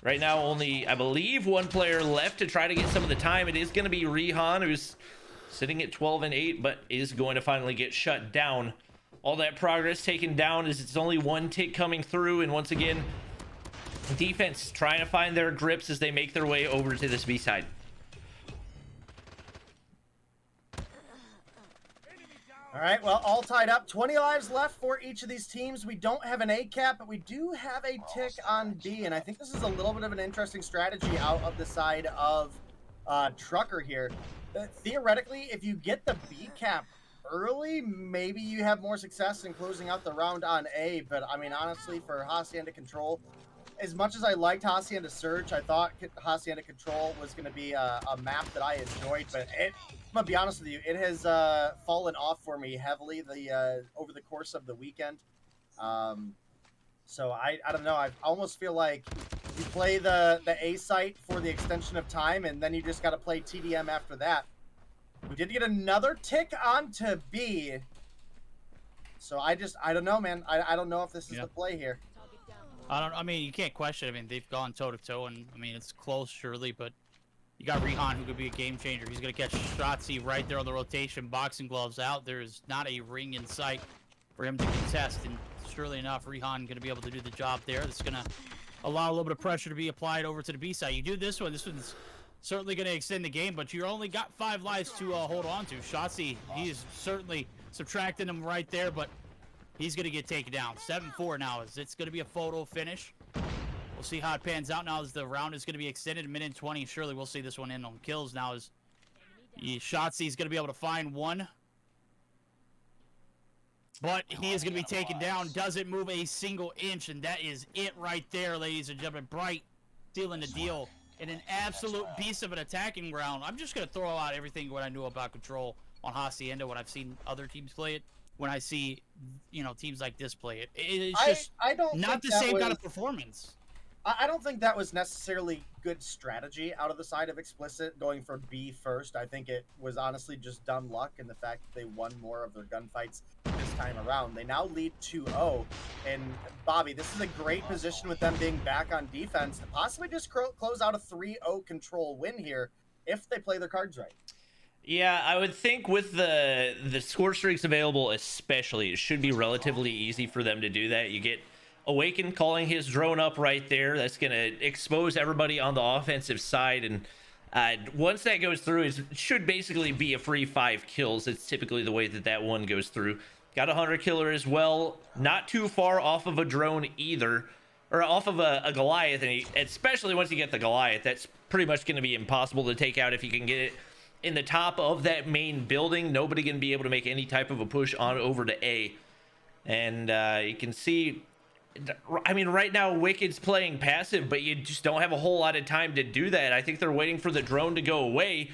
right now only, I believe, 1 player left to try to get some of the time. It is going to be Rehan, who's sitting at 12 and 8, but is going to finally get shut down. All that progress taken down as it's only 1 tick coming through. And once again, defense trying to find their grips as they make their way over to this B side. All right, well, all tied up. 20 lives left for each of these teams. We don't have an A cap, but we do have a tick on B, and I think this is a little bit of an interesting strategy out of the side of Trucker here. Theoretically, if you get the B cap early, maybe you have more success in closing out the round on A, but I mean, honestly, for Hacienda Control, as much as I liked Hacienda Surge, I thought Hacienda Control was going to be a map that I enjoyed, but I'm gonna be honest with you, it has fallen off for me heavily over the course of the weekend. So I don't know. I almost feel like you play the A site for the extension of time, and then you just got to play TDM after that. We did get another tick onto B. So I don't know, man. I don't know if this is the play here. I mean, you can't question. I mean, they've gone toe to toe, and I mean, it's close, surely, but you got Rihan, who could be a game changer. He's gonna catch Shotzi right there on the rotation, boxing gloves out. There's not a ring in sight for him to contest, and surely enough, Rihan gonna be able to do the job there. That's gonna allow a little bit of pressure to be applied over to the B side. You do this one. This one's certainly gonna extend the game, but you only got 5 lives to hold on to. Shotzi, he's certainly subtracting them right there, but he's going to get taken down. 7-4 now. It's going to be a photo finish. We'll see how it pans out now as the round is going to be extended. A minute and 20. Surely we'll see this one end on kills now as Shotzi's going to be able to find one. But he is going to be taken down. Doesn't move a single inch, and that is it right there, ladies and gentlemen. Bright sealing the deal in an absolute beast of an attacking round. I'm just going to throw out everything what I knew about Control on Hacienda when I've seen other teams play it. When I see, teams like this play it, it's just I don't not the same kind of performance. I don't think that was necessarily good strategy out of the side of Explicit going for B first. I think it was honestly just dumb luck in the fact that they won more of their gunfights this time around. They now lead 2-0, and Bobby, this is a great position with them being back on defense to possibly just close out a 3-0 Control win here if they play their cards right. Yeah, I would think with the score streaks available, especially, it should be relatively easy for them to do that. You get Awaken calling his drone up right there. That's going to expose everybody on the offensive side. And once that goes through, it should basically be a free 5 kills. It's typically the way that one goes through. Got a Hunter Killer as well. Not too far off of a drone either. Or off of a Goliath. And especially once you get the Goliath, that's pretty much going to be impossible to take out if you can get it in the top of that main building. Nobody can be able to make any type of a push on over to A. And you can see, I mean, right now Wicked's playing passive, but you just don't have a whole lot of time to do that. I think they're waiting for the drone to go away,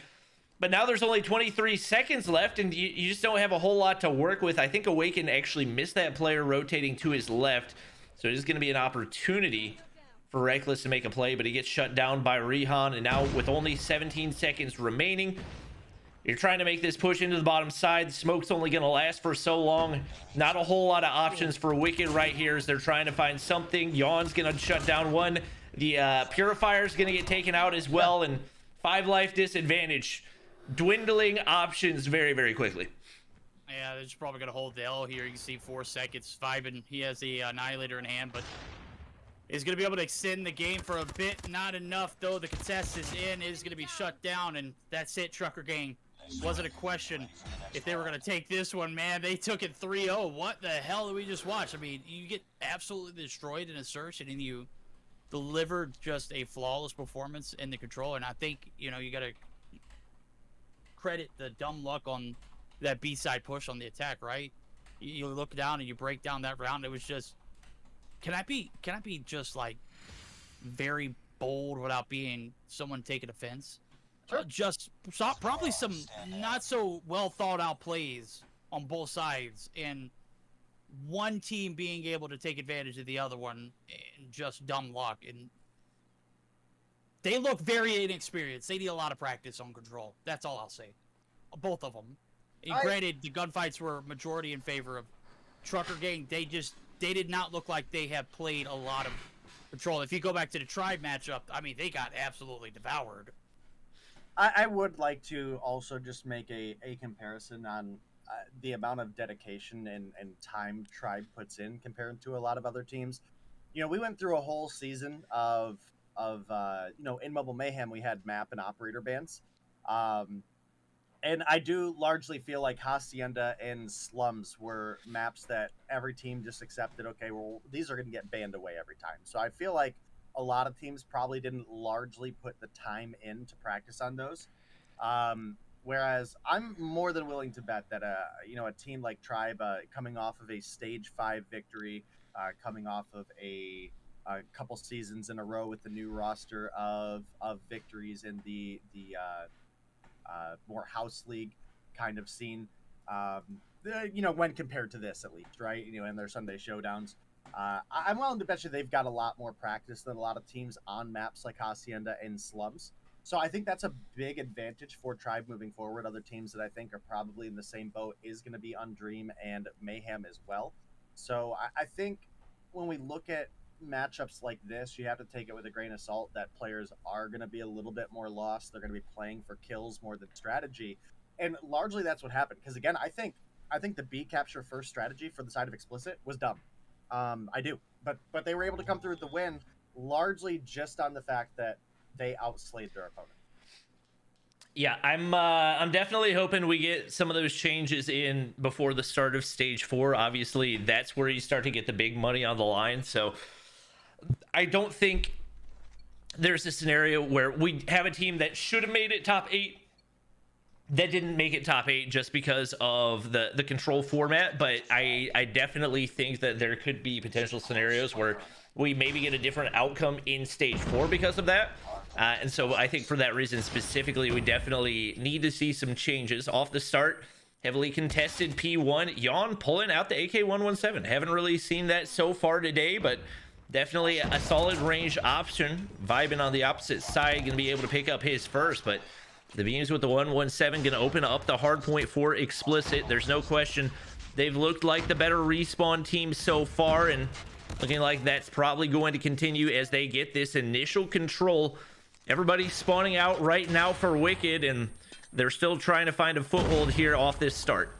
but now there's only 23 seconds left, and you just don't have a whole lot to work with. I think Awaken actually missed that player rotating to his left, so it is going to be an opportunity for Reckless to make a play, but he gets shut down by Rihan. And now with only 17 seconds remaining, you're trying to make this push into the bottom side. The smoke's only going to last for so long. Not a whole lot of options for Wicked right here as they're trying to find something. Yawn's going to shut down one. The Purifier's going to get taken out as well, and 5 life disadvantage. Dwindling options very, very quickly. Yeah, they're just probably going to hold the L here. You can see 4 seconds. Vibin, he has the Annihilator in hand, but is going to be able to extend the game for a bit. Not enough, though. The contest is in. Is going to be shut down, and that's it, Trucker Gang. Wasn't a question if they were going to take this one, man. They took it 3-0. What the hell did we just watch? I mean, you get absolutely destroyed in a search, and then you delivered just a flawless performance in the Control. And I think, you got to credit the dumb luck on that B-side push on the attack, right? You look down and you break down that round. It was just, can I be just like very bold without being someone taking offense? Sure. Just probably some not so well thought out plays on both sides, and one team being able to take advantage of the other one, and just dumb luck. And they look very inexperienced. They need a lot of practice on Control. That's all I'll say. Both of them. And granted, the gunfights were majority in favor of Trucker Gang. They did not look like they have played a lot of Control. If you go back to the Tribe matchup, I mean, they got absolutely devoured. I would like to also just make a comparison on the amount of dedication and time Tribe puts in compared to a lot of other teams. We went through a whole season of in Mobile Mayhem, we had map and operator bans. And I do largely feel like Hacienda and Slums were maps that every team just accepted, okay, well, these are going to get banned away every time. So I feel like a lot of teams probably didn't largely put the time in to practice on those. Whereas I'm more than willing to bet that a team like Tribe coming off of a stage 5 victory, coming off of a a couple seasons in a row with the new roster of victories in the more house league kind of scene. When compared to this, at least, right? And their Sunday showdowns. I'm willing to bet you they've got a lot more practice than a lot of teams on maps like Hacienda and Slums. So I think that's a big advantage for Tribe moving forward. Other teams that I think are probably in the same boat is going to be Undream and Mayhem as well. So I think when we look at matchups like this, you have to take it with a grain of salt that players are going to be a little bit more lost. They're going to be playing for kills more than strategy. And largely that's what happened. Because again, I think the B capture first strategy for the side of Explicit was dumb. I do. But they were able to come through with the win largely just on the fact that they outslayed their opponent. Yeah, I'm definitely hoping we get some of those changes in before the start of stage 4. Obviously, that's where you start to get the big money on the line. So I don't think there's a scenario where we have a team that should have made it top 8 that didn't make it top 8 just because of the control format. But I definitely think that there could be potential scenarios where we maybe get a different outcome in stage 4 because of that. And so I think for that reason specifically, we definitely need to see some changes off the start. Heavily contested P1. Yawn pulling out the AK-117. Haven't really seen that so far today, but definitely a solid range option. Vibing on the opposite side, going to be able to pick up his first, but the beams with the 117 going to open up the hard point for Explicit. There's no question they've looked like the better respawn team so far, and looking like that's probably going to continue as they get this initial control. Everybody's spawning out right now for Wicked, and they're still trying to find a foothold here off this start.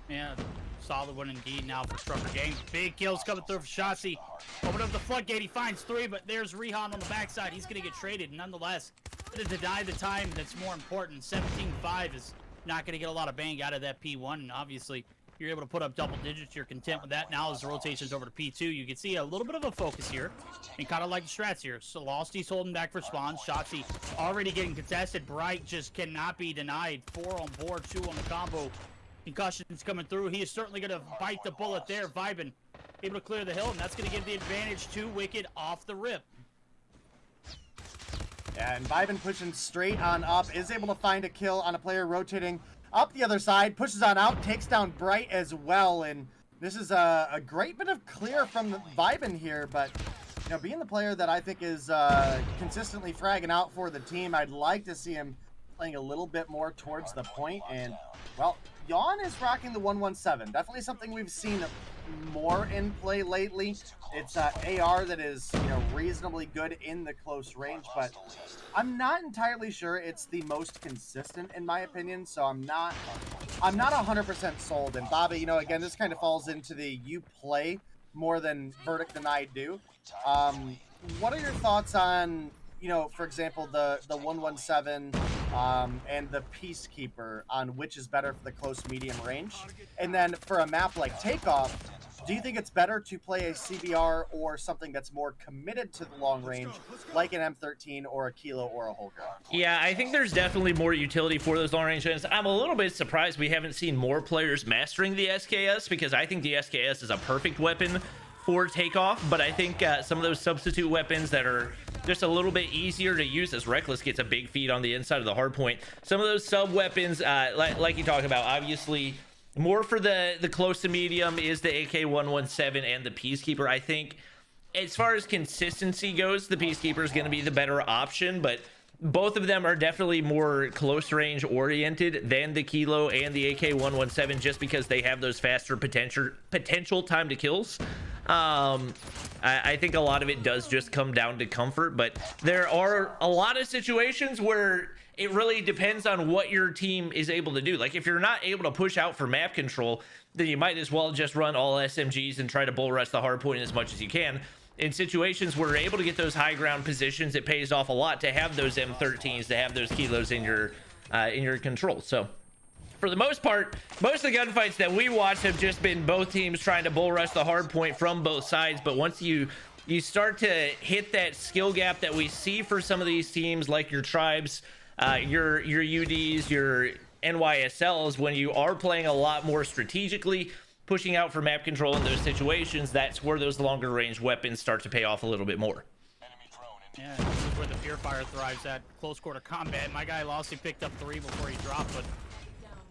Yeah, solid one indeed now for Trucker Gang. Big kills coming through for Shotzi. Open up the floodgate, he finds 3, but there's Rehan on the backside. He's going to get traded. Nonetheless, to deny the time that's more important. 17-5 is not going to get a lot of bang out of that P1, and obviously you're able to put up double digits. You're content with that. Now as the rotation's over to P2, you can see a little bit of a focus here, and kind of like the strats here. So Losty's holding back for spawns. Shotzi already getting contested. Bright just cannot be denied. 4 on board, 2 on the combo. Concussions coming through. He is certainly going to bite the bullet there. Vibin able to clear the hill, and that's going to give the advantage to Wicked off the rip. Yeah, and Vibin pushing straight on up, is able to find a kill on a player rotating up the other side, pushes on out, takes down Bright as well, and this is a great bit of clear from the Vibin here, but being the player that I think is consistently fragging out for the team, I'd like to see him playing a little bit more towards the point, and, well, Yawn is rocking the 117. Definitely something we've seen more in play lately. It's AR that is reasonably good in the close range, but I'm not entirely sure it's the most consistent in my opinion, so I'm not 100% sold. And Bobby, again, this kind of falls into the you play more than Verdict than I do. What are your thoughts on for example, the 117 and the Peacekeeper, on which is better for the close medium range? And then for a map like Takeoff, do you think it's better to play a CBR or something that's more committed to the long range, like an M13 or a Kilo or a Holger? Yeah, I think there's definitely more utility for those long range guns. I'm a little bit surprised we haven't seen more players mastering the SKS, because I think the SKS is a perfect weapon for Takeoff, but I think some of those substitute weapons that are just a little bit easier to use, as Reckless gets a big feed on the inside of the hard point. Some of those sub weapons, like you talked about, obviously more for the close to medium is the AK-117 and the Peacekeeper. I think as far as consistency goes, the Peacekeeper is going to be the better option, but both of them are definitely more close range oriented than the Kilo and the AK-117, just because they have those faster potential time to kills. I think a lot of it does just come down to comfort, but there are a lot of situations where it really depends on what your team is able to do. Like if you're not able to push out for map control, then you might as well just run all SMGs and try to bull rush the hard point as much as you can. In situations where you're able to get those high ground positions, it pays off a lot to have those M13s, to have those Kilos in your control. So for the most part, most of the gunfights that we watch have just been both teams trying to bull rush the hard point from both sides. But once you start to hit that skill gap that we see for some of these teams, like your Tribes, your UDs, your NYSLs, when you are playing a lot more strategically, pushing out for map control in those situations, that's where those longer range weapons start to pay off a little bit more. Yeah, this is where the Fear Fire thrives at close quarter combat. My guy Lossy picked up 3 before he dropped, but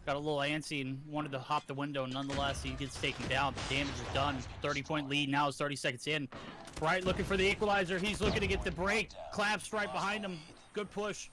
got a little antsy and wanted to hop the window. Nonetheless, he gets taken down. The damage is done. 30-point lead now is 30 seconds in. Bright looking for the equalizer. He's looking to get the break. Claps right behind him. Good push.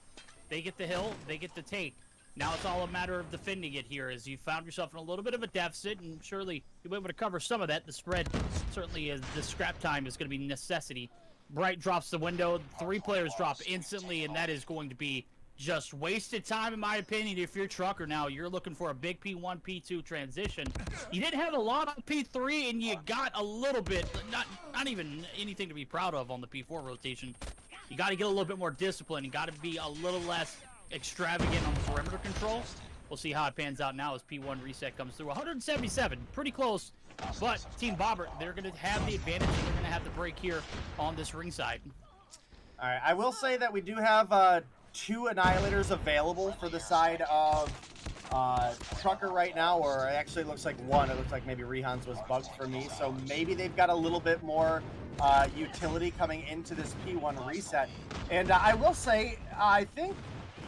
They get the hill. They get the take. Now it's all a matter of defending it here as you found yourself in a little bit of a deficit, and surely you'll be able to cover some of that. The spread certainly is, the scrap time is going to be necessity. Bright drops the window. 3 players drop instantly, and that is going to be just wasted time, in my opinion. If you're Trucker now, you're looking for a big P1, P2 transition. You didn't have a lot on P3, and you got a little bit, not even anything to be proud of on the P4 rotation. You got to get a little bit more discipline. You got to be a little less extravagant on perimeter control. We'll see how it pans out now as P1 reset comes through. 177, pretty close. But Team Bobbert, they're going to have the advantage, and they're going to have the break here on this ringside. All right, I will say that we do have 2 Annihilators available for the side of Trucker right now, or actually it looks like 1. It looks like maybe Rehan's was bugged for me, so maybe they've got a little bit more utility coming into this P1 reset. And I will say, I think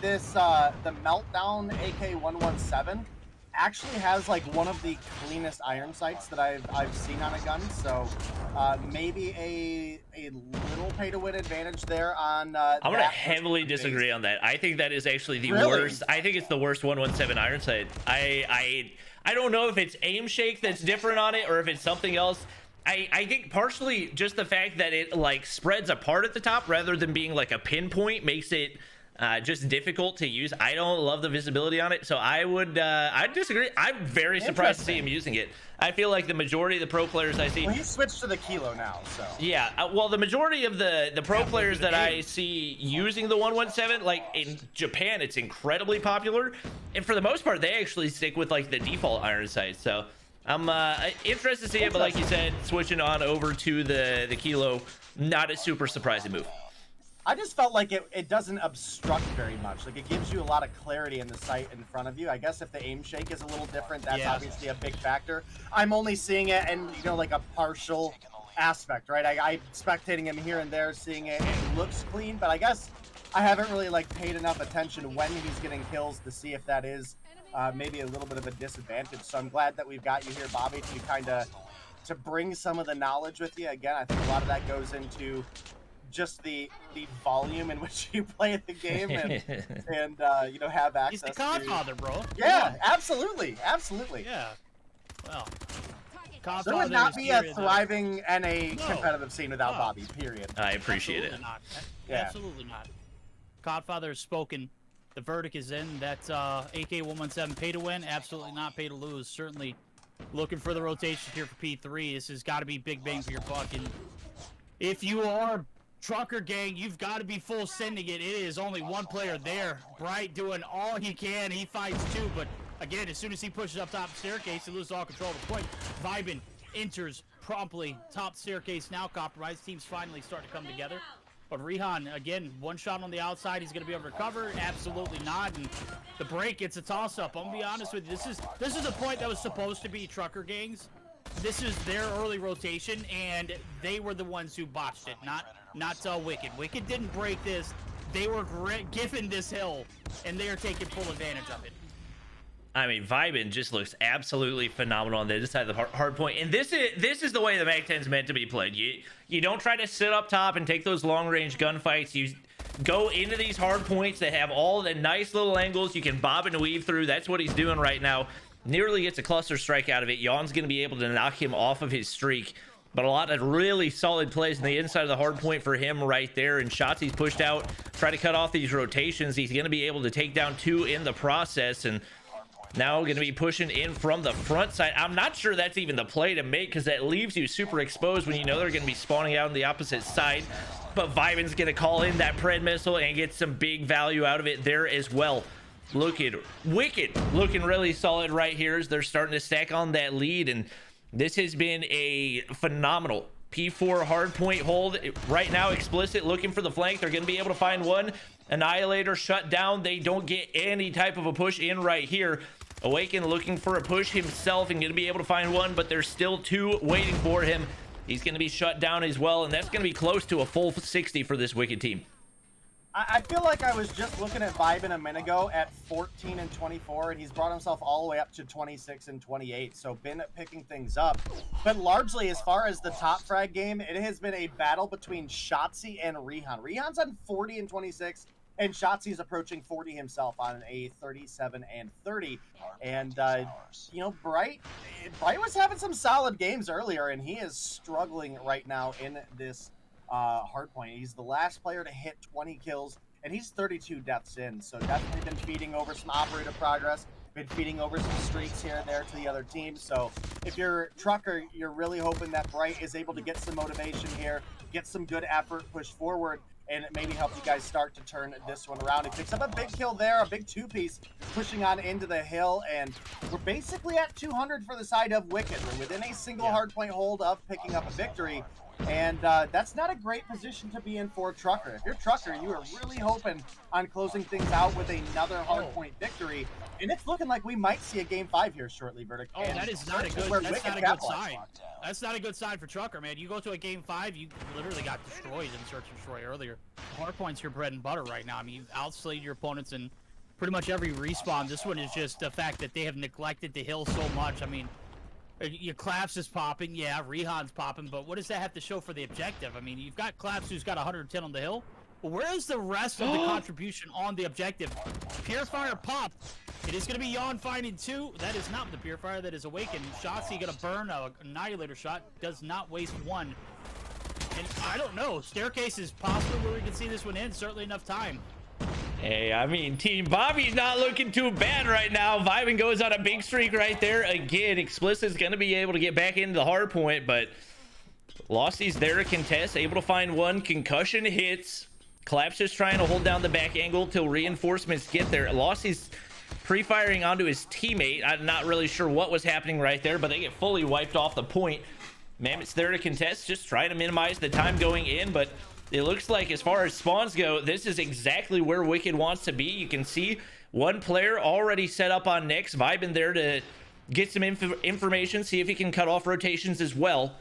this the Meltdown AK-117 actually has like one of the cleanest iron sights that I've seen on a gun, so maybe a little pay to win advantage there on I'm gonna heavily disagree on that. I think that is actually the worst. I think it's the worst 117 iron sight. I don't know if it's aim shake that's different on it or if it's something else. I think partially just the fact that it like spreads apart at the top rather than being like a pinpoint makes it just difficult to use. I don't love the visibility on it, so I'd disagree. I'm very surprised to see him using it. I feel like the majority of the pro players I see. Well, he switched to the Kilo now, so. Yeah, well, the majority of the pro players that I see using the 117, like in Japan, it's incredibly popular, and for the most part, they actually stick with like the default iron sight. So I'm interested to see it, but like you said, switching on over to the Kilo, not a super surprising move. I just felt like it doesn't obstruct very much. Like, it gives you a lot of clarity in the sight in front of you. I guess if the aim shake is a little different, that's obviously a big factor. I'm only seeing it in, you know, like a partial aspect, right? I'm spectating him here and there, seeing it. It looks clean, but I guess I haven't really, like, paid enough attention when he's getting kills to see if that is maybe a little bit of a disadvantage. So I'm glad that we've got you here, Bobby, to kind of to bring some of the knowledge with you. Again, I think a lot of that goes into just the volume in which you play the game and you know, have access. He's the Godfather, bro. Yeah, absolutely. Yeah. Well, there would not be a thriving NA competitive scene without Bobby, period. I appreciate it. Not. Absolutely not. Godfather has spoken. The verdict is in. That AK-117 pay to win, absolutely not pay to lose. Certainly looking for the rotation here for P3. This has got to be big bang for your buck. And if you are Trucker gang, you've got to be full sending it. It is only 1 player there. Bright doing all he can. He fights 2, but again, as soon as he pushes up top staircase, he loses all control of the point. Vibin enters promptly. Top staircase now compromised. Teams finally start to come together. But Rehan, again, 1 shot on the outside. He's going to be able to recover. Absolutely not. And the break, it's a toss-up. I'm going to be honest with you. This is a point that was supposed to be Trucker gangs. This is their early rotation, and they were the ones who botched it, not Wicked. Wicked didn't break this. They were given this hill, and they are taking full advantage of it. I mean, Vibin just looks absolutely phenomenal on the other side of the hard point. And this is the way the Mag-10 is meant to be played. You don't try to sit up top and take those long-range gunfights. You go into these hard points that have all the nice little angles you can bob and weave through. That's what he's doing right now. Nearly gets a cluster strike out of it. Yawn's going to be able to knock him off of his streak. But a lot of really solid plays on the inside of the hard point for him right there. And shots he's pushed out, try to cut off these rotations. He's going to be able to take down 2 in the process. And now going to be pushing in from the front side. I'm not sure that's even the play to make because that leaves you super exposed when you know they're going to be spawning out on the opposite side. But Vibin's going to call in that Pred missile and get some big value out of it there as well. Looking wicked, looking really solid right here as they're starting to stack on that lead. And this has been a phenomenal P4 Hardpoint hold right now. Explicit looking for the flank. They're going to be able to find one. Annihilator shut down. They don't get any type of a push in right here. Awaken looking for a push himself and going to be able to find one, but there's still two waiting for him. He's going to be shut down as well, and that's going to be close to a full 60 for this Wicked team. I feel like I was just looking at Vibin a minute ago at 14 and 24, and he's brought himself all the way up to 26 and 28. So been picking things up. But largely, as far as the top frag game, it has been a battle between Shotzi and Rehan. Rehan's on 40 and 26, and Shotzi's approaching 40 himself on a 37 and 30. And, you know, Bright was having some solid games earlier, and he is struggling right now in this Hardpoint. He's the last player to hit 20 kills, and he's 32 deaths in, so definitely been feeding over some operative progress, been feeding over some streaks here and there to the other team. So if you're Trucker, you're really hoping that Bright is able to get some motivation here, get some good effort, push forward, and maybe help you guys start to turn this one around. He picks up a big kill there, a big two-piece, pushing on into the hill, and we're basically at 200 for the side of Wicked. We're within a single Hardpoint hold of picking up a victory. And that's not a great position to be in for Trucker. If you're Trucker, you are really hoping on closing things out with another hardpoint victory. And it's looking like we might see a game 5 here shortly, Verdict. Oh, that is not a good, that's not a good sign. That's not a good sign for Trucker, man. You go to a game 5, you literally got destroyed in Search and Destroy earlier. Hardpoint's your bread and butter right now. I mean, you've outslayed your opponents in pretty much every respawn. This one is just the fact that they have neglected the hill so much. I mean, your Claps is popping, yeah, Rehan's popping, but what does that have to show for the objective? I mean, you've got Claps who's got 110 on the hill, but where is the rest of the contribution on the objective? Purifier pop. It is going to be Yawn finding 2. That is not the Purifier, that is Awakened. Shotzi going to burn a Annihilator shot, does not waste 1. And I don't know, Staircase is possible where we can see this one in, certainly enough time. Hey, I mean, Team Bobby's not looking too bad right now. Vibin goes on a big streak right there. Again, Explicit's going to be able to get back into the hard point, but Losty's there to contest, able to find one. Concussion hits. Claps just trying to hold down the back angle till reinforcements get there. Losty's pre-firing onto his teammate. I'm not really sure what was happening right there, but they get fully wiped off the point. Mammoth's there to contest, just trying to minimize the time going in, but it looks like as far as spawns go, this is exactly where Wicked wants to be. You can see one player already set up on Nyx. Vibin there to get some information, see if he can cut off rotations as well.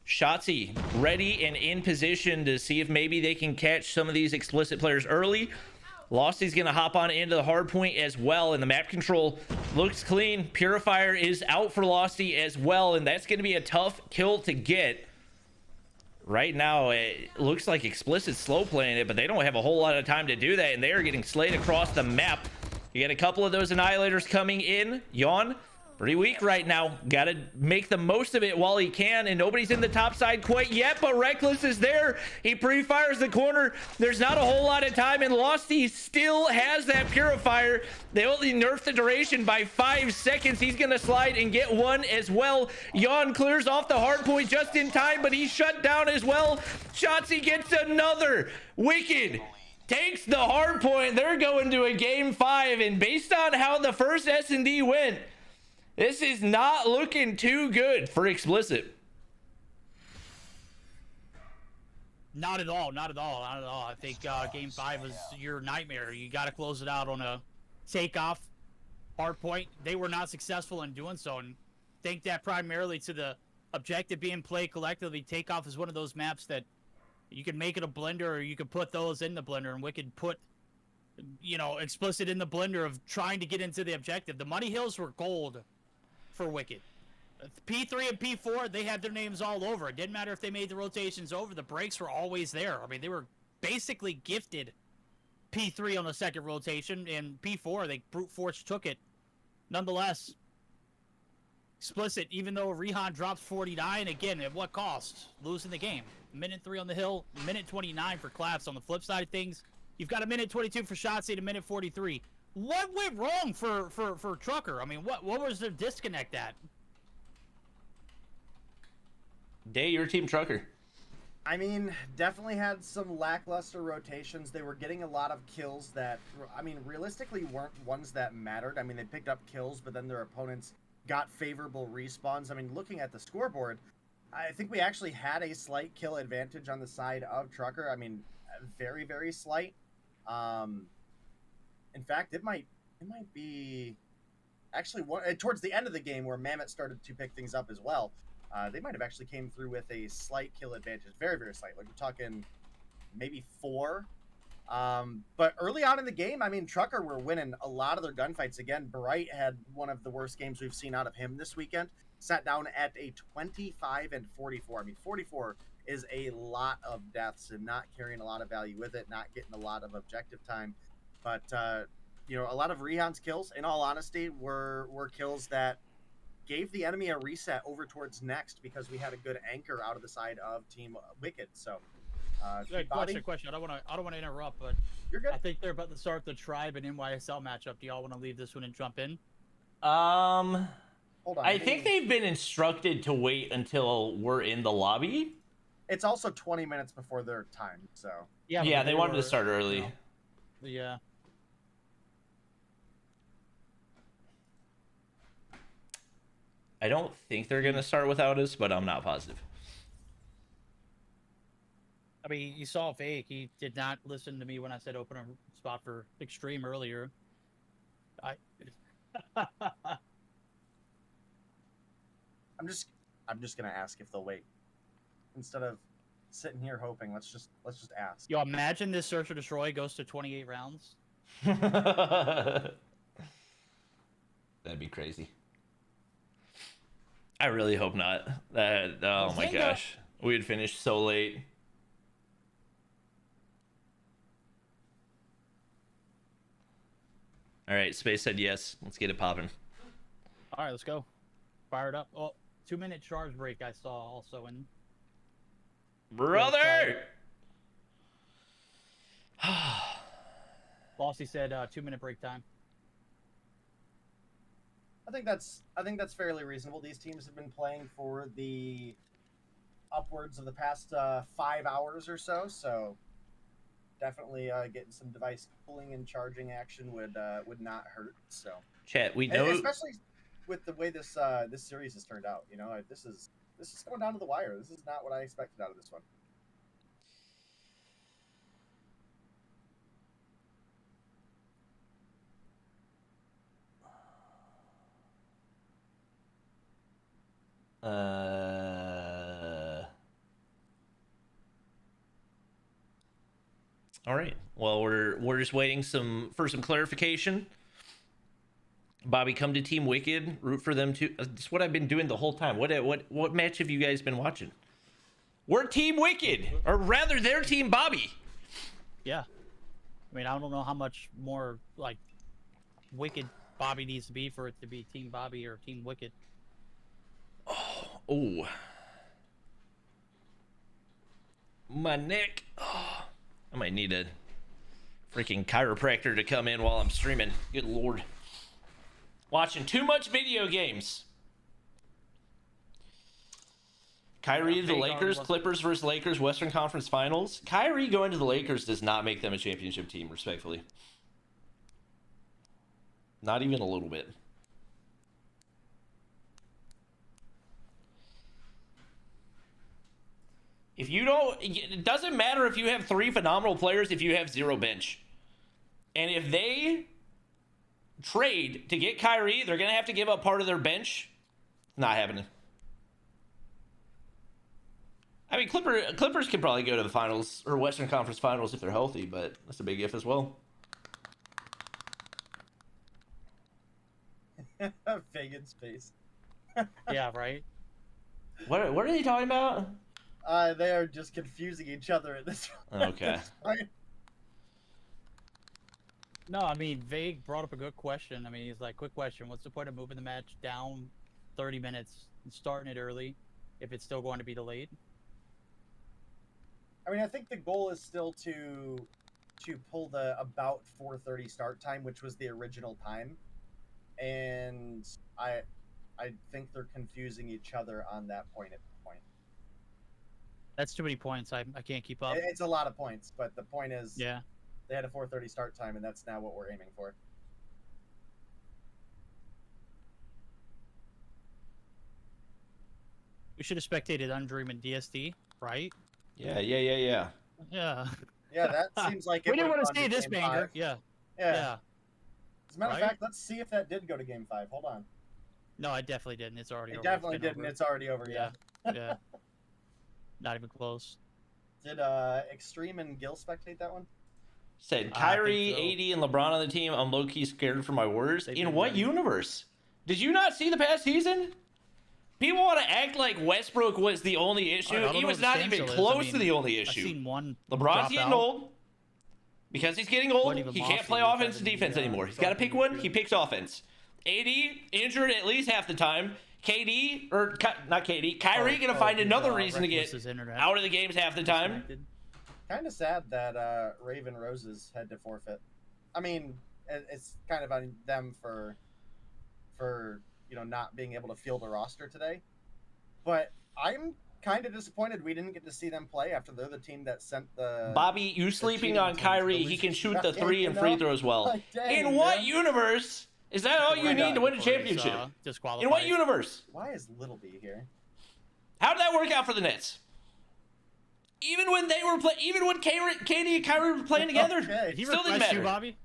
Shotzi ready and in position to see if maybe they can catch some of these Explicit players early. Losty's going to hop on into the hard point as well, and the map control looks clean. Purifier is out for Losty as well, and that's going to be a tough kill to get. Right now, it looks like Explicit's slow playing it, but they don't have a whole lot of time to do that, and they are getting slayed across the map. You get a couple of those Annihilators coming in. Yawn, pretty weak right now. Got to make the most of it while he can, and nobody's in the top side quite yet, but Reckless is there. He pre-fires the corner. There's not a whole lot of time, and Losty still has that Purifier. They only nerfed the duration by 5 seconds. He's going to slide and get one as well. Yawn clears off the hard point just in time, but he's shut down as well. Shotzi gets another. Wicked takes the hard point. They're going to a game 5, and based on how the first S&D went, this is not looking too good for Explicit. Not at all, not at all, not at all. I think game 5 was your nightmare. You got to close it out on a takeoff, hard point. They were not successful in doing so, and think that primarily to the objective being played collectively. Takeoff is one of those maps that you can make it a blender, or you could put those in the blender, and Wicked put, you know, Explicit in the blender of trying to get into the objective. The Money Hills were gold for Wicked. P3 and P4, they had their names all over. It didn't matter if they made the rotations over. The breaks were always there. I mean, they were basically gifted P3 on the second rotation, and P4, they brute force took it. Nonetheless, Explicit, even though Rehan drops 49, again, at what cost? Losing the game. Minute 3 on the hill, minute 29 for Claps. On the flip side of things, you've got a minute 22 for Shotzi and a minute 43. What went wrong for Trucker? I mean, what was the disconnect at? Day, your team Trucker. I mean, definitely had some lackluster rotations. They were getting a lot of kills that, I mean, realistically weren't ones that mattered. I mean, they picked up kills, but then their opponents got favorable respawns. I mean, looking at the scoreboard, I think we actually had a slight kill advantage on the side of Trucker. I mean, very, very slight. In fact, it might be actually towards the end of the game where Mammoth started to pick things up as well. They might have actually came through with a slight kill advantage, very, very slight. Like we're talking maybe 4. But early on in the game, I mean, Trucker were winning a lot of their gunfights. Again, Bright had one of the worst games we've seen out of him this weekend. Sat down at a 25 and 44. I mean, 44 is a lot of deaths and not carrying a lot of value with it, not getting a lot of objective time. But, you know, a lot of Rehan's kills, in all honesty, were kills that gave the enemy a reset over towards next because we had a good anchor out of the side of Team Wicked. So, question. I don't want to interrupt, but you're good. I think they're about to start the Tribe and NYSL matchup. Do y'all want to leave this one and jump in? Hold on. I think they've been instructed to wait until we're in the lobby. It's also 20 minutes before their time, so. Yeah, they wanted to start early. Yeah. I don't think they're gonna start without us, but I'm not positive. I mean, you saw Fake. He did not listen to me when I said open a spot for Extreme earlier. I'm just gonna ask if they'll wait instead of sitting here hoping. Let's just ask. Yo, imagine this Search or Destroy goes to 28 rounds. That'd be crazy. I really hope not. Oh my gosh, we had finished so late. All right, Space said yes. Let's get it popping. All right, let's go. Fire it up. Oh, 2-minute charge break I saw also in. Brother! Bossy said 2-minute break time. I think that's fairly reasonable. These teams have been playing for the upwards of the past 5 hours or so. So definitely getting some device cooling and charging action would not hurt. So Chat, we know, especially with the way this this series has turned out. You know, this is going down to the wire. This is not what I expected out of this one. All right. Well, we're just waiting for some clarification. Bobby, come to Team Wicked. Root for them too. That's what I've been doing the whole time. What match have you guys been watching? We're Team Wicked, or rather, they're Team Bobby. Yeah. I mean, I don't know how much more like Wicked Bobby needs to be for it to be Team Bobby or Team Wicked. Oh, my neck. Oh, I might need a freaking chiropractor to come in while I'm streaming. Good lord. Watching too much video games. Kyrie to the Lakers, Clippers versus Lakers, Western Conference Finals. Kyrie going to the Lakers does not make them a championship team, respectfully. Not even a little bit. If you don't, it doesn't matter if you have 3 phenomenal players if you have 0 bench. And if they trade to get Kyrie, they're going to have to give up part of their bench. Not happening. I mean, Clippers can probably go to the finals or Western Conference Finals if they're healthy, but that's a big if as well. Fagan's face. Yeah, right. What are they talking about? They are just confusing each other at this point. Okay. No, I mean, Vague brought up a good question. I mean, he's like, quick question. What's the point of moving the match down 30 minutes and starting it early if it's still going to be delayed? I mean, I think the goal is still to pull the about 4:30 start time, which was the original time. And I think they're confusing each other on that point at the point. That's too many points. I can't keep up. It's a lot of points, but the point is, Yeah. they had a 4:30 start time, and that's now what we're aiming for. We should have spectated Undream and DSD, right? Yeah. Yeah. Yeah, that seems like it We didn't would've want to gone see this Game banger. 5. Yeah. Yeah. Yeah. As a matter Right? of fact, let's see if that did go to Game 5. Hold on. No, I definitely didn't. It's already It over. definitely It's been didn't. over. It's already over. Yeah. Yeah. Not even close. Did Extreme and Gil spectate that one? Said I Kyrie, think so. AD, and LeBron on the team. I'm low key scared for my words. They've In been what ready. universe? Did you not see the past season? People want to act like Westbrook was the only issue. I don't He know was what the not even standstill is. close I mean, to the only I've issue. seen one. LeBron's drop getting out. old. Because he's getting old, Wasn't even he can't Mossy play was offense and having defense the, anymore. He's got to pick fucking one. issue. He picks offense. AD injured at least half the time. KD or not KD. Kyrie gonna find another reason to get out of the games half the time. Kind of sad that Raven Roses had to forfeit. I mean, it's kind of on them for not being able to field a roster today. But I'm kind of disappointed we didn't get to see them play after they're the team that sent the. Bobby, you sleeping cheating on team to Kyrie? the He can losers shoot the bracket, three and free throws well. Like, dang, In what man. universe is that all you Why need not? to win a championship? In what universe? Why is Little B here? How did that work out for the Nets? Even when they were even when KD and Kyrie were playing together, Okay. Did he still didn't request matter. you, Bobby?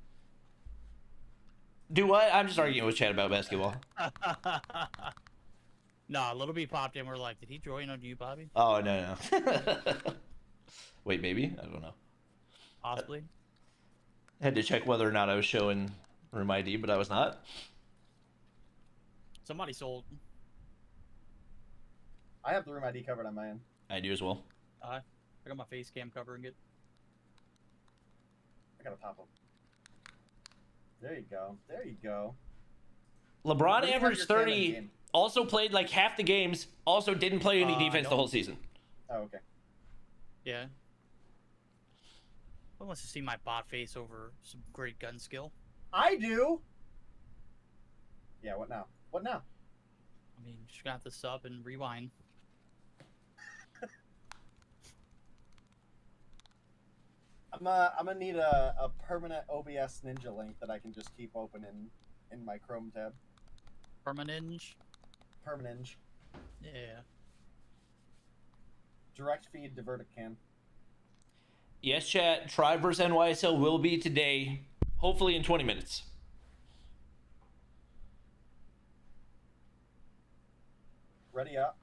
Do what? I'm just arguing with Chad about basketball. Nah, Little B popped in. We're like, did he join on you, Bobby? Oh no. Wait, maybe? I don't know. Possibly. Had to check whether or not I was showing room ID, but I was not. Somebody sold. I have the room ID covered on my end. I do as well. I got my face cam covering it. I gotta pop them. There you go. There you go. LeBron What do you have averaged your camera 30, game? also played like half the games, also didn't play any I defense the don't. whole season. Oh, okay. Yeah. Who wants to see my bot face over some great gun skill? I do. Yeah. What now? What now? I mean, just got the sub and rewind. I'm gonna need a permanent OBS Ninja link that I can just keep open in my Chrome tab. Permanent. Permanent. Yeah. Direct feed to Verticam. Yes, chat. Tribe vs NYSL will be today, hopefully in 20 minutes. Ready up,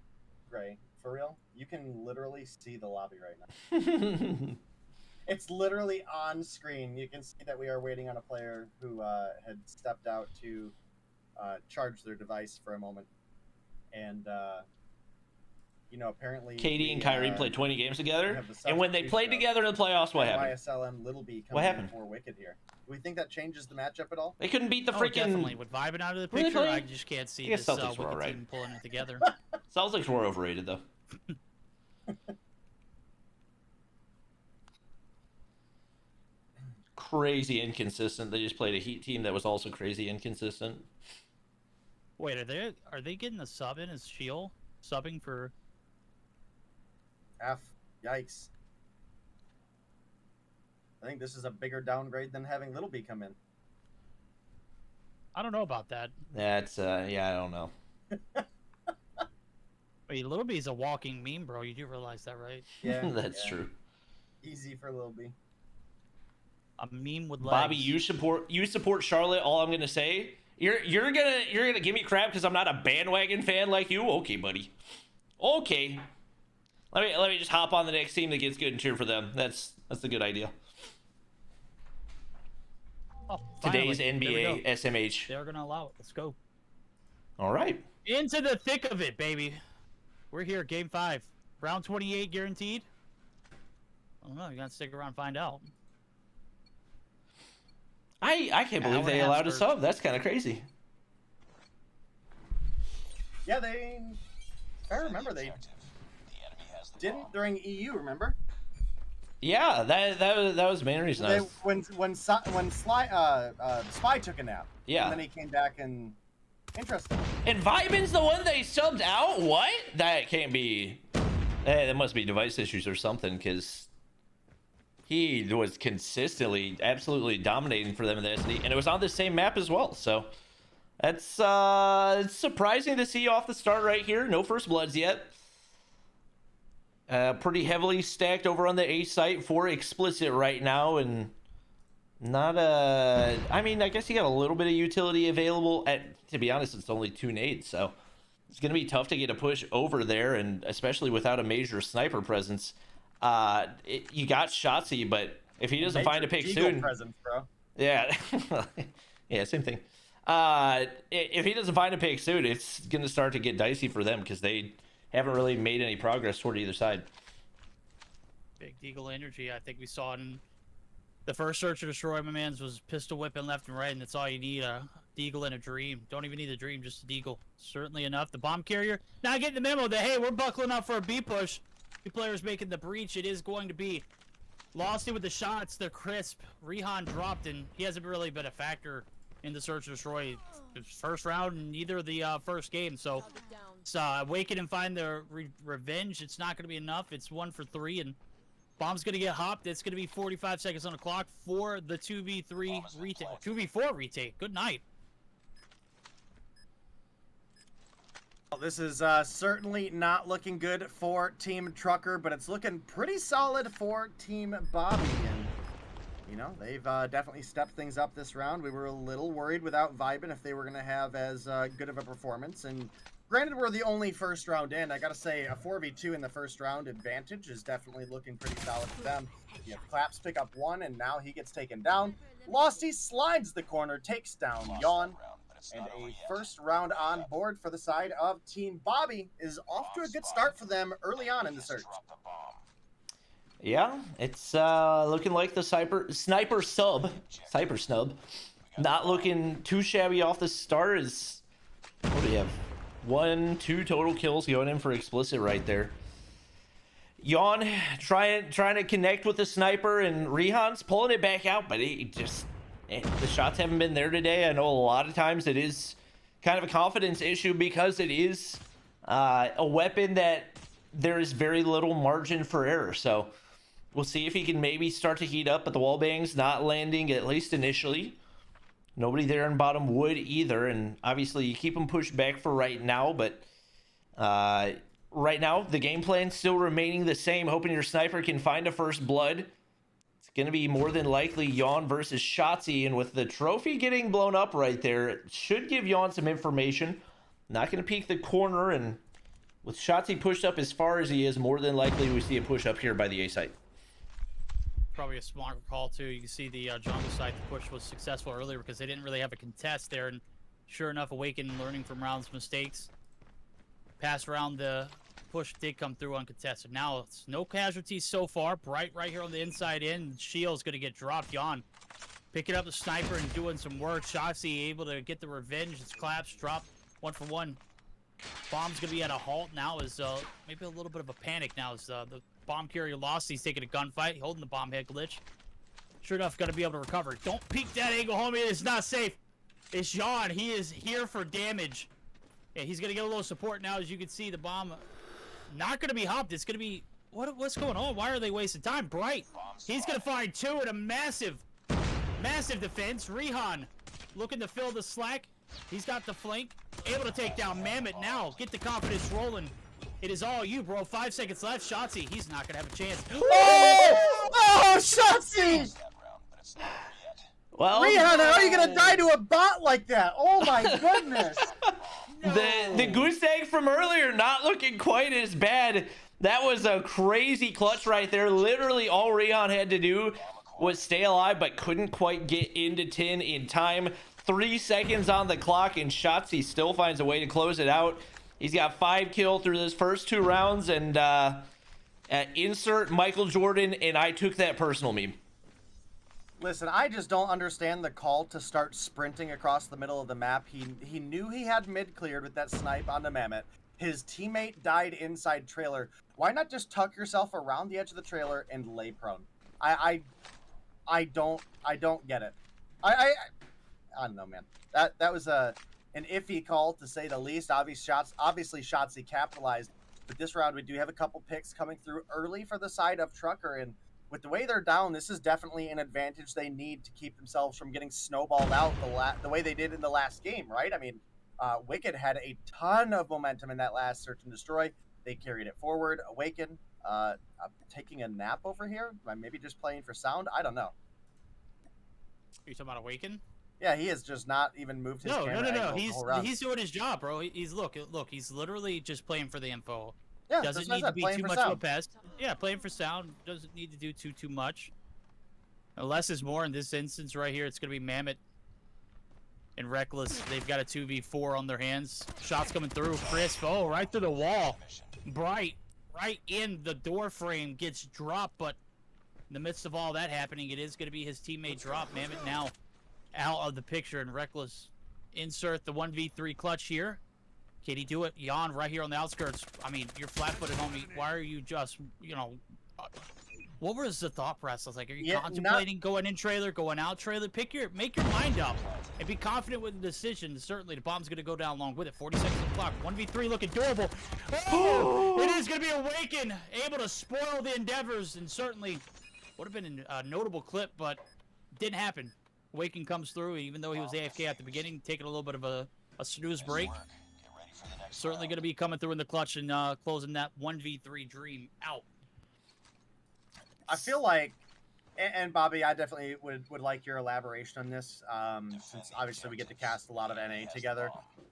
Gray. For real, you can literally see the lobby right now. It's literally on screen. You can see that we are waiting on a player who had stepped out to charge their device for a moment, and apparently KD and Kyrie played 20 games together, have the and when they substitution played of together in the playoffs, what happened? NYSLM Little B What coming in happened? for Wicked here. Do we think that changes the matchup at all? They couldn't beat the Oh, freaking definitely. With vibing out of the Were they picture, I playing? just can't see I guess this Celtics were Wicked alright. team pulling it together. Celtics were overrated though. Crazy inconsistent. They just played a Heat team that was also crazy inconsistent. Wait, are they getting a sub in as Shield? Subbing for F. Yikes. I think this is a bigger downgrade than having Little B come in. I don't know about that. That's yeah, I don't know. Wait, Little B is a walking meme, bro. You do realize that, right? Yeah, That's yeah. true. Easy for Little B. A meme with legs. Bobby, you support Charlotte. All I'm gonna say, you're gonna give me crap because I'm not a bandwagon fan like you. Okay, buddy. Okay. Let me just hop on the next team that gets good and cheer for them. That's a good idea. Oh, Today's finally. There we NBA go. SMH. They're gonna allow it. Let's go. All right. Into the thick of it, baby. We're here, game 5. Round 28 guaranteed. I don't know, you gotta stick around and find out. I can't believe they allowed a sub. That's kind of crazy. Yeah, they. If I remember, they Objective. The enemy has the didn't bomb. during EU. Remember? Yeah, that was the main reason. I They, was, when Spy took a nap. Yeah. And then he came back and interesting. and Vibin's the one they subbed out. What? That can't be. That must be device issues or something, because he was consistently, absolutely dominating for them in the SD, and it was on the same map as well. So that's it's surprising to see off the start right here. No first bloods yet. Pretty heavily stacked over on the A site for explicit right now, and not a. I mean, I guess he got a little bit of utility available. To be honest, it's only 2 nades, so it's gonna be tough to get a push over there, and especially without a major sniper presence. You got Shotzi, but if he doesn't find a pick soon, presence, bro. yeah, yeah, same thing. If he doesn't find a pick soon, it's gonna start to get dicey for them because they haven't really made any progress toward either side. Big Deagle energy. I think we saw it in the first search and destroy. My man's was pistol whipping left and right, and that's all you need. A Deagle and a dream. Don't even need a dream, just a Deagle. Certainly enough. The bomb carrier now getting the memo that, hey, we're buckling up for a B push. 2 players making the breach. It is going to be Losty with the shots. They're crisp. Rehan dropped, and he hasn't really been a factor in the search and destroy first round and neither the first game. So Awaken and find the revenge. It's not going to be enough. It's 1 for 3, and bomb's going to get hopped. It's going to be 45 seconds on the clock for the 2v3 retake. 2v4 retake. Good night. Well, this is certainly not looking good for Team Trucker, but it's looking pretty solid for Team Bobby. And, you know, they've definitely stepped things up this round. We were a little worried without Vibin if they were going to have as good of a performance. And granted, we're the only first round in. I got to say, a 4v2 in the first round advantage is definitely looking pretty solid for them. You have Claps pick up 1, and now he gets taken down. Losty slides the corner, takes down Yawn. And a first round on board for the side of Team Bobby is off to a good start for them early on in the search. Yeah, it's looking like the sniper snub, not looking too shabby off the start. Is what do you have? 1, 2 total kills going in for explicit right there. Yawn trying to connect with the sniper, and Rehan's pulling it back out, but he just the shots haven't been there today. I know a lot of times it is kind of a confidence issue because it is a weapon that there is very little margin for error. So we'll see if he can maybe start to heat up, but the wall bangs not landing, at least initially. Nobody there in bottom wood either, and obviously you keep them pushed back for right now, but right now the game plan still remaining the same, hoping your sniper can find a first blood. It's going to be more than likely Yawn versus Shotzi, and with the trophy getting blown up right there, it should give Yawn some information. Not going to peek the corner, and with Shotzi pushed up as far as he is, more than likely we see a push up here by the A site. Probably a smarter call too. You can see the jungle side, the push was successful earlier because they didn't really have a contest there, and sure enough, Awaken learning from rounds mistakes. Pass around, the push did come through uncontested. Now it's no casualties so far. Bright right here on the inside in. Shield's gonna get dropped. Yawn picking up the sniper and doing some work. Shotzi able to get the revenge. It's Claps drop 1 for 1. Bomb's gonna be at a halt now. Is maybe a little bit of a panic now as the bomb carrier lost. He's taking a gunfight, holding the bomb head glitch. Sure enough, gonna be able to recover. Don't peek that angle, homie. It's not safe. It's Yawn. He is here for damage. Yeah, he's gonna get a little support now. As you can see, the bomb not gonna be hopped. It's gonna be what's going on? Why are they wasting time? Bright. He's gonna find 2 and a massive defense. Rehan looking to fill the slack. He's got the flank. Able to take down Mammoth now. Get the confidence rolling. It is all you, bro. 5 seconds left. Shotzi, he's not gonna have a chance. Oh, Shotzi! Well, Rehan, how are you gonna die to a bot like that? Oh my goodness! The goose egg from earlier not looking quite as bad. That was a crazy clutch right there. Literally all Rehan had to do was stay alive, but couldn't quite get into 10 in time. 3 seconds on the clock, and Shotzi still finds a way to close it out. He's got 5 kills through those first 2 rounds, and insert Michael Jordan, and I took that personal meme. Listen, I just don't understand the call to start sprinting across the middle of the map. He knew he had mid cleared with that snipe on the Mammoth. His teammate died inside trailer. Why not just tuck yourself around the edge of the trailer and lay prone? I don't get it. I don't know, man. That was an iffy call to say the least. Obviously, Shotzi capitalized, but this round we do have a couple picks coming through early for the side of Trucker, and with the way they're down, this is definitely an advantage they need to keep themselves from getting snowballed out the way they did in the last game, right? I mean, Wicked had a ton of momentum in that last search and destroy. They carried it forward. Awaken taking a nap over here. Maybe just playing for sound. I don't know. You talking about Awaken? Yeah, he has just not even moved his camera No. angle the whole round. He's doing his job, bro. He's look. He's literally just playing for the info. Yeah, Doesn't that's what I need to said, be playing too for much of a sound. pest. Yeah, playing for sound doesn't need to do too much. Less is more in this instance right here. It's gonna be Mammoth and Reckless. They've got a 2v4 on their hands. Shots coming through. Crisp. Oh, right through the wall. Bright. Right in the door frame. Gets dropped, but in the midst of all that happening, it is going to be his teammate drop. Mammoth now out of the picture, and Reckless insert the 1v3 clutch here. Can he do it? Jan right here on the outskirts. I mean, you're flat-footed, homie. Why are you just, what was the thought process? Like, are you contemplating going in trailer, going out trailer? Make your mind up and be confident with the decision. Certainly, the bomb's going to go down along with it. 40 seconds on the clock. 1v3 looking doable. Oh, it is going to be Awaken, able to spoil the endeavors, and certainly would have been a notable clip, but didn't happen. Awaken comes through, even though he was AFK at the beginning, taking a little bit of a snooze break. Certainly going to be coming through in the clutch and closing that 1v3 dream out. I feel like, and Bobby, I definitely would like your elaboration on this, since obviously we get to cast a lot of NA together.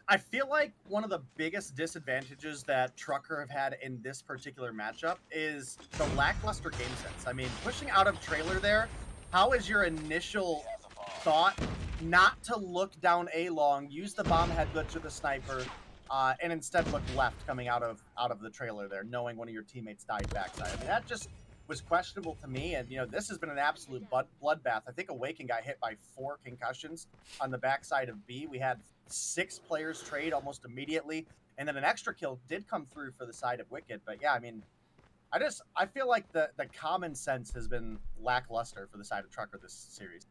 I feel like one of the biggest disadvantages that Trucker have had in this particular matchup is the lackluster game sense. I mean, pushing out of trailer there, how is your initial thought not to look down A long, use the bomb head glitch of the sniper, and instead look left coming out of the trailer there, knowing one of your teammates died backside? I mean, that just was questionable to me, and this has been an absolute bloodbath. I think Awaken got hit by 4 concussions on the backside of B. We had 6 players trade almost immediately, and then an extra kill did come through for the side of Wicked. But yeah, I mean, I feel like the common sense has been lackluster for the side of Trucker this series.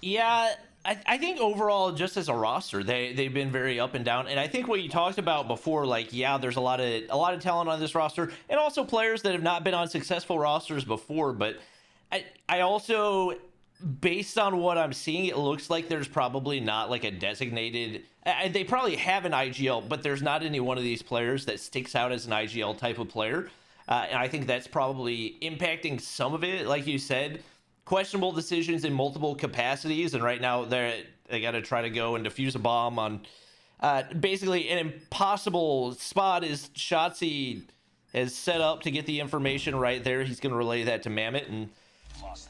Yeah, I think overall, just as a roster, they've been very up and down. And I think what you talked about before, like, yeah, there's a lot of talent on this roster, and also players that have not been on successful rosters before. But I also, based on what I'm seeing, it looks like there's probably not like a designated. They probably have an IGL, but there's not any one of these players that sticks out as an IGL type of player. And I think that's probably impacting some of it, like you said. Questionable decisions in multiple capacities, and right now they got to try to go and defuse a bomb on basically an impossible spot. Is Shotzi has set up to get the information right there. He's going to relay that to Mammoth, and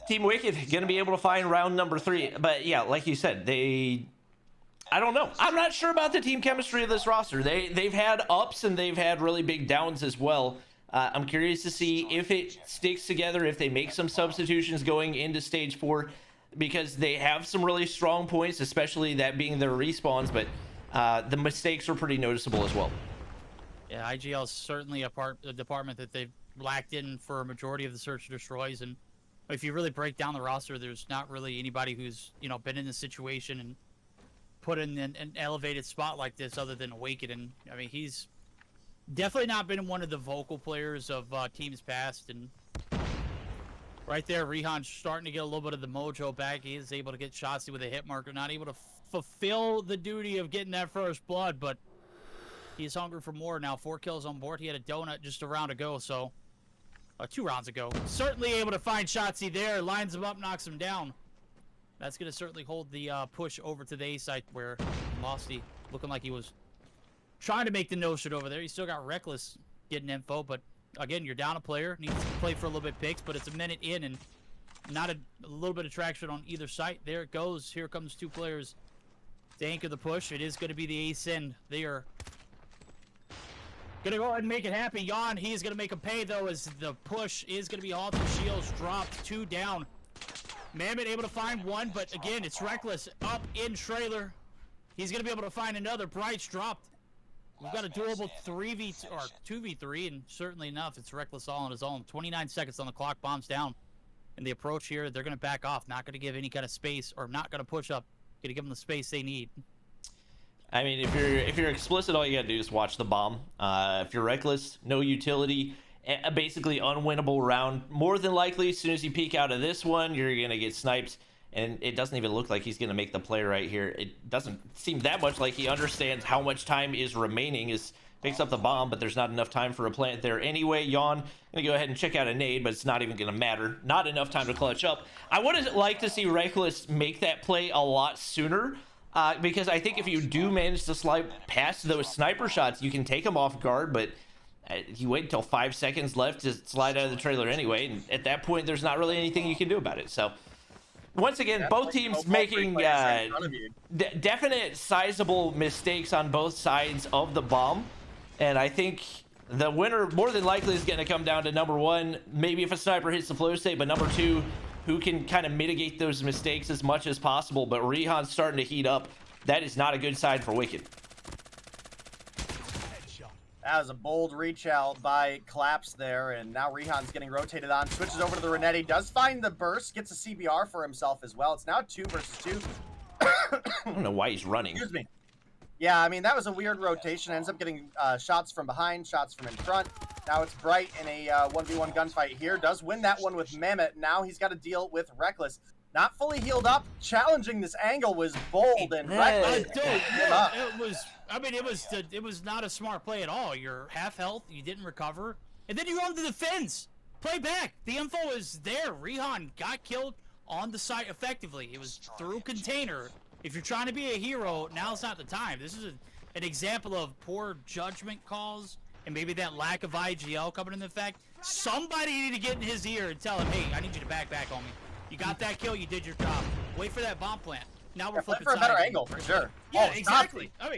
Team Wicked going to be able to find round number 3. But yeah, like you said, I don't know. I'm not sure about the team chemistry of this roster. They've had ups and they've had really big downs as well. I'm curious to see if it sticks together, if they make some substitutions going into stage 4, because they have some really strong points, especially that being their respawns, but the mistakes are pretty noticeable as well. Yeah, IGL is certainly a department that they've lacked in for a majority of the search and destroys, and if you really break down the roster, there's not really anybody who's been in this situation and put in an elevated spot like this other than Awaken. And I mean, he's definitely not been one of the vocal players of teams past, and right there, Rehan's starting to get a little bit of the mojo back. He is able to get Shotzi with a hit marker, not able to fulfill the duty of getting that first blood, but he's hungry for more now. 4 kills on board. He had a donut just a round ago, so 2 rounds ago. Certainly able to find Shotzi there, lines him up, knocks him down. That's going to certainly hold the push over to the A site, where Losty looking like he was trying to make the no-shit over there. He still got Reckless getting info, but again, you're down a player. Needs to play for a little bit picks, but it's a minute in and not a little bit of traction on either side. There it goes. Here comes 2 players to anchor the push. It is going to be the ace end. They are going to go ahead and make it happen. Jan, he's going to make him pay, though, as the push is going to be halted. Shields dropped. 2 down. Mammoth able to find 1, but again, it's Reckless up in trailer. He's going to be able to find another. Bright's dropped. We've got a doable 3v or 2v3, and certainly enough, it's Reckless all on his own. 29 seconds on the clock, bombs down. And the approach here, they're going to back off, not going to give any kind of space, or not going to push up, going to give them the space they need. I mean, if you're explicit, all you got to do is watch the bomb. If you're Reckless, no utility, basically unwinnable round. More than likely, as soon as you peek out of this one, you're going to get sniped. And it doesn't even look like he's going to make the play right here. It doesn't seem that much like he understands how much time is remaining, as picks up the bomb, but there's not enough time for a plant there anyway. Yawn gonna go ahead and check out a nade, but it's not even gonna matter. Not enough time to clutch up. I would like to see Reckless make that play a lot sooner, because I think if you do manage to slide past those sniper shots, you can take them off guard, but you wait until 5 seconds left to slide out of the trailer anyway, and at that point there's not really anything you can do about it. So once again, both teams making definite sizable mistakes on both sides of the bomb, and I think the winner more than likely is going to come down to number one, maybe if a sniper hits the flow state, but number two, who can kind of mitigate those mistakes as much as possible. But Rehan's starting to heat up. That is not a good sign for Wicked. That was a bold reach out by Collapse there, and now Rehan's getting rotated on, switches over to the Renetti, does find the burst, gets a CBR for himself as well. It's now 2 versus 2. I don't know why he's running. Excuse me. Yeah, I mean, that was a weird rotation. Ends up getting shots from behind, shots from in front. Now it's Bright in a 1v1 gunfight here. Does win that one with Mammoth. Now he's got to deal with Reckless. Not fully healed up. Challenging this angle was bold, and Reckless it was not a smart play at all. You're half health, you didn't recover, and then you run to the fence. Play back. The info is there. Rehan got killed on the site effectively. It was through container. If you're trying to be a hero, now's not the time. This is an example of poor judgment calls and maybe that lack of IGL coming into effect. Somebody needed to get in his ear and tell him, hey, I need you to back on me. You got that kill, you did your job. Wait for that bomb plant. Now we're flipping for a sides. better angle, for sure. Yeah, exactly. I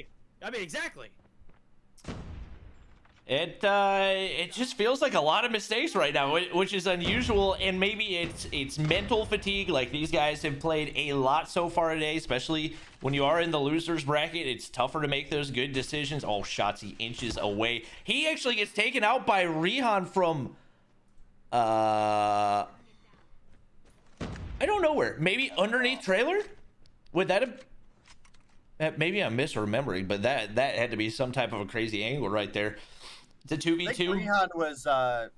mean, exactly. It just feels like a lot of mistakes right now, which is unusual, and maybe it's mental fatigue. Like, these guys have played a lot so far today, especially when you are in the losers bracket. It's tougher to make those good decisions. Oh, Shotzzy inches away. He actually gets taken out by Rehan from I don't know where. Maybe underneath trailer? Would that have... Maybe I'm misremembering, but that had to be some type of a crazy angle right there. It's a 2v2. I think Rehan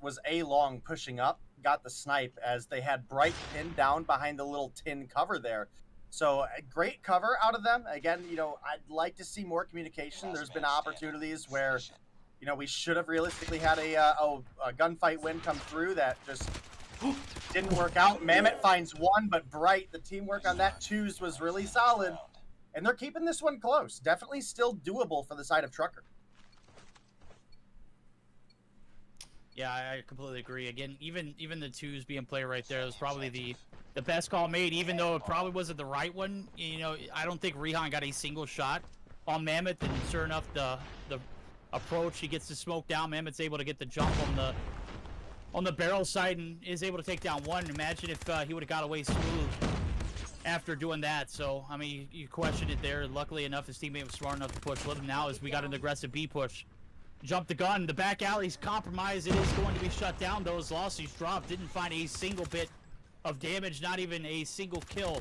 was A-long pushing up, got the snipe as they had Bright pinned down behind the little tin cover there. So a great cover out of them. Again, you know, I'd like to see more communication. There's been opportunities where, you know, we should have realistically had a gunfight win come through that just didn't work out. Mammoth finds one, but Bright, the teamwork on that twos was really solid. And they're keeping this one close. Definitely still doable for the side of Trucker. Yeah, I completely agree. Again, even the twos being played right there was probably the best call made, even though it probably wasn't the right one. You know, I don't think Rehan got a single shot on Mammoth, and sure enough, the approach, he gets the smoke down. Mammoth's able to get the jump on the barrel side and is able to take down one. Imagine if he would have got away smooth after doing that. So, I mean, you questioned it there. Luckily enough, his teammate was smart enough to push with him. Now as we got an aggressive B push. Jump the gun. The back alley's compromised. It is going to be shut down. Those lawsuits dropped. Didn't find a single bit of damage, not even a single kill.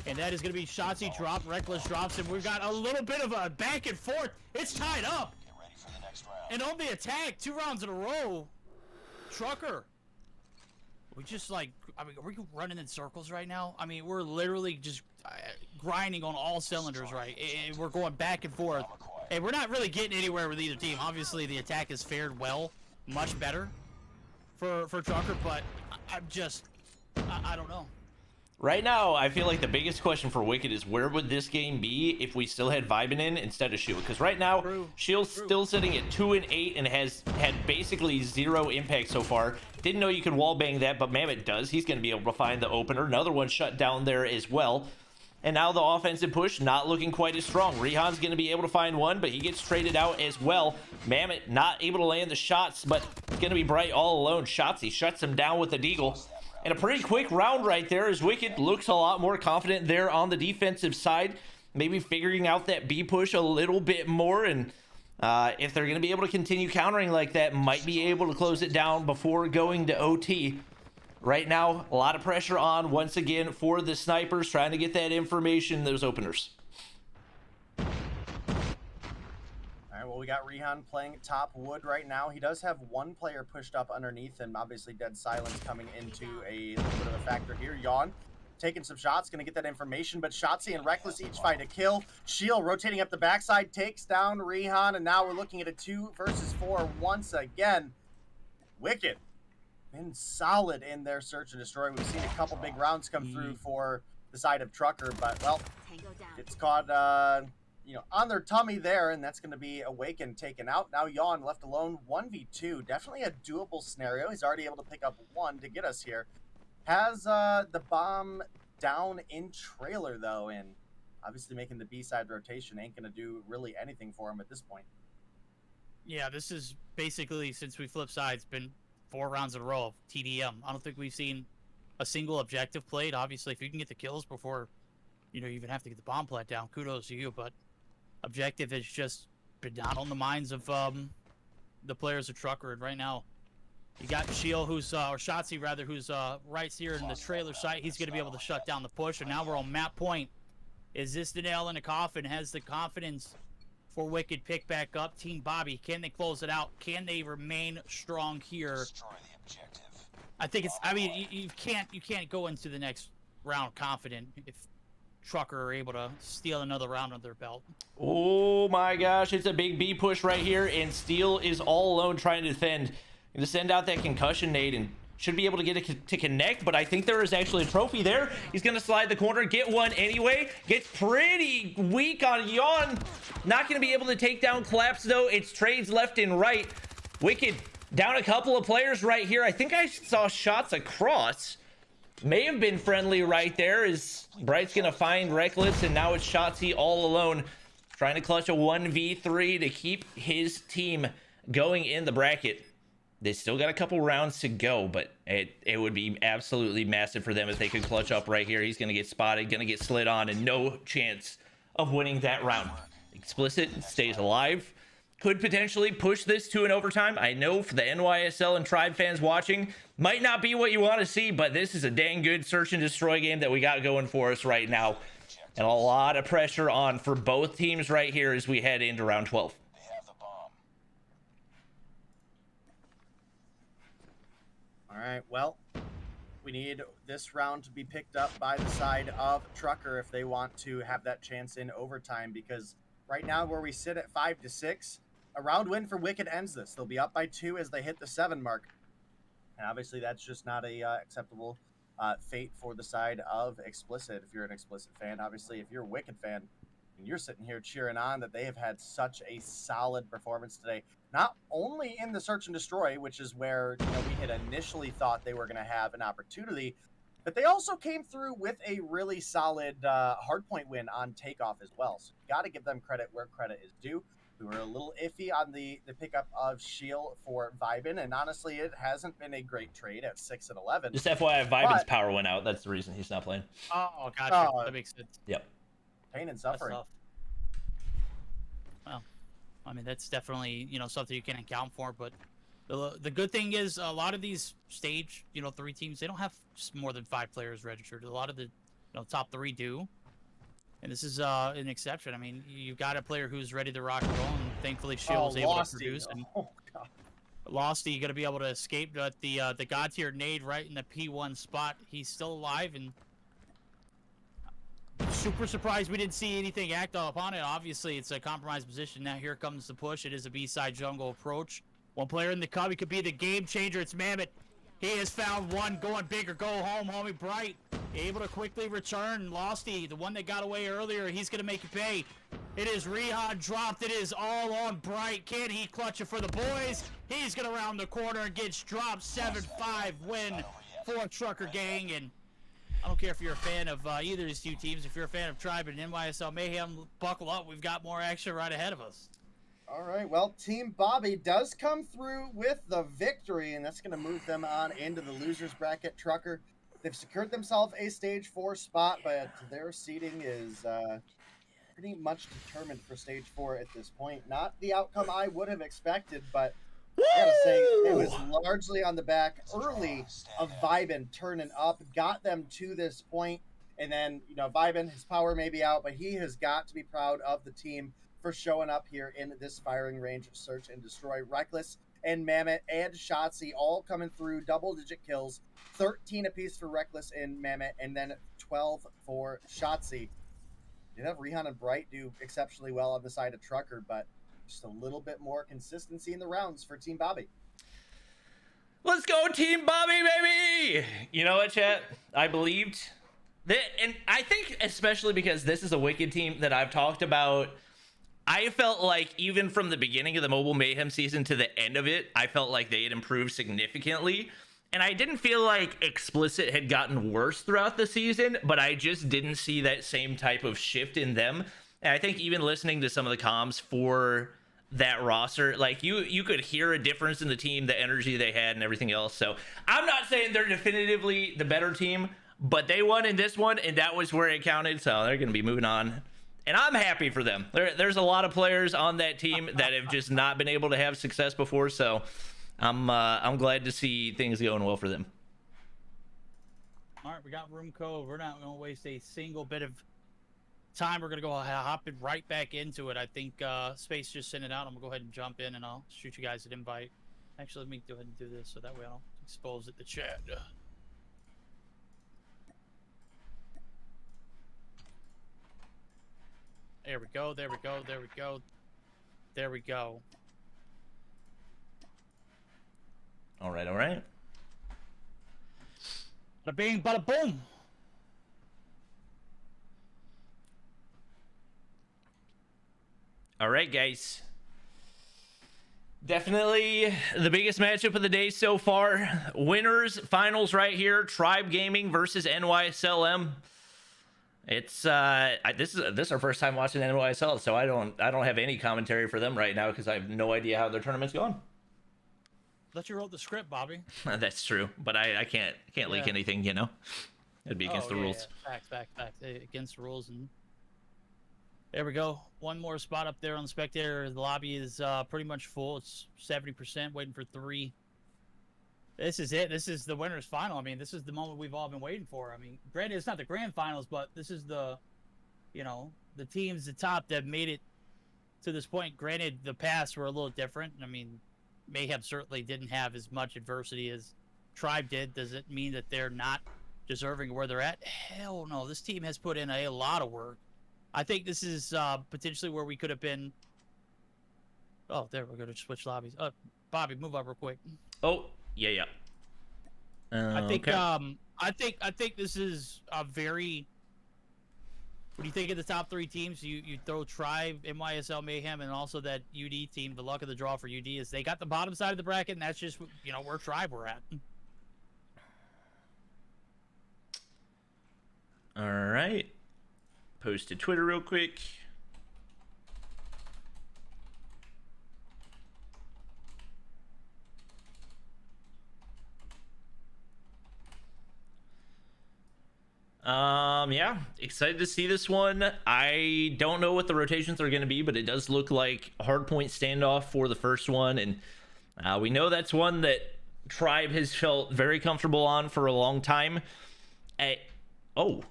And that is going to be Shotzzy drop. Reckless drops, and we've got a little bit of a back and forth. It's tied up. Get ready for the next round. And on the attack, 2 rounds in a row. Trucker. We just like, I mean, are we running in circles right now? I mean, we're literally just grinding on all cylinders, right? And we're going back and forth. And we're not really getting anywhere with either team. Obviously, the attack has fared well, much better for Trucker, but I don't know. Right now, I feel like the biggest question for Wicked is where would this game be if we still had Vibin in instead of Shield? Because right now, Shield's still sitting at 2-8 and has had basically 0 impact so far. Didn't know you could wallbang that, but Mammoth does. He's going to be able to find the opener. Another one shut down there as well. And now the offensive push not looking quite as strong. Rehan's going to be able to find one, but he gets traded out as well. Mammoth not able to land the shots, but it's going to be Bright all alone. Shotzzy shuts him down with the deagle. And a pretty quick round right there as Wicked looks a lot more confident there on the defensive side. Maybe figuring out that B push a little bit more. And if they're going to be able to continue countering like that, might be able to close it down before going to OT. Right now, a lot of pressure on once again for the snipers trying to get that information, those openers. All right, well, we got Rehan playing top wood right now. He does have one player pushed up underneath, and obviously dead silence coming into a little bit of a factor here. Yawn taking some shots, going to get that information, but Shotzi and Reckless each find a kill. Shield rotating up the backside, takes down Rehan, and now we're looking at a 2 versus 4 once again. Wicked been solid in their search and destroy. We've seen a couple big rounds come through for the side of Trucker, but, well, it's caught, on their tummy there, and that's going to be Awakened taken out. Now Yawn left alone, 1v2. Definitely a doable scenario. He's already able to pick up 1 to get us here. Has the bomb down in trailer, though, and obviously making the B-side rotation ain't going to do really anything for him at this point. Yeah, this is basically, since we flipped sides, been 4 rounds in a row of TDM. I don't think we've seen a single objective played. Obviously, if you can get the kills before, you even have to get the bomb plant down, kudos to you, but objective has just been not on the minds of the players of Trucker. And right now, you got Shield, who's or Shotzi rather, who's right here in the trailer site. He's going to be able to shut down the push. And now we're on map point. Is this the nail in the coffin? Has the confidence for Wicked pick back up? Team Bobby, can they close it out? Can they remain strong here? Destroy the objective. I think it's. I mean, you can't go into the next round confident if Trucker are able to steal another round under their belt. Oh my gosh, it's a big B push right here, and Steel is all alone trying to defend. Going to send out that concussion nade and should be able to get it to connect, but I think there is actually a trophy there. He's going to slide the corner, get one anyway. Gets pretty weak on Yawn. Not going to be able to take down Collapse, though. It's trades left and right. Wicked down a couple of players right here. I think I saw shots across. May have been friendly right there as Bright's going to find Reckless, and now it's Shotzi all alone trying to clutch a 1v3 to keep his team going in the bracket. They still got a couple rounds to go, but it would be absolutely massive for them if they could clutch up right here. He's going to get spotted, going to get slid on, and no chance of winning that round. Explicit stays alive. Could potentially push this to an overtime. I know for the NYSL and Tribe fans watching, might not be what you want to see, but this is a dang good search and destroy game that we got going for us right now. And a lot of pressure on for both teams right here as we head into round 12. They have the bomb. All right, well, we need this round to be picked up by the side of Trucker if they want to have that chance in overtime, because right now where we sit at 5-6, a round win for Wicked ends this. They'll be up by 2 as they hit the 7 mark. And obviously that's just not a acceptable fate for the side of Explicit if you're an Explicit fan. Obviously, if you're a Wicked fan and you're sitting here cheering on that they have had such a solid performance today, not only in the search and destroy, which is where we had initially thought they were going to have an opportunity, but they also came through with a really solid hardpoint win on takeoff as well. So you got to give them credit where credit is due. We were a little iffy on the pickup of Shield for Vibin, and honestly, it hasn't been a great trade at 6 and 11. Just FYI, Vibin's power went out. That's the reason he's not playing. Oh, gotcha. That makes sense. Yep. Pain and suffering. Well, I mean, that's definitely, something you can account for, but the good thing is a lot of these stage, 3 teams, they don't have more than 5 players registered. A lot of the top 3 do. And this is an exception. I mean, you've got a player who's ready to rock and roll, and thankfully Shield was able to produce. And Losty going to be able to escape the God tier nade right in the P1 spot. He's still alive, and super surprised we didn't see anything act upon it. Obviously, it's a compromised position. Now here comes the push. It is a B-side jungle approach. One player in the cubby could be the game changer. It's Mammoth. He has found one, going big or go home, homie. Bright able to quickly return. Losty, the one that got away earlier, he's going to make it pay. It is Rehan dropped. It is all on Bright. Can he clutch it for the boys? He's going to round the corner and gets dropped. 7-5 win for Trucker Gang. And I don't care if you're a fan of either of these 2 teams. If you're a fan of Tribe and NYSL Mayhem, buckle up. We've got more action right ahead of us. All right, well, Team Bobby does come through with the victory, and that's going to move them on into the losers bracket. Trucker, they've secured themselves a stage 4 spot, but their seeding is pretty much determined for stage 4 at this point. Not the outcome I would have expected, but I gotta say, it was largely on the back early of Vibin turning up, got them to this point, and then, Vibin, his power may be out, but he has got to be proud of the team for showing up here in this firing range of search and destroy. Reckless and Mammoth and Shotzi all coming through, double-digit kills, 13 apiece for Reckless and Mammoth, and then 12 for Shotzi. Did have Rehan and Bright do exceptionally well on the side of Trucker, but just a little bit more consistency in the rounds for Team Bobby. Let's go, Team Bobby, baby! You know what, chat? I believed that, and I think especially because this is a Wicked team that I've talked about. I felt like even from the beginning of the Mobile Mayhem season to the end of it, I felt like they had improved significantly. And I didn't feel like Explicit had gotten worse throughout the season, but I just didn't see that same type of shift in them. And I think even listening to some of the comms for that roster, like you could hear a difference in the team, the energy they had and everything else. So I'm not saying they're definitively the better team, but they won in this one, and that was where it counted. So they're going to be moving on. And I'm happy for them. There's a lot of players on that team that have just not been able to have success before. So I'm glad to see things going well for them. All right, we got room code. We're not going to waste a single bit of time. We're going to go hopping right back into it. I think Space just sent it out. I'm going to go ahead and jump in, and I'll shoot you guys an invite. Actually, let me go ahead and do this so that way I don't expose it to chat. There we go, there we go, there we go. There we go. All right, all right. Bada bing, bada boom. All right, guys. Definitely the biggest matchup of the day so far. Winners finals right here. Tribe Gaming versus NYSLM. It's this is our first time watching NYSL, so I don't have any commentary for them right now because I have no idea how their tournament's going. Let you wrote the script, Bobby. That's true, but I can't leak anything, you know. It'd be against the rules. Yeah. Facts. Against the rules. And there we go. One more spot up there on the spectator. The lobby is pretty much full. It's 70%, waiting for 3. This is it. This is the winner's final. I mean, this is the moment we've all been waiting for. I mean, granted, it's not the grand finals, but this is the, you know, the teams at top that made it to this point. Granted, the past were a little different. I mean, Mayhem certainly didn't have as much adversity as Tribe did. Does it mean that they're not deserving of where they're at? Hell no. This team has put in a lot of work. I think this is potentially where we could have been. Oh, there, we're going to switch lobbies. Bobby, move up real quick. Oh, yeah. I think okay. I think this is a very. When you think of the top 3 teams, you throw Tribe, NYSL Mayhem, and also that UD team. The luck of the draw for UD is they got the bottom side of the bracket, and that's just, you know, where Tribe we're at. All right. Post to Twitter real quick. Yeah, excited to see this one. I don't know what the rotations are going to be, but it does look like Hardpoint standoff for the first one, and we know that's one that Tribe has felt very comfortable on for a long time. Oh,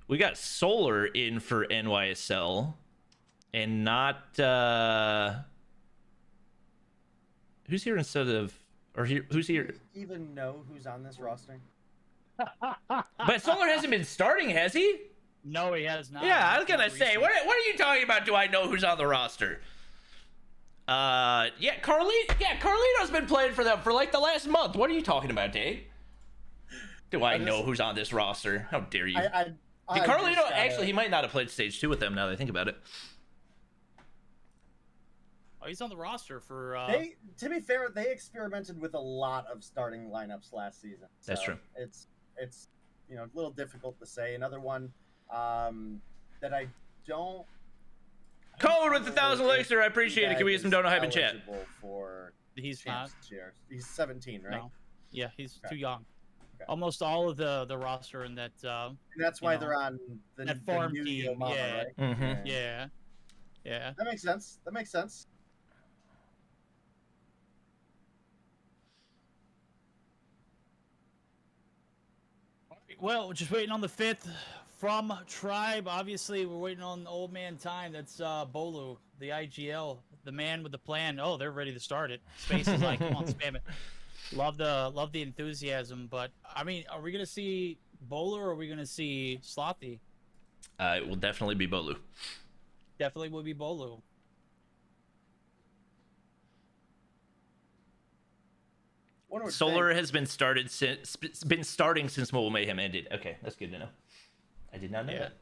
we got Solar in for NYSL, and not who's here instead of, or here, who's here? Do you even know who's on this roster? But Solar hasn't been starting, has he? No, he has not. Yeah, I was gonna say, what are you talking about? Do I know who's on the roster? Yeah, Carlito's been playing for them for like the last month. What are you talking about, Dave? Do I know who's on this roster? How dare you? Did Carlito actually? He might not have played stage 2 with them. Now that I think about it. Oh, he's on the roster for. To be fair, they experimented with a lot of starting lineups last season. That's true. It's you know, a little difficult to say. Another one that I don't. Code with 1,000 elixir. I appreciate it. Can we get some dono hype in chat? He's not. He's 17, right? No. Yeah, he's too young. Okay. Almost all of the roster in that. And that's why they're on the farm new team. Mama, Yeah. Right? Mm-hmm. Yeah. That makes sense. Well, just waiting on the 5th from Tribe. Obviously, we're waiting on old man time. That's Bolu, the IGL, the man with the plan. Oh, they're ready to start it. Space is like, come on, spam it. Love the enthusiasm, but I mean, are we gonna see Bowler, or are we going to see Slothy? It will definitely be Bolu. Definitely will be Bolu. One would Solar think- has been starting since Mobile Mayhem ended. Okay, that's good to know. I did not know Yeah. that.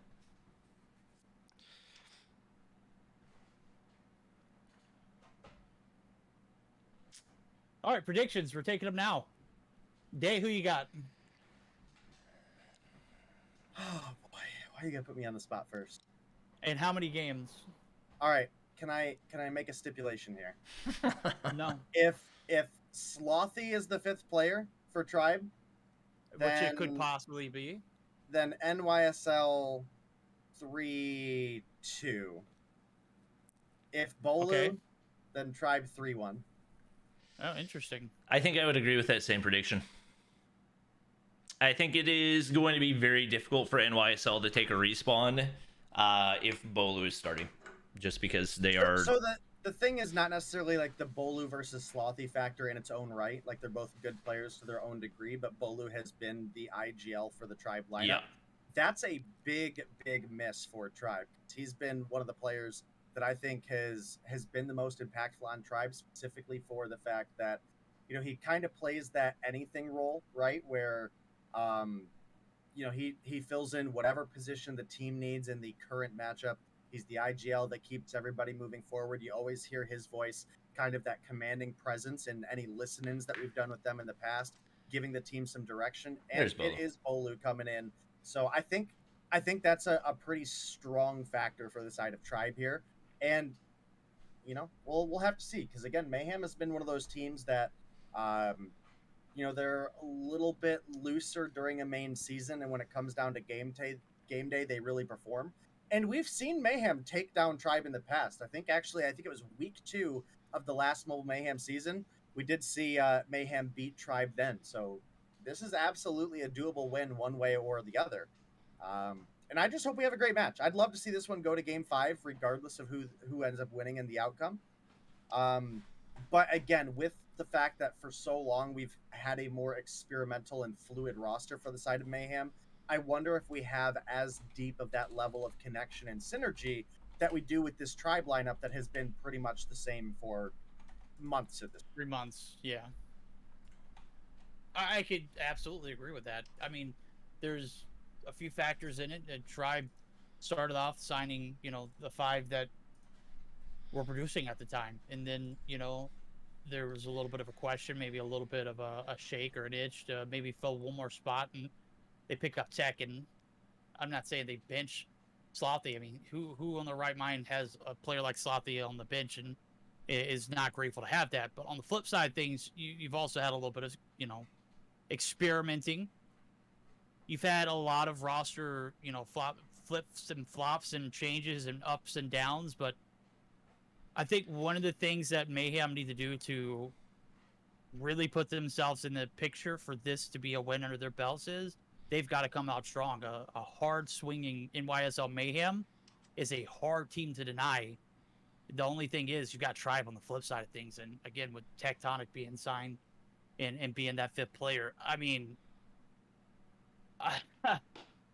All right, predictions. We're taking them now. Day, who you got? Oh boy, why are you gonna put me on the spot first? And how many games? All right, can I make a stipulation here? No. If Slothy is the 5th player for Tribe, Which it could Then- possibly be. then NYSL 3-2. If Bolu, Okay. then Tribe 3-1. Oh, interesting. I think I would agree with that same prediction. I think it is going to be very difficult for NYSL to take a respawn if Bolu is starting, just because they are. So the thing is not necessarily like the Bolu versus Slothy factor in its own right. Like they're both good players to their own degree, but Bolu has been the IGL for the Tribe lineup. Yeah. That's a big miss for Tribe. He's been one of the players that I think has been the most impactful on Tribe, specifically for the fact that, you know, he kind of plays that anything role, right? Where, you know, he fills in whatever position the team needs in the current matchup. He's the IGL that keeps everybody moving forward. You always hear his voice, kind of that commanding presence in any listen-ins that we've done with them in the past, giving the team some direction. And There's Bolu. it is Bolu coming in. So I think that's a pretty strong factor for the side of Tribe here. And, you know, we'll have to see, because again, Mayhem has been one of those teams that, you know, they're a little bit looser during a main season, and when it comes down to game day, they really perform. And we've seen Mayhem take down Tribe in the past. I think it was week 2 of the last Mobile Mayhem season. We did see Mayhem beat Tribe then. So this is absolutely a doable win one way or the other. And I just hope we have a great match. I'd love to see this one go to game 5, regardless of who ends up winning in the outcome. But again, with the fact that for so long we've had a more experimental and fluid roster for the side of Mayhem, I wonder if we have as deep of that level of connection and synergy that we do with this Tribe lineup that has been pretty much the same for months at this point. 3 months, yeah. I could absolutely agree with that. I mean, there's a few factors in it. Tribe started off signing, you know, the 5 that were producing at the time. And then, you know, there was a little bit of a question, maybe a little bit of a shake or an itch to maybe fill one more spot. And they pick up Tech. And I'm not saying they bench Slothy. I mean, who on the right mind has a player like Slothy on the bench and is not grateful to have that? But on the flip side of things, you've also had a little bit of, you know, experimenting. You've had a lot of roster, you know, flips and flops and changes and ups and downs, but I think one of the things that Mayhem need to do to really put themselves in the picture for this to be a win under their belts is they've got to come out strong. A hard swinging NYSL Mayhem is a hard team to deny. The only thing is you've got Tribe on the flip side of things, and again with Tectonic being signed and being that 5th player, I mean,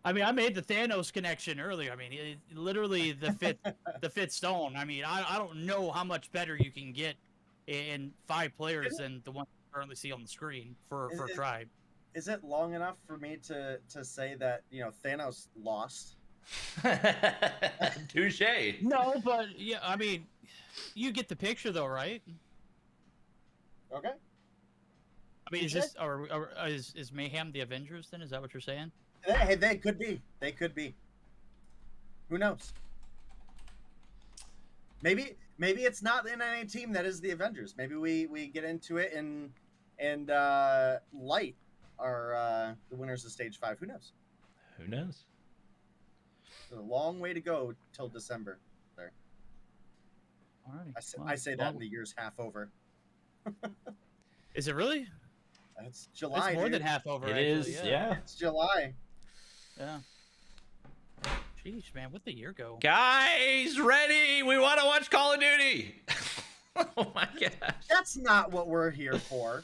I made the Thanos connection earlier. I mean, literally the fifth stone. I mean, I don't know how much better you can get in 5 players than the one you currently see on the screen for Tribe. Is it long enough for me to say that, you know, Thanos lost? Touche. No, but yeah, I mean, you get the picture though, right? Okay. I mean, is this or is Mayhem the Avengers? Then is that what you're saying? Hey, they could be. They could be. Who knows? Maybe it's not the NNA team that is the Avengers. Maybe we get into it and Light are the winners of Stage 5. Who knows? Who knows? There's a long way to go till December. There. Alrighty. I say that in the year's half over. Is it really? It's July. It's more dude. than half over. It actually, is, yeah. It's July. Yeah. Jeez, man, where'd the year go? Guys, ready? We want to watch Call of Duty. Oh my gosh. That's not what we're here for.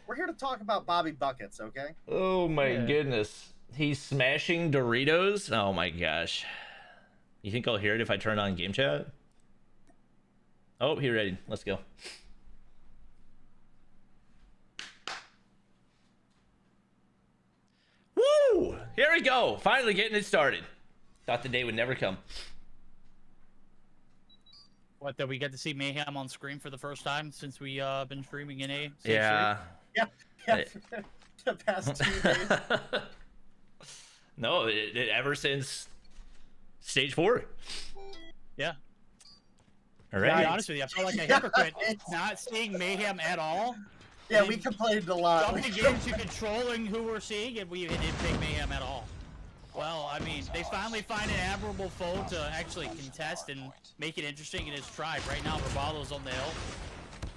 We're here to talk about Bobby Buckets, okay? Oh my Yeah. goodness. He's smashing Doritos. Oh my gosh. You think I'll hear it if I turn on game chat? Oh, he ready. Let's go. Woo! Here we go. Finally getting it started. Thought the day would never come. What, that we get to see Mayhem on screen for the first time since we been streaming in a Yeah. Yeah. For the past 2 days. No, ever since stage 4. Yeah. All To be right. honest with you, I feel like a hypocrite not seeing Mayhem at all. Yeah, we complained a lot. Jumping into controlling who we're seeing, and we didn't pick Mayhem at all. Well, I mean, they finally find an admirable foe to actually contest and make it interesting in his tribe. Right now, Rabaldo's on the hill.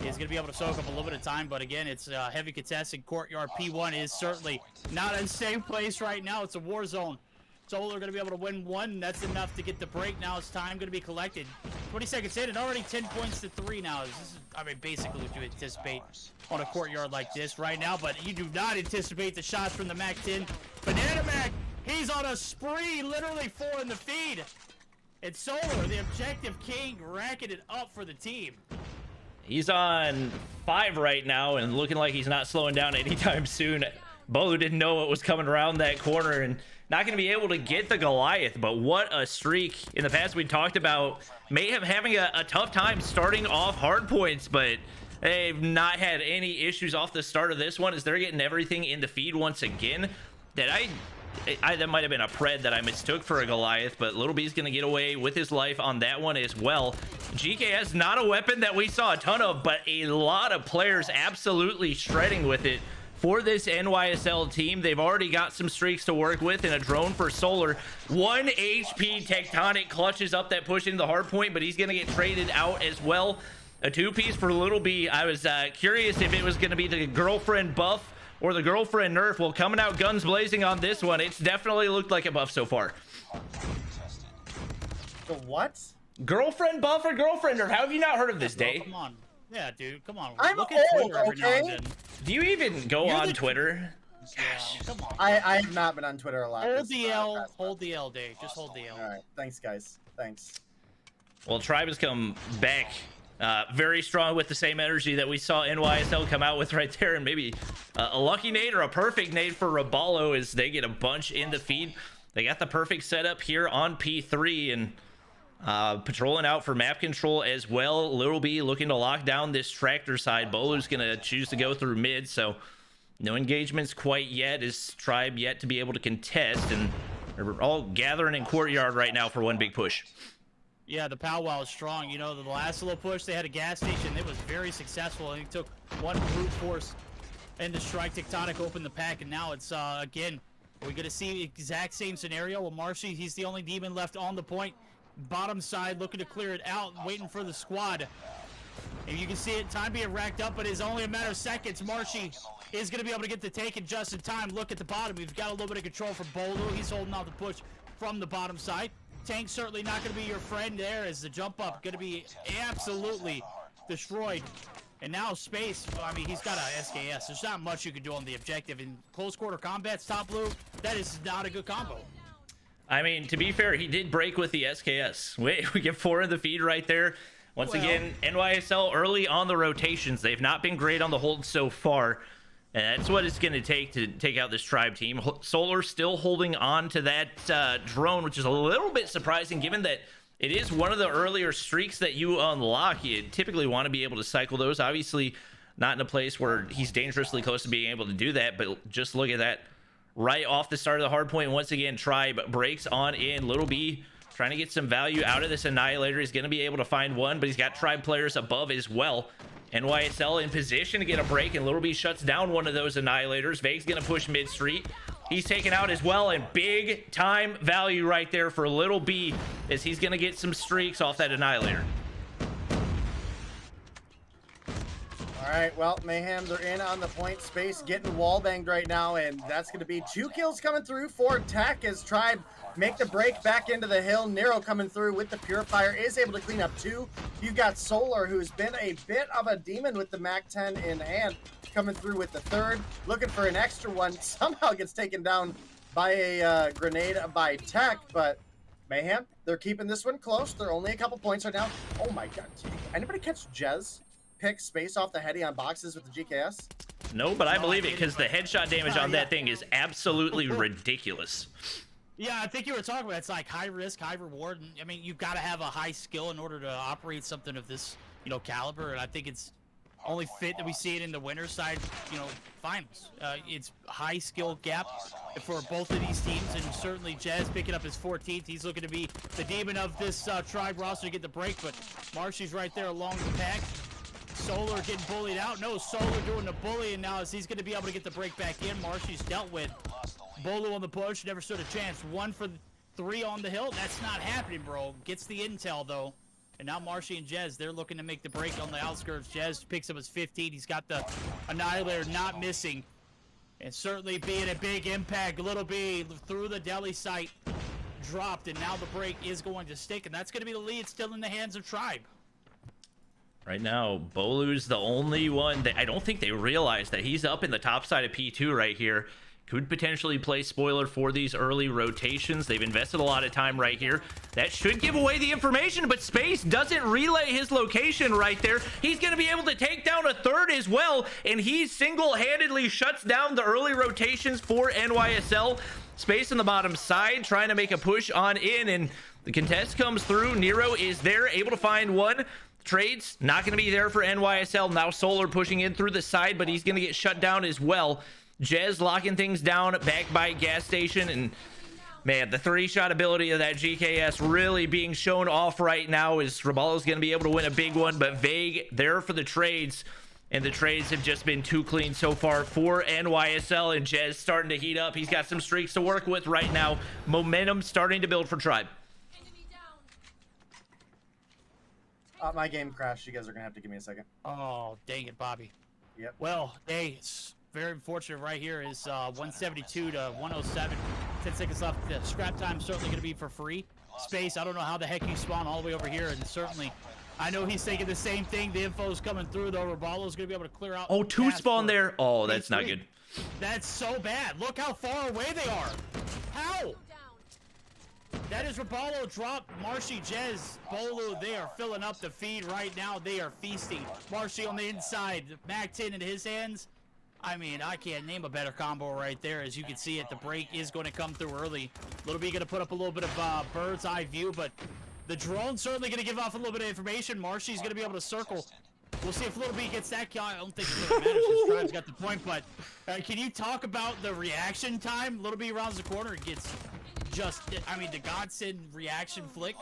He's going to be able to soak up a little bit of time, but again, it's a heavy contested courtyard. P1 is certainly not in the same place right now. It's a war zone. Solar going to be able to win one. That's enough to get the break. Now it's time going to be collected. 20 seconds in and already 10 points to 3 now. This is, I mean, basically what you anticipate on a courtyard like this right now, but you do not anticipate the shots from the MAC-10. Banana Mac, he's on a spree, literally 4 in the feed. And Solar, the objective king, racking it up for the team. He's on 5 right now and looking like he's not slowing down anytime soon. Bolu didn't know what was coming around that corner and not going to be able to get the Goliath, but what a streak. In the past, we talked about Mayhem having a tough time starting off hard points, but they've not had any issues off the start of this one as they're getting everything in the feed once again. That that might have been a pred that I mistook for a Goliath, but Little B's going to get away with his life on that one as well. GKS, not a weapon that we saw a ton of, but a lot of players absolutely shredding with it for this NYSL team. They've already got some streaks to work with, and a drone for Solar. 1 HP Tectonic clutches up that push into the hard point, but he's going to get traded out as well. A 2-piece for Little B. I was curious if it was going to be the girlfriend buff or the girlfriend nerf. Well, coming out guns blazing on this one, it's definitely looked like a buff so far. The what? Girlfriend buff or girlfriend nerf? How have you not heard of this, Bro, Day? come on. Yeah, dude, come on. I'm Look at old, Twitter every now and okay? then. Do you even go You're on the- Twitter? Yeah, come on. I have not been on Twitter a lot. Hold this, the L, past hold month. the L, Dave. Just hold the L. All right, thanks, guys. Thanks. Well, Tribe has come back very strong with the same energy that we saw NYSL come out with right there, and maybe a lucky nade or a perfect nade for Raballo as they get a bunch in the feed. They got the perfect setup here on P3 and patrolling out for map control as well. Little B looking to lock down this tractor side. Bolu's going to choose to go through mid, so no engagements quite yet. Is Tribe yet to be able to contest, and they're all gathering in courtyard right now for one big push. Yeah, the powwow is strong. You know, the last little push, they had a gas station. It was very successful, and he took one brute force and the strike Tectonic opened the pack, and now it's, again, we're going to see the exact same scenario with Marshy. He's the only demon left on the point. Bottom side, looking to clear it out, waiting for the squad. And you can see it, time being racked up, but it's only a matter of seconds. Marshy is going to be able to get the take in just in time. Look at the bottom. We've got a little bit of control for Bolu. He's holding out the push from the bottom side. Tank certainly not going to be your friend there, as the jump up going to be absolutely destroyed. And now space, I mean, he's got a SKS. There's not much you can do on the objective. In close quarter combats, top blue, that is not a good combo. I mean, to be fair, he did break with the SKS. We get 4 in the feed right there. Once again, NYSL early on the rotations. They've not been great on the hold so far. And that's what it's going to take out this Tribe team. Solar still holding on to that drone, which is a little bit surprising given that it is one of the earlier streaks that you unlock. You typically want to be able to cycle those. Obviously, not in a place where he's dangerously close to being able to do that. But just look at that right off the start of the hard point. Once again, Tribe breaks on in. Little B trying to get some value out of this Annihilator. He's going to be able to find one, but he's got Tribe players above as well. NYSL in position to get a break, and Little B shuts down one of those Annihilators. Vague's going to push mid-street. He's taken out as well, and big time value right there for Little B as he's going to get some streaks off that Annihilator. All right, well, Mayhem, they're in on the point space, getting wall banged right now, and that's going to be 2 kills coming through for Tech as Tribe make the break back into the hill. Nero coming through with the Purifier, is able to clean up 2. You've got Solar, who's been a bit of a demon with the MAC-10 in hand, coming through with the 3rd, looking for an extra one, somehow gets taken down by a grenade by Tech, but Mayhem, they're keeping this one close. They're only a couple points right now. Oh my god. Anybody catch Jez pick space off the heady on boxes with the GKS? No, but I No, believe I it because the didn't, headshot damage on that thing is absolutely ridiculous. Yeah, I think you were talking about it's like high risk, high reward. And, I mean, you've got to have a high skill in order to operate something of this, caliber. And I think it's only fit that we see it in the winter side, finals. It's high skill gap for both of these teams, and certainly Jazz picking up his 14th. He's looking to be the demon of this tribe roster to get the break, but Marshy's right there along the pack. Solar getting bullied out. No, Solar doing the bully, and now as he's going to be able to get the break back in, Marshy's dealt with. Bolo on the push, never stood a chance. 1 for 3 on the hill. That's not happening, bro. Gets the intel, though. And now Marshy and Jez, they're looking to make the break on the outskirts. Jez picks up his 15. He's got the Annihilator not missing. And certainly being a big impact. Little B through the deli site dropped, and now the break is going to stick. And that's going to be the lead still in the hands of Tribe. Right now, Bolu's the only one that I don't think they realize that he's up in the top side of P2 right here. Could potentially play spoiler for these early rotations. They've invested a lot of time right here. That should give away the information, but Space doesn't relay his location right there. He's going to be able to take down a third as well, and he single-handedly shuts down the early rotations for NYSL. Space on the bottom side, trying to make a push on in, and the contest comes through. Nero is there, able to find one. Trades not going to be there for NYSL. Now Solar pushing in through the side, but he's going to get shut down as well. Jez locking things down back by gas station, and man, the 3-shot ability of that GKS really being shown off right now is Rabalo's going to be able to win a big one, but Vague there for the trades, and the trades have just been too clean so far for NYSL, and Jez starting to heat up. He's got some streaks to work with right now. Momentum starting to build for Tribe. My game crashed. You guys are going to have to give me a second. Oh, dang it, Bobby. Yep. Well, hey, it's very unfortunate right here is 172 to 107. 10 seconds left. The scrap time certainly going to be for free. Space, I don't know how the heck you spawn all the way over here, and certainly I know he's thinking the same thing. The info's coming through, though. Rabalo's going to be able to clear out. Oh, 2 spawn there. Oh, that's not good. That's so bad. Look how far away they are. How? That is Rabalo drop. Marshy, Jez, Bolu, they are filling up the feed right now. They are feasting. Marshy on the inside. Mac 10 in his hands. I mean, I can't name a better combo right there. As you can see it, the break is going to come through early. Little B going to put up a little bit of bird's eye view, but the drone's certainly going to give off a little bit of information. Marshy's going to be able to circle. We'll see if Little B gets that kill. I don't think it really matters because Tribe's got the point, but can you talk about the reaction time? Little B rounds the corner and gets just, I mean, the godsend reaction flick.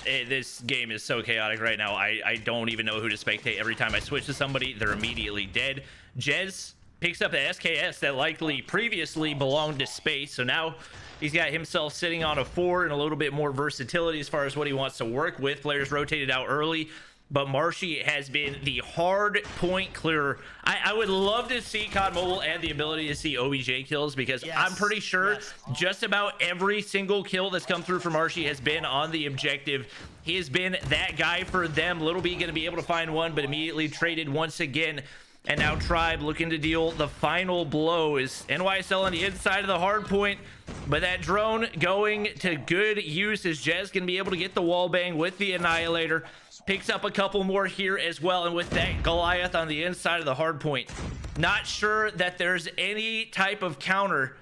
This game is so chaotic right now. I don't even know who to spectate. Every time I switch to somebody, they're immediately dead. Jez picks up the SKS that likely previously belonged to Space, so now he's got himself sitting on a 4 and a little bit more versatility as far as what he wants to work with. Players rotated out early, but Marshy has been the hard point clearer. I would love to see COD Mobile add the ability to see OBJ kills, because Yes, I'm pretty sure yes. just about every single kill that's come through for Marshy has been on the objective. He has been that guy for them. Little B going to be able to find one, but immediately traded once again. And now Tribe looking to deal the final blow is NYSL on the inside of the hard point. But that drone going to good use as Jez going to be able to get the wall bang with the Annihilator. Picks up a couple more here as well. And with that Goliath on the inside of the hard point, not sure that there's any type of counter.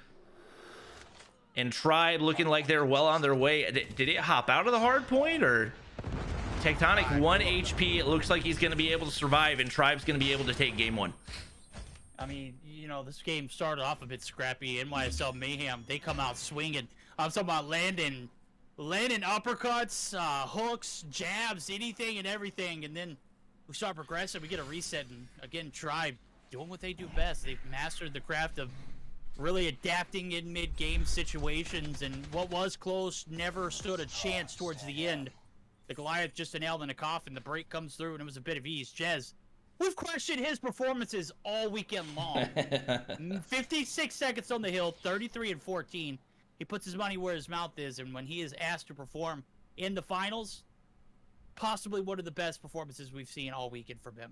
And Tribe looking like they're well on their way. Did it hop out of the hard point, or? Tectonic 1 HP. It looks like he's going to be able to survive, and Tribe's going to be able to take game 1. I mean, you know, this game started off a bit scrappy. NYSL Mayhem, they come out swinging. I'm talking about landing uppercuts, hooks, jabs, anything and everything. And then we start progressing. We get a reset. And again, Tribe doing what they do best. They've mastered the craft of really adapting in mid-game situations. And what was close never stood a chance towards the end. The Goliath just a nail in a coffin. The break comes through, and it was a bit of ease. Jez, we've questioned his performances all weekend long. 56 seconds on the hill, 33 and 14. He puts his money where his mouth is, and when he is asked to perform in the finals, possibly one of the best performances we've seen all weekend from him.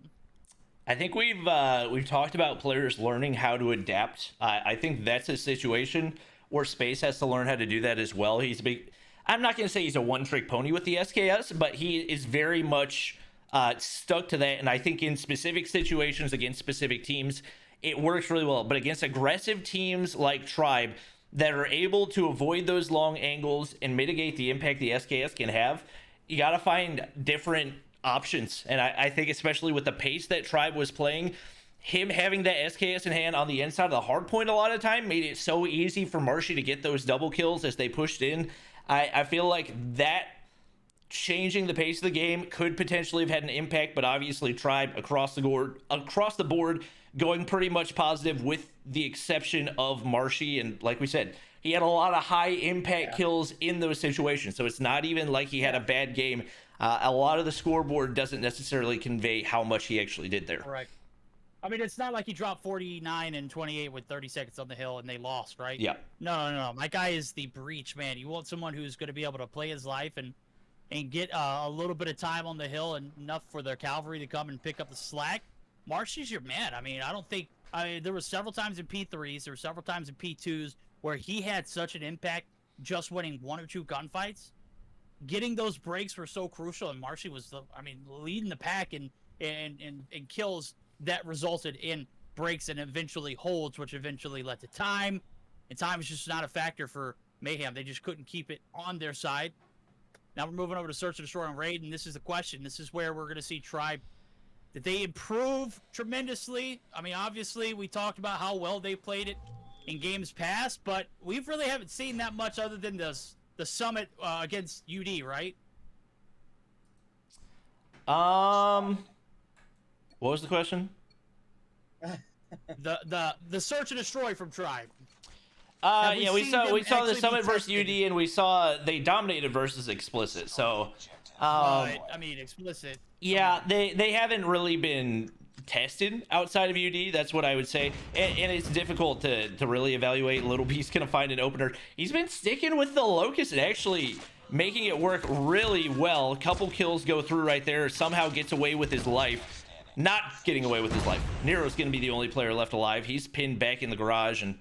I think we've talked about players learning how to adapt. I think that's a situation where Space has to learn how to do that as well. He's a big. I'm not going to say he's a one-trick pony with the SKS, but he is very much stuck to that. And I think in specific situations against specific teams, it works really well. But against aggressive teams like Tribe that are able to avoid those long angles and mitigate the impact the SKS can have, you got to find different options. And I think especially with the pace that Tribe was playing, him having that SKS in hand on the inside of the hard point a lot of time made it so easy for Marshy to get those double kills as they pushed in. I feel like that changing the pace of the game could potentially have had an impact, but obviously Tribe across the board going pretty much positive with the exception of Marshy. And like we said, he had a lot of high impact kills in those situations. So it's not even like he had a bad game. A lot of the scoreboard doesn't necessarily convey how much he actually did there. Correct. I mean, it's not like he dropped 49 and 28 with 30 seconds on the hill and they lost, right? Yeah. No. My guy is the breach, man. You want someone who's going to be able to play his life and get a little bit of time on the hill and enough for their cavalry to come and pick up the slack. Marshy's your man. I mean, there were several times in P3s, there were several times in P2s where he had such an impact just winning one or two gunfights. Getting those breaks were so crucial, and Marshy was, leading the pack in kills that resulted in breaks and eventually holds, which eventually led to time. And time is just not a factor for Mayhem. They just couldn't keep it on their side. Now we're moving over to Search and Destroy and Raid, and this is the question. This is where we're going to see Tribe. Did they improve tremendously? I mean, obviously, we talked about how well they played it in games past, but we really haven't seen that much other than the summit against UD, right? What was the question? The Search and Destroy from Tribe. Yeah, we saw the summit versus UD, and we saw they dominated versus Explicit. So, Explicit. Yeah, they haven't really been tested outside of UD. That's what I would say, and it's difficult to really evaluate. Little B's gonna find an opener. He's been sticking with the Locust and actually making it work really well. A couple kills go through right there. Somehow gets away with his life. Not getting away with his life. Nero's gonna be the only player left alive. He's pinned back in the garage and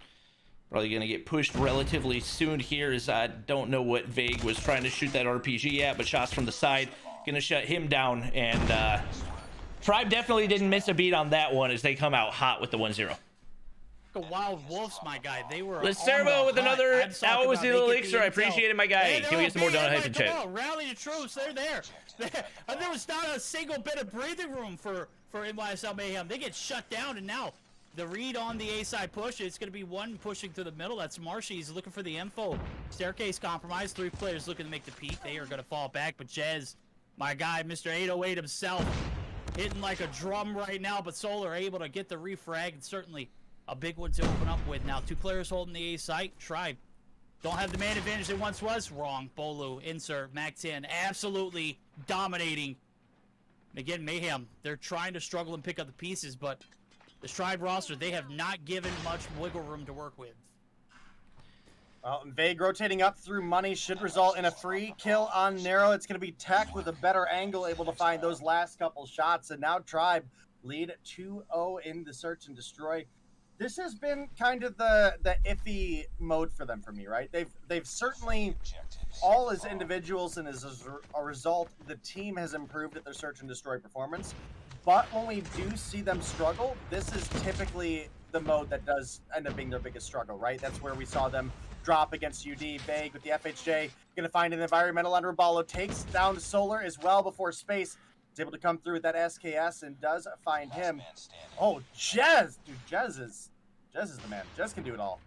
probably gonna get pushed relatively soon here, as I don't know what Vague was trying to shoot that RPG at, but shots from the side gonna shut him down. And Tribe definitely didn't miss a beat on that one as they come out hot with the 1-0. The Wild Wolves, my guy. They were Lacerbo with another hours in the elixir. I appreciate it, my guy. Hey, Can we get some more donuts in chat? Rally the troops. They're there. And there was not a single bit of breathing room for NYSL Mayhem. They get shut down, and now the read on the A side push. It's going to be one pushing through the middle. That's Marshy. He's looking for the info. Staircase compromise. 3 players looking to make the peak. They are going to fall back, but Jez, my guy, Mr. 808 himself, hitting like a drum right now, but Solar able to get the refrag, and certainly a big one to open up with. Now 2 players holding the A site. Tribe don't have the man advantage they once was. Wrong. Bolu, insert, Mac 10, absolutely dominating. Again, Mayhem, they're trying to struggle and pick up the pieces, but the Tribe roster, they have not given much wiggle room to work with. Well, Vague rotating up through money should result in a free kill on Nero. It's going to be Tech with a better angle, able to find those last couple shots. And now Tribe lead 2-0 in the Search and Destroy. This has been kind of the iffy mode for them, for me, right? They've certainly, all as individuals and as a result, the team has improved at their Search and Destroy performance. But when we do see them struggle, this is typically the mode that does end up being their biggest struggle, right? That's where we saw them drop against UD. Vague with the FHJ, gonna find an environmental on Robalo, takes down Solar as well before Space is able to come through with that SKS and does find him. Oh, Jez! Dude, Jez is the man. Jez can do it all.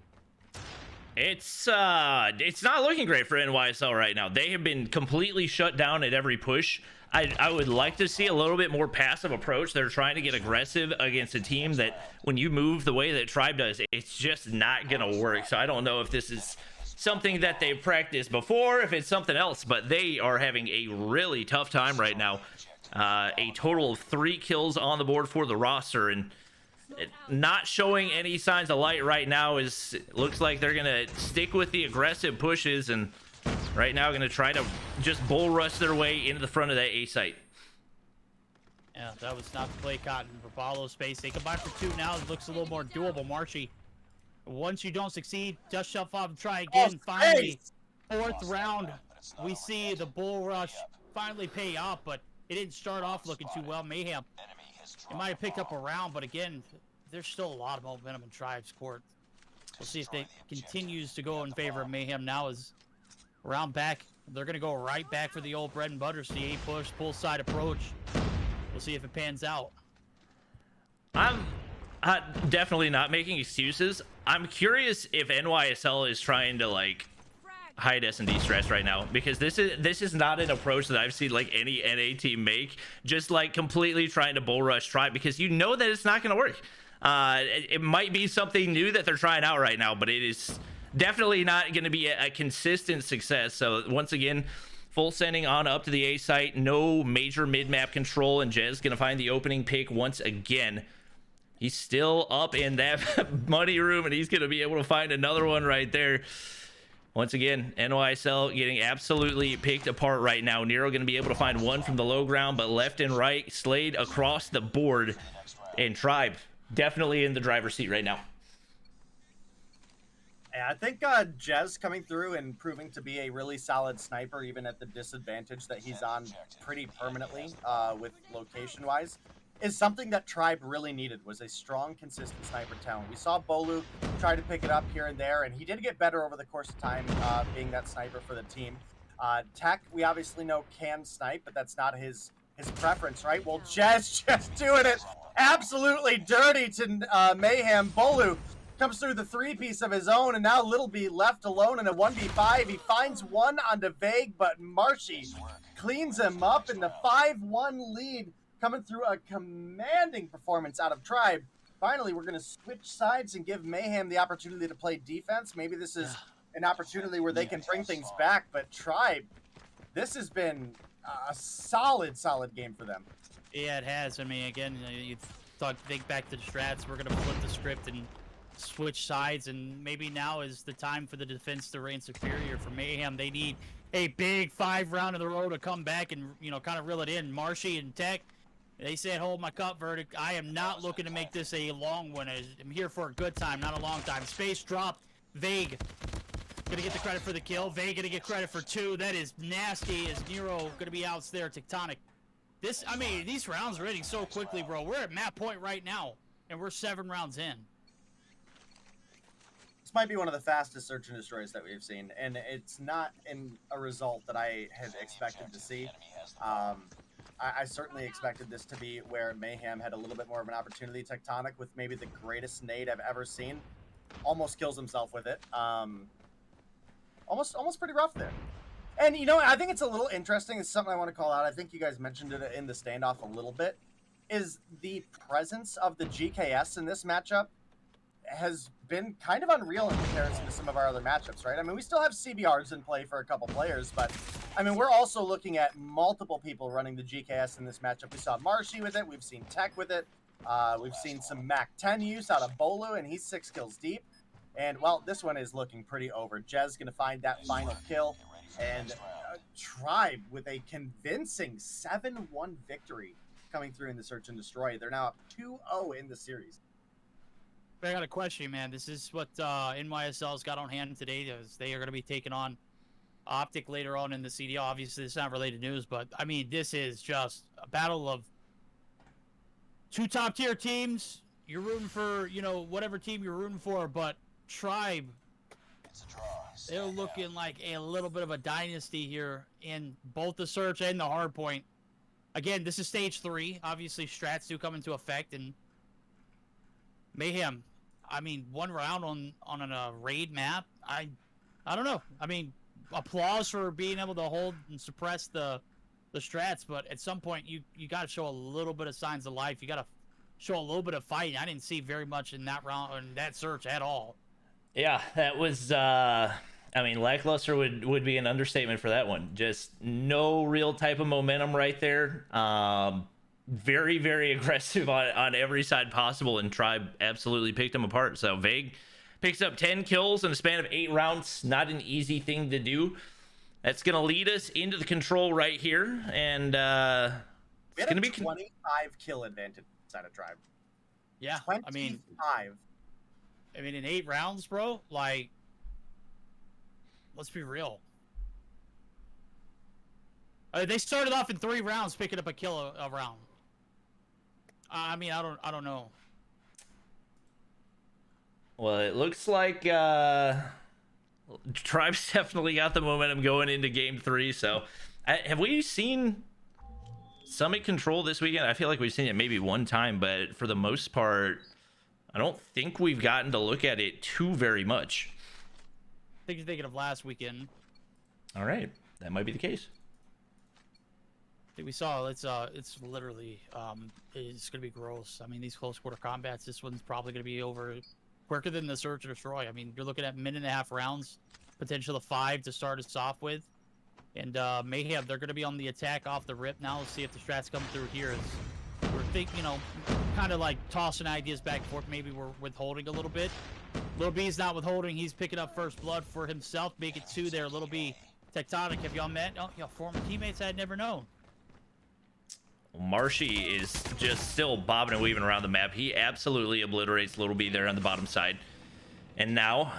It's not looking great for NYSL right now. They have been completely shut down at every push. I would like to see a little bit more passive approach. They're trying to get aggressive against a team that when you move the way that Tribe does, it's just not gonna work. So I don't know if this is something that they've practiced before, if it's something else, but they are having a really tough time right now. A total of 3 kills on the board for the roster, and not showing any signs of light right now. Looks like they're gonna stick with the aggressive pushes, and right now gonna try to just bull rush their way into the front of that A site. Yeah, that was not the play Cotton for Paulo space. They combine for 2 now. It looks a little more doable. Marshy, once you don't succeed, dust yourself off and try again. Finally, 4th round, we see the bull rush finally pay off, but it didn't start off looking too well. Mayhem, it might have picked up a round, but again, there's still a lot of momentum in Tribe's court. We'll see if it continues to go in favor of Mayhem now as round back. They're going to go right back for the old bread and butter CA push, pull side approach. We'll see if it pans out. I'm definitely not making excuses. I'm curious if NYSL is trying to like hide S&D stress right now, because this is not an approach that I've seen like any NA team make, just like completely trying to bull rush Tribe, because you know that it's not going to work. It might be something new that they're trying out right now, but it is definitely not going to be a consistent success. So once again, full sending on up to the A site, no major mid-map control, and Jez going to find the opening pick once again. He's still up in that money room, and he's going to be able to find another one right there. Once again, NYSL getting absolutely picked apart right now. Nero going to be able to find one from the low ground, but left and right, slayed across the board. And Tribe definitely in the driver's seat right now. Yeah, I think Jez coming through and proving to be a really solid sniper, even at the disadvantage that he's on pretty permanently with location-wise, is something that Tribe really needed, was a strong, consistent sniper talent. We saw Bolu try to pick it up here and there, and he did get better over the course of time being that sniper for the team. Tech, we obviously know can snipe, but that's not his preference, right? Well, Jez just doing it absolutely dirty to Mayhem. Bolu comes through the 3-piece of his own, and now Little B left alone in a 1v5. He finds one onto Vague, but Marshy cleans him up in the 5-1 lead, coming through a commanding performance out of Tribe. Finally, we're going to switch sides and give Mayhem the opportunity to play defense. Maybe this is an opportunity where they can bring things back, but Tribe, this has been a solid game for them. Yeah, it has. I mean, again, you think back to the strats. We're going to flip the script and switch sides, and maybe now is the time for the defense to reign superior. For Mayhem, they need a big 5 round in the row to come back and, you know, kind of reel it in. Marshy and Tech, they said hold my cup verdict. I am not looking to make this a long one. I'm here for a good time, not a long time. Space drop. Vague gonna get the credit for the kill. Vague gonna get credit for 2. That is nasty. Is Nero gonna be out there? Tectonic. I mean, these rounds are ending so quickly, bro. We're at map point right now, and we're 7 rounds in. This might be one of the fastest search and destroys that we've seen, and it's not in a result that I had expected to see. I certainly expected this to be where Mayhem had a little bit more of an opportunity. Tectonic, with maybe the greatest nade I've ever seen, almost kills himself with it. Almost pretty rough there. And, you know, I think it's a little interesting. It's something I want to call out. I think you guys mentioned it in the standoff a little bit, is the presence of the GKS in this matchup has been kind of unreal in comparison to some of our other matchups, right? I mean, we still have CBRs in play for a couple players, but I mean, we're also looking at multiple people running the GKS in this matchup. We saw Marshy with it. We've seen Tech with it. We've seen some Mac 10 use out of Bolu, and he's 6 kills deep. And, well, this one is looking pretty over. Jez going to find that final kill. And Tribe with a convincing 7-1 victory coming through in the search and destroy. They're now up 2-0 in the series. I got a question, man. This is what NYSL's got on hand today. They are going to be taking on Optic later on in the CDL. Obviously, it's not related news, but, I mean, this is just a battle of 2 top-tier teams. You're rooting for, you know, whatever team you're rooting for, but Tribe, they're looking like a little bit of a dynasty here in both the search and the hardpoint. Again, this is stage 3. Obviously, strats do come into effect, and Mayhem, I mean, 1 round on a raid map, I don't know. I mean, applause for being able to hold and suppress the strats, but at some point, you got to show a little bit of signs of life. You got to show a little bit of fighting. I didn't see very much in that round, in that search at all. Yeah, that was, I mean, lackluster would be an understatement for that one. Just no real type of momentum right there. Very, very aggressive on every side possible, and Tribe absolutely picked them apart. So Vague picks up 10 kills in a span of 8 rounds. Not an easy thing to do. That's going to lead us into the control right here. And We It's had gonna a be 25 kill advantage inside of Tribe. Yeah, 25. I mean, in 8 rounds, bro. Like, let's be real. They started off in 3 rounds, picking up a kill a round. I mean, I don't know. Well, it looks like Tribe's definitely got the momentum going into game 3. So, have we seen Summit Control this weekend? I feel like we've seen it maybe one time, but for the most part, I don't think we've gotten to look at it too very much. I think you're thinking of last weekend. All right, that might be the case. I think we saw it's literally it's gonna be gross. I mean, these close quarter combats, this one's probably gonna be over quicker than the Search and Destroy. I mean, you're looking at 1.5 rounds, potential of 5 to start us off with. And Mayhem, they're going to be on the attack off the rip now. Let's see if the strats come through here. We're thinking, kind of like tossing ideas back and forth. Maybe we're withholding a little bit. Little B's not withholding. He's picking up first blood for himself. Make it 2 there. Little B, Tectonic, have y'all met? Oh, y'all former teammates I'd never known. Marshy is just still bobbing and weaving around the map. He absolutely obliterates Little B there on the bottom side. And now,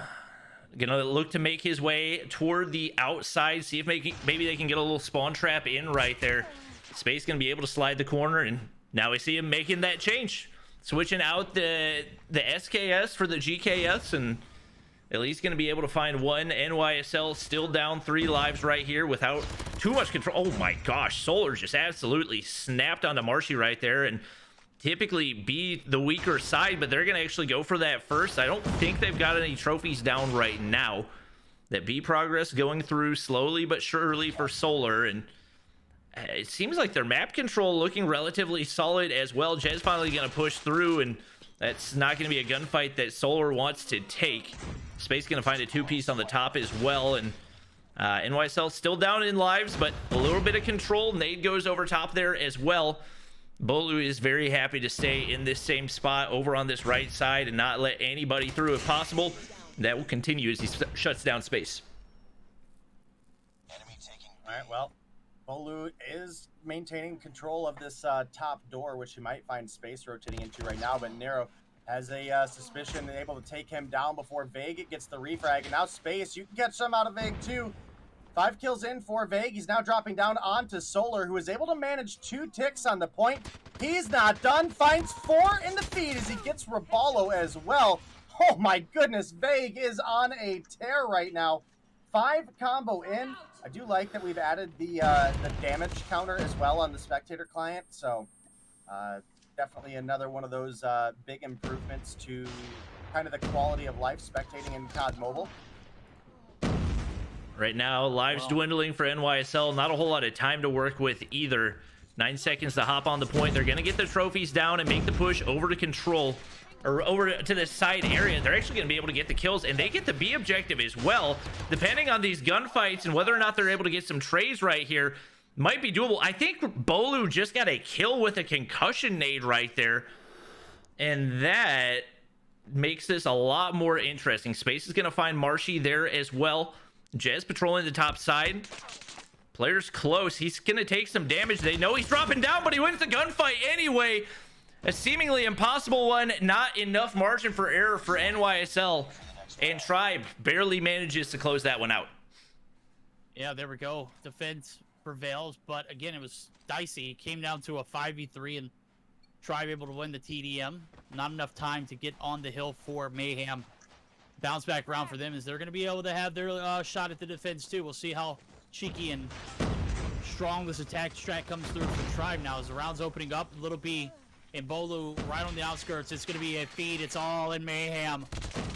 gonna look to make his way toward the outside, see if maybe they can get a little spawn trap in right there. Space gonna be able to slide the corner, and now we see him making that change. Switching out the SKS for the GKS, and at least going to be able to find one. NYSL still down 3 lives right here without too much control. Oh my gosh, Solar just absolutely snapped onto Marshy right there, and typically be the weaker side, but they're going to actually go for that first. I don't think they've got any trophies down right now. That B progress going through slowly but surely for Solar, and it seems like their map control looking relatively solid as well. Jez finally going to push through, and that's not going to be a gunfight that Solar wants to take. Space going to find a 2-piece on the top as well, and NYSL still down in lives, but a little bit of control. Nade goes over top there as well. Bolu is very happy to stay in this same spot over on this right side and not let anybody through if possible. That will continue as he shuts down Space. Enemy taking All right, well, Bolu is maintaining control of this top door, which you might find Space rotating into right now, but Nero has a suspicion and able to take him down before Vague gets the refrag, and now Space, you can catch some out of Vague too. 5 kills in for Vague. He's now dropping down onto Solar, who is able to manage 2 ticks on the point. He's not done. Finds 4 in the feed as he gets Raballo as well. Oh my goodness, Vague is on a tear right now. 5 combo in. I do like that we've added the damage counter as well on the spectator client, so definitely another one of those big improvements to kind of the quality of life spectating in COD Mobile. Right now, lives dwindling for NYSL. Not a whole lot of time to work with either. 9 seconds to hop on the point. They're going to get the trophies down and make the push over to control, or over to the side area. They're actually going to be able to get the kills, and they get the B objective as well. Depending on these gunfights and whether or not they're able to get some trays right here, might be doable. I think Bolu just got a kill with a concussion nade right there, and that makes this a lot more interesting. Space is going to find Marshy there as well. Jez patrolling the top side. Player's close. He's going to take some damage. They know he's dropping down, but he wins the gunfight anyway. A seemingly impossible one. Not enough margin for error for NYSL. And Tribe barely manages to close that one out. Yeah, there we go. Defense prevails, but again, it was dicey. It came down to a 5v3, and Tribe able to win the TDM. Not enough time to get on the hill for Mayhem. Bounce back round for them is they're going to be able to have their shot at the defense too. We'll see how cheeky and strong this attack strat comes through for Tribe now as the round's opening up. Little B and Bolu right on the outskirts. It's going to be a feed. It's all in Mayhem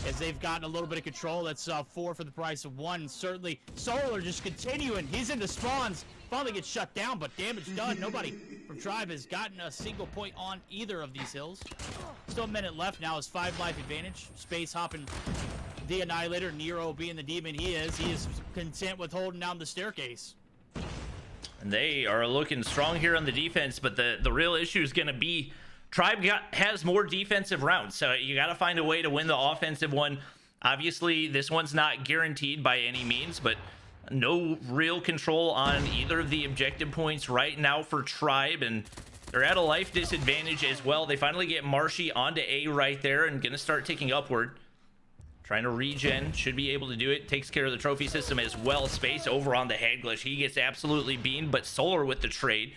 as they've gotten a little bit of control. That's 4 for the price of 1. Certainly, Solar just continuing. He's into spawns. Finally gets shut down, but damage done. Nobody from Tribe has gotten a single point on either of these hills. Still a minute left now. Is 5 life advantage. Space hopping the Annihilator. Nero being the demon he is content with holding down the staircase. And they are looking strong here on the defense, but the real issue is going to be Tribe has more defensive rounds, so you got to find a way to win the offensive one. Obviously, this one's not guaranteed by any means, but No real control on either of the objective points right now for Tribe, and they're at a life disadvantage as well. They finally get Marshy onto A right there and gonna start ticking upward. Trying to regen, should be able to do it. Takes care of the trophy system as well. Space over on the head glitch. He gets absolutely beamed, but Solar with the trade.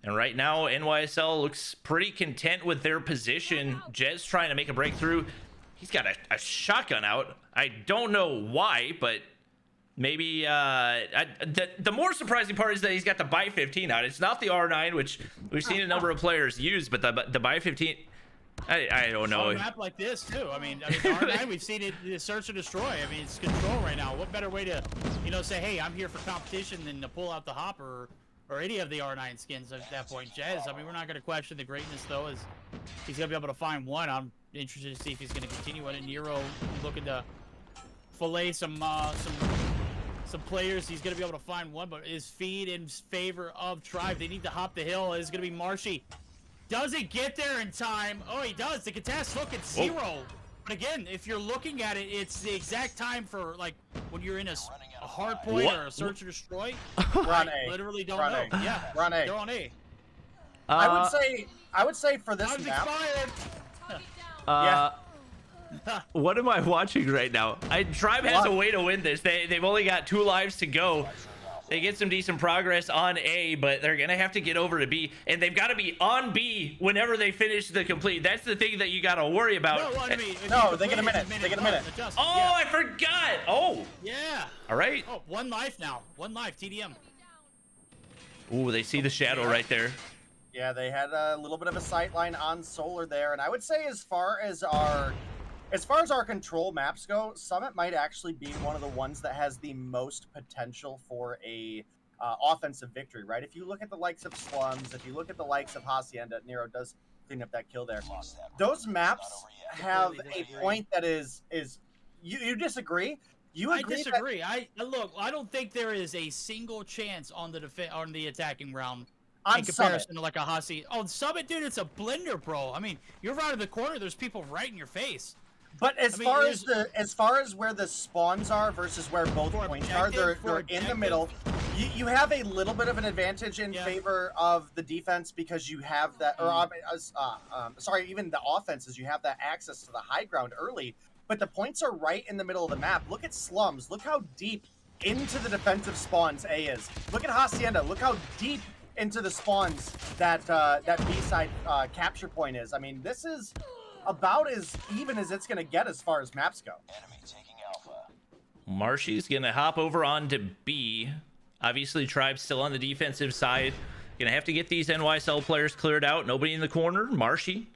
And right now, NYSL looks pretty content with their position. Jez trying to make a breakthrough. He's got a shotgun out. I don't know why, but maybe the more surprising part is that he's got the Buy 15 out. It's not the R9, which we've seen a number of players use, but the Buy 15, I don't know. On a map like this too. I mean R9, we've seen it search and destroy. I mean, it's control right now. What better way to, say, hey, I'm here for competition than to pull out the hopper or any of the R9 skins at that point. Jez, I mean, we're not going to question the greatness though, as he's going to be able to find one. I'm interested to see if he's going to continue on it. Nero looking to fillet some players. He's going to be able to find one, but his feed in favor of Tribe. They need to hop the hill. It's going to be Marshy. Does it get there in time? Oh, he does. The contest, look, it's 0. But again, if you're looking at it, it's the exact time for, like, when you're in a hard point or a search and destroy. Run I A. literally don't Run know. A. Yeah, Run A. they're on A. I would say for this Time's map. expired. What am I watching right now? Tribe has a way to win this. They've only got 2 lives to go. They get some decent progress on A, but they're gonna have to get over to B, and they've got to be on B whenever they finish the complete. That's the thing that you got to worry about. No, they get a minute. They get a minute. Oh, yeah. I forgot. Oh. Yeah. All right. Oh, 1 life now. 1 life. TDM. Ooh, they see the shadow right there. Yeah, they had a little bit of a sight line on Solar there, and I would say as far as our control maps go, Summit might actually be one of the ones that has the most potential for a offensive victory, right? If you look at the likes of Slums, if you look at the likes of Hacienda, Nero does clean up that kill there. Those maps have a point that is you disagree? You agree? I disagree. Look, I don't think there is a single chance on the attacking round in comparison to like a Hasi. Oh, Summit, dude, it's a blender, bro. I mean, you're right in the corner. There's people right in your face. But as far as where the spawns are versus where both points are, they're in the middle. You have a little bit of an advantage in favor of the defense because you have that, sorry, even the offenses, you have that access to the high ground early. But the points are right in the middle of the map. Look at Slums. Look how deep into the defensive spawns A is. Look at Hacienda. Look how deep into the spawns that B-side capture point is. I mean, this is about as even as it's going to get as far as maps go. Enemy taking Alpha. Marshy's going to hop over onto B. Obviously, Tribe's still on the defensive side. Going to have to get these NYSL players cleared out. Nobody in the corner. Marshy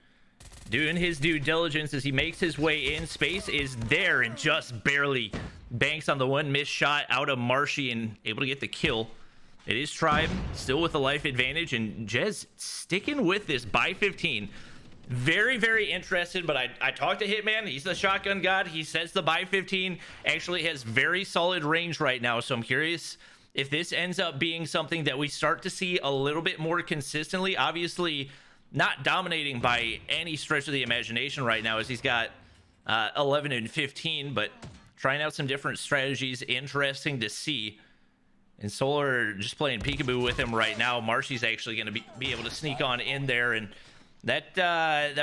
doing his due diligence as he makes his way in. Space is there and just barely banks on the one missed shot out of Marshy and able to get the kill. It is Tribe still with a life advantage, and Jez sticking with this Buy 15. Very, very interested, but I talked to Hitman. He's the shotgun god. He says the Buy 15 actually has very solid range right now, so I'm curious if this ends up being something that we start to see a little bit more consistently. Obviously, not dominating by any stretch of the imagination right now, as he's got 11 and 15, but trying out some different strategies. Interesting to see. And Solar just playing peekaboo with him right now. Marshy's actually going to be able to sneak on in there, and that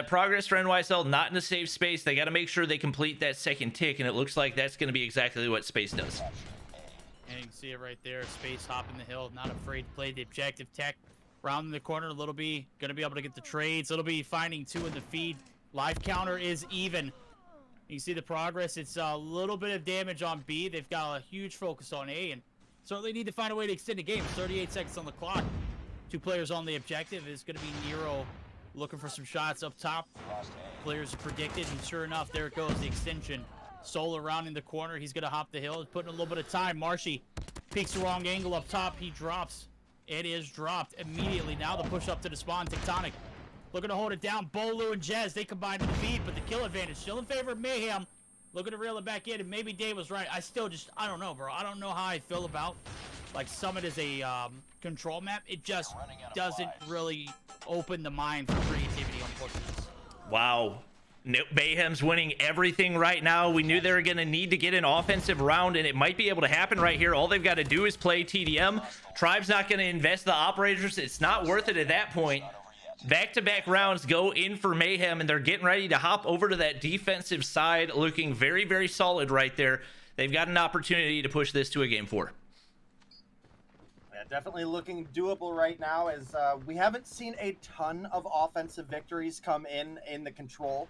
progress for NYSL not in a safe space. They got to make sure they complete that second tick, and it looks like that's going to be exactly what Space does. And you can see it right there. Space hopping the hill, not afraid to play the objective tech. Rounding the corner, Little B gonna be able to get the trades. Little B finding 2 in the feed. Life counter is even. You see the progress. It's a little bit of damage on B. They've got a huge focus on A, and certainly need to find a way to extend the game. 38 seconds on the clock. 2 players on the objective. Is gonna be Nero looking for some shots up top. Players are predicted, and sure enough, there it goes, the extension. Solar around in the corner. He's gonna hop the hill. Putting a little bit of time. Marshy peeks the wrong angle up top. He drops. It is dropped immediately. Now the push up to the spawn. Tectonic looking to hold it down. Bolu and Jez, they combine to the feed, but the kill advantage still in favor of Mayhem. Looking to reel it back in, and maybe Dave was right. I don't know, bro. I don't know how I feel about, like, Summit as a control map. It just doesn't really open the mind for creativity on Portuguese. Wow. Nope, Mayhem's winning everything right now. We knew they were going to need to get an offensive round, and it might be able to happen right here. All they've got to do is play TDM. Tribe's not going to invest the operators. It's not worth it at that point. Back-to-back rounds go in for Mayhem, and they're getting ready to hop over to that defensive side, looking very, very solid right there. They've got an opportunity to push this to a game 4. Yeah, definitely looking doable right now, as we haven't seen a ton of offensive victories come in the control.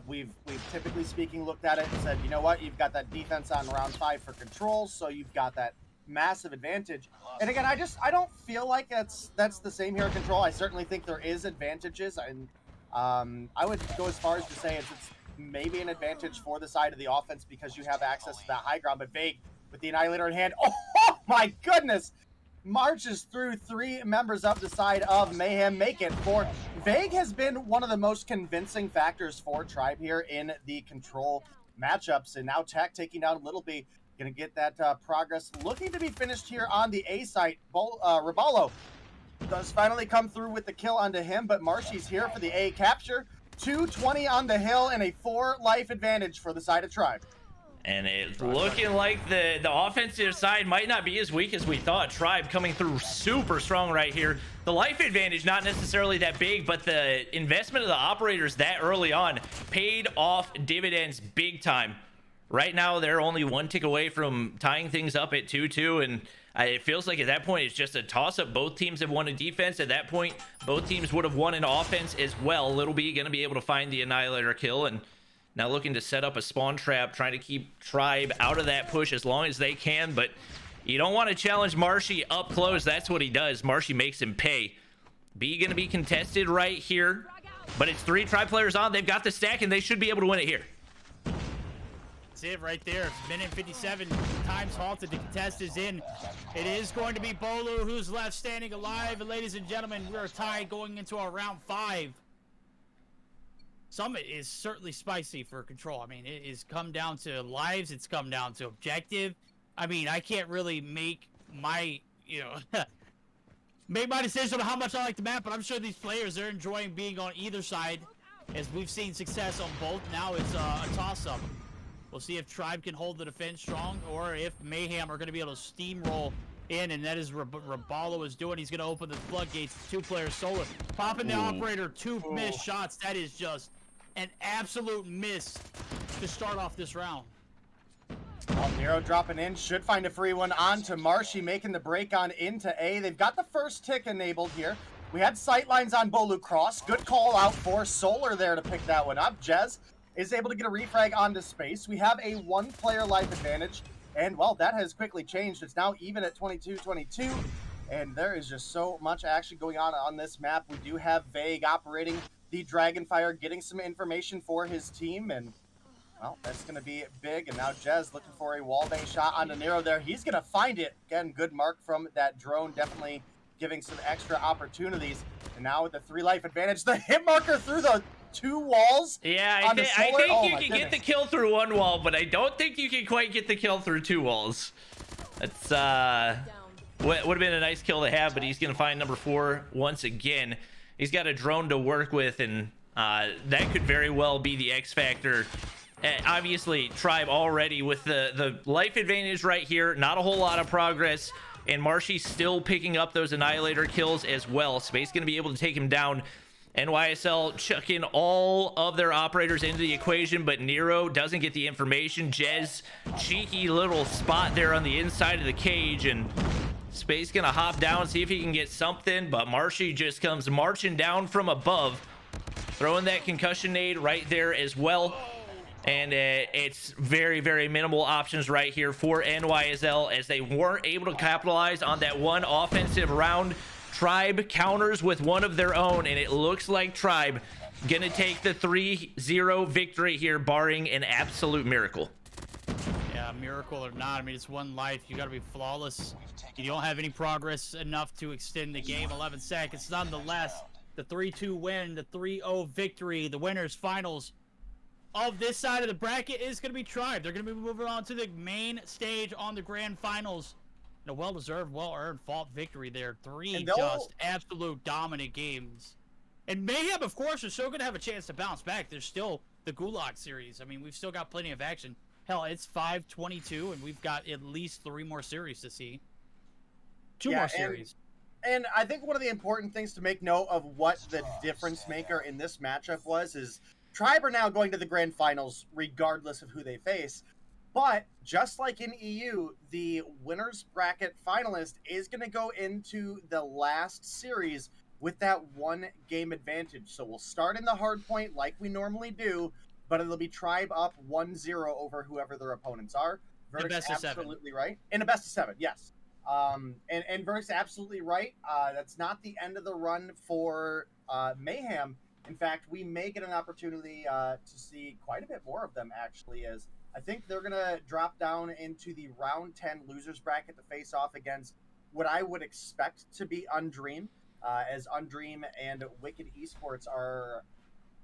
We've typically speaking looked at it and said, you know what, you've got that defense on round 5 for control, so you've got that massive advantage. And again, I don't feel like that's the same here in control. I certainly think there is advantages, and I would go as far as to say it's maybe an advantage for the side of the offense because you have access to that high ground. But Vague with the Annihilator in hand, oh my goodness, marches through 3 members up the side of Mayhem, make it 4. Vague has been one of the most convincing factors for Tribe here in the control matchups, and now Tech taking down Little B, gonna get that progress looking to be finished here on the A site. Raballo does finally come through with the kill onto him, but Marshy's here for the A capture. 220 on the hill and a 4 life advantage for the side of Tribe. And it's looking like the offensive side might not be as weak as we thought. Tribe coming through super strong right here. The life advantage not necessarily that big, but the investment of the operators that early on paid off dividends big time. Right now, they're only 1 tick away from tying things up at 2-2, and it feels like at that point it's just a toss-up. Both teams have won a defense. At that point, both teams would have won an offense as well. Little B going to be able to find the Annihilator kill, and now looking to set up a spawn trap, trying to keep Tribe out of that push as long as they can, but you don't want to challenge Marshy up close. That's what he does. Marshy makes him pay. B going to be contested right here, but it's 3 Tribe players on. They've got the stack, and they should be able to win it here. It right there. Minute 57. Time's halted. The contest is in. It is going to be Bolu who's left standing alive. And ladies and gentlemen, we are tied going into our round 5. Summit is certainly spicy for control. I mean, it has come down to lives. It's come down to objective. I mean, I can't really make my, make my decision on how much I like the map, but I'm sure these players are enjoying being on either side, as we've seen success on both. Now it's a toss-up. We'll see if Tribe can hold the defense strong, or if Mayhem are going to be able to steamroll in, and that is Raballo is doing. He's going to open the floodgates. 2-player solo. Popping the operator, 2 missed shots. That is just an absolute miss to start off this round. Well, Nero dropping in, should find a free one onto Marshy, making the break on into A. They've got the first tick enabled here. We had sightlines on Bolu Cross. Good call out for Solar there to pick that one up. Jez is able to get a refrag onto space. We have a 1-player life advantage, and well, that has quickly changed. It's now even at 22-22, and there is just so much action going on this map. We do have Vague operating the Dragonfire, getting some information for his team, and well, that's going to be big. And now Jez looking for a wall-bang shot onto Nero there. He's going to find it. Again, good mark from that drone, definitely giving some extra opportunities. And now with the 3 life advantage, the hit marker through the 2 walls. Yeah, I think you can get the kill through 1 wall, but I don't think you can quite get the kill through 2 walls. That's would have been a nice kill to have, but he's going to find number 4 once again. He's got a drone to work with, and that could very well be the X factor. Obviously, Tribe already with the life advantage right here. Not a whole lot of progress, and Marshy's still picking up those Annihilator kills as well. Space going to be able to take him down. NYSL chucking all of their operators into the equation, but Nero doesn't get the information. Jez, cheeky little spot there on the inside of the cage, and Space gonna hop down, see if he can get something, but Marshy just comes marching down from above, throwing that concussion nade right there as well. And it's very, very minimal options right here for NYSL, as they weren't able to capitalize on that 1 offensive round. Tribe counters with 1 of their own, and it looks like Tribe gonna take the 3-0 victory here, barring an absolute miracle. Yeah, miracle or not, I mean, it's 1 life. You got to be flawless. You don't have any progress enough to extend the game. 11 seconds. Nonetheless, the 3-2 win, the 3-0 victory, the winners finals of this side of the bracket is going to be Tribe. They're going to be moving on to the main stage on the grand finals. A well-deserved, well-earned fought victory there. 3 just absolute dominant games. And Mayhem, of course, are still going to have a chance to bounce back. There's still the Gulag series. I mean, we've still got plenty of action. Hell, it's 5:22, and we've got at least 3 more series to see. 2 more series. And I think one of the important things to make note of what the difference maker in this matchup was is Tribe are now going to the grand finals regardless of who they face. But just like in EU, the winners bracket finalist is going to go into the last series with that 1 game advantage. So we'll start in the hard point like we normally do, but it'll be Tribe up 1-0 over whoever their opponents are. Verdict's best of 7. absolutely right. In a best of 7, yes. And Verdict's absolutely right. That's not the end of the run for Mayhem. In fact, we may get an opportunity to see quite a bit more of them, actually, as I think they're going to drop down into the round 10 losers bracket to face off against what I would expect to be Undream, as Undream and Wicked Esports are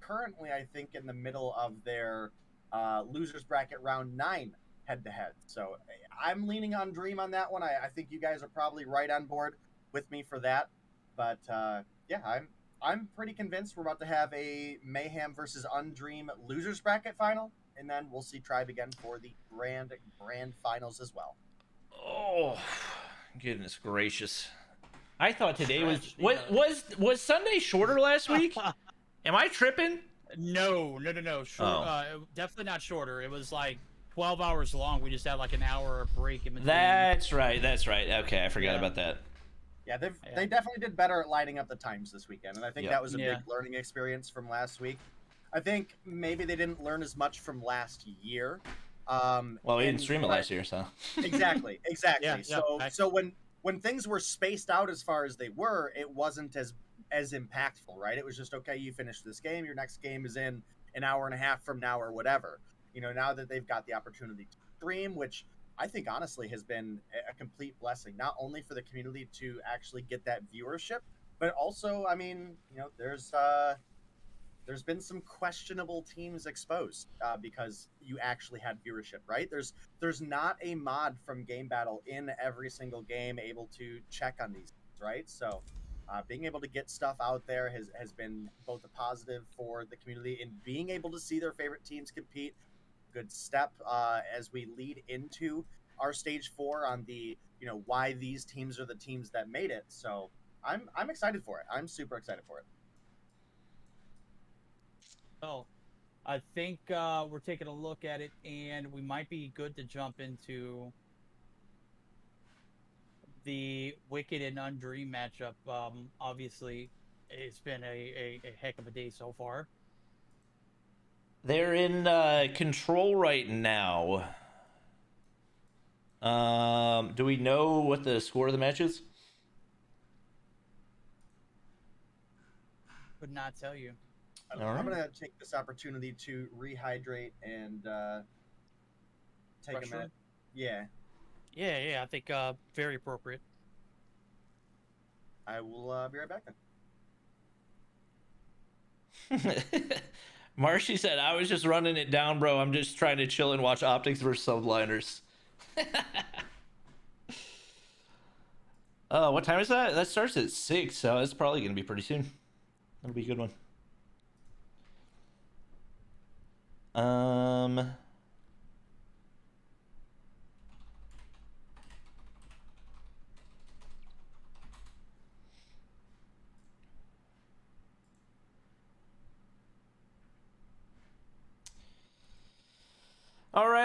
currently, I think, in the middle of their losers bracket round 9 head-to-head. So I'm leaning on Dream on that one. I think you guys are probably right on board with me for that. But yeah, I'm pretty convinced we're about to have a Mayhem versus Undream losers bracket final, and then we'll see Tribe again for the grand finals as well. Oh, goodness gracious! I thought today was Sunday shorter last week. Am I tripping? No. Definitely not shorter. It was like 12 hours long. We just had like an hour break in between. That's right. Okay, I forgot about that. Yeah, they definitely did better at lining up the times this weekend, and I think that was a big learning experience from last week. I think maybe they didn't learn as much from last year. Well, we didn't stream it last year, so. Exactly. Yeah, So when things were spaced out as far as they were, it wasn't as impactful, right? It was just, okay, you finished this game, your next game is in an hour and a half from now or whatever. You know, now that they've got the opportunity to stream, which I think honestly has been a complete blessing, not only for the community to actually get that viewership, but also, I mean, you know, there's been some questionable teams exposed because you actually had viewership, right? There's not a mod from Game Battle in every single game able to check on these, right? So being able to get stuff out there has been both a positive for the community and being able to see their favorite teams compete. Good step as we lead into our stage 4 on the, you know, why these teams are the teams that made it. So I'm excited for it. I'm super excited for it. Oh, I think we're taking a look at it, and we might be good to jump into the Wicked and Undream matchup. Obviously, it's been a heck of a day so far. They're in control right now. Do we know what the score of the match is? Could not tell you. I'm going to take this opportunity to rehydrate and take a minute. Yeah. Yeah, I think very appropriate. I will be right back then. Marshy said, I was just running it down, bro. I'm just trying to chill and watch Optics versus Subliners. What time is that? That starts at 6, so it's probably going to be pretty soon. That'll be a good one.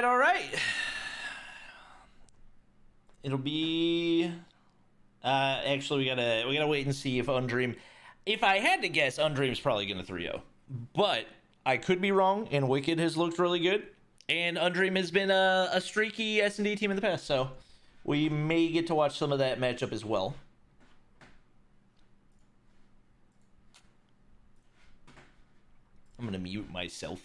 All right. It'll be actually we gotta wait and see if Undream. If I had to guess, Undream's probably gonna 3-0. But I could be wrong, and Wicked has looked really good. And Undream has been a streaky S&D team in the past, so we may get to watch some of that matchup as well. I'm gonna mute myself.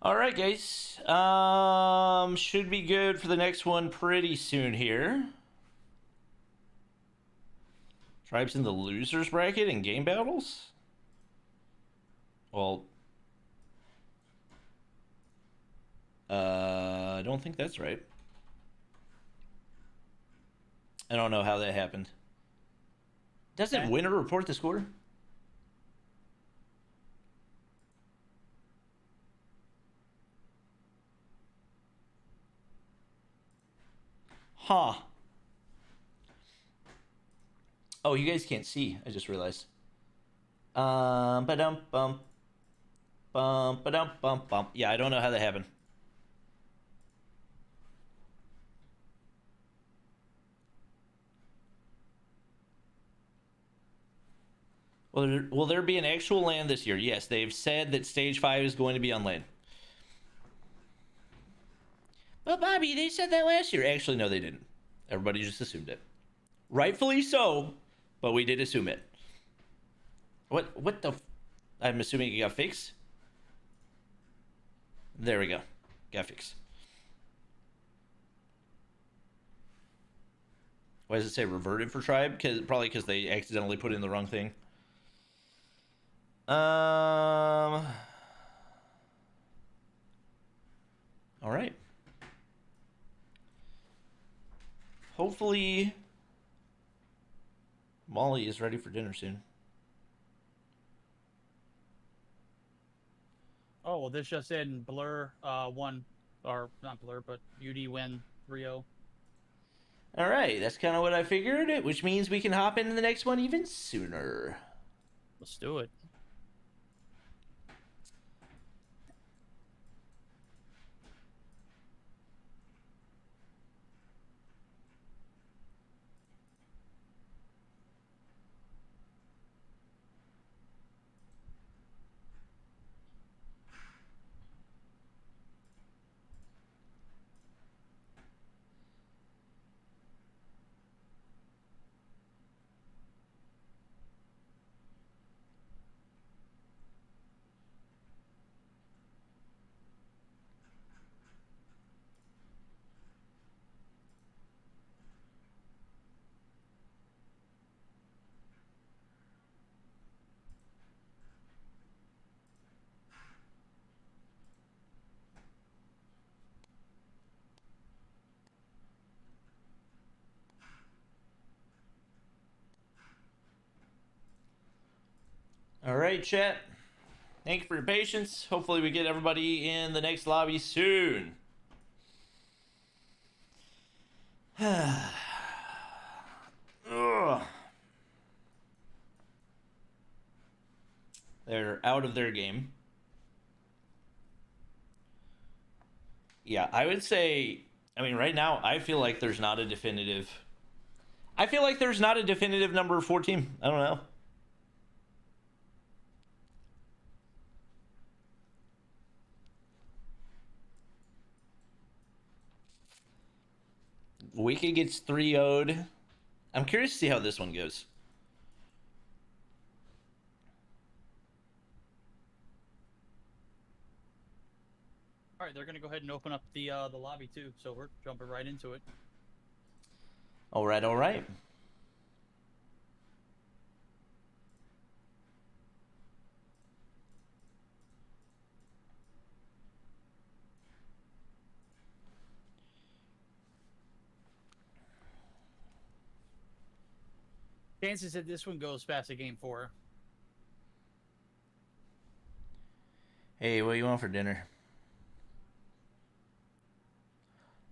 All right, guys. Should be good for the next one pretty soon here. Tribes in the losers bracket in game battles? Well, I don't think that's right. I don't know how that happened. Doesn't Okay. winner report the score? Huh. Oh, you guys can't see. I just realized. Ba-dum bum. Bum ba-dum bum bum. Yeah, I don't know how that happened. Will there be an actual land this year? Yes, they've said that stage 5 is going to be on land. But Bobby, they said that last year. Actually, no, they didn't. Everybody just assumed it. Rightfully so, but we did assume it. What the... I'm assuming it got fixed? There we go. Got fixed. Why does it say reverted for tribe? Probably because they accidentally put in the wrong thing. All right. Hopefully Molly is ready for dinner soon. Oh, well, this just in. Blur won, or not Blur, but UD win 3-0. All right, that's kind of what I figured, which means we can hop into the next one even sooner. Let's do it. All right, chat. Thank you for your patience. Hopefully we get everybody in the next lobby soon. Ugh. They're out of their game. Yeah, I would say, I mean, right now, I feel like there's not a definitive... I feel like there's not a definitive number 4 team. I don't know. Wicked gets 3-0'd. I'm curious to see how this one goes. All right, they're gonna go ahead and open up the lobby too, so we're jumping right into it. All right, all right. Chances that this one goes past a game 4. Hey, what do you want for dinner?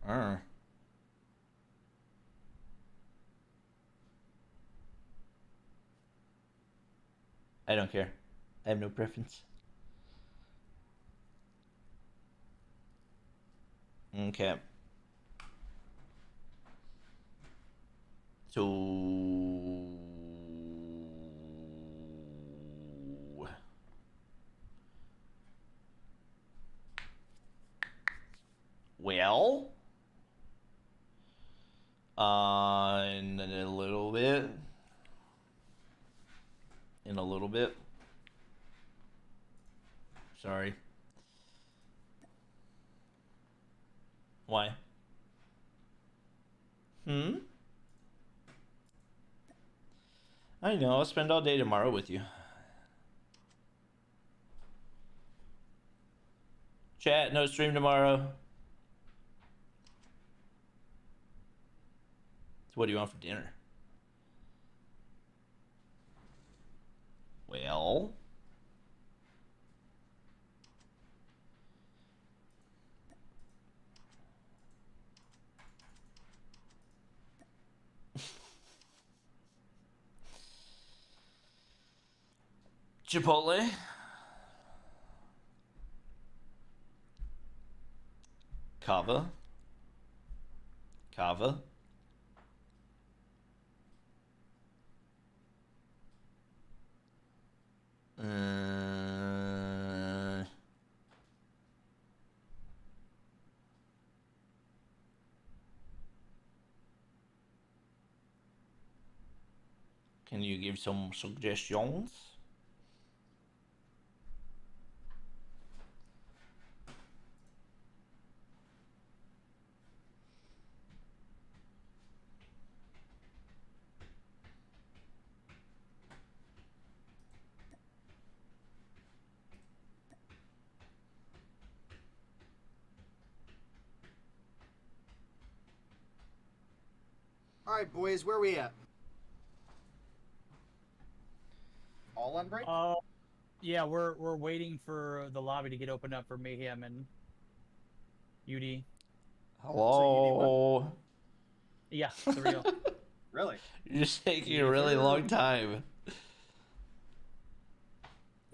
I don't care. I have no preference. Okay. So... Well... in a little bit. Sorry. Why? I know. I'll spend all day tomorrow with you. Chat, no stream tomorrow. So what do you want for dinner? Well... Chipotle. Kava. Kava. Can you give some suggestions? All right, boys, where we at? All on break? Yeah, we're waiting for the lobby to get opened up for Mayhem and UD. Hello. Yeah, the real. Really? You're just taking a Yes, really sir. long time.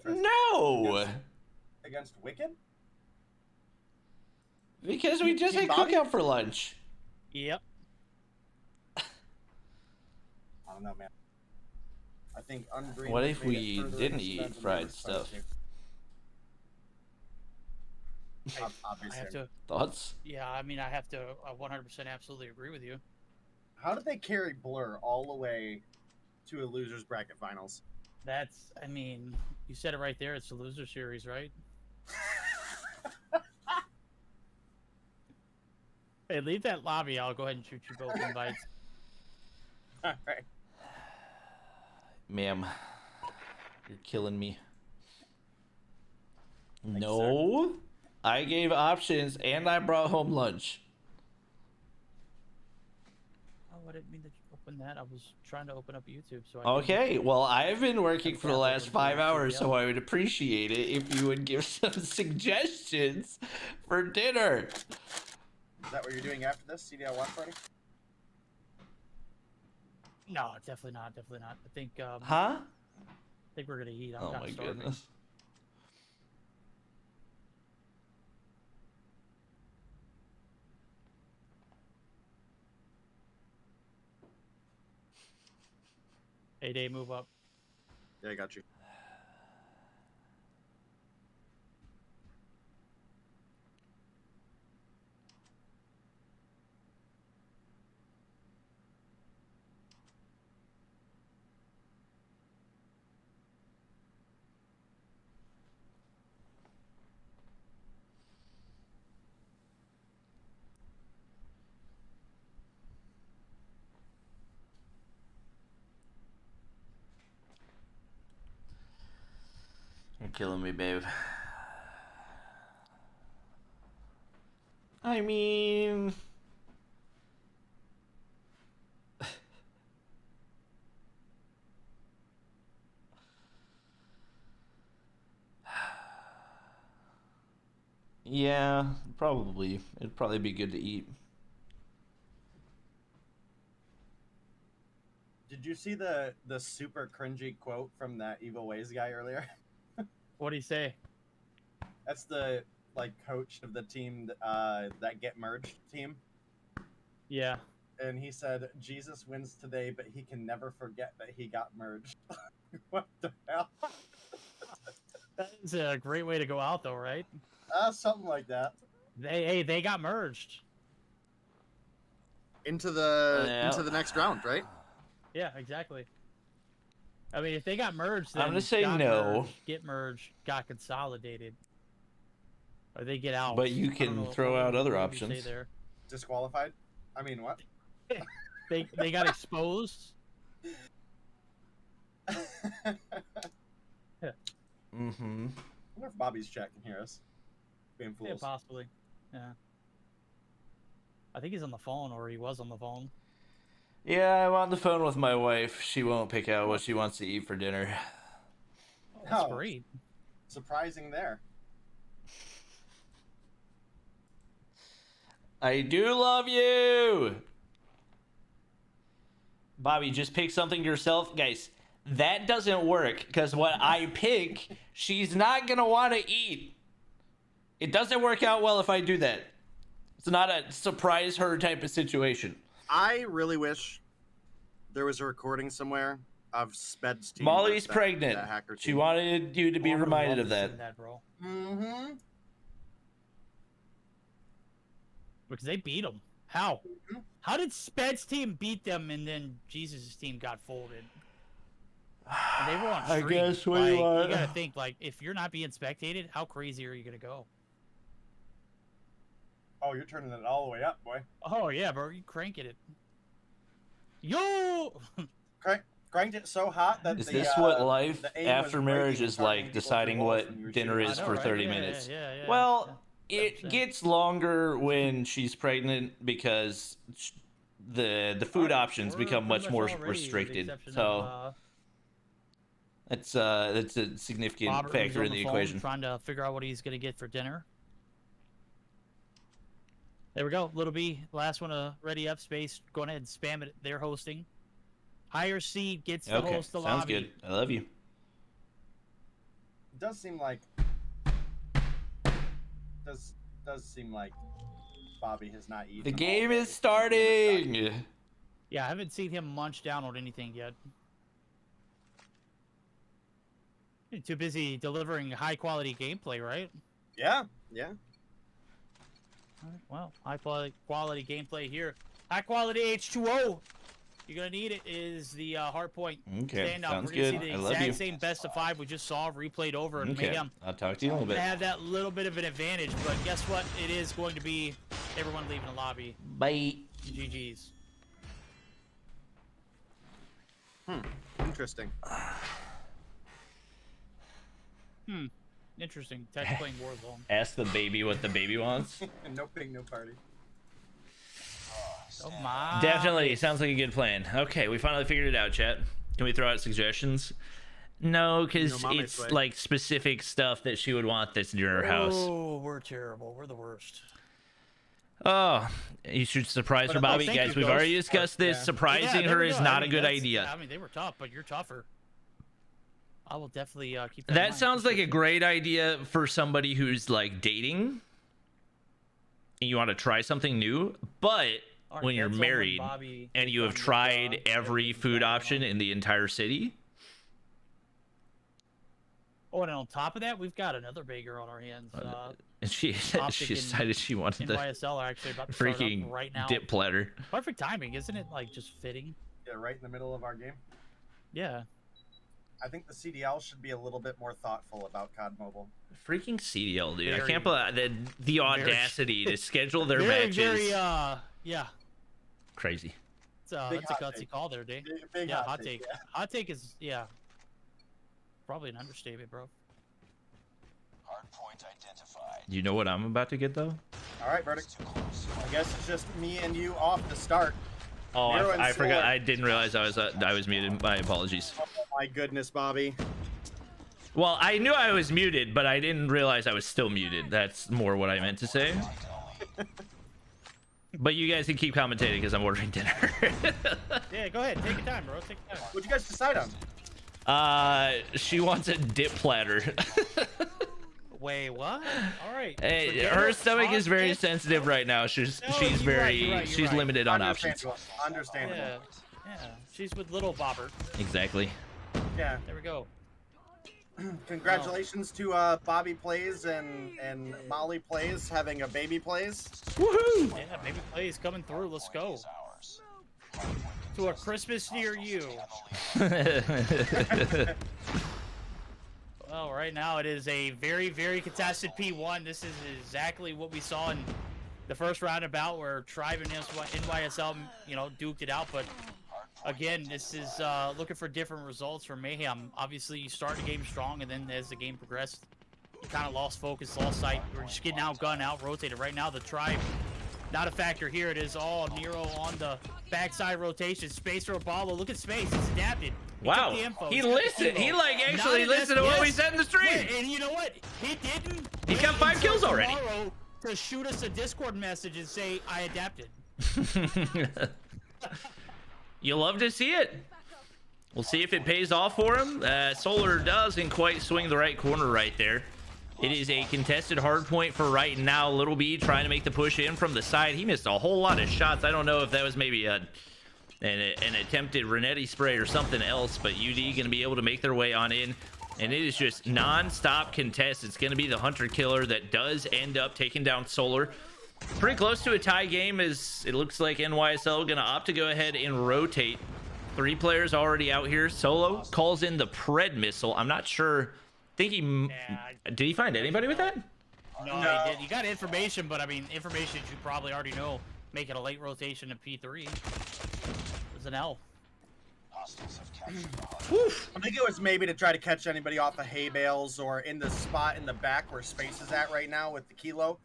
No! Against Wicked? Because we just Team had Bobby? cookout for lunch. Yep. I don't know, man. I think Ungreen. What has if made it we further didn't into eat that than we fried were supposed stuff? to. I Obviously. have to. Thoughts? Yeah, I mean, I have to 100% absolutely agree with you. How did they carry Blur all the way to a losers bracket finals? That's, I mean, you said it right there. It's the loser series, right? Hey, leave that lobby. I'll go ahead and shoot you both invites. All right. Ma'am, you're killing me. you, No, I gave options and I brought home lunch. Oh, I didn't mean to open that. I was trying to open up YouTube. So I Okay, well, I've been working for the last Open 5 to hours, so CDL. I would appreciate it if you would give some suggestions for dinner. Is that what you're doing after this CDL watch party? No, definitely not. Definitely not. I think. Huh? I think we're gonna eat. I'm Oh kinda my starving. goodness. Hey, Dave, move up. Yeah, I got you. You're killing me, babe. I mean... yeah, probably. It'd probably be good to eat. Did you see the super cringy quote from that Evil Ways guy earlier? What do you say? That's the coach of the team that get merged team, Yeah. and he said Jesus wins today, but he can never forget that he got merged. What the hell? That is a great way to go out, though, right? Something like that. They got merged. Into Yeah. the next round, right? Yeah, exactly. I mean, if they got merged, I'm then gonna say got no. merged, get merged, got consolidated, or they get out. But you I don't can know, throw what out other would you say options. there? Disqualified? I mean, what? They got exposed. I Mm-hmm. wonder if Bobby's chat can hear us. Being fools. Yeah, possibly. Yeah. I think he's on the phone, or he was on the phone. Yeah, I'm on the phone with my wife. She won't pick out what she wants to eat for dinner. Oh, that's Oh. great. Surprising there. I do love you! Bobby, just pick something yourself. Guys, that doesn't work, because what I pick, she's not going to want to eat. It doesn't work out well if I do that. It's not a surprise her type of situation. I really wish there was a recording somewhere of Sped's team. Molly's versus that pregnant. hacker She team. wanted you to be Oh, I would reminded love of to that. see that, bro. Mm-hmm. Because they beat them. How? How did Sped's team beat them and then Jesus' team got folded? And they were on I streak. guess what like, you want. You gotta think, like, if you're not being spectated, how crazy are you gonna go? Oh, you're turning it all the way up, boy. Oh yeah, bro, you cranking it. Yo! Cranked it so hot that Is the, this what life the aim after was marriage breaking, is targeting like, people deciding through walls what when you were dinner shooting. is I know, for right? 30 Yeah, minutes? Yeah. Well, Yeah, it 100%. gets longer when she's pregnant because the food options We're become pretty much more already, with the restricted. exception So of, that's a significant Robert, who's factor on in the phone equation. trying to figure out what he's gonna get for dinner. There we go. Little B, last one, ready up space. Go ahead and spam it. They're hosting. Higher seed gets the Okay, host the sounds lobby. good. I love you. It does seem like does seem like Bobby has not eaten. The all game day. is starting. Yeah, I haven't seen him munch down on anything yet. You're too busy delivering high quality gameplay, right? Yeah. All right, well, high quality gameplay here. High quality H2O. You're gonna need it. Is the Hardpoint Okay, standout. sounds We're gonna good. see the I love exact you. same best of 5 we just saw replayed over and Okay, Mayhem. I'll talk to you in a little Gonna bit. have that little bit of an advantage, but guess what? It is going to be everyone leaving the lobby. Bye. GG's. Interesting. Interesting. Tech playing Warzone. Ask the baby what the baby wants. No ping, no party. Oh my. Definitely. Sounds like a good plan. Okay, we finally figured it out, chat. Can we throw out suggestions? No, because No, Mama's it's way. like specific stuff that she would want that's near her house. Oh, we're terrible. We're the worst. Oh, you should surprise But her, Bobby. thank Guys, you, we've Ghost. already discussed this. Yeah. Surprising Yeah, her there we is go. not I a mean, good that's- idea. I mean, they were tough, but you're tougher. I will definitely keep that in That mind. sounds like a great idea for somebody who's like dating and you want to try something new, but Alright, when you're that's all married Bobby and you have done with, tried every everything food going option on. in the entire city, Oh, and on top of that, we've got another bigger on our hands. and she Optic she and decided she wanted the NYSL are actually about to start freaking up right now. dip platter. Perfect timing, isn't it? Like, just fitting. Yeah, right in the middle of our game. Yeah. I think the CDL should be a little bit more thoughtful about COD Mobile. Freaking CDL, dude. I Very- can't believe the audacity to schedule their very, matches. very, yeah. Crazy. It's, Big that's a hot gutsy take. call there, Dave. Big Yeah, hot take. Yeah. Hot take is, yeah. Probably an understatement, bro. Hardpoint identified. You know what I'm about to get though? All right, verdict. Too close. I guess it's just me and you off the start. Oh, Zero and I forgot. four. I didn't realize I was muted. My apologies. Oh my goodness, Bobby. Well, I knew I was muted, but I didn't realize I was still muted. That's more what I meant to say. But you guys can keep commentating because I'm ordering dinner. Yeah, go ahead. Take your time, bro. Take your time. What'd you guys decide on? She wants a dip platter. Wait, what? All right. Hey, Forget her it. stomach is very Yes. sensitive right now. She's No, she's you're right, very you're right, you're she's right. limited on options. Understandable. Understandable. Yeah. Yeah. She's with little Bobber. Exactly. Yeah. There we go. Congratulations to Bobby Plays and Molly Plays having a baby Plays. Woohoo! Yeah, maybe plays coming through. Let's go. Is ours. To a Christmas near you. Well, right now it is a very, very contested P1. This is exactly what we saw in the first roundabout where Tribe and NYSL, you know, duked it out. But again, this is looking for different results from Mayhem. Obviously, you start the game strong, and then as the game progressed, you kind of lost focus, lost sight. We're just getting outgunned, out-rotated. Right now, the Tribe, not a factor here. It is all Nero on the backside rotation. Space for Apollo. Look at Space. He's adapted. Wow. He listened. He like actually listened to what we said in the stream. Yeah, and you know what? He didn't. He's got 5 kills already. To shoot us a Discord message and say, I adapted. You love to see it. We'll see if it pays off for him. Solar doesn't quite swing the right corner right there. It is a contested hard point for right now. Little B trying to make the push in from the side. He missed a whole lot of shots. I don't know if that was maybe an attempted Renetti spray or something else, but UD going to be able to make their way on in. And it is just non-stop contest. It's going to be the hunter killer that does end up taking down Solar. Pretty close to a tie game, as it looks like NYSL going to opt to go ahead and rotate. 3 players already out here. Solo calls in the Pred missile. I'm not sure. Think he did he find anybody with that? No, he did. He got information, but I mean, information you probably already know. Making a late rotation in P3. It was an L. I think it was maybe to try to catch anybody off of hay bales or in the spot in the back where Space is at right now with the kilo.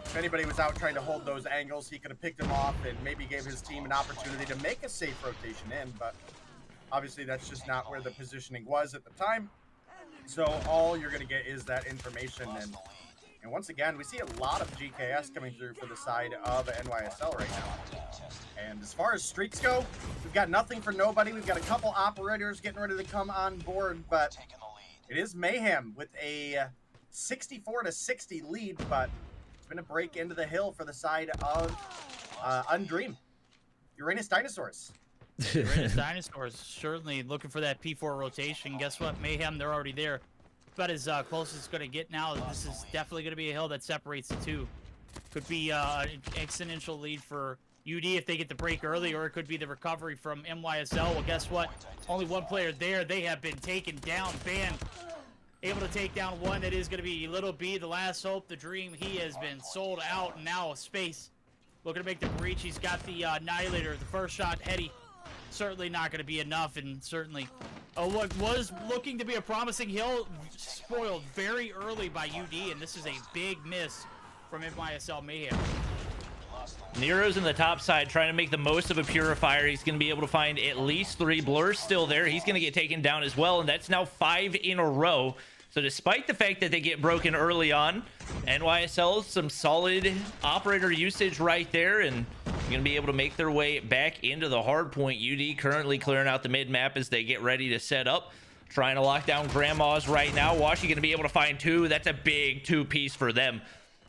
If anybody was out trying to hold those angles, he could have picked them off and maybe gave his team an opportunity to make a safe rotation in, but obviously that's just not where the positioning was at the time. So all you're going to get is that information, and once again, we see a lot of GKS coming through for the side of NYSL right now. And as far as streaks go, we've got nothing for nobody. We've got a couple operators getting ready to come on board, but it is Mayhem with a 64-60 lead, but it's been a break into the hill for the side of Undream. Uranus Dinosaurs. Uranus Dinosaurs certainly looking for that P4 rotation. Guess what? Mayhem, they're already there. About as close as it's going to get now. This is definitely going to be a hill that separates the two. Could be an exponential lead for UD if they get the break early, or it could be the recovery from NYSL. Well, guess what? Only one player there. They have been taken down. Ban able to take down one. That is going to be Little B, the last hope, the dream. He has been sold out, and now Space looking to make the breach. He's got the Annihilator, the first shot, Eddie. Certainly not going to be enough, and certainly what was looking to be a promising hill spoiled very early by UD, and this is a big miss from NYSL Mayhem. Nero's in the top side trying to make the most of a purifier. He's going to be able to find at least 3. Blur's still there. He's going to get taken down as well, and that's now 5 in a row. So despite the fact that they get broken early on, NYSL some solid operator usage right there, and going to be able to make their way back into the hard point. UD currently clearing out the mid map as they get ready to set up, trying to lock down grandmas right now. Washi going to be able to find 2. That's a big 2-piece for them.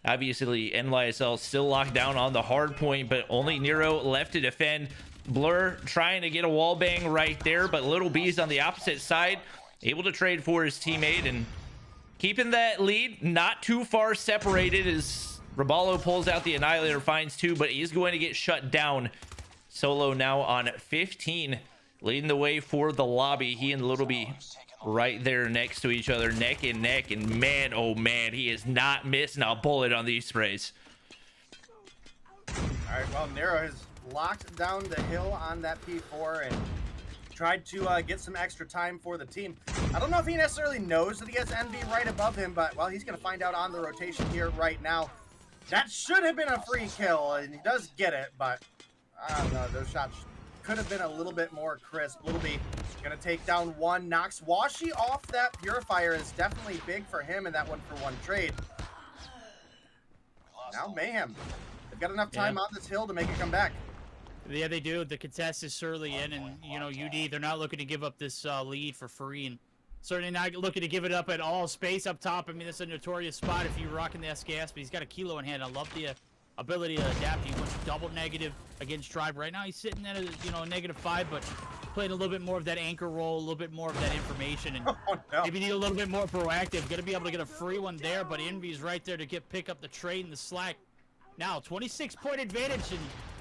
Obviously NYSL still locked down on the hard point, but only Nero left to defend. Blur trying to get a wall bang right there, but Little B's on the opposite side, able to trade for his teammate and keeping that lead not too far separated as Raballo pulls out the Annihilator, finds 2, but he's going to get shut down. Solo now on 15, leading the way for the lobby. He and Little B right there next to each other, neck and neck, and man, oh man, he is not missing a bullet on these sprays. All right, well, Nero has locked down the hill on that P4 and tried to get some extra time for the team. I don't know if he necessarily knows that he has Envy right above him, but, well, he's going to find out on the rotation here right now. That should have been a free kill, and he does get it, but I don't know. Those shots could have been a little bit more crisp. Little B going to take down 1. Knocks Washi off that Purifier is definitely big for him in that 1-for-1 trade. Now Mayhem. They've got enough time on this hill to make it come back. Yeah, they do. The contest is surely in, and, you know, UD, they're not looking to give up this lead for free, and certainly not looking to give it up at all. Space up top, I mean, that's a notorious spot if you're rocking the SKS, but he's got a kilo in hand. I love the ability to adapt. He went double negative against Tribe. Right now he's sitting at a, you know, a -5, but playing a little bit more of that anchor role, a little bit more of that information, and maybe need a little bit more proactive. Going to be able to get a free one there, but Envy's right there to pick up the trade and the slack. Now, 26-point advantage, and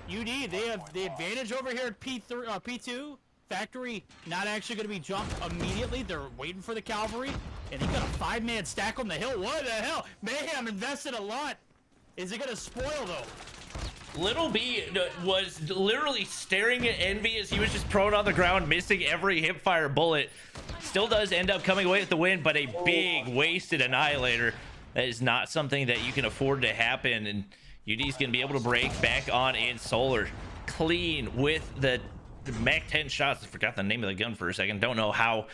UD, they have the advantage over here at P2. Factory not actually going to be jumped immediately. They're waiting for the cavalry, and he got a 5-man stack on the hill. What the hell? Mayhem invested a lot Is it gonna spoil though? Little B was literally staring at Envy as he was just prone on the ground, missing every hipfire bullet. Still does end up coming away with the win, but a big wasted annihilator. That is not something that you can afford to happen, and UD's gonna be able to break back on in Solar clean with the Mac 10 shots. I forgot the name of the gun for a second. Don't know how.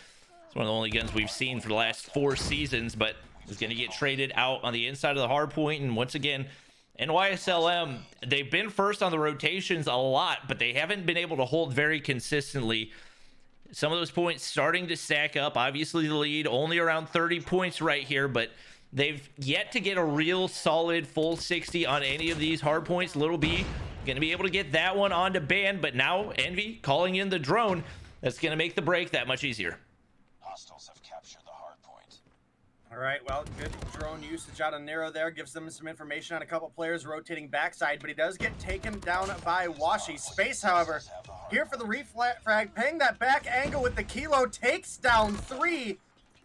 It's one of the only guns we've seen for the last 4 seasons, but it's gonna get traded out on the inside of the hard point. And once again, NYSLM, they've been first on the rotations a lot, but they haven't been able to hold very consistently. Some of those points starting to stack up. Obviously the lead only around 30 points right here, but they've yet to get a real solid full 60 on any of these hard points. Little B gonna be able to get that one onto ban, but now Envy calling in the drone. That's gonna make the break that much easier. Hostiles have captured the hard point. All right, well, good drone usage out of Nero there. Gives them some information on a couple players rotating backside, but he does get taken down by Washi. Space, however, here for the refrag, paying that back angle with the Kilo, takes down 3,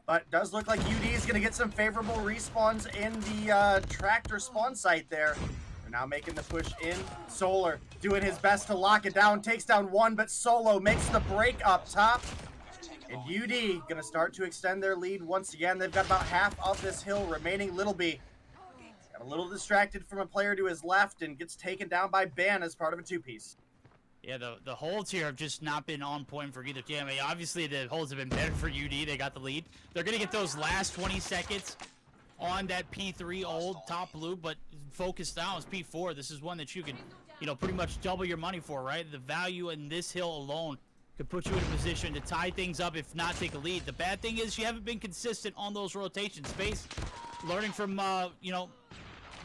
but does look like UD is going to get some favorable respawns in the tractor spawn site there. They're now making the push in. Solar doing his best to lock it down, takes down 1, but Solo makes the break up top. And UD gonna start to extend their lead once again. They've got about half of this hill remaining. Little B got a little distracted from a player to his left and gets taken down by Ban as part of a 2-piece. Yeah, the holds here have just not been on point for either team. I mean, obviously the holds have been better for UD. They got the lead. They're gonna get those last 20 seconds on that P3 old top blue, but focus now is P4. This is one that you can, you know, pretty much double your money for, right? The value in this hill alone could put you in a position to tie things up, if not take a lead. The bad thing is you haven't been consistent on those rotations. Space, learning from, you know,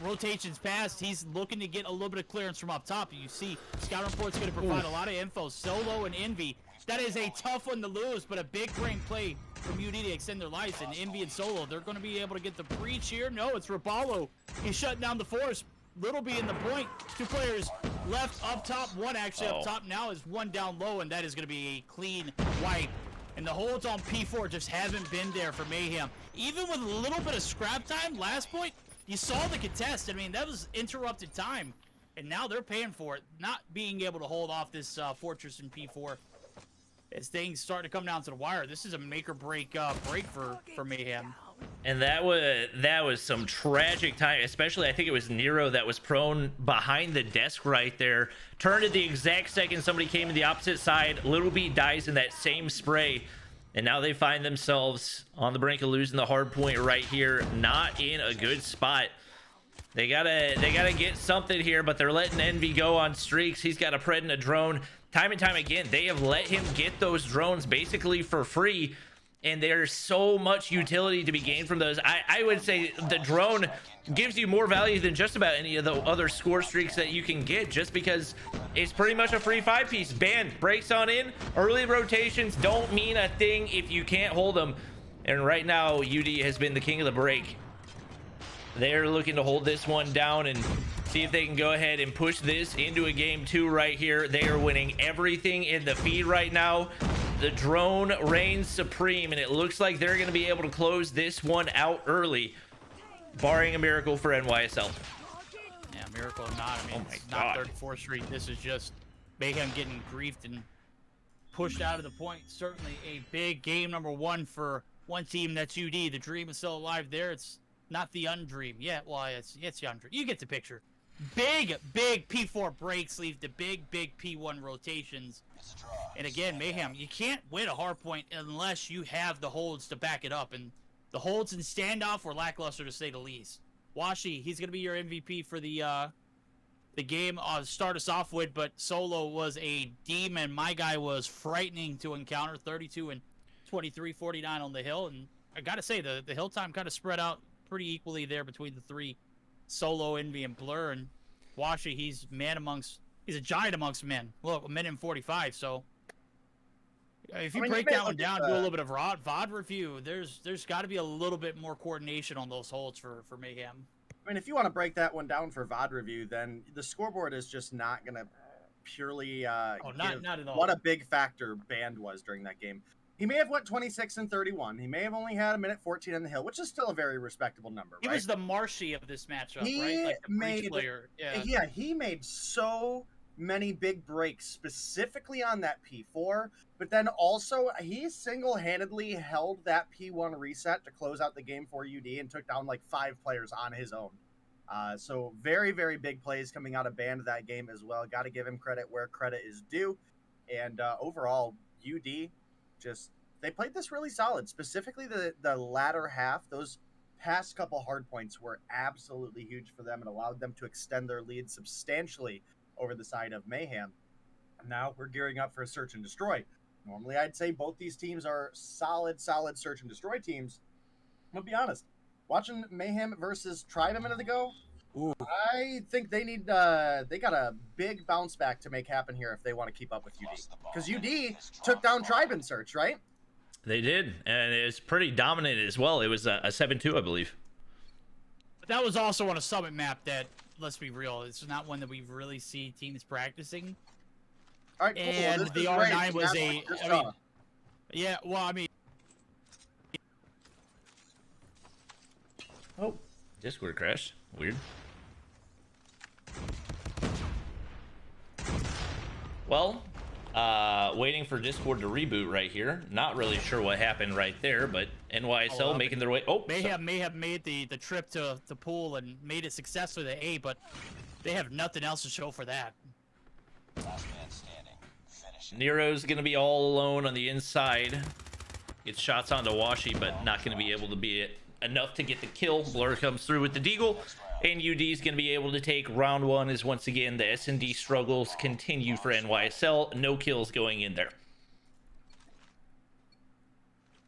rotations past, he's looking to get a little bit of clearance from up top. You see, Scout Report's going to provide a lot of info. Solo and Envy, that is a tough one to lose, but a big brain play from UD to extend their lives. And Envy and Solo, they're going to be able to get the breach here. No, it's Rapallo. He's shutting down the force. Little B in the point. 2 players left up top. 1 actually up top now is 1 down low, and that is going to be a clean wipe. And the holds on P4 just haven't been there for Mayhem. Even with a little bit of scrap time, last point, you saw the contest. I mean, that was interrupted time, and now they're paying for it, not being able to hold off this Fortress in P4. As things start to come down to the wire, this is a make or break break for Mayhem. And that was some tragic time, especially I think it was Nero that was prone behind the desk right there. Turned at the exact second somebody came to the opposite side. Little B dies in that same spray. And now they find themselves on the brink of losing the hard point right here. Not in a good spot. They gotta get something here, but they're letting Envy go on streaks. He's got a pred and a drone. Time and time again, they have let him get those drones basically for free. And there's so much utility to be gained from those. I would say the drone gives you more value than just about any of the other score streaks that you can get, just because it's pretty much a free 5-piece. Ban breaks on in. Early rotations don't mean a thing if you can't hold them. And right now, UD has been the king of the break. They're looking to hold this one down and see if they can go ahead and push this into a game 2 right here. They are winning everything in the feed right now. The drone reigns supreme, and it looks like they're going to be able to close this one out early, barring a miracle for NYSL. Yeah, miracle or not. I mean, it's not 34th Street. This is just Mayhem getting griefed and pushed out of the point. Certainly a big game number 1 for one team. That's UD. The dream is still alive there. It's not the undream. Yeah, well, it's the undream. You get the picture. Big P4 breaks leave the big P1 rotations. And again, Mayhem, you can't win a hard point unless you have the holds to back it up. And the holds and standoff were lackluster to say the least. Washi, he's going to be your MVP for the game. Start us off with, but Solo was a demon. My guy was frightening to encounter. 32 and 23, 49 on the hill. And I got to say, the hill time kind of spread out pretty equally there between the 3. Solo, Envy, and Blur. And Washi, he's a giant amongst men. Look, a minute and 45, so if you break that one down, do a little bit of VOD review, there's got to be a little bit more coordination on those holds for Mayhem. I mean, if you want to break that one down for VOD review, then the scoreboard is just not going to purely not at all. What a big factor Band was during that game. He may have went 26 and 31. He may have only had a minute 14 on the hill, which is still a very respectable number. He right? was the Marshy of this matchup, He right? Like the breach made- player. Yeah. Yeah, he made so many big breaks specifically on that P4, but then also he single-handedly held that P1 reset to close out the game for UD and took down like 5 players on his own. So very, very big plays coming out of Band that game as well. Got to give him credit where credit is due. And overall, UD they played this really solid. Specifically the latter half, those past couple hard points were absolutely huge for them and allowed them to extend their lead substantially over the side of Mayhem. Now we're gearing up for a search and destroy. Normally I'd say both these teams are solid search and destroy teams. I'm gonna be honest. Watching Mayhem versus Tribe a minute ago, Ooh. I think they got a big bounce back to make happen here if they want to keep up with UD. Because UD took down Tribe in search, right? They did, and it was pretty dominant as well. It was a 7-2, I believe. But that was also on a summit map that, let's be real, it's not one that we really see teams practicing. All right, cool. And Well, the this is R9 great. was That's a- what we just I mean- saw. Yeah, well, I mean, Oh, Discord crashed. Weird. Well, waiting for Discord to reboot right here. Not really sure what happened right there, but NYSL making their way. Oh, Mayhem may have made the trip to pool and made it successfully to A, but they have nothing else to show for that. Last man standing. Finish it. Nero's gonna be all alone on the inside. Gets shots onto Washi, but not gonna be able to be enough to get the kill. Blur comes through with the deagle, and UD's gonna be able to take round 1. As once again the S&D struggles continue for NYSL. No kills going in there.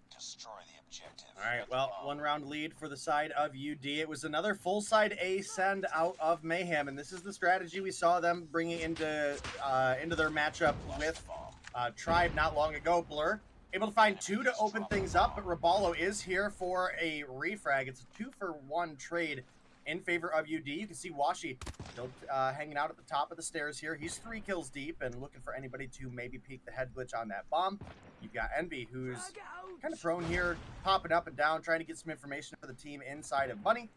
Destroy the objective. All right, well, 1 round lead for the side of UD. It was another full side A send out of Mayhem, and this is the strategy we saw them bringing into their matchup with Tribe not long ago. Blur able to find 2 to open things up, but Raballo is here for a refrag. It's a 2-for-1 trade in favor of UD. You can see Washi still hanging out at the top of the stairs here. He's 3 kills deep and looking for anybody to maybe peek the head glitch on that bomb. You've got Envy, who's kind of prone here, popping up and down, trying to get some information for the team inside of Bunny.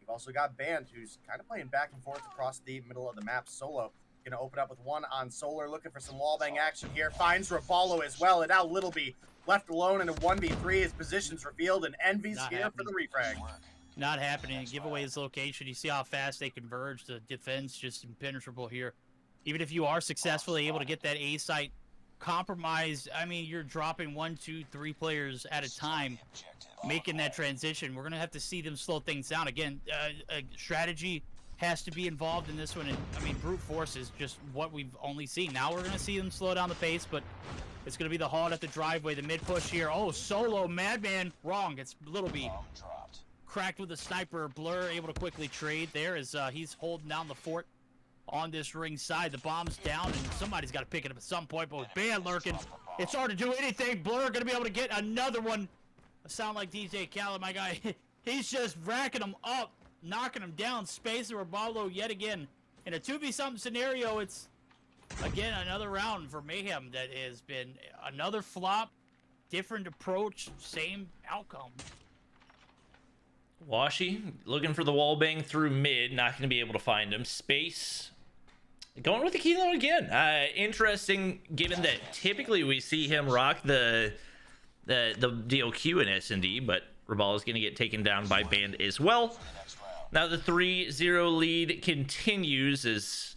You've also got Band, who's kind of playing back and forth across the middle of the map solo. Gonna open up with 1 on Solar, looking for some wallbang action here. Finds Raballo as well, and now Littleby left alone in a 1v3. His position's revealed, and Envy's Not here happening. for the refrag. Not happening. Give away his location. You see how fast they converge. The defense just impenetrable here. Even if you are successfully able to get that A site compromised, I mean, you're dropping 1, 2, 3 players at a time, making that transition. We're gonna have to see them slow things down again. A strategy has to be involved in this one, and I mean, brute force is just what we've only seen. Now we're gonna see them slow down the pace, but it's gonna be the halt at the driveway, the mid push here. Oh, Solo, Madman, wrong. It's Littleby. Bomb dropped. Cracked with a sniper. Blur able to quickly trade there as he's holding down the fort on this ring side. The bomb's down, and somebody's got to pick it up at some point, but with Band lurking, it's hard to do anything. Blur gonna be able to get another one. I sound like DJ Khaled, my guy. He's just racking them up, knocking them down. Space or Raballo yet again. In a 2v-something scenario, it's, again, another round for Mayhem that has been another flop, different approach, same outcome. Washi looking for the wall bang through mid, not going to be able to find him. Space going with the kilo again. Interesting, given that typically we see him rock the DLQ in S&D, but Raballo is going to get taken down by Band as well. Now the 3-0 lead continues as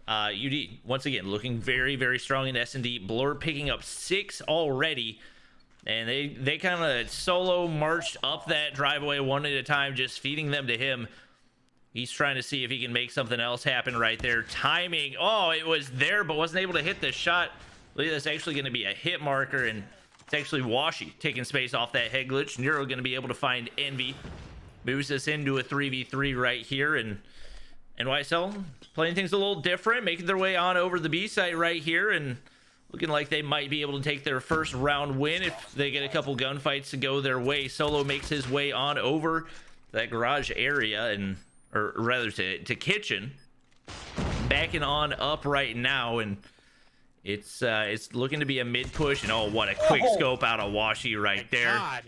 UD once again looking very, very strong in S&D. Blur picking up 6 already. And they kind of solo marched up that driveway 1 at a time, just feeding them to him. He's trying to see if he can make something else happen right there. Timing. Oh, it was there, but wasn't able to hit the shot. Look at this, actually going to be a hit marker, and it's actually Washi taking space off that head glitch. Nero going to be able to find Envy. Moves us into a 3v3 right here, and NYSL playing things a little different, making their way on over the B site right here, and looking like they might be able to take their first round win if they get a couple gunfights to go their way. Solo makes his way on over that garage area, or rather to kitchen. Backing on up right now, and It's looking to be a mid push, and oh, what a quick scope out of Washi right there. God.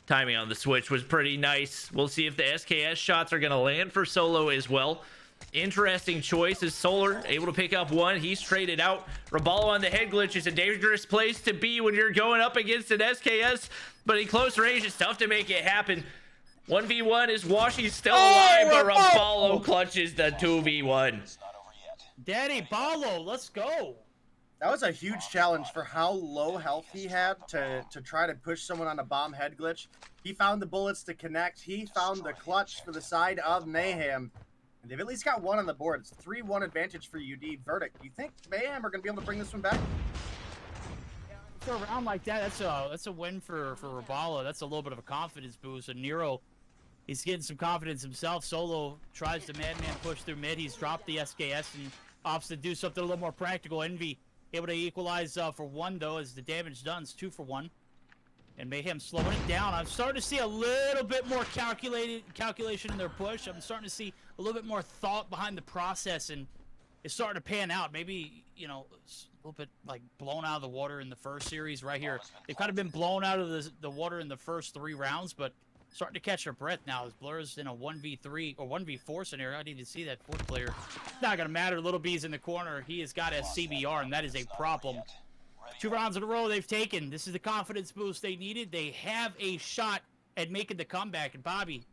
Timing on the switch was pretty nice. We'll see if the SKS shots are going to land for Solo as well. Interesting choice is Solar able to pick up one. He's traded out. Rabalo on the head glitch is a dangerous place to be when you're going up against an SKS, but in close range, it's tough to make it happen. 1v1 is Washi still alive, but Rabalo clutches the 2v1. Daddy Ballo, let's go. That was a huge challenge for how low health he had to try to push someone on a bomb head glitch. He found the bullets to connect. He found the clutch for the side of Mayhem. And they've at least got one on the board. It's 3-1 advantage for UD. Verdict. Do you think Mayhem are going to be able to bring this one back? For a round like that, that's a win for Rabalo. That's a little bit of a confidence boost. And Nero, he's getting some confidence himself. Solo tries to madman push through mid. He's dropped the SKS and opts to do something a little more practical. Envy able to equalize for one, though, as the damage done. It's 2 for 1. And Mayhem slowing it down. I'm starting to see a little bit more calculation in their push. I'm starting to see a little bit more thought behind the process, and it's starting to pan out. Maybe, you know, it's a little bit like blown out of the water in the first series right here. They've kind of been blown out of the water in the first 3 rounds, but starting to catch their breath now as Blur's in a 1v3 or 1v4 scenario. I need to see that fourth player. It's not going to matter. Little B's in the corner. He has got a CBR, and that is a problem. 2 rounds in a row they've taken. This is the confidence boost they needed. They have a shot at making the comeback. And Bobby,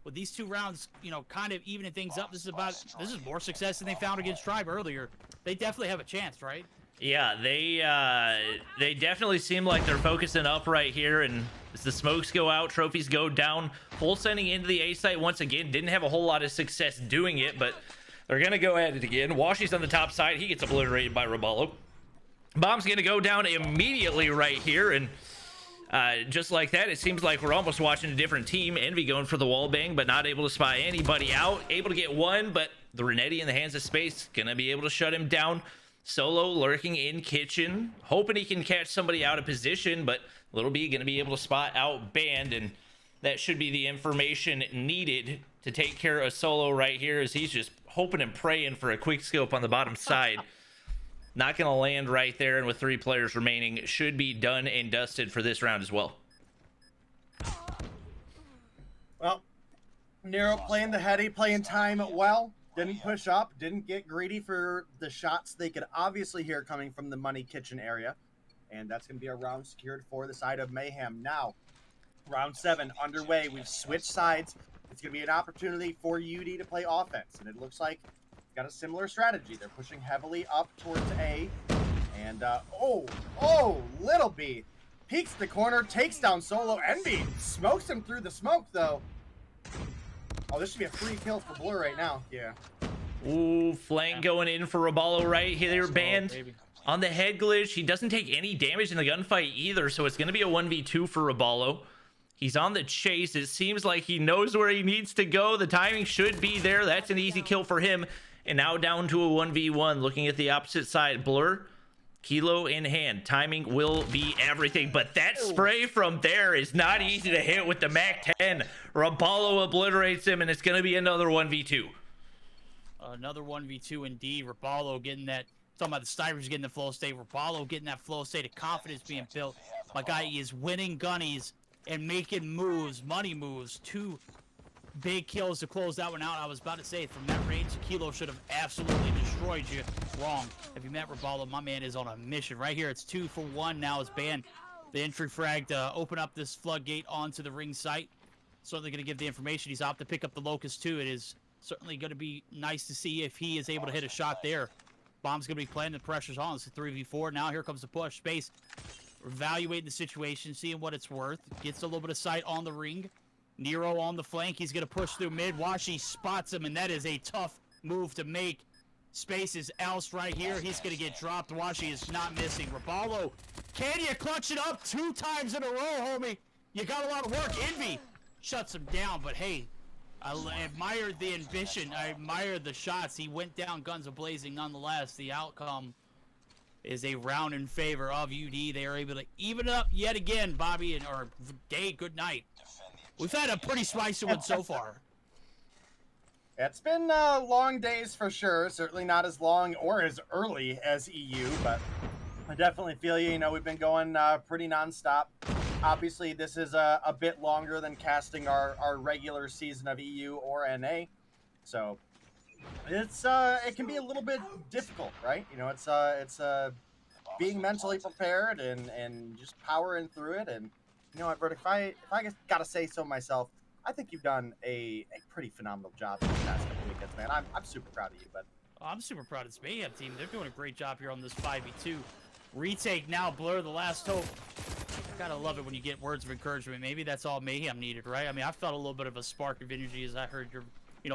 with these 2 rounds, you know, kind of evening things up, this is more success than they found against Tribe earlier. They definitely have a chance, right? Yeah, they definitely seem like they're focusing up right here, and as the smokes go out, trophies go down. Full sending into the A site once again. Didn't have a whole lot of success doing it, but they're gonna go at it again. Washi's on the top side. He gets obliterated by Rabalo. Bomb's gonna go down immediately right here, and just like that, it seems like we're almost watching a different team. Envy going for the wall bang, but not able to spy anybody out. Able to get one, but the Renetti in the hands of space gonna be able to shut him down. Solo lurking in kitchen, hoping he can catch somebody out of position, but Little B gonna be able to spot out Band, and that should be the information needed to take care of Solo right here, as he's just hoping and praying for a quick scope on the bottom side. Not gonna land right there, and with 3 players remaining, should be done and dusted for this round as well. Well, Nero playing the heady, playing time well. Didn't push up, didn't get greedy for the shots they could obviously hear coming from the money kitchen area. And that's going to be a round secured for the side of Mayhem. Now, round 7 underway. We've switched sides. It's going to be an opportunity for UD to play offense. And it looks like it's got a similar strategy. They're pushing heavily up towards A. And, Little B peeks the corner, takes down Solo. Envy smokes him through the smoke, though. Oh, this should be a free kill for Blur right now. Yeah. Ooh, flank going in for Rabalo right here. Band on the head glitch. He doesn't take any damage in the gunfight either, so it's going to be a 1v2 for Rabalo. He's on the chase. It seems like he knows where he needs to go. The timing should be there. That's an easy kill for him. And now down to a 1v1. Looking at the opposite side. Blur, Kilo in hand. Timing will be everything, but that spray from there is not easy to hit with the MAC-10. Rabalo obliterates him, and it's going to be another 1v2. Another 1v2 indeed. Rabalo getting that. Talking about the snipers getting the flow state. Rabalo getting that flow state of confidence being built. My guy is winning gunnies and making moves, money moves. 2 big kills to close that one out. I was about to say, from that range, Kilo should have absolutely destroyed you. Wrong. If you met Rabalo, my man is on a mission. Right here, it's 2 for 1 now as Band. The entry frag to open up this floodgate onto the ring site. Certainly going to give the information. He's off to pick up the Locust too. It is certainly going to be nice to see if he is able to hit a shot there. Bomb's going to be playing, the pressure's on. It's a 3v4. Now here comes the push. Space evaluating the situation, seeing what it's worth. Gets a little bit of sight on the ring. Nero on the flank. He's going to push through mid. Washi spots him, and that is a tough move to make. Space is oust right here. He's going to get dropped. Washi is not missing. Rabalo, can you clutch it up 2 times in a row, homie? You got a lot of work. Envy shuts him down, but hey, I admired the ambition. I admired the shots. He went down guns a-blazing nonetheless. The outcome is a round in favor of UD. They are able to even it up yet again, Bobby, or Day, good night. We've had a pretty spicy one so far. It's been long days for sure. Certainly not as long or as early as EU, but I definitely feel you. You know, we've been going pretty nonstop. Obviously, this is a bit longer than casting our regular season of EU or NA, so it can be a little bit difficult, right? You know, it's being mentally prepared and just powering through it. And you know what, Bert, if I gotta say so myself, I think you've done a pretty phenomenal job in the past couple weekends, man. I'm super proud of you, but I'm super proud of this Mayhem team. They're doing a great job here on this 5v2. Retake now, Blur, the last hope. Gotta love it when you get words of encouragement. Maybe that's all Mayhem needed, right? I mean, I felt a little bit of a spark of energy as I heard your,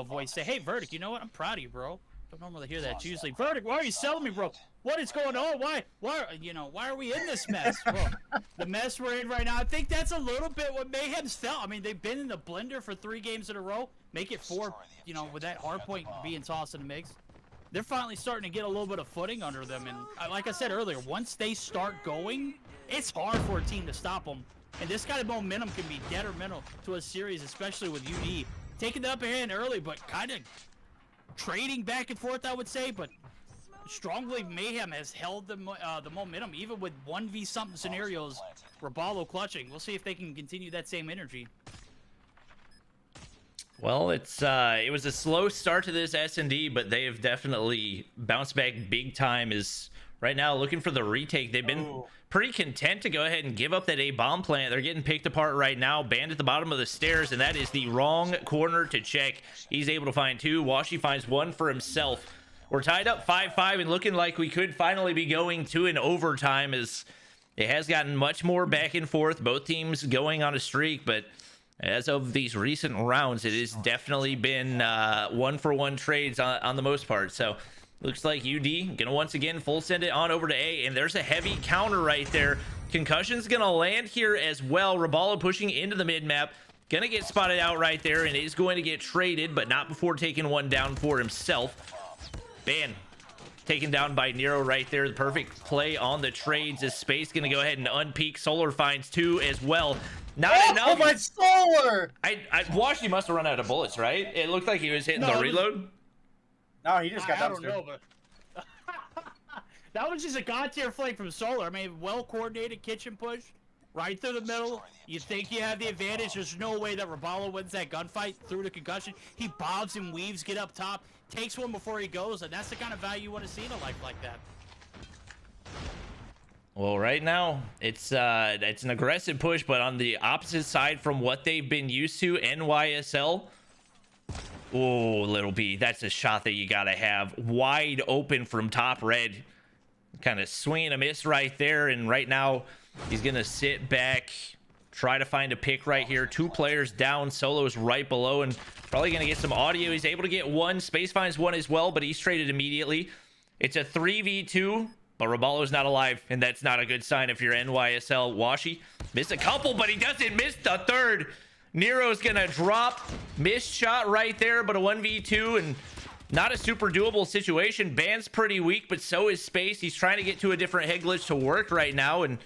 voice say, "Hey, Verdict, you know what? I'm proud of you, bro." Don't normally hear that. It's usually, "Verdict, why are you selling me, bro? What is going on? Why are we in this mess?" Well, the mess we're in right now, I think that's a little bit what Mayhem's felt. I mean, they've been in the blender for 3 games in a row. Make it 4, with that Hardpoint being tossed in the mix. They're finally starting to get a little bit of footing under them. And like I said earlier, once they start going, it's hard for a team to stop them. And this kind of momentum can be detrimental to a series, especially with UD. Taking the upper hand early, but kind of trading back and forth, I would say. But strongly, Mayhem has held the momentum, even with 1v-something scenarios. Raballo clutching. We'll see if they can continue that same energy. Well, it was a slow start to this S&D, but they have definitely bounced back big time. Is right now looking for the retake. They've been pretty content to go ahead and give up that A bomb plant. They're getting picked apart right now. Banned at the bottom of the stairs, and that is the wrong corner to check. He's able to find 2. Washi finds 1 for himself. We're tied up 5-5 and looking like we could finally be going to an overtime, as it has gotten much more back and forth. Both teams going on a streak, but as of these recent rounds, it has definitely been 1-for-1 trades on the most part. So looks like UD gonna once again full send it on over to A, and there's a heavy counter right there. Concussion's gonna land here as well. Raballo pushing into the mid map, gonna get spotted out right there, and is going to get traded, but not before taking 1 down for himself. Ban taken down by Nero right there. The perfect play on the trades. Is Space gonna go ahead and unpeak. Solar finds 2 as well. Not enough. Oh, my Solar! Washi must have run out of bullets, right? It looked like he was hitting the reload. No, he just got dumpstered. I don't know, but that was just a god tier flank from Solar. I mean, well coordinated kitchen push right through the middle. You think you have the advantage. There's no way that Raballo wins that gunfight through the concussion. He bobs and weaves, get up top, takes one before he goes, and that's the kind of value you want to see in a life like that. Well, right now it's an aggressive push, but on the opposite side from what they've been used to. NYSL. Oh, Little B, that's a shot that you gotta have. Wide open from top red. Kind of swing and a miss right there, and right now he's gonna sit back, try to find a pick right here. 2 players down. Solo's right below, and probably gonna get some audio. He's able to get 1. Space finds 1 as well, but he's traded immediately. It's a 3v2. But Raballo's not alive, and that's not a good sign if you're NYSL. Washi missed a couple, but he doesn't miss the 3rd. Nero's gonna drop. Missed shot right there, but a 1v2, and not a super doable situation. Ban's pretty weak, but so is Space. He's trying to get to a different head glitch to work right now, and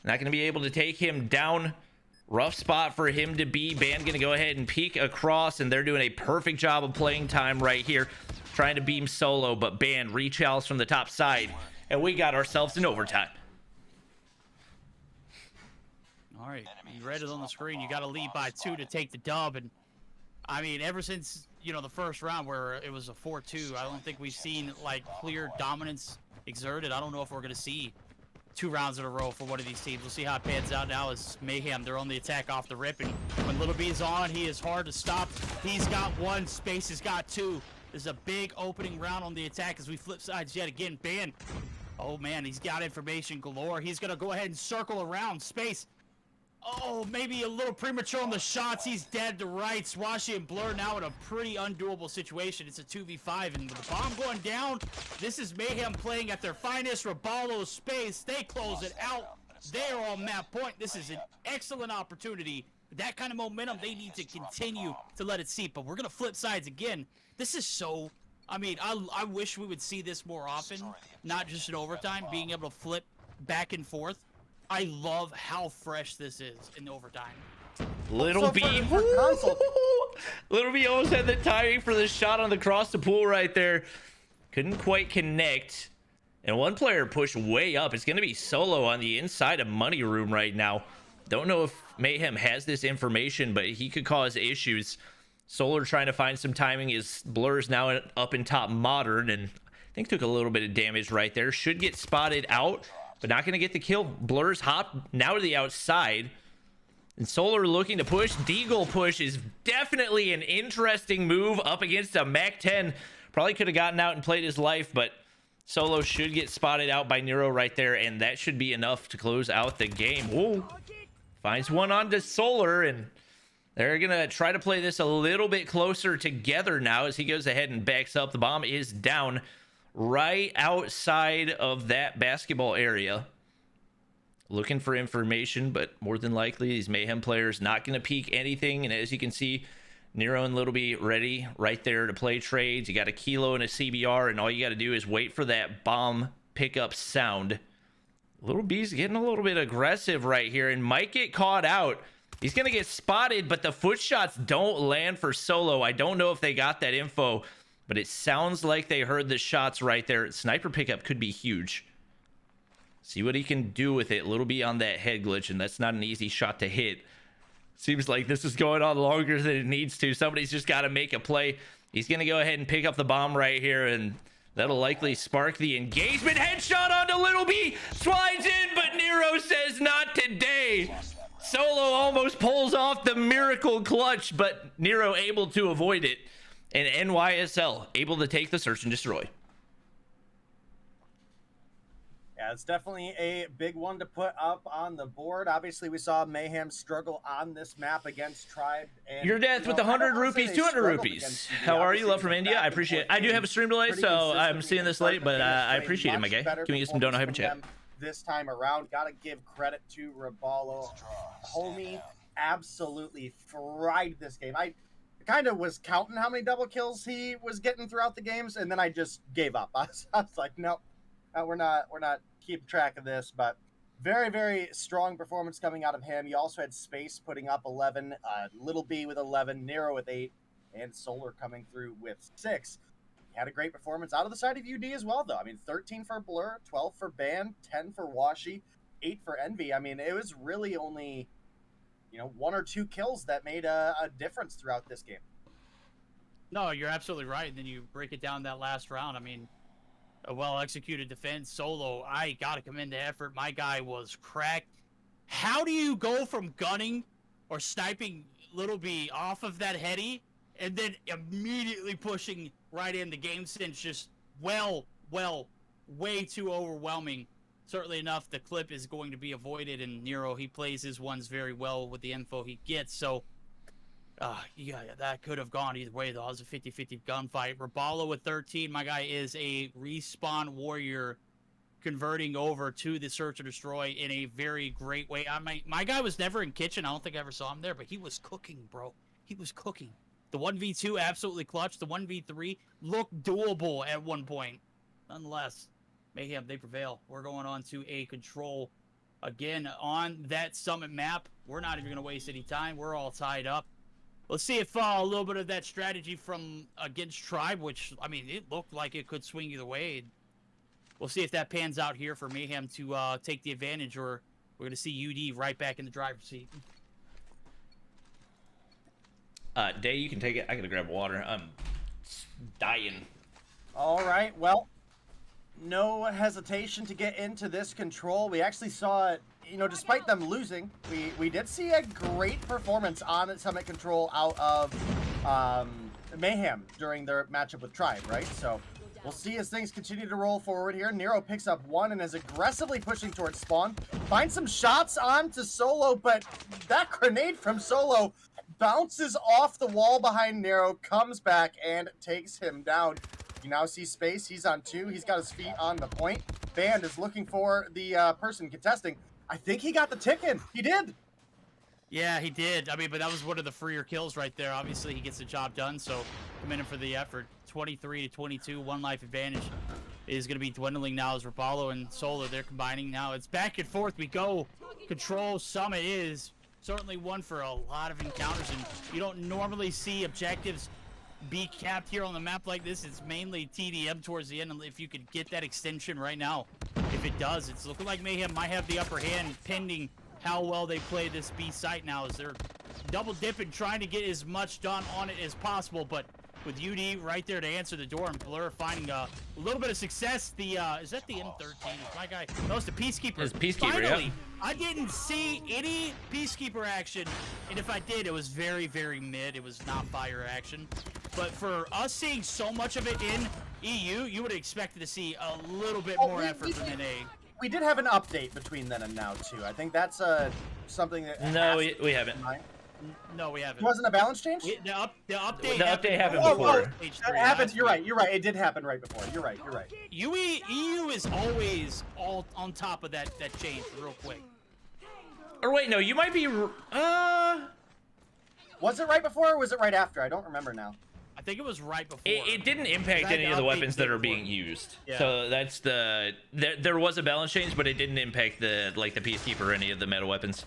not gonna be able to take him down. Rough spot for him to be. Ban gonna go ahead and peek across, and they're doing a perfect job of playing time right here. Trying to beam Solo, but Ban rechallenges from the top side. And we got ourselves an overtime. All right, you read it on the screen. You got to lead by 2 to take the dub. And I mean, ever since, the first round where it was a 4-2, I don't think we've seen like clear dominance exerted. I don't know if we're going to see 2 rounds in a row for one of these teams. We'll see how it pans out now as Mayhem. They're on the attack off the rip. And when Little B is on, he is hard to stop. He's got 1. Space has got 2. There's a big opening round on the attack as we flip sides yet again. Ban. Oh, man, he's got information galore. He's going to go ahead and circle around. Space. Oh, maybe a little premature on the shots. He's dead to rights. Washi and Blur now in a pretty undoable situation. It's a 2v5, and with the bomb going down, this is Mayhem playing at their finest. Raballo, Space, they close it out. They're on map point. This is an excellent opportunity. That kind of momentum, they need to continue to let it seep. But we're going to flip sides again. This is so... I mean, I wish we would see this more often, not just in overtime, being able to flip back and forth. I love how fresh this is in overtime. Little B. For console, Little B almost had the timing for the shot on the cross the pool right there. Couldn't quite connect. And one player pushed way up. It's going to be Solo on the inside of Money Room right now. Don't know if Mayhem has this information, but he could cause issues. Solar trying to find some timing. His Blur's now up in top Modern, and I think took a little bit of damage right there. Should get spotted out, but not going to get the kill. Blur's hop now to the outside. And Solar looking to push. Deagle push is definitely an interesting move up against a MAC-10. Probably could have gotten out and played his life, but Solo should get spotted out by Nero right there, and that should be enough to close out the game. Whoa. Finds one onto Solar, and they're going to try to play this a little bit closer together now as he goes ahead and backs up. The bomb is down right outside of that basketball area. Looking for information, but more than likely these Mayhem players not going to peek anything. And as you can see, Nero and Little B ready right there to play trades. You got a Kilo and a CBR, and all you got to do is wait for that bomb pickup sound. Little B's getting a little bit aggressive right here and might get caught out. He's going to get spotted, but the foot shots don't land for Solo. I don't know if they got that info, but it sounds like they heard the shots right there. Sniper pickup could be huge. See what he can do with it. Little B on that head glitch, and that's not an easy shot to hit. Seems like this is going on longer than it needs to. Somebody's just got to make a play. He's going to go ahead and pick up the bomb right here, and that'll likely spark the engagement. Headshot onto Little B. Slides in, but Nero says not today. Solo almost pulls off the miracle clutch, but Nero able to avoid it. And NYSL able to take the search and destroy. Yeah, it's definitely a big one to put up on the board. Obviously, we saw Mayhem struggle on this map against Tribe. And, Your death with 100 rupees, 200 rupees. How are you? Love from India. I appreciate it. I do have a stream delay, so I'm seeing this late, but I appreciate it, my guy. Can we get some donut hype in chat? This time around, gotta give credit to Raballo. Homie absolutely fried this game. I kind of was counting how many double kills he was getting throughout the games, and then I just gave up. I was like, nope, we're not keeping track of this. But very, very strong performance coming out of him. You also had Space putting up 11, Little B with 11, Nero with 8, and Solar coming through with 6. He had a great performance out of the side of UD as well, though. I mean, 13 for Blur, 12 for Ban, 10 for Washi, 8 for Envy. I mean, it was really only, 1 or 2 kills that made a difference throughout this game. No, you're absolutely right. And then you break it down that last round. I mean, a well-executed defense. Solo, I got to commend the effort. My guy was cracked. How do you go from gunning or sniping Little B off of that heady and then immediately pushing right in? The game sense just way too overwhelming. Certainly enough, the clip is going to be avoided, and Nero, he plays his ones very well with the info he gets. So, yeah, that could have gone either way, though. It was a 50-50 gunfight. Raballo with 13. My guy is a respawn warrior converting over to the search and destroy in a very great way. My guy was never in kitchen. I don't think I ever saw him there, but he was cooking, bro. He was cooking. The 1v2 absolutely clutch. The 1v3 looked doable at one point. Nonetheless, Mayhem, they prevail. We're going on to a control again on that summit map. We're not even going to waste any time. We're all tied up. Let's see if a little bit of that strategy from against Tribe, which, I mean, it looked like it could swing either way. We'll see if that pans out here for Mayhem to take the advantage, or we're going to see UD right back in the driver's seat. Day, you can take it. I gotta grab water. I'm dying. All right, well, no hesitation to get into this control. We actually saw it, despite them losing, we did see a great performance on Summit Control out of Mayhem during their matchup with Tribe, right? So we'll see as things continue to roll forward here. Nero picks up 1 and is aggressively pushing towards spawn. Finds some shots on to Solo, but that grenade from Solo bounces off the wall behind Nero, comes back, and takes him down. You now see Space. He's on 2. He's got his feet on the point. Band is looking for the person contesting. I think he got the tick in. He did. Yeah, he did. I mean, but that was one of the freer kills right there. Obviously, he gets the job done, so commend him for the effort. 23-22, 1 life advantage is going to be dwindling now as Raballo and Solar, they're combining now. It's back and forth we go. Control Summit is certainly one for a lot of encounters, and you don't normally see objectives be capped here on the map like this. It's mainly TDM towards the end, and if you could get that extension right now, if it does, it's looking like Mayhem might have the upper hand pending how well they play this B site now, as they're double dipping, trying to get as much done on it as possible, but with UD right there to answer the door, and Blur finding a little bit of success. The is that the M13? Is my guy? No, it's the Peacekeeper. It's Peacekeeper, Finally, yeah. I didn't see any Peacekeeper action, and if I did, it was very, very mid. It was not fire action. But for us seeing so much of it in EU, you would have expected to see a little bit more effort from NA. We did have an update between then and now too. I think that's something that. No, we haven't. No, we haven't. It wasn't a balance change? The update happened Oh, before. That happened. You're right. You're right. It did happen right before. You're right. You're right. EU is always all on top of that change real quick. Or wait, no, you might be. Was it right before or was it right after? I don't remember now. I think it was right before. It didn't impact any of the weapons that are being used. Yeah. So that's the there was a balance change, but it didn't impact the Peacekeeper or any of the meta weapons.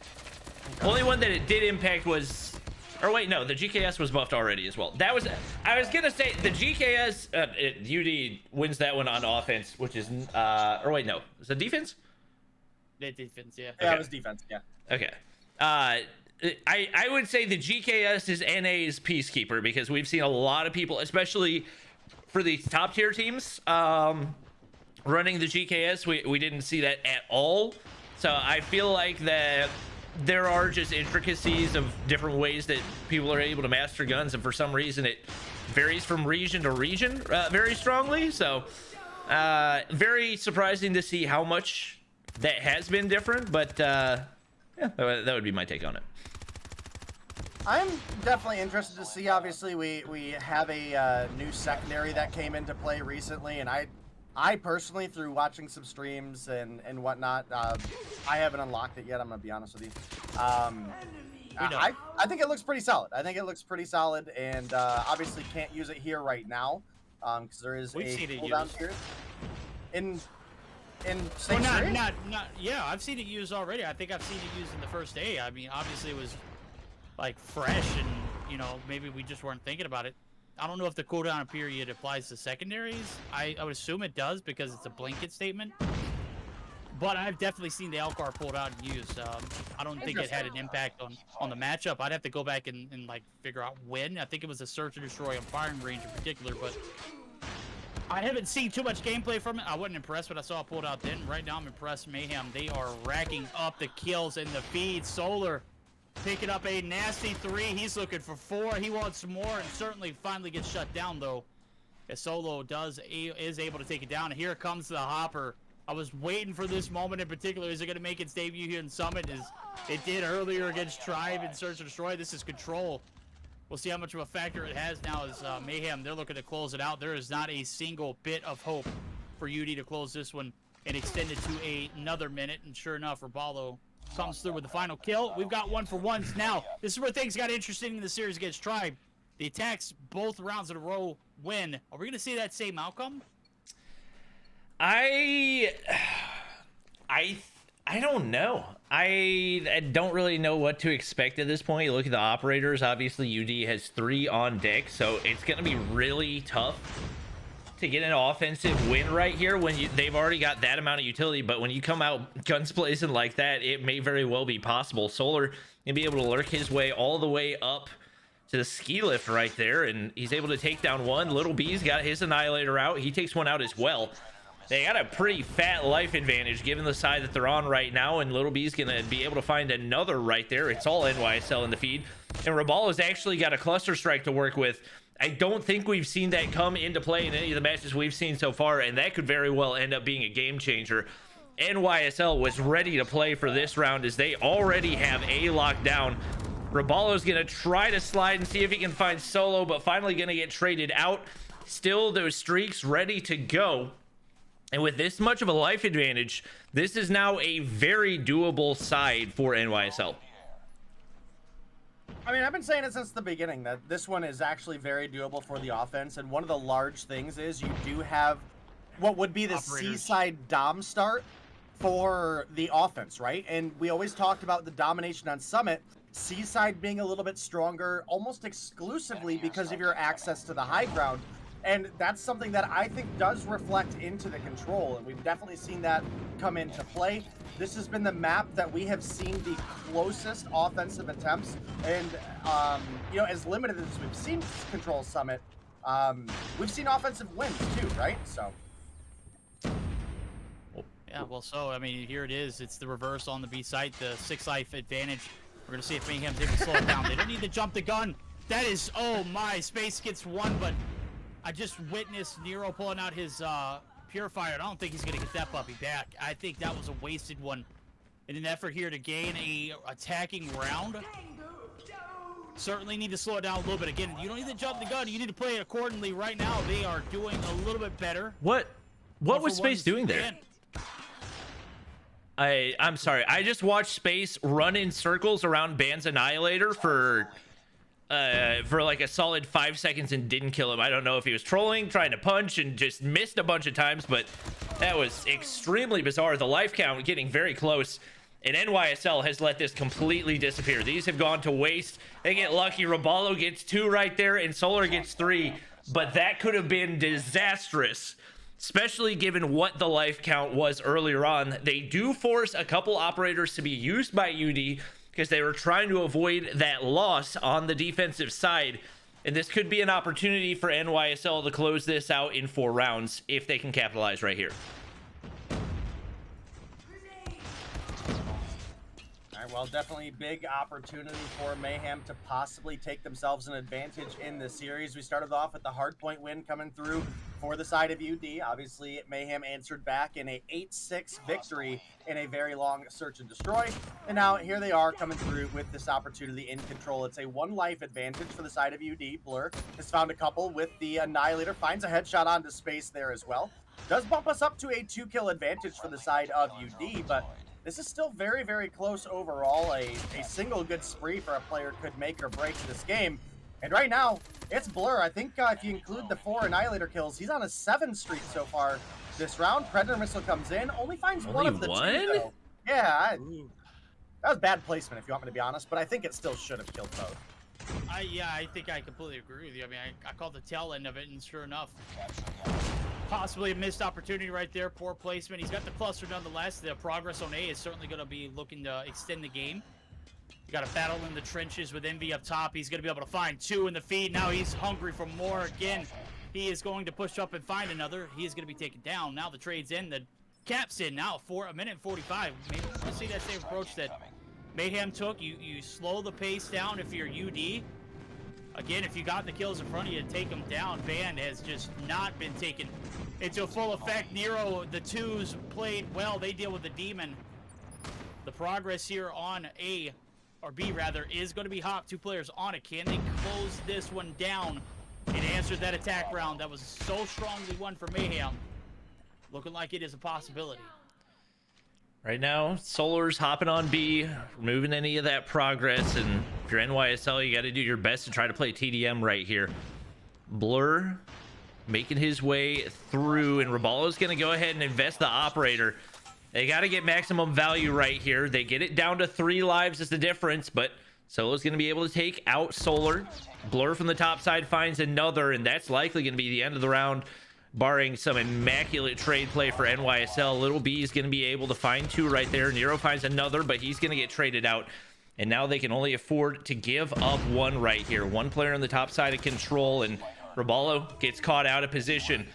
Only one that it did impact was, or wait, no, the GKS was buffed already as well. That was, I was gonna say the GKS, UD wins that one on offense, which is, or wait, no, is it defense? The defense, yeah. Yeah, it was defense. Yeah. Okay. I would say the GKS is NA's Peacekeeper, because we've seen a lot of people, especially for these top tier teams, running the GKS. We didn't see that at all. So I feel like that there are just intricacies of different ways that people are able to master guns, and for some reason it varies from region to region very strongly. So very surprising to see how much that has been different, but yeah, that would be my take on it. I'm definitely interested to see. Obviously, we have a new secondary that came into play recently, and I personally, through watching some streams and whatnot, I haven't unlocked it yet. I'm gonna be honest with you. I think it looks pretty solid. I think it looks pretty solid, and obviously can't use it here right now because there is a cooldown period. In stage three? Not yeah, I've seen it used already. I think I've seen it used in the first day. I mean, obviously it was like fresh, and you know, maybe we just weren't thinking about it. I don't know if the cooldown period applies to secondaries. I would assume it does because it's a blanket statement. But I've definitely seen the Elcar pulled out and used. I don't think it had an impact on the matchup. I'd have to go back and like figure out when. I think it was a search and destroy on firing range in particular, but I haven't seen too much gameplay from it. I wasn't impressed when I saw it pulled out then. Right now I'm impressed. Mayhem, they are racking up the kills in the feed. Solar picking up a nasty 3. He's looking for 4. He wants more, and certainly finally gets shut down though, as Solo is able to take it down. And here comes the hopper. I was waiting for this moment in particular. Is it going to make its debut here in Summit? As it did earlier against Tribe and Search and Destroy. This is Control. We'll see how much of a factor it has now as Mayhem, they're looking to close it out. There is not a single bit of hope for UD to close this one and extend it to another minute. And sure enough, Robalo comes through with the final kill. We've got 1-for-1s now. This is where things got interesting in the series against Tribe. The attacks both rounds in a row win. Are we going to see that same outcome? I don't know. I don't really know what to expect at this point. You look at the operators. Obviously, UD has 3 on deck, so it's going to be really tough to get an offensive win right here when they've already got that amount of utility. But when you come out guns blazing like that, it may very well be possible. Solar can be able to lurk his way all the way up to the ski lift right there, and he's able to take down one. Little B's got his Annihilator out. He takes one out as well. They got a pretty fat life advantage given the side that they're on right now, and Little B's gonna be able to find another right there. It's all NYSL in the feed, and Rabalo's actually got a cluster strike to work with. I don't think we've seen that come into play in any of the matches we've seen so far, and that could very well end up being a game changer. NYSL was ready to play for this round as they already have A locked down. Rabalo's gonna try to slide and see if he can find Solo, but finally gonna get traded out. Still those streaks ready to go. And with this much of a life advantage, this is now a very doable side for NYSL. I mean, I've been saying it since the beginning that this one is actually very doable for the offense. And one of the large things is you do have what would be the seaside dom start for the offense, right? And we always talked about the domination on Summit Seaside being a little bit stronger, almost exclusively because of your access to the high ground. And that's something that I think does reflect into the control, and we've definitely seen that come into play. This has been the map that we have seen the closest offensive attempts, and you know, as limited as we've seen Control Summit, we've seen offensive wins too, right? So. Yeah, well, so, I mean, here it is. It's the reverse on the B site, the 6 life advantage. We're going to see if Mayhem's able to slow it down. They don't need to jump the gun. That is, oh my, Space gets one, but I just witnessed Nero pulling out his Purifier. I don't think he's going to get that puppy back. I think that was a wasted one in an effort here to gain a attacking round. Certainly need to slow it down a little bit. Again, you don't need to jump the gun. You need to play it accordingly. Right now, they are doing a little bit better. What was Space doing there? Again, I'm sorry. I just watched Space run in circles around Band's Annihilator for like a solid 5 seconds and didn't kill him. I don't know if he was trolling, trying to punch, and just missed a bunch of times, but that was extremely bizarre. The life count getting very close, and NYSL has let this completely disappear. These have gone to waste. They get lucky. Roballo gets 2 right there, and Solar gets 3, but that could have been disastrous, especially given what the life count was earlier on. They do force a couple operators to be used by UD because they were trying to avoid that loss on the defensive side. And this could be an opportunity for NYSL to close this out in 4 rounds if they can capitalize right here. All right, well, definitely big opportunity for Mayhem to possibly take themselves an advantage in this series. We started off with the Hardpoint win coming through for the side of UD. Obviously, Mayhem answered back in a 8-6 victory in a very long search and destroy. And now here they are coming through with this opportunity in control. It's a 1 life advantage for the side of UD. Blur has found a couple with the Annihilator, finds a headshot onto Space there as well. Does bump us up to a 2-kill advantage for the side of UD, but this is still very, very close overall. A single good spree for a player could make or break this game. And right now, it's Blur. I think if you include the 4 Annihilator kills, he's on a 7 streak so far this round. Predator Missile comes in, only finds one of the 2, though. Yeah, that was bad placement, if you want me to be honest, but I think it still should have killed both. Yeah, I think I completely agree with you. I mean, I called the tail end of it, and sure enough, possibly a missed opportunity right there. Poor placement. He's got the cluster nonetheless. The progress on A is certainly going to be looking to extend the game. You got a battle in the trenches with Envy up top. He's going to be able to find 2 in the feed. Now he's hungry for more. Again, he is going to push up and find another. He is going to be taken down. Now the trade's in. The cap's in now for 1 minute and 45. Maybe we'll see that same approach that Mayhem took. You slow the pace down if you're UD. Again, if you got the kills in front of you, take them down. Band has just not been taken into full effect. Nero, the 2s played well. They deal with the demon. The progress here on A, or B rather, is going to be Hawk. 2 players on it. Can they close this one down and answer that attack round that was so strongly won for Mayhem? Looking like it is a possibility. Right now, Solar's hopping on B, removing any of that progress, and if you're NYSL, you got to do your best to try to play TDM right here. Blur making his way through, and Roballo's going to go ahead and invest the operator. They got to get maximum value right here. They get it down to 3 lives is the difference, but Solo's going to be able to take out Solar. Blur from the top side finds another, and that's likely going to be the end of the round. Barring some immaculate trade play for NYSL, Little B is going to be able to find 2 right there. Nero finds another, but he's going to get traded out. And now they can only afford to give up 1 right here. 1 player on the top side of control, and Roballo gets caught out of position.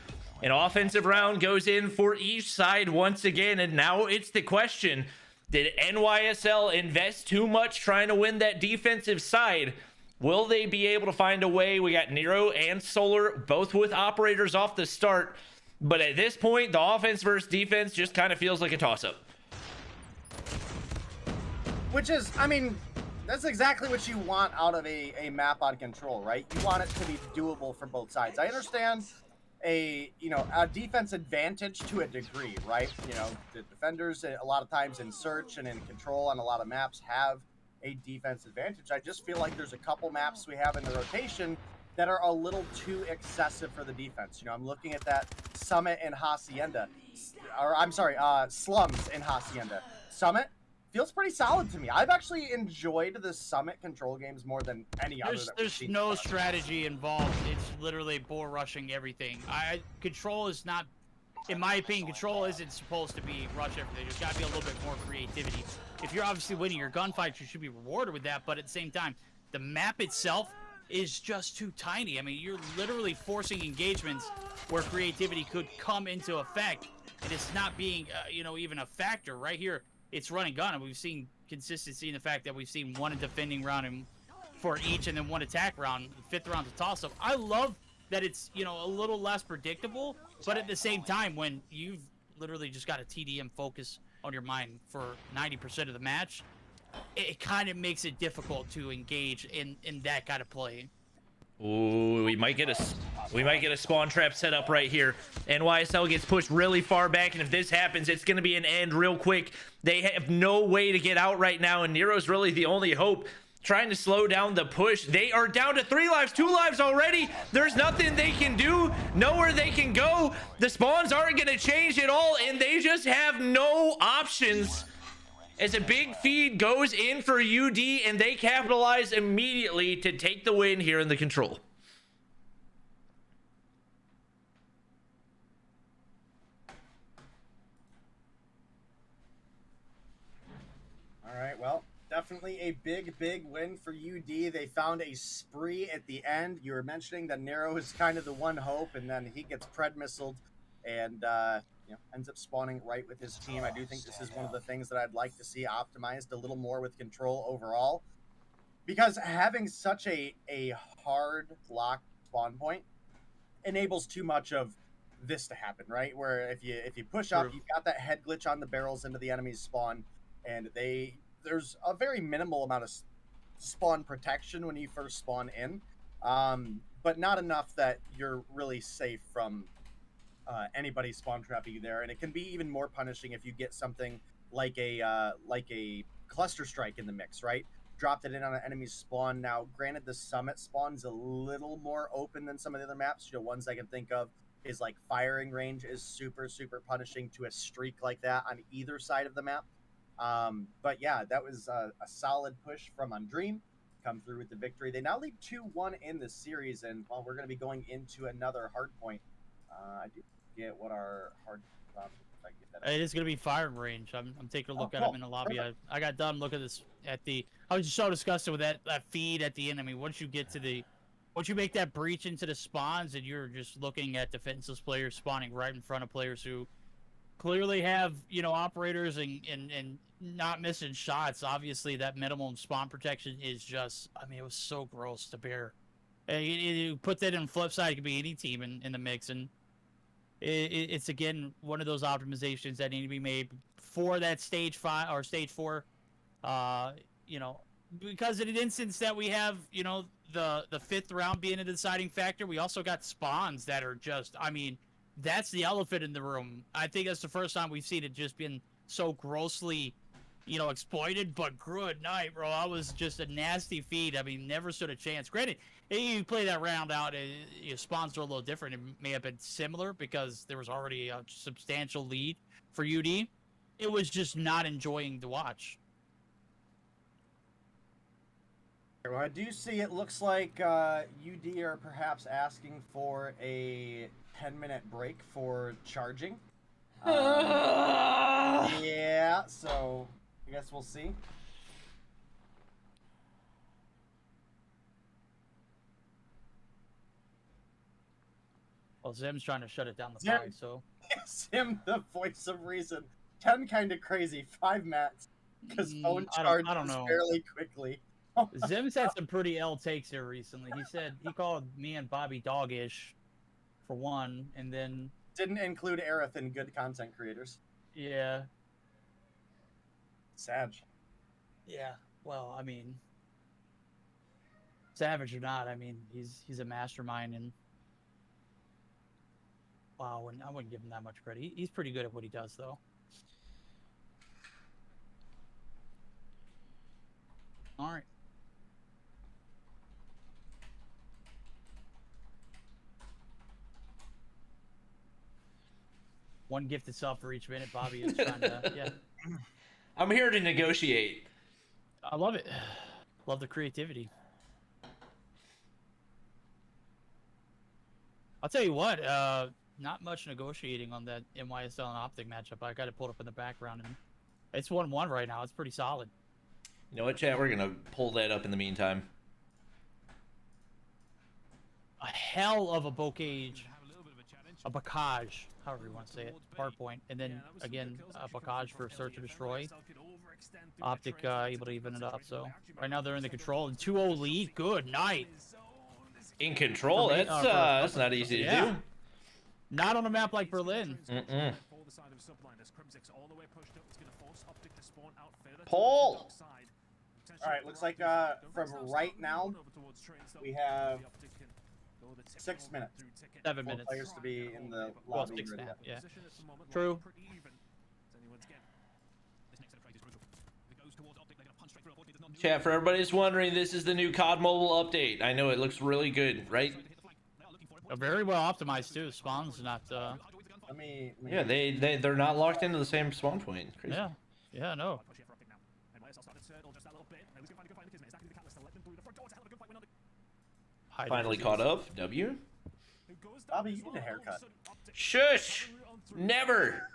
An offensive round goes in for each side once again, and now it's the question, did NYSL invest too much trying to win that defensive side? Will they be able to find a way? We got Nero and Solar, both with operators off the start. But at this point, the offense versus defense just kind of feels like a toss-up. Which is, I mean, that's exactly what you want out of a map on control, right? You want it to be doable for both sides. I understand a defense advantage to a degree, right? You know, the defenders a lot of times in search and in control on a lot of maps have a defense advantage. I just feel like there's a couple maps we have in the rotation that are a little too excessive for the defense. You know, I'm looking at that Summit and Hacienda, or I'm sorry, Slums and Hacienda. Summit, feels pretty solid to me. I've actually enjoyed the Summit control games more than any other. There's no strategy involved. It's literally bull rushing everything. Control is not, in my opinion, control isn't supposed to be rush everything. There's got to be a little bit more creativity. If you're obviously winning your gunfights, you should be rewarded with that. But at the same time, the map itself is just too tiny. I mean, you're literally forcing engagements where creativity could come into effect, and it's not being, even a factor right here. It's run and gun, and we've seen consistency in the fact that we've seen one defending round and for each, and then one attack round. The 5th round's a toss-up. I love that it's a little less predictable, but at the same time, when you've literally just got a TDM focus on your mind for 90% of the match, it kind of makes it difficult to engage in that kind of play. Ooh, we might get a spawn trap set up right here. NYSL gets pushed really far back, and if this happens, it's going to be an end real quick. They have no way to get out right now, and Nero's really the only hope. Trying to slow down the push. They are down to 3 lives, 2 lives already. There's nothing they can do, nowhere they can go. The spawns aren't going to change at all, and they just have no options. As a big feed goes in for UD, and they capitalize immediately to take the win here in the control. All right, well, definitely a big win for UD. They found a spree at the end. You were mentioning that Nero is kind of the one hope, and then he gets pred missiled and ends up spawning right with his team. I do think this is one of the things that I'd like to see optimized a little more with control overall, because having such a hard lock spawn point enables too much of this to happen, right? Where if you push up, you've got that head glitch on the barrels into the enemy's spawn, and there's a very minimal amount of spawn protection when you first spawn in, but not enough that you're really safe from anybody spawn trapping you there. And it can be even more punishing if you get something like a cluster strike in the mix, right? Dropped it in on an enemy's spawn. Now, granted, the Summit spawn's a little more open than some of the other maps. Ones I can think of is like firing range is super punishing to a streak like that on either side of the map. But yeah, that was a solid push from Undream. Come through with the victory. They now lead 2-1 in the series, and while we're going to be going into another Hardpoint, I do get what our hard. It is going to be firing range. I'm taking a look at him in the lobby. I got done looking at the. I was just so disgusted with that feed at the end. I mean, once you make that breach into the spawns, and you're just looking at defenseless players spawning right in front of players who clearly have operators and not missing shots. Obviously, that minimum spawn protection is just. I mean, it was so gross to bear. You put that in flip side, it could be any team in the mix, and it's again one of those optimizations that need to be made for that stage 5 or stage 4. Because in an instance that we have, the 5th round being a deciding factor, we also got spawns that are just. I mean, that's the elephant in the room. I think that's the first time we've seen it just been so grossly, exploited. But good night, bro. I was just a nasty feed. I mean, never stood a chance. Granted, you play that round out, your spawns are a little different. It may have been similar because there was already a substantial lead for UD. It was just not enjoying to watch. Well, I do see it looks like UD are perhaps asking for a 10-minute break for charging. Yeah, so I guess we'll see. Well, Zim's trying to shut it down the side, so. Zim, the voice of reason. 10 kind of crazy. 5 mats. Because phone charges fairly quickly. Zim's had some pretty L takes here recently. He called me and Bobby doggish, for one, and then didn't include Aerith in good content creators. Yeah. Savage. Yeah. Well, I mean, savage or not, I mean, he's a mastermind, and wow, and I wouldn't give him that much credit. He's pretty good at what he does, though. All right. One gift itself for each minute. Bobby is trying to, yeah. I'm here to negotiate. I love it. Love the creativity. I'll tell you what, not much negotiating on that NYSL and Optic matchup. I got it pulled up in the background, and it's 1-1 right now. It's pretty solid. You know what, chat? We're gonna pull that up in the meantime. A hell of a bocage, a bocage, however you want to say it, Hardpoint, and then again a bocage for search and destroy. Optic able to even it up. So right now they're in the control and 2-0 lead. Good night. In control, that's not easy to do. Not on a map like Berlin. Paul. All right, looks like from right now we have 6 minutes. 7 For minutes. players to be in the Well, lobby. 6 ready now. up. Yeah. True. Chat, for everybody that's wondering, this is the new COD mobile update. I know it looks really good, right? Very well optimized too. Spawn's not. Let me Yeah, they're not locked into the same spawn point. Crazy. Yeah. Yeah. No. Finally caught up. W. Bobby, you need a haircut. Shush! Never!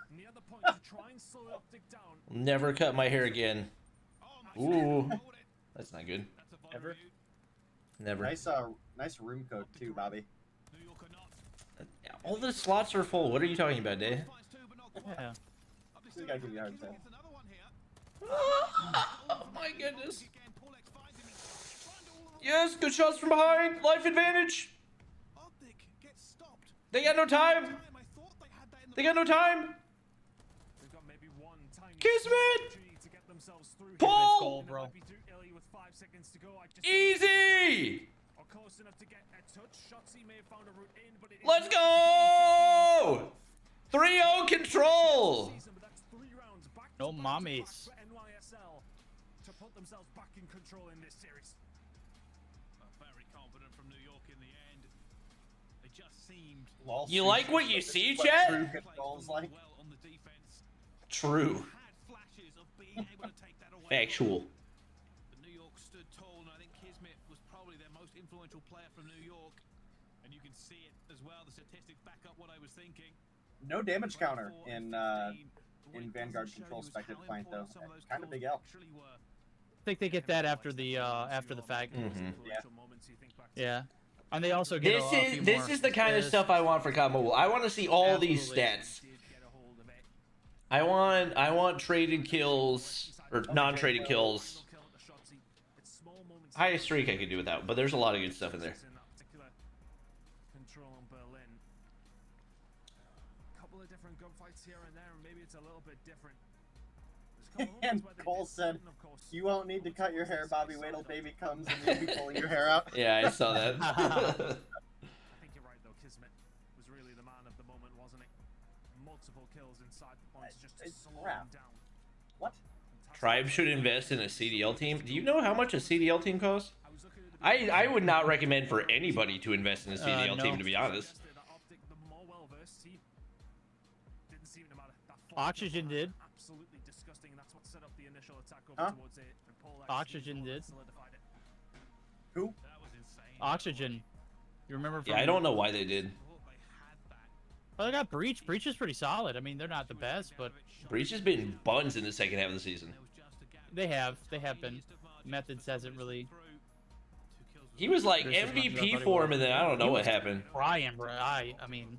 Never cut my hair again. Ooh. That's not good. Ever. Never. Nice room code too, Bobby. All the slots are full. What are you talking about, Dave? Yeah. This guy give you a hard time. Oh my goodness. Yes, good shots from behind. Life advantage. They got no time. They got no time. Kismet. Pull. Goal, bro. Easy. Let's go. 3-0 control. No mommies. To put themselves back in control in this series. Very confident from New York in the end. They just seemed. You like what you see, What chat? true control's like? Well on the defense. True. Had flashes of being able to take that away. Factual. But New York stood tall, and I think Kismet was probably their most influential player from New York. And you can see it as well. The statistics back up what I was thinking. No damage counter in Vanguard control spec at Defiant though. Kind of big L. I think they get that after the fact. Yeah. And they also get This is the kind of stuff I want for COD Mobile. I want to see all these stats. I want traded kills or non-traded kills. Highest streak I could do without, but there's a lot of good stuff in there. Control on Berlin. Couple of different gunfights here and there, and maybe it's a little bit different. And Cole said, "You won't need to cut your hair, Bobby. Wait till baby comes and you'll be pulling your hair out." Yeah, I saw that. I think you're right though. Kismet was really the man of the moment, wasn't it? Multiple kills inside the points just to slow him down. What? Tribe should invest in a CDL team. Do you know how much a CDL team costs? I would not recommend for anybody to invest in a CDL team, to be honest. Oxygen did. Absolutely disgusting. That's what set up the initial attack Huh? towards it. And Paul Oxygen did. solidified it. Who? That was insane. Oxygen. You remember? From Yeah, I don't know why they did. Well, they got Breach. Breach is pretty solid. I mean, they're not the best, but Breach has been buns in the second half of the season. they have been. Methods hasn't really. He was like There's just MVP nothing for him, and then I don't know what happened. Crying, bro. I mean,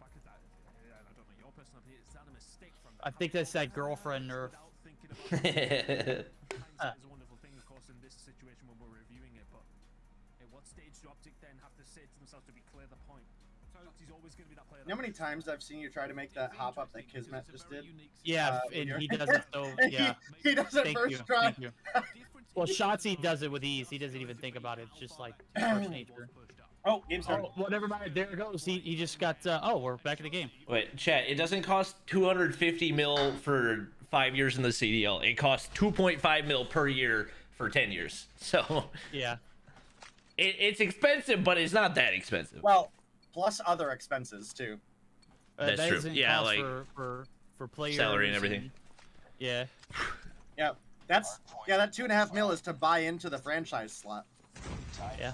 I think that's that girlfriend nerf. It's a wonderful thing, of course, in this situation when we're reviewing it. But at what stage do Optic then have to say to themselves to be clear the point? He's always going to be that player. You know how many times I've seen you try to make that hop up that Kismet just did? Yeah, and he does it so. Yeah. He does it Thank first you. try. Thank you. Well, Shotzi does it with ease. He doesn't even think about it. It's just like first nature. Oh, game started. Oh, well, never mind. There it goes. He just got. Oh, we're back in the game. Wait, chat. It doesn't cost 250 mil for 5 years in the CDL. It costs 2.5 mil per year for 10 years. So Yeah. it's expensive, but it's not that expensive. Well, plus other expenses too. That's that true. isn't Yeah, cost like for players, salary and everything. yeah. Yeah. That's yeah, that 2.5 mil is to buy into the franchise slot. Yeah.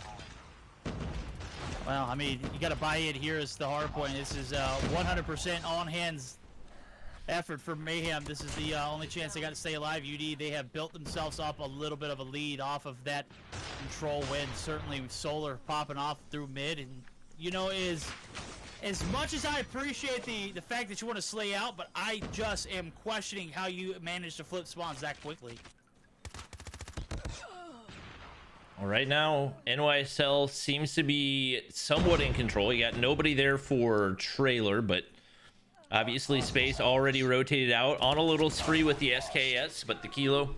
Well, I mean, you got to buy it. Here is the hard point. This is 100% on hands effort for Mayhem. This is the only chance they got to stay alive. UD, they have built themselves up a little bit of a lead off of that control win. Certainly Solar popping off through mid, and you know, is as much as I appreciate the fact that you want to slay out, but I just am questioning how you managed to flip spawns that quickly. Well, right now, NYSL seems to be somewhat in control. You got nobody there for trailer, but obviously Space already rotated out on a little spree with the SKS, but the Kilo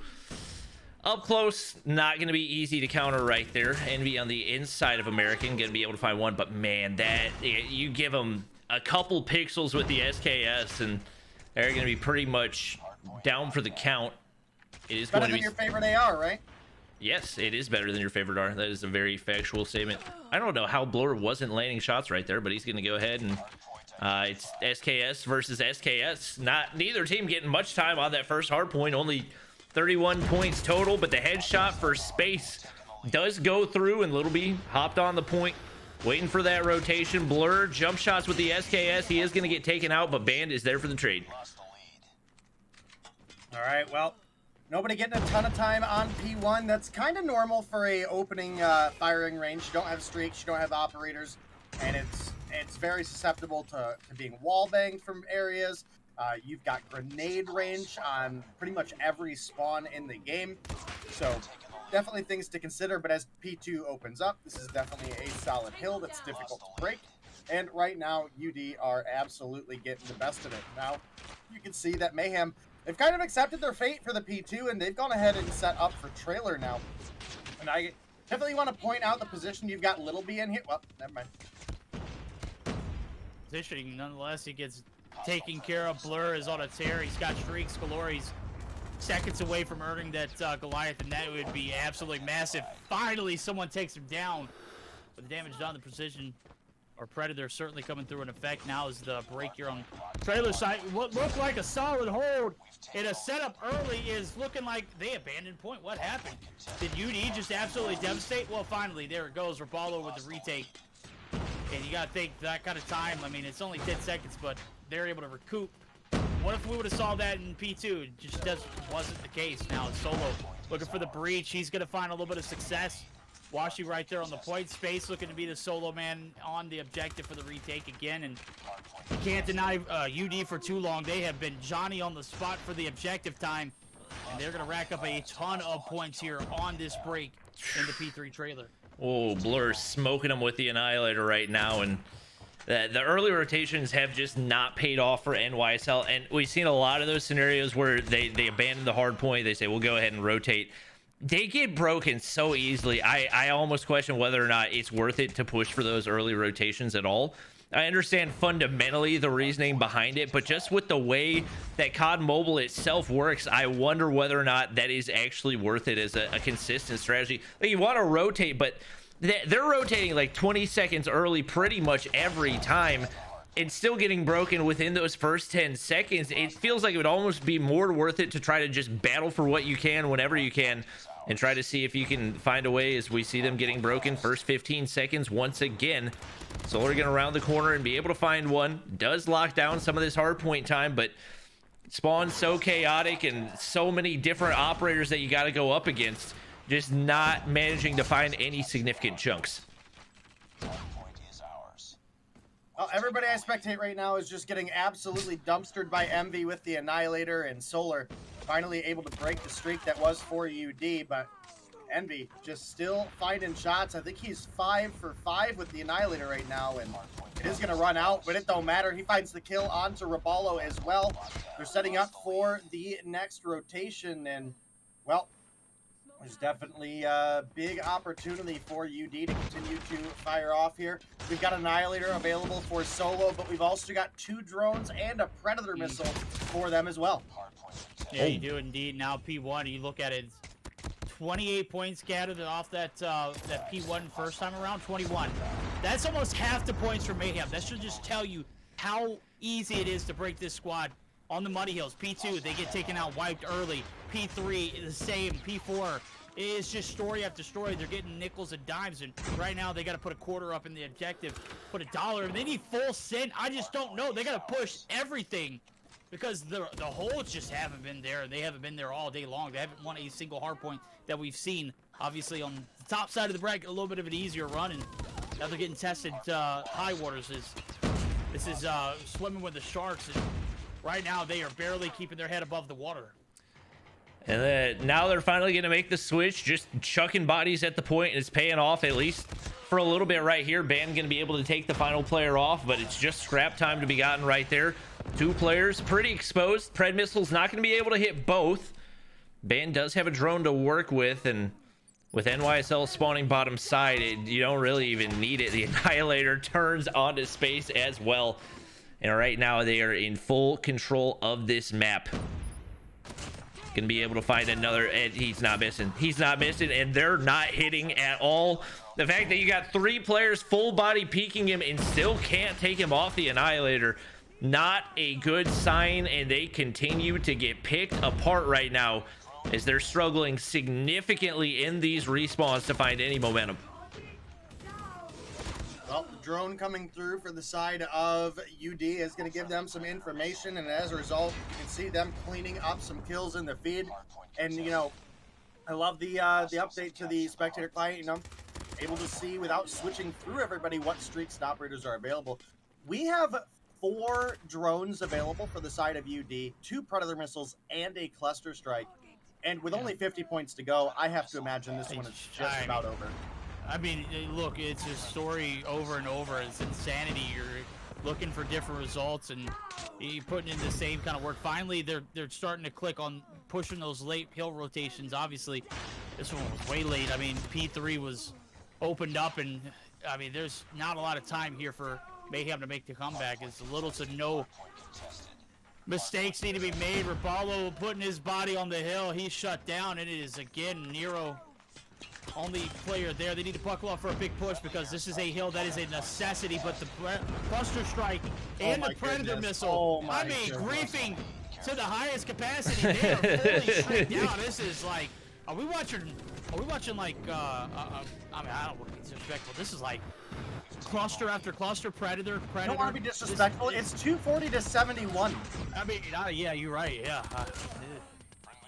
up close, not going to be easy to counter right there. Envy on the inside of American, going to be able to find one, but man, that you give them a couple pixels with the SKS, and they're going to be pretty much down for the count. It is Better going to than be your favorite AR, right? Yes, it is better than your favorite R. That is a very factual statement. I don't know how Blur wasn't landing shots right there, but he's going to go ahead and it's SKS versus SKS. Neither team getting much time on that first hard point. Only 31 points total, but the headshot for Space does go through, and Little B hopped on the point, waiting for that rotation. Blur jump shots with the SKS. He is going to get taken out, but Band is there for the trade. All right, well, nobody getting a ton of time on P1. That's kind of normal for a opening firing range. You don't have streaks, you don't have operators, and it's very susceptible to being wall banged from areas. You've got grenade range on pretty much every spawn in the game. So definitely things to consider, but as P2 opens up, this is definitely a solid hill that's difficult to break. And right now, UD are absolutely getting the best of it. Now, you can see that Mayhem, they've kind of accepted their fate for the P2, and they've gone ahead and set up for trailer now. And I definitely want to point out the position you've got Little B in here. Well, never mind. Positioning, nonetheless, he gets taken care of. Blur is on a tear. He's got streaks galore. He's seconds away from earning that Goliath, and that would be absolutely massive. Finally, someone takes him down. But the damage done, the precision or Predator certainly coming through in effect. Now is the break here on trailer side. What looked like a solid hold in a setup early is looking like they abandoned point. What happened? Did UD just absolutely devastate? Well, finally, there it goes. Rapallo with the retake. And you got to think that kind of time. I mean, it's only 10 seconds, but they're able to recoup. What if we would have saw that in P2? It just wasn't the case. Now it's Solo looking for the breach. He's going to find a little bit of success. Washi right there on the point. Space looking to be the solo man on the objective for the retake again. And you can't deny UD for too long. They have been Johnny on the spot for the objective time. And they're going to rack up a ton of points here on this break in the P3 trailer. Oh, Blur smoking them with the Annihilator right now, and the early rotations have just not paid off for NYSL, and we've seen a lot of those scenarios where they abandon the hard point. They say, we'll go ahead and rotate. They get broken so easily. I almost question whether or not it's worth it to push for those early rotations at all. I understand fundamentally the reasoning behind it, but just with the way that COD Mobile itself works, I wonder whether or not that is actually worth it as a consistent strategy. Like, you want to rotate, but they're rotating like 20 seconds early pretty much every time and still getting broken within those first 10 seconds. It feels like it would almost be more worth it to try to just battle for what you can whenever you can and try to see if you can find a way as we see them getting broken first 15 seconds once again. Solar gonna round the corner and be able to find one. Does lock down some of this hard point time, but spawn's so chaotic and so many different operators that you got to go up against, just not managing to find any significant chunks. Well, everybody I spectate right now is just getting absolutely dumpstered by Envy with the Annihilator, and Solar finally able to break the streak that was for UD, but Envy just still finding shots. I think he's 5 for 5 with the Annihilator right now, and it is going to run out, but it don't matter. He finds the kill onto Rapallo as well. They're setting up for the next rotation, and, well, there's definitely a big opportunity for UD to continue to fire off here. We've got Annihilator available for Solo, but we've also got 2 drones and a Predator missile for them as well. Yeah, you do indeed. Now P1, you look at it, 28 points scattered off that P1 first time around, 21. That's almost half the points for Mayhem. That should just tell you how easy it is to break this squad on the Muddy Hills. P2, they get taken out, wiped early. P3 the same, P4. It's just story after story. They're getting nickels and dimes, and right now they got to put a quarter up in the objective, put $1, and they need full send. I just don't know. They got to push everything because the holds just haven't been there, and they haven't been there all day long. They haven't won a single hard point that we've seen. Obviously, on the top side of the bracket, a little bit of an easier run, and now they're getting tested. High waters this is swimming with the sharks, and right now they are barely keeping their head above the water. And then now they're finally going to make the switch, just chucking bodies at the point, and it's paying off at least for a little bit right here. Ban going to be able to take the final player off, but it's just scrap time to be gotten right there. 2 players pretty exposed. Pred missile's not going to be able to hit both. Ban does have a drone to work with, and with NYSL spawning bottom side, you don't really even need it. The Annihilator turns onto space as well. And right now they are in full control of this map. Gonna be able to find another, and he's not missing, and they're not hitting at all. The fact that you got 3 players full body peeking him and still can't take him off the Annihilator, not a good sign, and they continue to get picked apart right now as they're struggling significantly in these respawns to find any momentum. Well, the drone coming through for the side of UD is going to give them some information, and as a result, you can see them cleaning up some kills in the feed. And, you know, I love the update to the spectator client, you know, able to see without switching through everybody what streaks and operators are available. We have 4 drones available for the side of UD, 2 Predator missiles, and a cluster strike. And with only 50 points to go, I have to imagine this one is just about over. I mean, look, it's a story over and over. It's insanity. You're looking for different results, and you're putting in the same kind of work. Finally, they're starting to click on pushing those late hill rotations. Obviously, this one was way late. I mean, P3 was opened up, and I mean, there's not a lot of time here for Mayhem to make the comeback. It's little to no mistakes need to be made. Rapallo putting his body on the hill. He's shut down, and it is again Nero. Only player there. They need to buckle up for a big push because this is a hill that is a necessity. But the cluster strike and the Predator missile, I mean, griefing to the highest capacity. They are fully shut down. This is like, are we watching like, I mean, I don't want to be disrespectful. This is like cluster after cluster, Predator. I don't want to be disrespectful. It's 240 to 71. I mean, yeah, you're right. Yeah.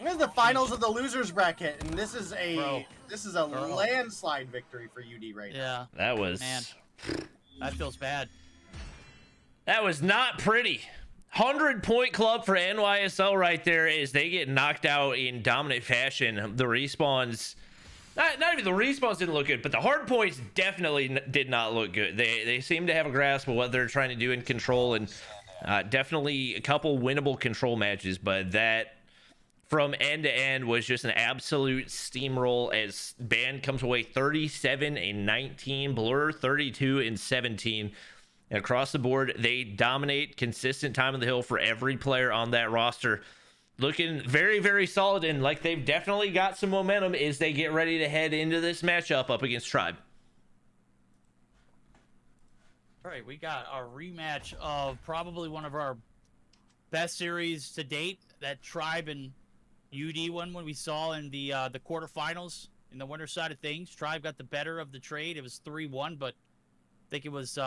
This is the finals of the losers bracket, and this is a landslide victory for UD right now. Yeah. That was, man, that feels bad. That was not pretty. 100-point club for NYSL right there as they get knocked out in dominant fashion. The respawns, not even the respawns didn't look good, but the hard points definitely did not look good. They seem to have a grasp of what they're trying to do in control, and definitely a couple winnable control matches, but that from end to end was just an absolute steamroll as Band comes away 37-19, Blur 32-17. And across the board, they dominate. Consistent time on the hill for every player on that roster. Looking very, very solid, and like they've definitely got some momentum as they get ready to head into this matchup up against Tribe. All right, we got a rematch of probably one of our best series to date. That Tribe and UD one when we saw in the quarterfinals in the winter side of things. Tribe got the better of the trade. It was 3-1, but I think it was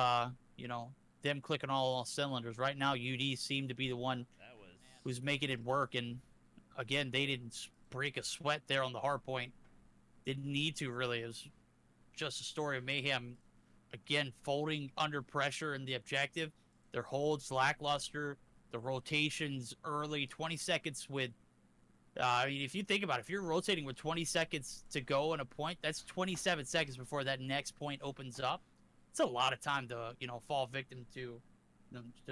you know, them clicking all cylinders. Right now, UD seemed to be the one who's making it work, and again, they didn't break a sweat there on the hard point. Didn't need to really. It was just a story of Mayhem again folding under pressure in the objective. Their holds lackluster. The rotations early, 20 seconds with. I mean, if you think about it, if you're rotating with 20 seconds to go in a point, that's 27 seconds before that next point opens up. It's a lot of time to, you know, fall victim to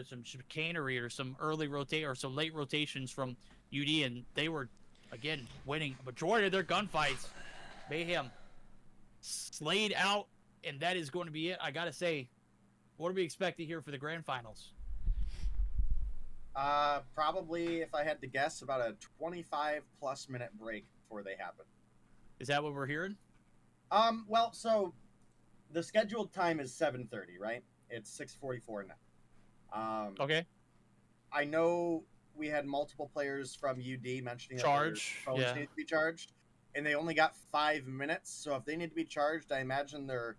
some chicanery or some early rotate or some late rotations from UD, and they were, again, winning a majority of their gunfights. Mayhem slayed out, and that is going to be it. I gotta say, what do we expect here for the grand finals? Probably, if I had to guess, about a 25+ minute break before they happen. Is that what we're hearing? Well, so the scheduled time is 7:30, right? It's 6:44 now. Okay. I know we had multiple players from UD mentioning that Charge, their phones yeah. need to be charged, and they only got 5 minutes. So if they need to be charged, I imagine they're,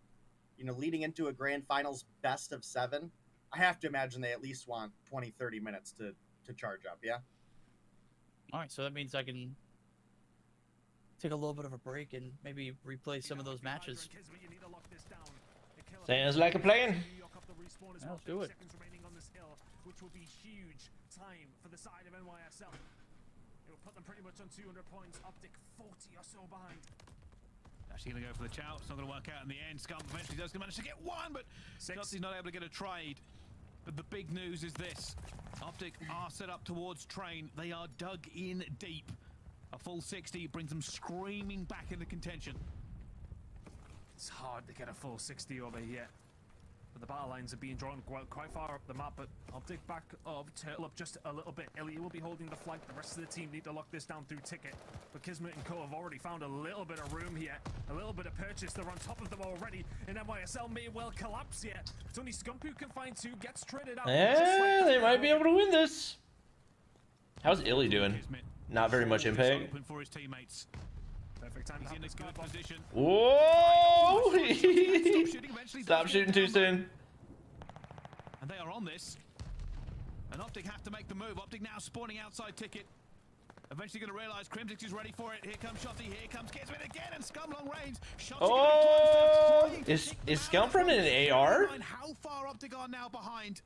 leading into a grand finals best of 7. I have to imagine they at least want 20, 30 minutes to charge up. Yeah. All right, so that means I can take a little bit of a break and maybe replay some of those matches. Sounds like a plan. Yeah, let's do it. Which will be huge time for the side of NYSL. It will put them pretty much on 200 points. Optic 40 or so behind. Actually going to go for the chow. It's not going to work out in the end. Scum eventually does manage to get one, but Chelsea not able to get a trade. But the big news is this. Optic are set up towards train. They are dug in deep. A full 60 brings them screaming back into contention. It's hard to get a full 60 over here. But the battle lines are being drawn quite far up the map, but I'll dig back up, turtle up just a little bit. Elliot will be holding the flank. The rest of the team need to lock this down through ticket. But Kismet and Co have already found a little bit of room here. A little bit of purchase. They're on top of them already. And NYSL may well collapse here. It's only Scump who can find 2, gets traded out. Yeah, they might be able to win this. How's Illy doing? Not very much impact. Open for his teammates. Perfect time. He's in a good position. Whoa! Stop shooting too soon. And they are on this. And Optic have to make the move. Optic now spawning outside ticket. Eventually going to realize Crimsix is ready for it. Here comes Shotty. Here comes Kismet again. And Scum long range. Shotty Oh! Is Scum running an AR? How far Optic are now behind?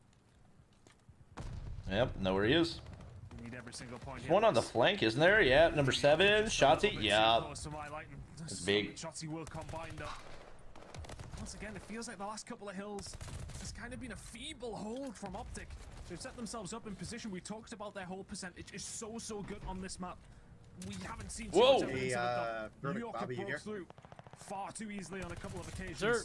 Yep, know where he is. Need every single point. There's one on the flank, isn't there? Yeah, number 7, Shotty. Yeah. It's big. Shotty will combine up. Once again, it feels like the last couple of hills has kind of been a feeble hold from Optic. They've set themselves up in position. We talked about their hold percentage is so good on this map. We haven't seen too much evidence of it, though. New York have broke through far too easily on a couple of occasions. Sir.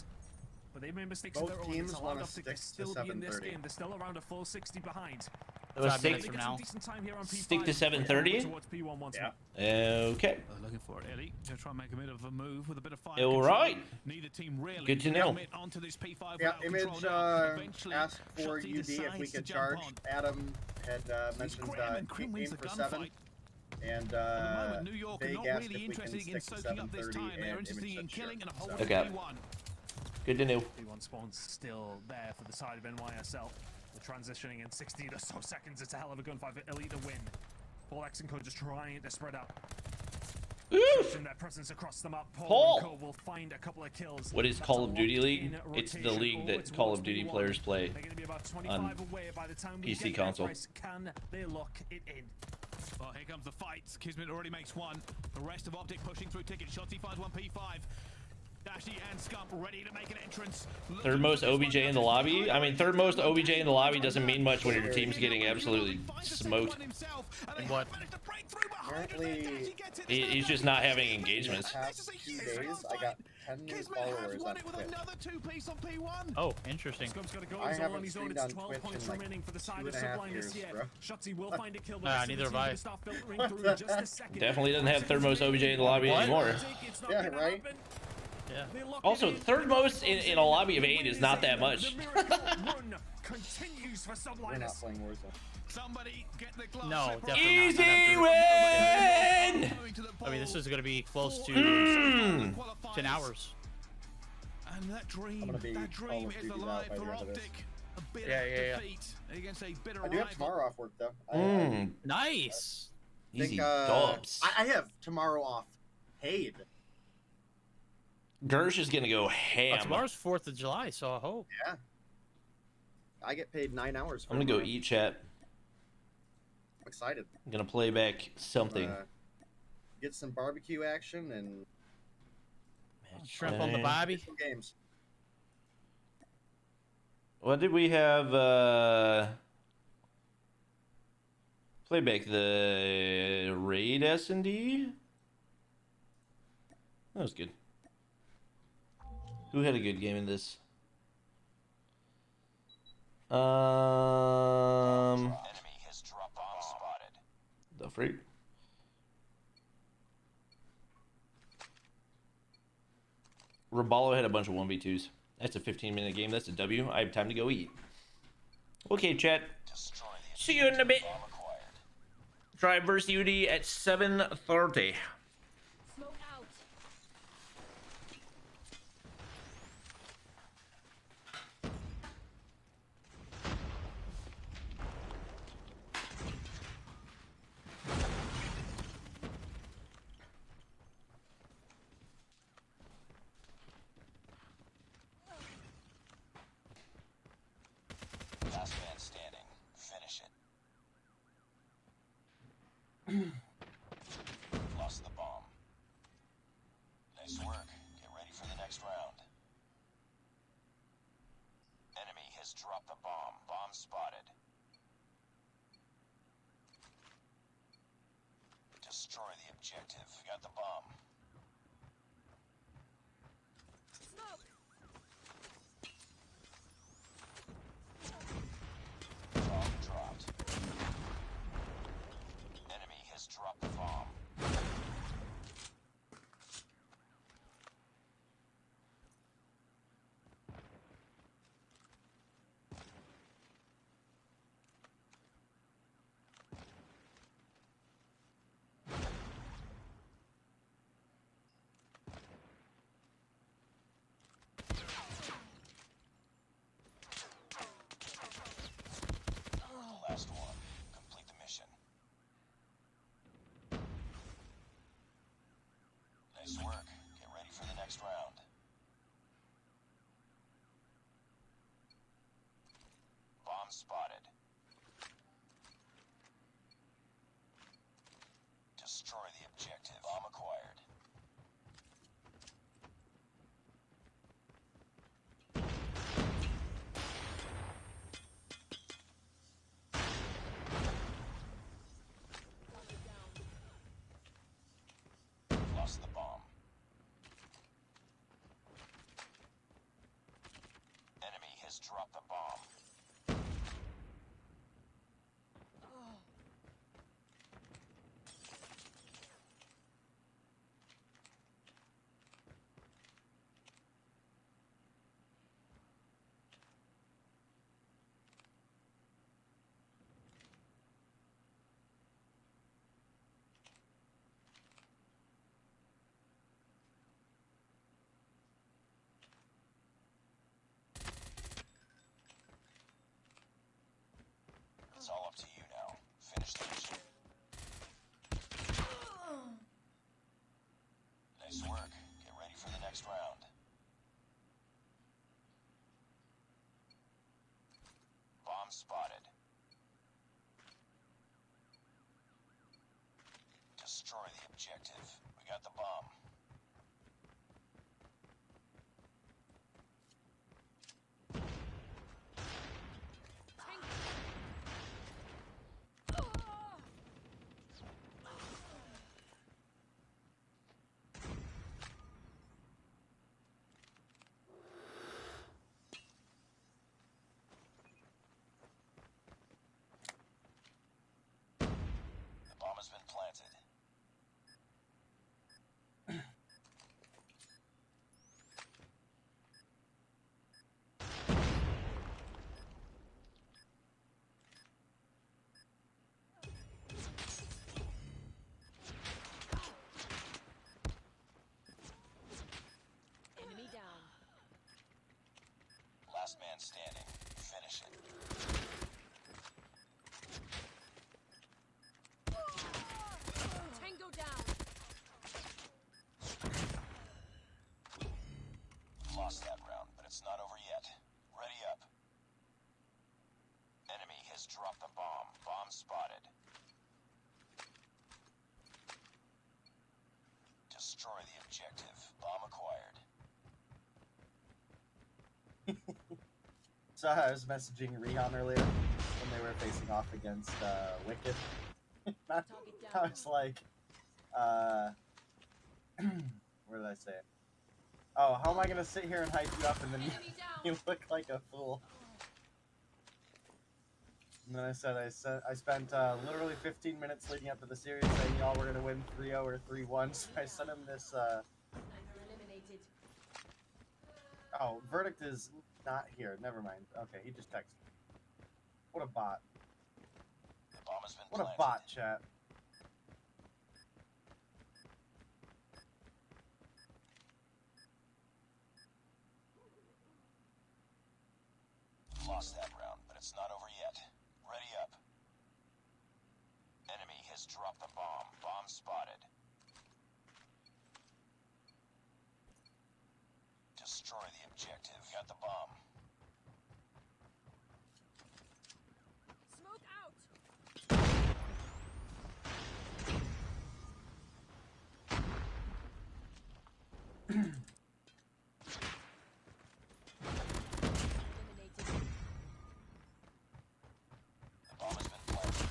But they made mistakes Both of their own. teams It's allowed wanna Optic to stick to still be in this 7:30. game. They're still around a full 60 behind. Five Stick, minutes from now. stick to 7:30? Towards P1 once more. Okay. Looking for it, Ellie. Gonna try and make a bit of a move with a bit of fire. All right. Neither team really. Good to know. commit onto this P5 Yeah, without Image control now. Eventually, asked for Shotty UD if we decides to could jump charge. on. Adam had mentioned Krim aim wins the for 7. gunfight. And At the moment, New York are Vig not asked really if we can interested in stick to soaking up this 7:30, time. They're and interested Image in said killing sure. and holding Okay. P1. Good to know. P1 spawn's still there for the side of NYSL. They're transitioning in 16 or so seconds. It's a hell of a gunfight for Elite to win. Paul X and Co just trying to spread out. Pushing their presence across the map. Paul and Co will find a couple of kills. What is That's Call a of Duty League? locked-in It's the rotation league that over Call towards of Duty P1. players play They're going to be about 25 on away by the time we PC get there. console. Bryce, can they lock it in? Well, here comes the fight. Kismet already makes one. The rest of Optic pushing through ticket. Shotty finds one P5. Dashy and Scump ready to make an entrance. Third most OBJ in the lobby? I mean, third most OBJ in the lobby doesn't mean much when your team's getting absolutely smoked. And what? Apparently, He's just not having engagements. past 2 days, I got 10 new followers on Twitch. Oh, interesting. Scump's got a goal I all haven't on his own. streamed It's on 12 Twitch points in, like, remaining for the side of 2.5 Sublime this years, year. bro. Shotzi will find a kill, but Neither have I. start filtering through in just a second. Definitely doesn't have third most OBJ in the lobby What? anymore. It's not Yeah, gonna right? happen. Yeah. They lock Also, it in. third most in a lobby of 8 is not that much. The miracle run continues for We're Subliners. not playing Warzone. Somebody get the glove. No, separate. definitely not. Easy Not win! Going to the I mean, this ball. is going to be close to Qualifiers. 10 hours. And that dream, gonna be that Call dream of is Duty alive out by for the end of this. Optic. A bitter Yeah. defeat against a bitter I do have rival. tomorrow off work though. Nice. Easy think, dubs. I have tomorrow off paid. Gersh is gonna go ham. Tomorrow's 4th of July, so I hope. Yeah. I get paid 9 hours. For I'm gonna go tomorrow. eat, chat. I'm excited. I'm gonna play back something. Get some barbecue action and Shrimp on the bobby. some games. What did we have? Play back the Raid S&D? That was good. Who had a good game in this? Enemy has dropped bomb spotted. The freak. Robalo had a bunch of 1v2s. That's a 15-minute game. That's a W. I have time to go eat. Okay, chat. Destroy the See you in a bit. bomb acquired. Tribe versus UD at 7:30. Smoke out. Last man standing. Finish it. Lost the bomb. Nice work. Get ready for the next round. Enemy has dropped the bomb. Bomb spotted. Destroy the objective. We got the bomb. Smoke. Bomb dropped. Enemy has dropped the bomb. Last one. Complete the mission. Nice work. Get ready for the next round. Bomb spotted. Destroy the objective. Bomb acquired. Lost the bomb. Enemy has dropped the bomb. It's all up to you now. Finish the mission. Nice work. Get ready for the next round. Bomb spotted. Destroy the objective. We got the bomb. The bomb has been planted. Enemy down. Last man standing. Finish it. Tango down. Lost that round, but it's not over yet. Ready up. Enemy has dropped the bomb. Bomb spotted. Destroy the objective. Bomb acquired. So I was messaging Rihan earlier when they were facing off against Wicked. I Target down. was like, where did I say it? Oh, how am I gonna sit here and hype you up and then Enemy down. you look like a fool? And then I said I spent literally 15 minutes leading up to the series saying y'all were gonna win 3-0 or 3-1. So I sent him this. Sniper eliminated. Oh, verdict is not here. Never mind. Okay, he just texted me. What a bot. The bomb has been What a planted. bot, chat. Lost that round, but it's not over yet. Ready up. Enemy has dropped the bomb. Bomb spotted. Destroy the objective. Got the bomb. Smoke out. Eliminated. The bomb has been planted.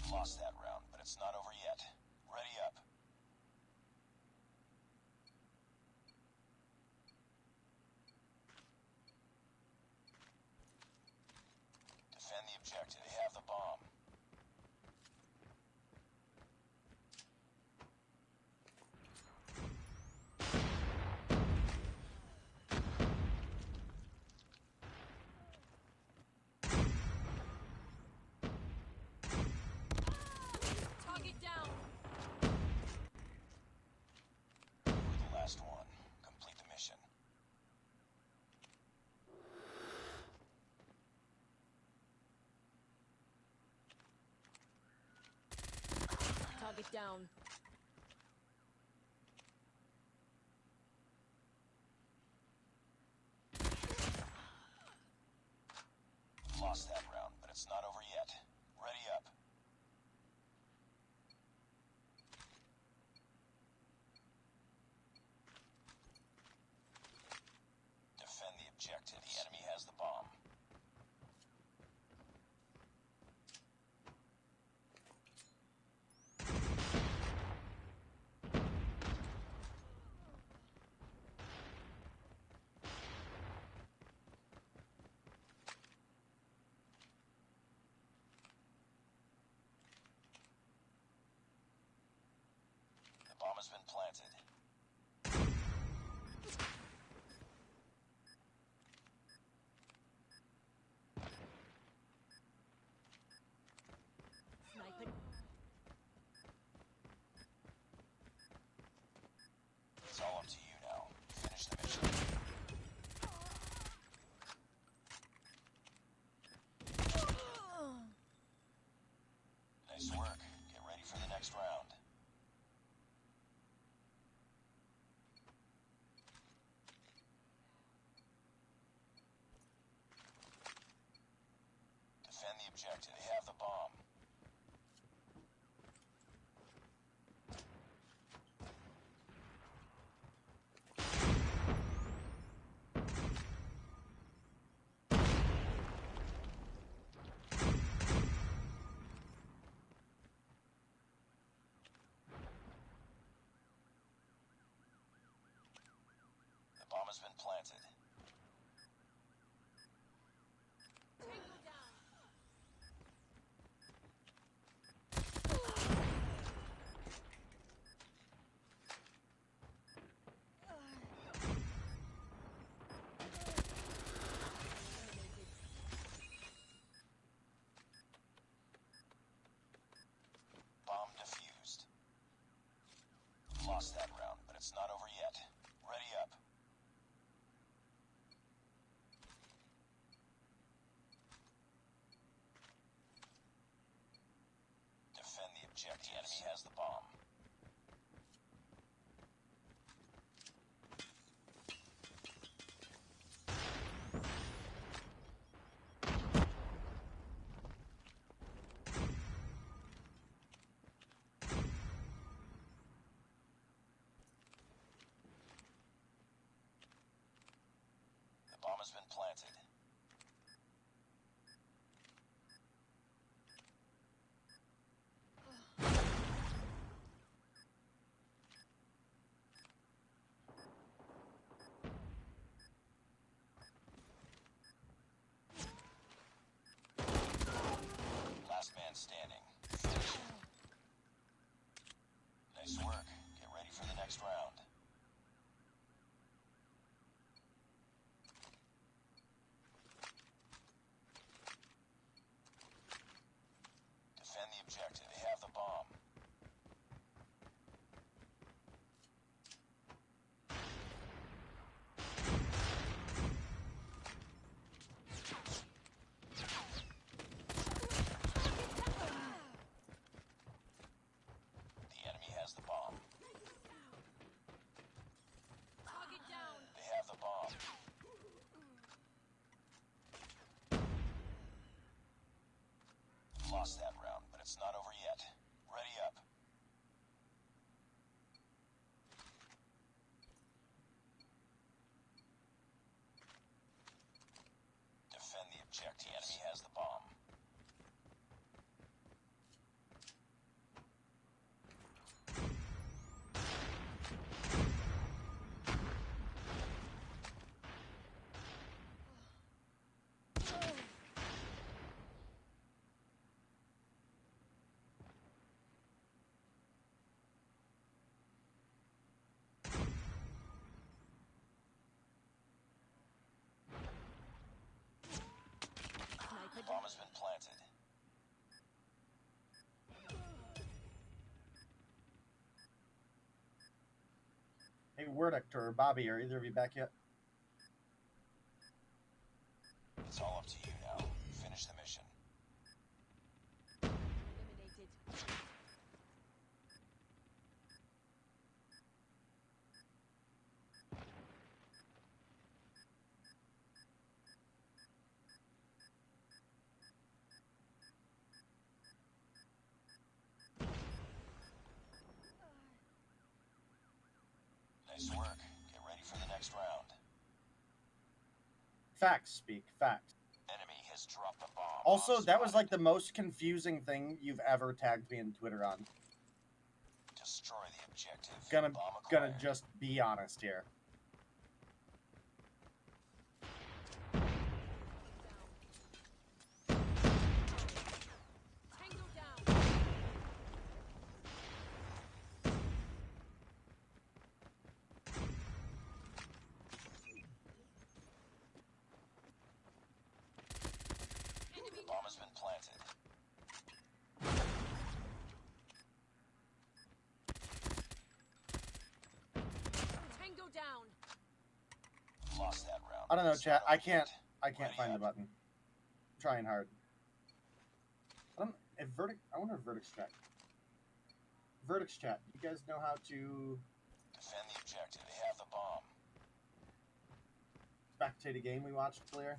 Lost that round, but it's not over yet. Ready up. Defend the objective. They have the bomb. Target down. We're the last one. Complete the mission. Target down. Lost that round, but it's not over yet. Ready up. Defend the objective. The enemy has the bomb. The bomb has been planted. Sniper. It's all up to you now. Finish the mission. Nice work. Get ready for the next round. Defend the objective. They have the bomb. The bomb has been planted. Tango down. Bomb defused. Lost that round, but it's not over yet. Ready up. Defend the objective. The enemy has the bomb. The bomb has been planted. Werdict or Bobby, are either of you back yet? It's all up to you now. Finish the mission. Eliminated. Nice work. Get ready for the next round. Facts speak. Facts. Enemy has dropped the bomb. Also, that was like the most confusing thing you've ever tagged me in Twitter on. Destroy the objective. Gonna Bomb acquired. just be honest here. Tango down. Enemy Bomb has been planted. Tango down. Lost that round. I don't know, It's chat. not I over can't yet. Ready find the up. button. I'm trying hard. I don't. If Verdict. I wonder if Verdict's chat. Verdict's chat. You guys know how to Defend the objective. They have the bomb. spectate a game we watched earlier?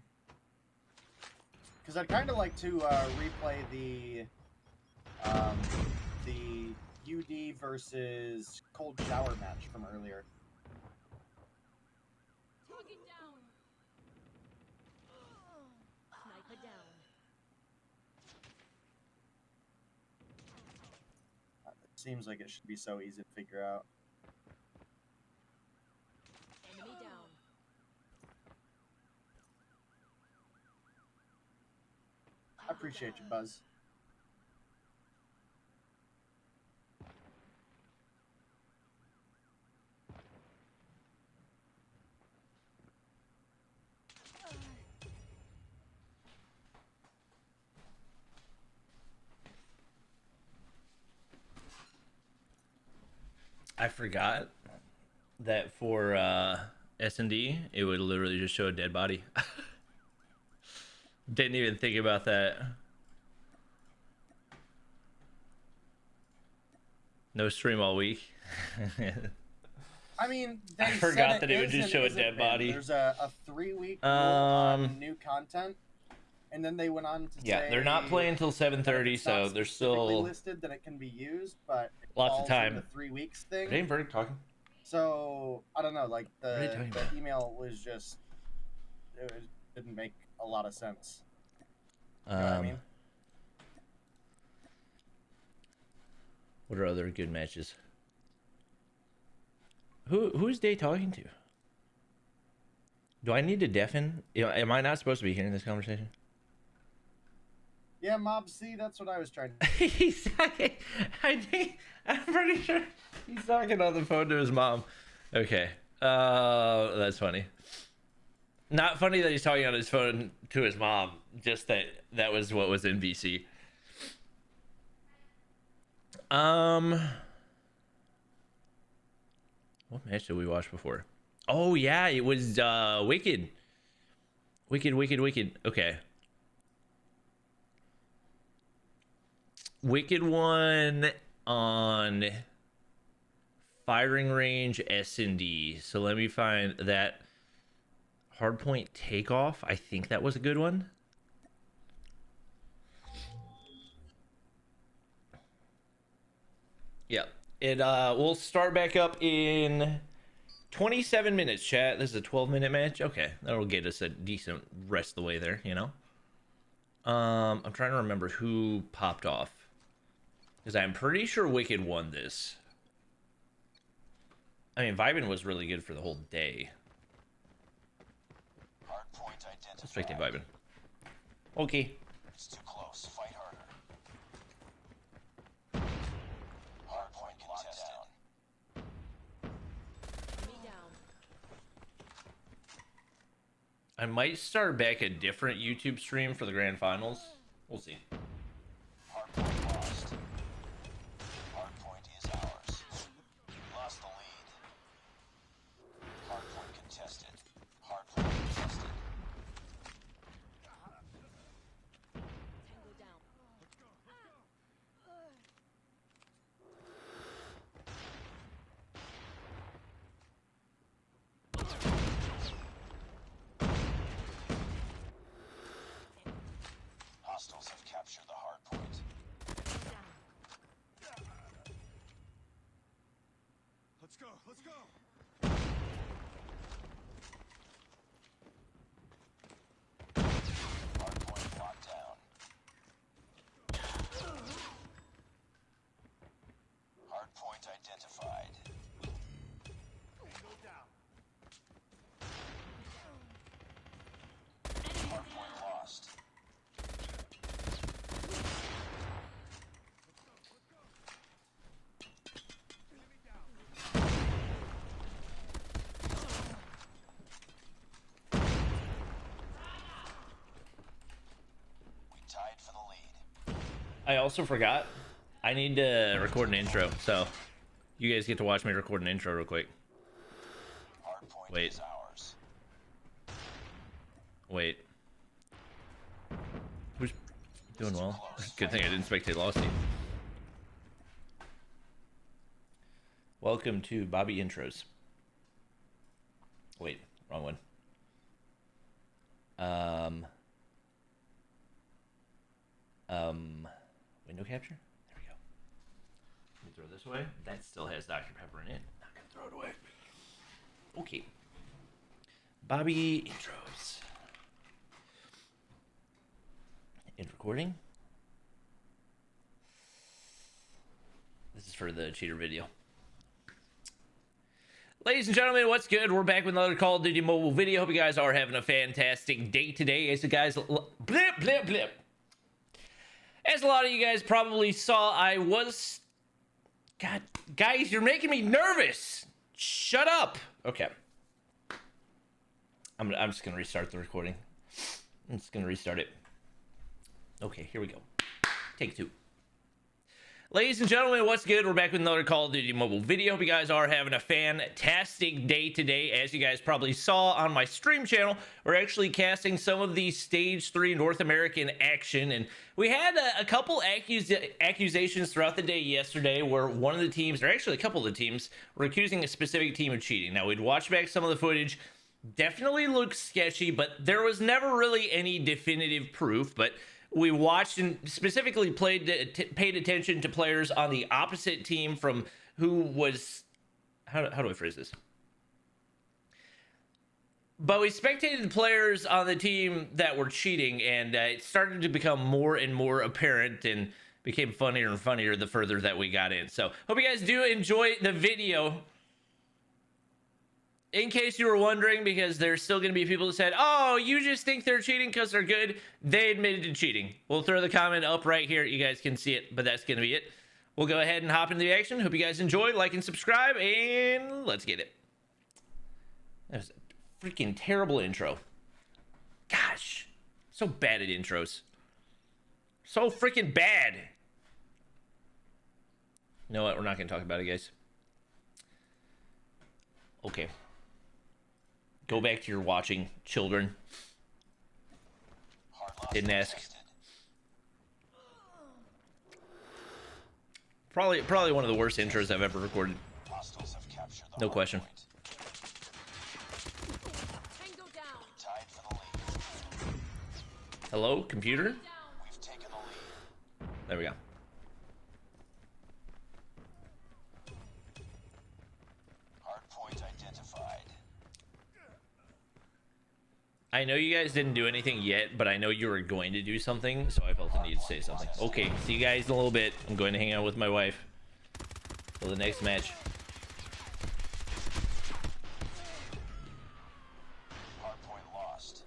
Because I'd kind of like to replay the UD versus cold shower match from earlier. Target down. Sniper down. It seems like it should be so easy to figure out. Enemy down. I appreciate you, Buzz. I forgot that for S&D, it would literally just show a dead body. Didn't even think about that. No stream all week. I mean, I forgot that it would just show a dead body. There's a 3-week rule on new content, and then they went on to Yeah, say they're not playing until 7:30, it's so not there's specifically still listed that it can be used, but it lots of falls time. in the 3 weeks thing. Dane Verdict talking. So I don't know, like are you the talking about? email was just didn't make a lot of sense. You know what I mean? What are other good matches? Who's Day talking to? Do I need to deafen? Am I not supposed to be hearing this conversation? Yeah, Mob C, that's what I was trying to He's talking, I'm pretty sure he's talking on the phone to his mom. Okay. That's funny. Not funny that he's talking on his phone to his mom, just that was what was in VC. What match did we watch before? Oh yeah, it was Wicked. Wicked. Okay. Wicked won on Firing Range S&D. So let me find that. Hardpoint Takeoff. I think that was a good one. Yeah. It will start back up in 27 minutes, chat. This is a 12-minute match. Okay, that'll get us a decent rest of the way there, you know. I'm trying to remember who popped off, because I'm pretty sure Wicked won this. I mean, Vibin was really good for the whole day. Hardpoint identified. Suspecting Vibin. Okay. It's too close. Fight harder. Hardpoint contested. Enemy down. I might start back a different YouTube stream for the grand finals. We'll see. Hardpoint lost. Hardpoint is ours. We lost the lead. Hardpoint locked down. Hardpoint identified. Hardpoint lost. We tied for the lead. I also forgot. I need to record an intro, so you guys get to watch me record an intro real quick. Hardpoint Wait. is ours. Wait. Who's doing well? Good thing I didn't spectate lost team. Welcome to Bobby Intros. Wait, wrong one. Window capture? There we go. Let me throw this away. That still has Dr. Pepper in it. Not gonna throw it away. Okay. Bobby Intros. End recording. This is for the cheater video. Ladies and gentlemen, what's good? We're back with another Call of Duty mobile video. Hope you guys are having a fantastic day today. As you guys blip blip blip. As a lot of you guys probably saw, I was... God, guys, you're making me nervous. Shut up. Okay. I'm just gonna restart the recording. I'm just gonna restart it. Okay, here we go. Take two. Ladies and gentlemen, what's good? We're back with another Call of Duty mobile video. Hope you guys are having a fantastic day today. As you guys probably saw on my stream channel, we're actually casting some of the Stage 3 North American action. And we had a couple accusations throughout the day yesterday where one of the teams, or actually a couple of the teams, were accusing a specific team of cheating. Now, we'd watched back some of the footage. Definitely looked sketchy, but there was never really any definitive proof. But we watched and specifically paid attention to players on the opposite team from who was... How do I phrase this? But we spectated the players on the team that were cheating, and it started to become more and more apparent and became funnier and funnier the further that we got in. So, hope you guys do enjoy the video. In case you were wondering, because there's still going to be people who said, oh, you just think they're cheating because they're good. They admitted to cheating. We'll throw the comment up right here. You guys can see it, but that's going to be it. We'll go ahead and hop into the action. Hope you guys enjoy. Like and subscribe, and let's get it. That was a freaking terrible intro. Gosh, so bad at intros. So freaking bad. You know what? We're not going to talk about it, guys. Okay. Go back to your watching, children. Didn't ask. Probably one of the worst intros I've ever recorded. No question. Hello, computer? There we go. Hardpoint identified. I know you guys didn't do anything yet, but I know you were going to do something, so I felt the need to say something. Okay, see you guys in a little bit. I'm going to hang out with my wife for the next match. Hardpoint lost.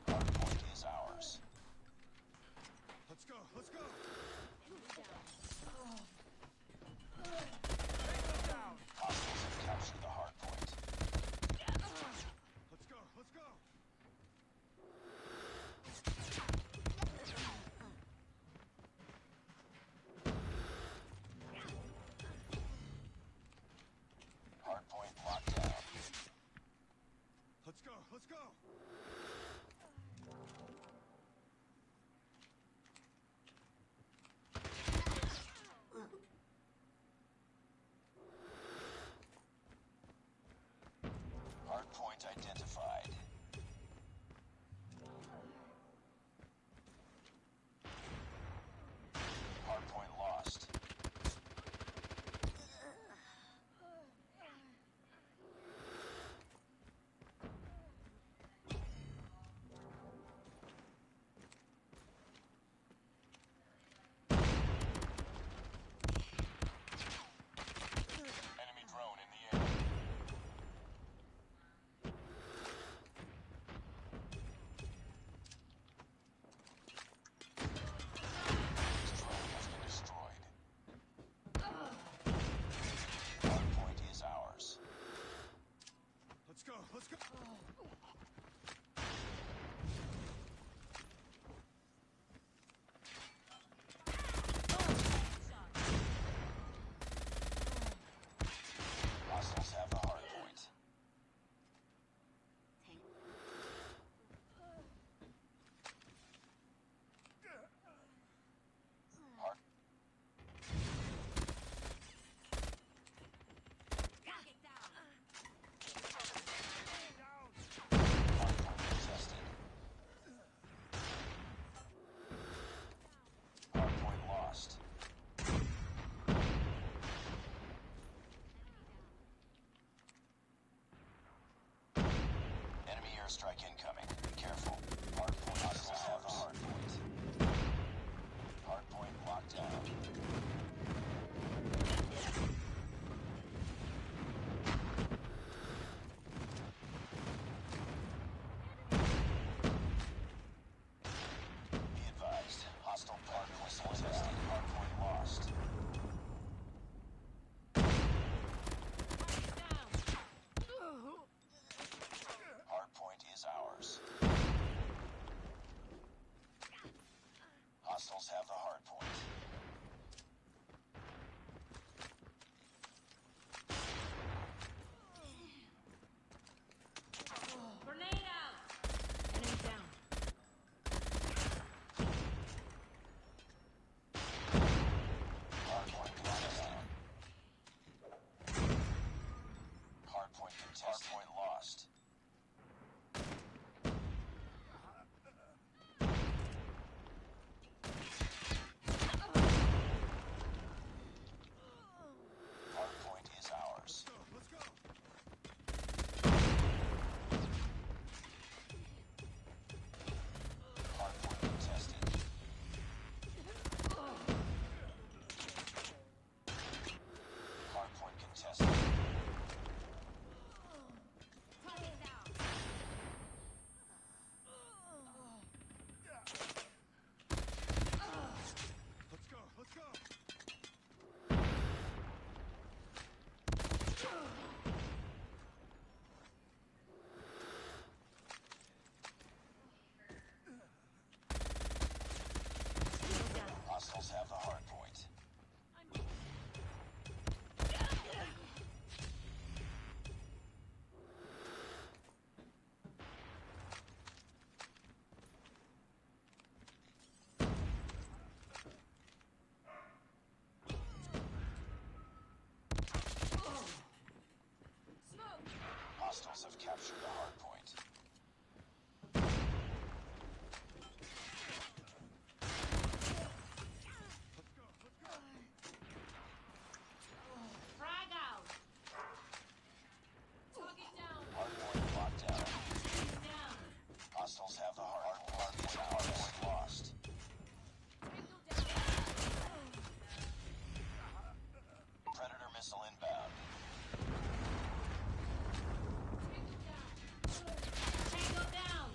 Hardpoint is ours. Let's go, let's go. Hostiles have captured the hardpoint. Let's go, let's go. airstrike incoming. Be careful. Hardpoint hostiles have the hardpoint. Hardpoint locked down. Be advised. Hostile hardpoint contested. Hardpoint lost. Hardpoint is ours. Hostiles have the hardpoint. Grenade out! Enemy down. Hardpoint contested. Hardpoint contested. Hardpoint lost. Hardpoint is ours. Let's go. Hardpoint contested. Hardpoint contested. Target down. Let's go. Let's go. Hostiles have the hardpoint. Smoke! Hostiles have captured the hardpoint. Frag out! Target down! Hardpoint locked down. Down! Hostiles have the hardpoint. Hardpoint lost. Tango down! Predator missile inbound. Tango down!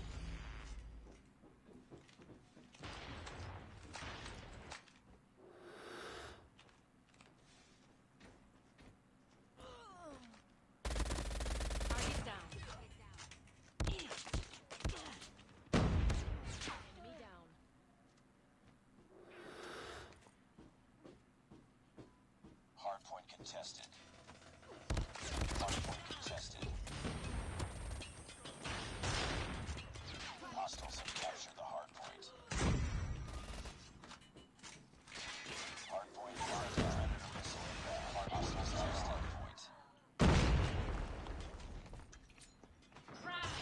Target down. Enemy down. Hardpoint contested. Hardpoint contested. Hostiles have captured the hardpoint. Hardpoint locked down. Predator missile inbound. Hostiles have the hardpoint. Frag!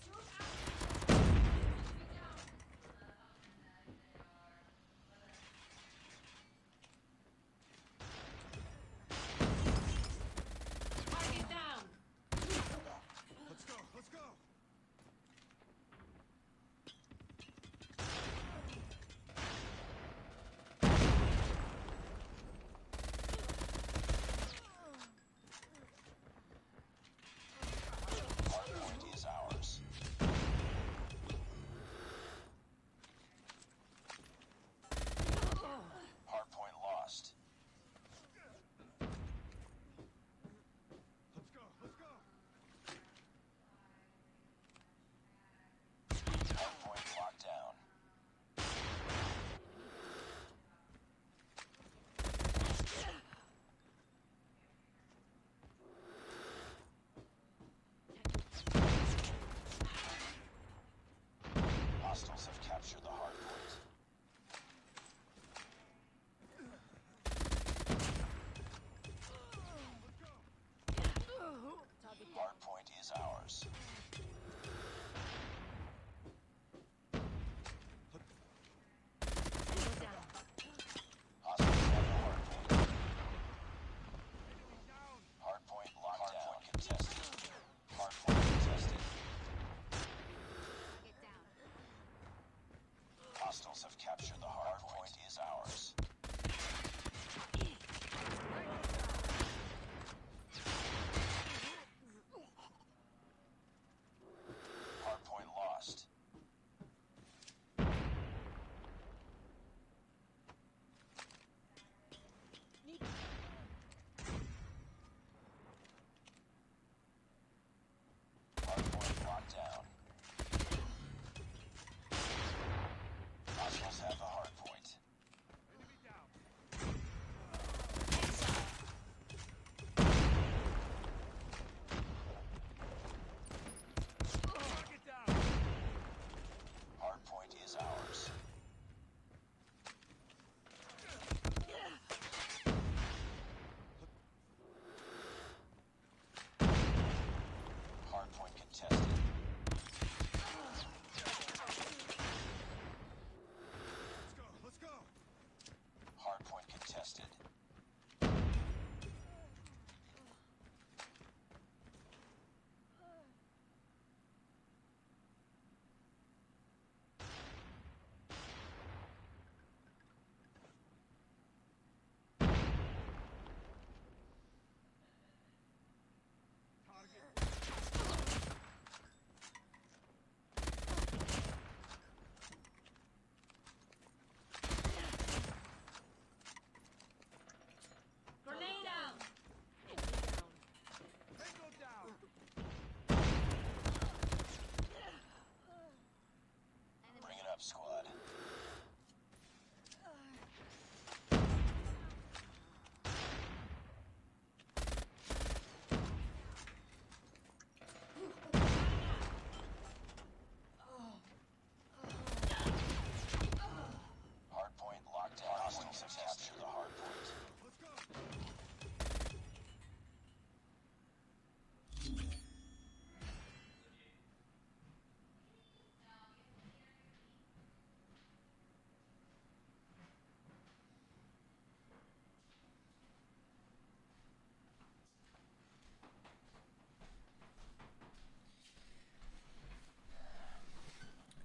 Shoot out!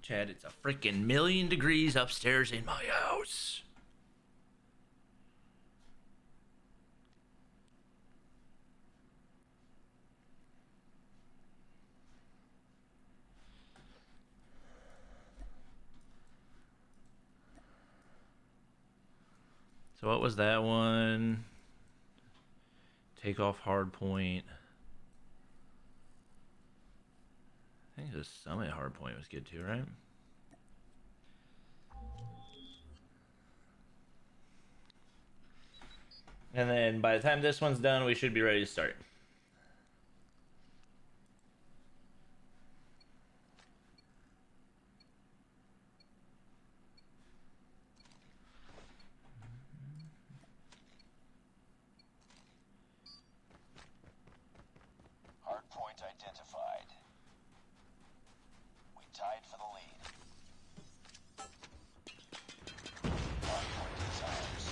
Chad, it's a freaking million degrees upstairs in my house. So what was that one? Take off Hardpoint. I think the Summit Hardpoint was good too, right? And then by the time this one's done, we should be ready to start. Hardpoint identified. We tied for the lead. Hardpoint is ours.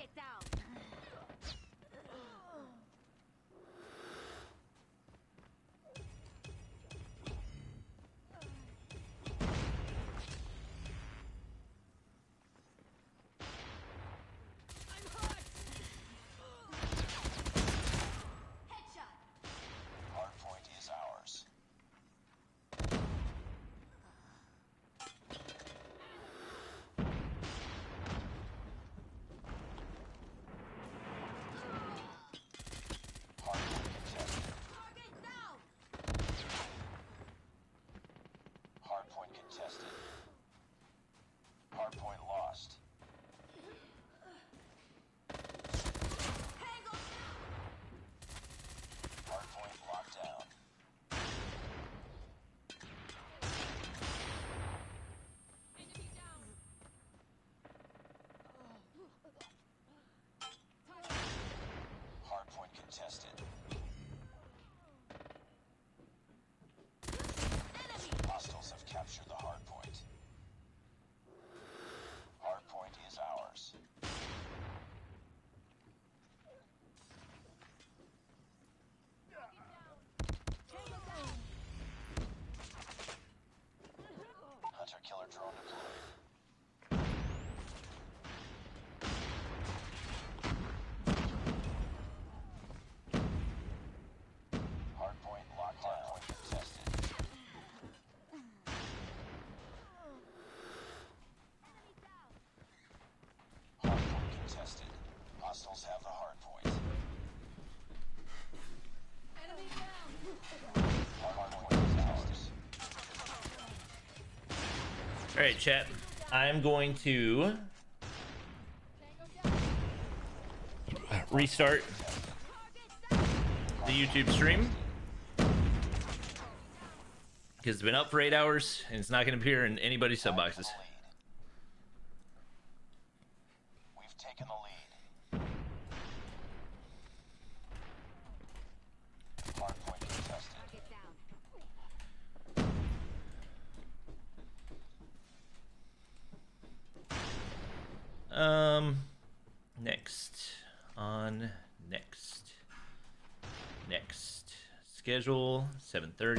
Target down. Hardpoint is ours. Hardpoint contested. Target down. Hardpoint contested. Hardpoint lost. Tango. Hardpoint locked down. Enemy down. Hardpoint contested. Enemy. Hostiles have captured the hardpoint. Hardpoint is ours. Tango down. Hunter killer drone deployed. Hardpoint locked down. Hardpoint contested. Hardpoint contested. Hostiles have the hardpoint. Enemy down. Hardpoint is ours. All right, chat. I'm going to restart the YouTube stream because it's been up for 8 hours and it's not going to appear in anybody's sub boxes. We've taken the lead. Hardpoint contested. Target down. Next on next schedule 7:30.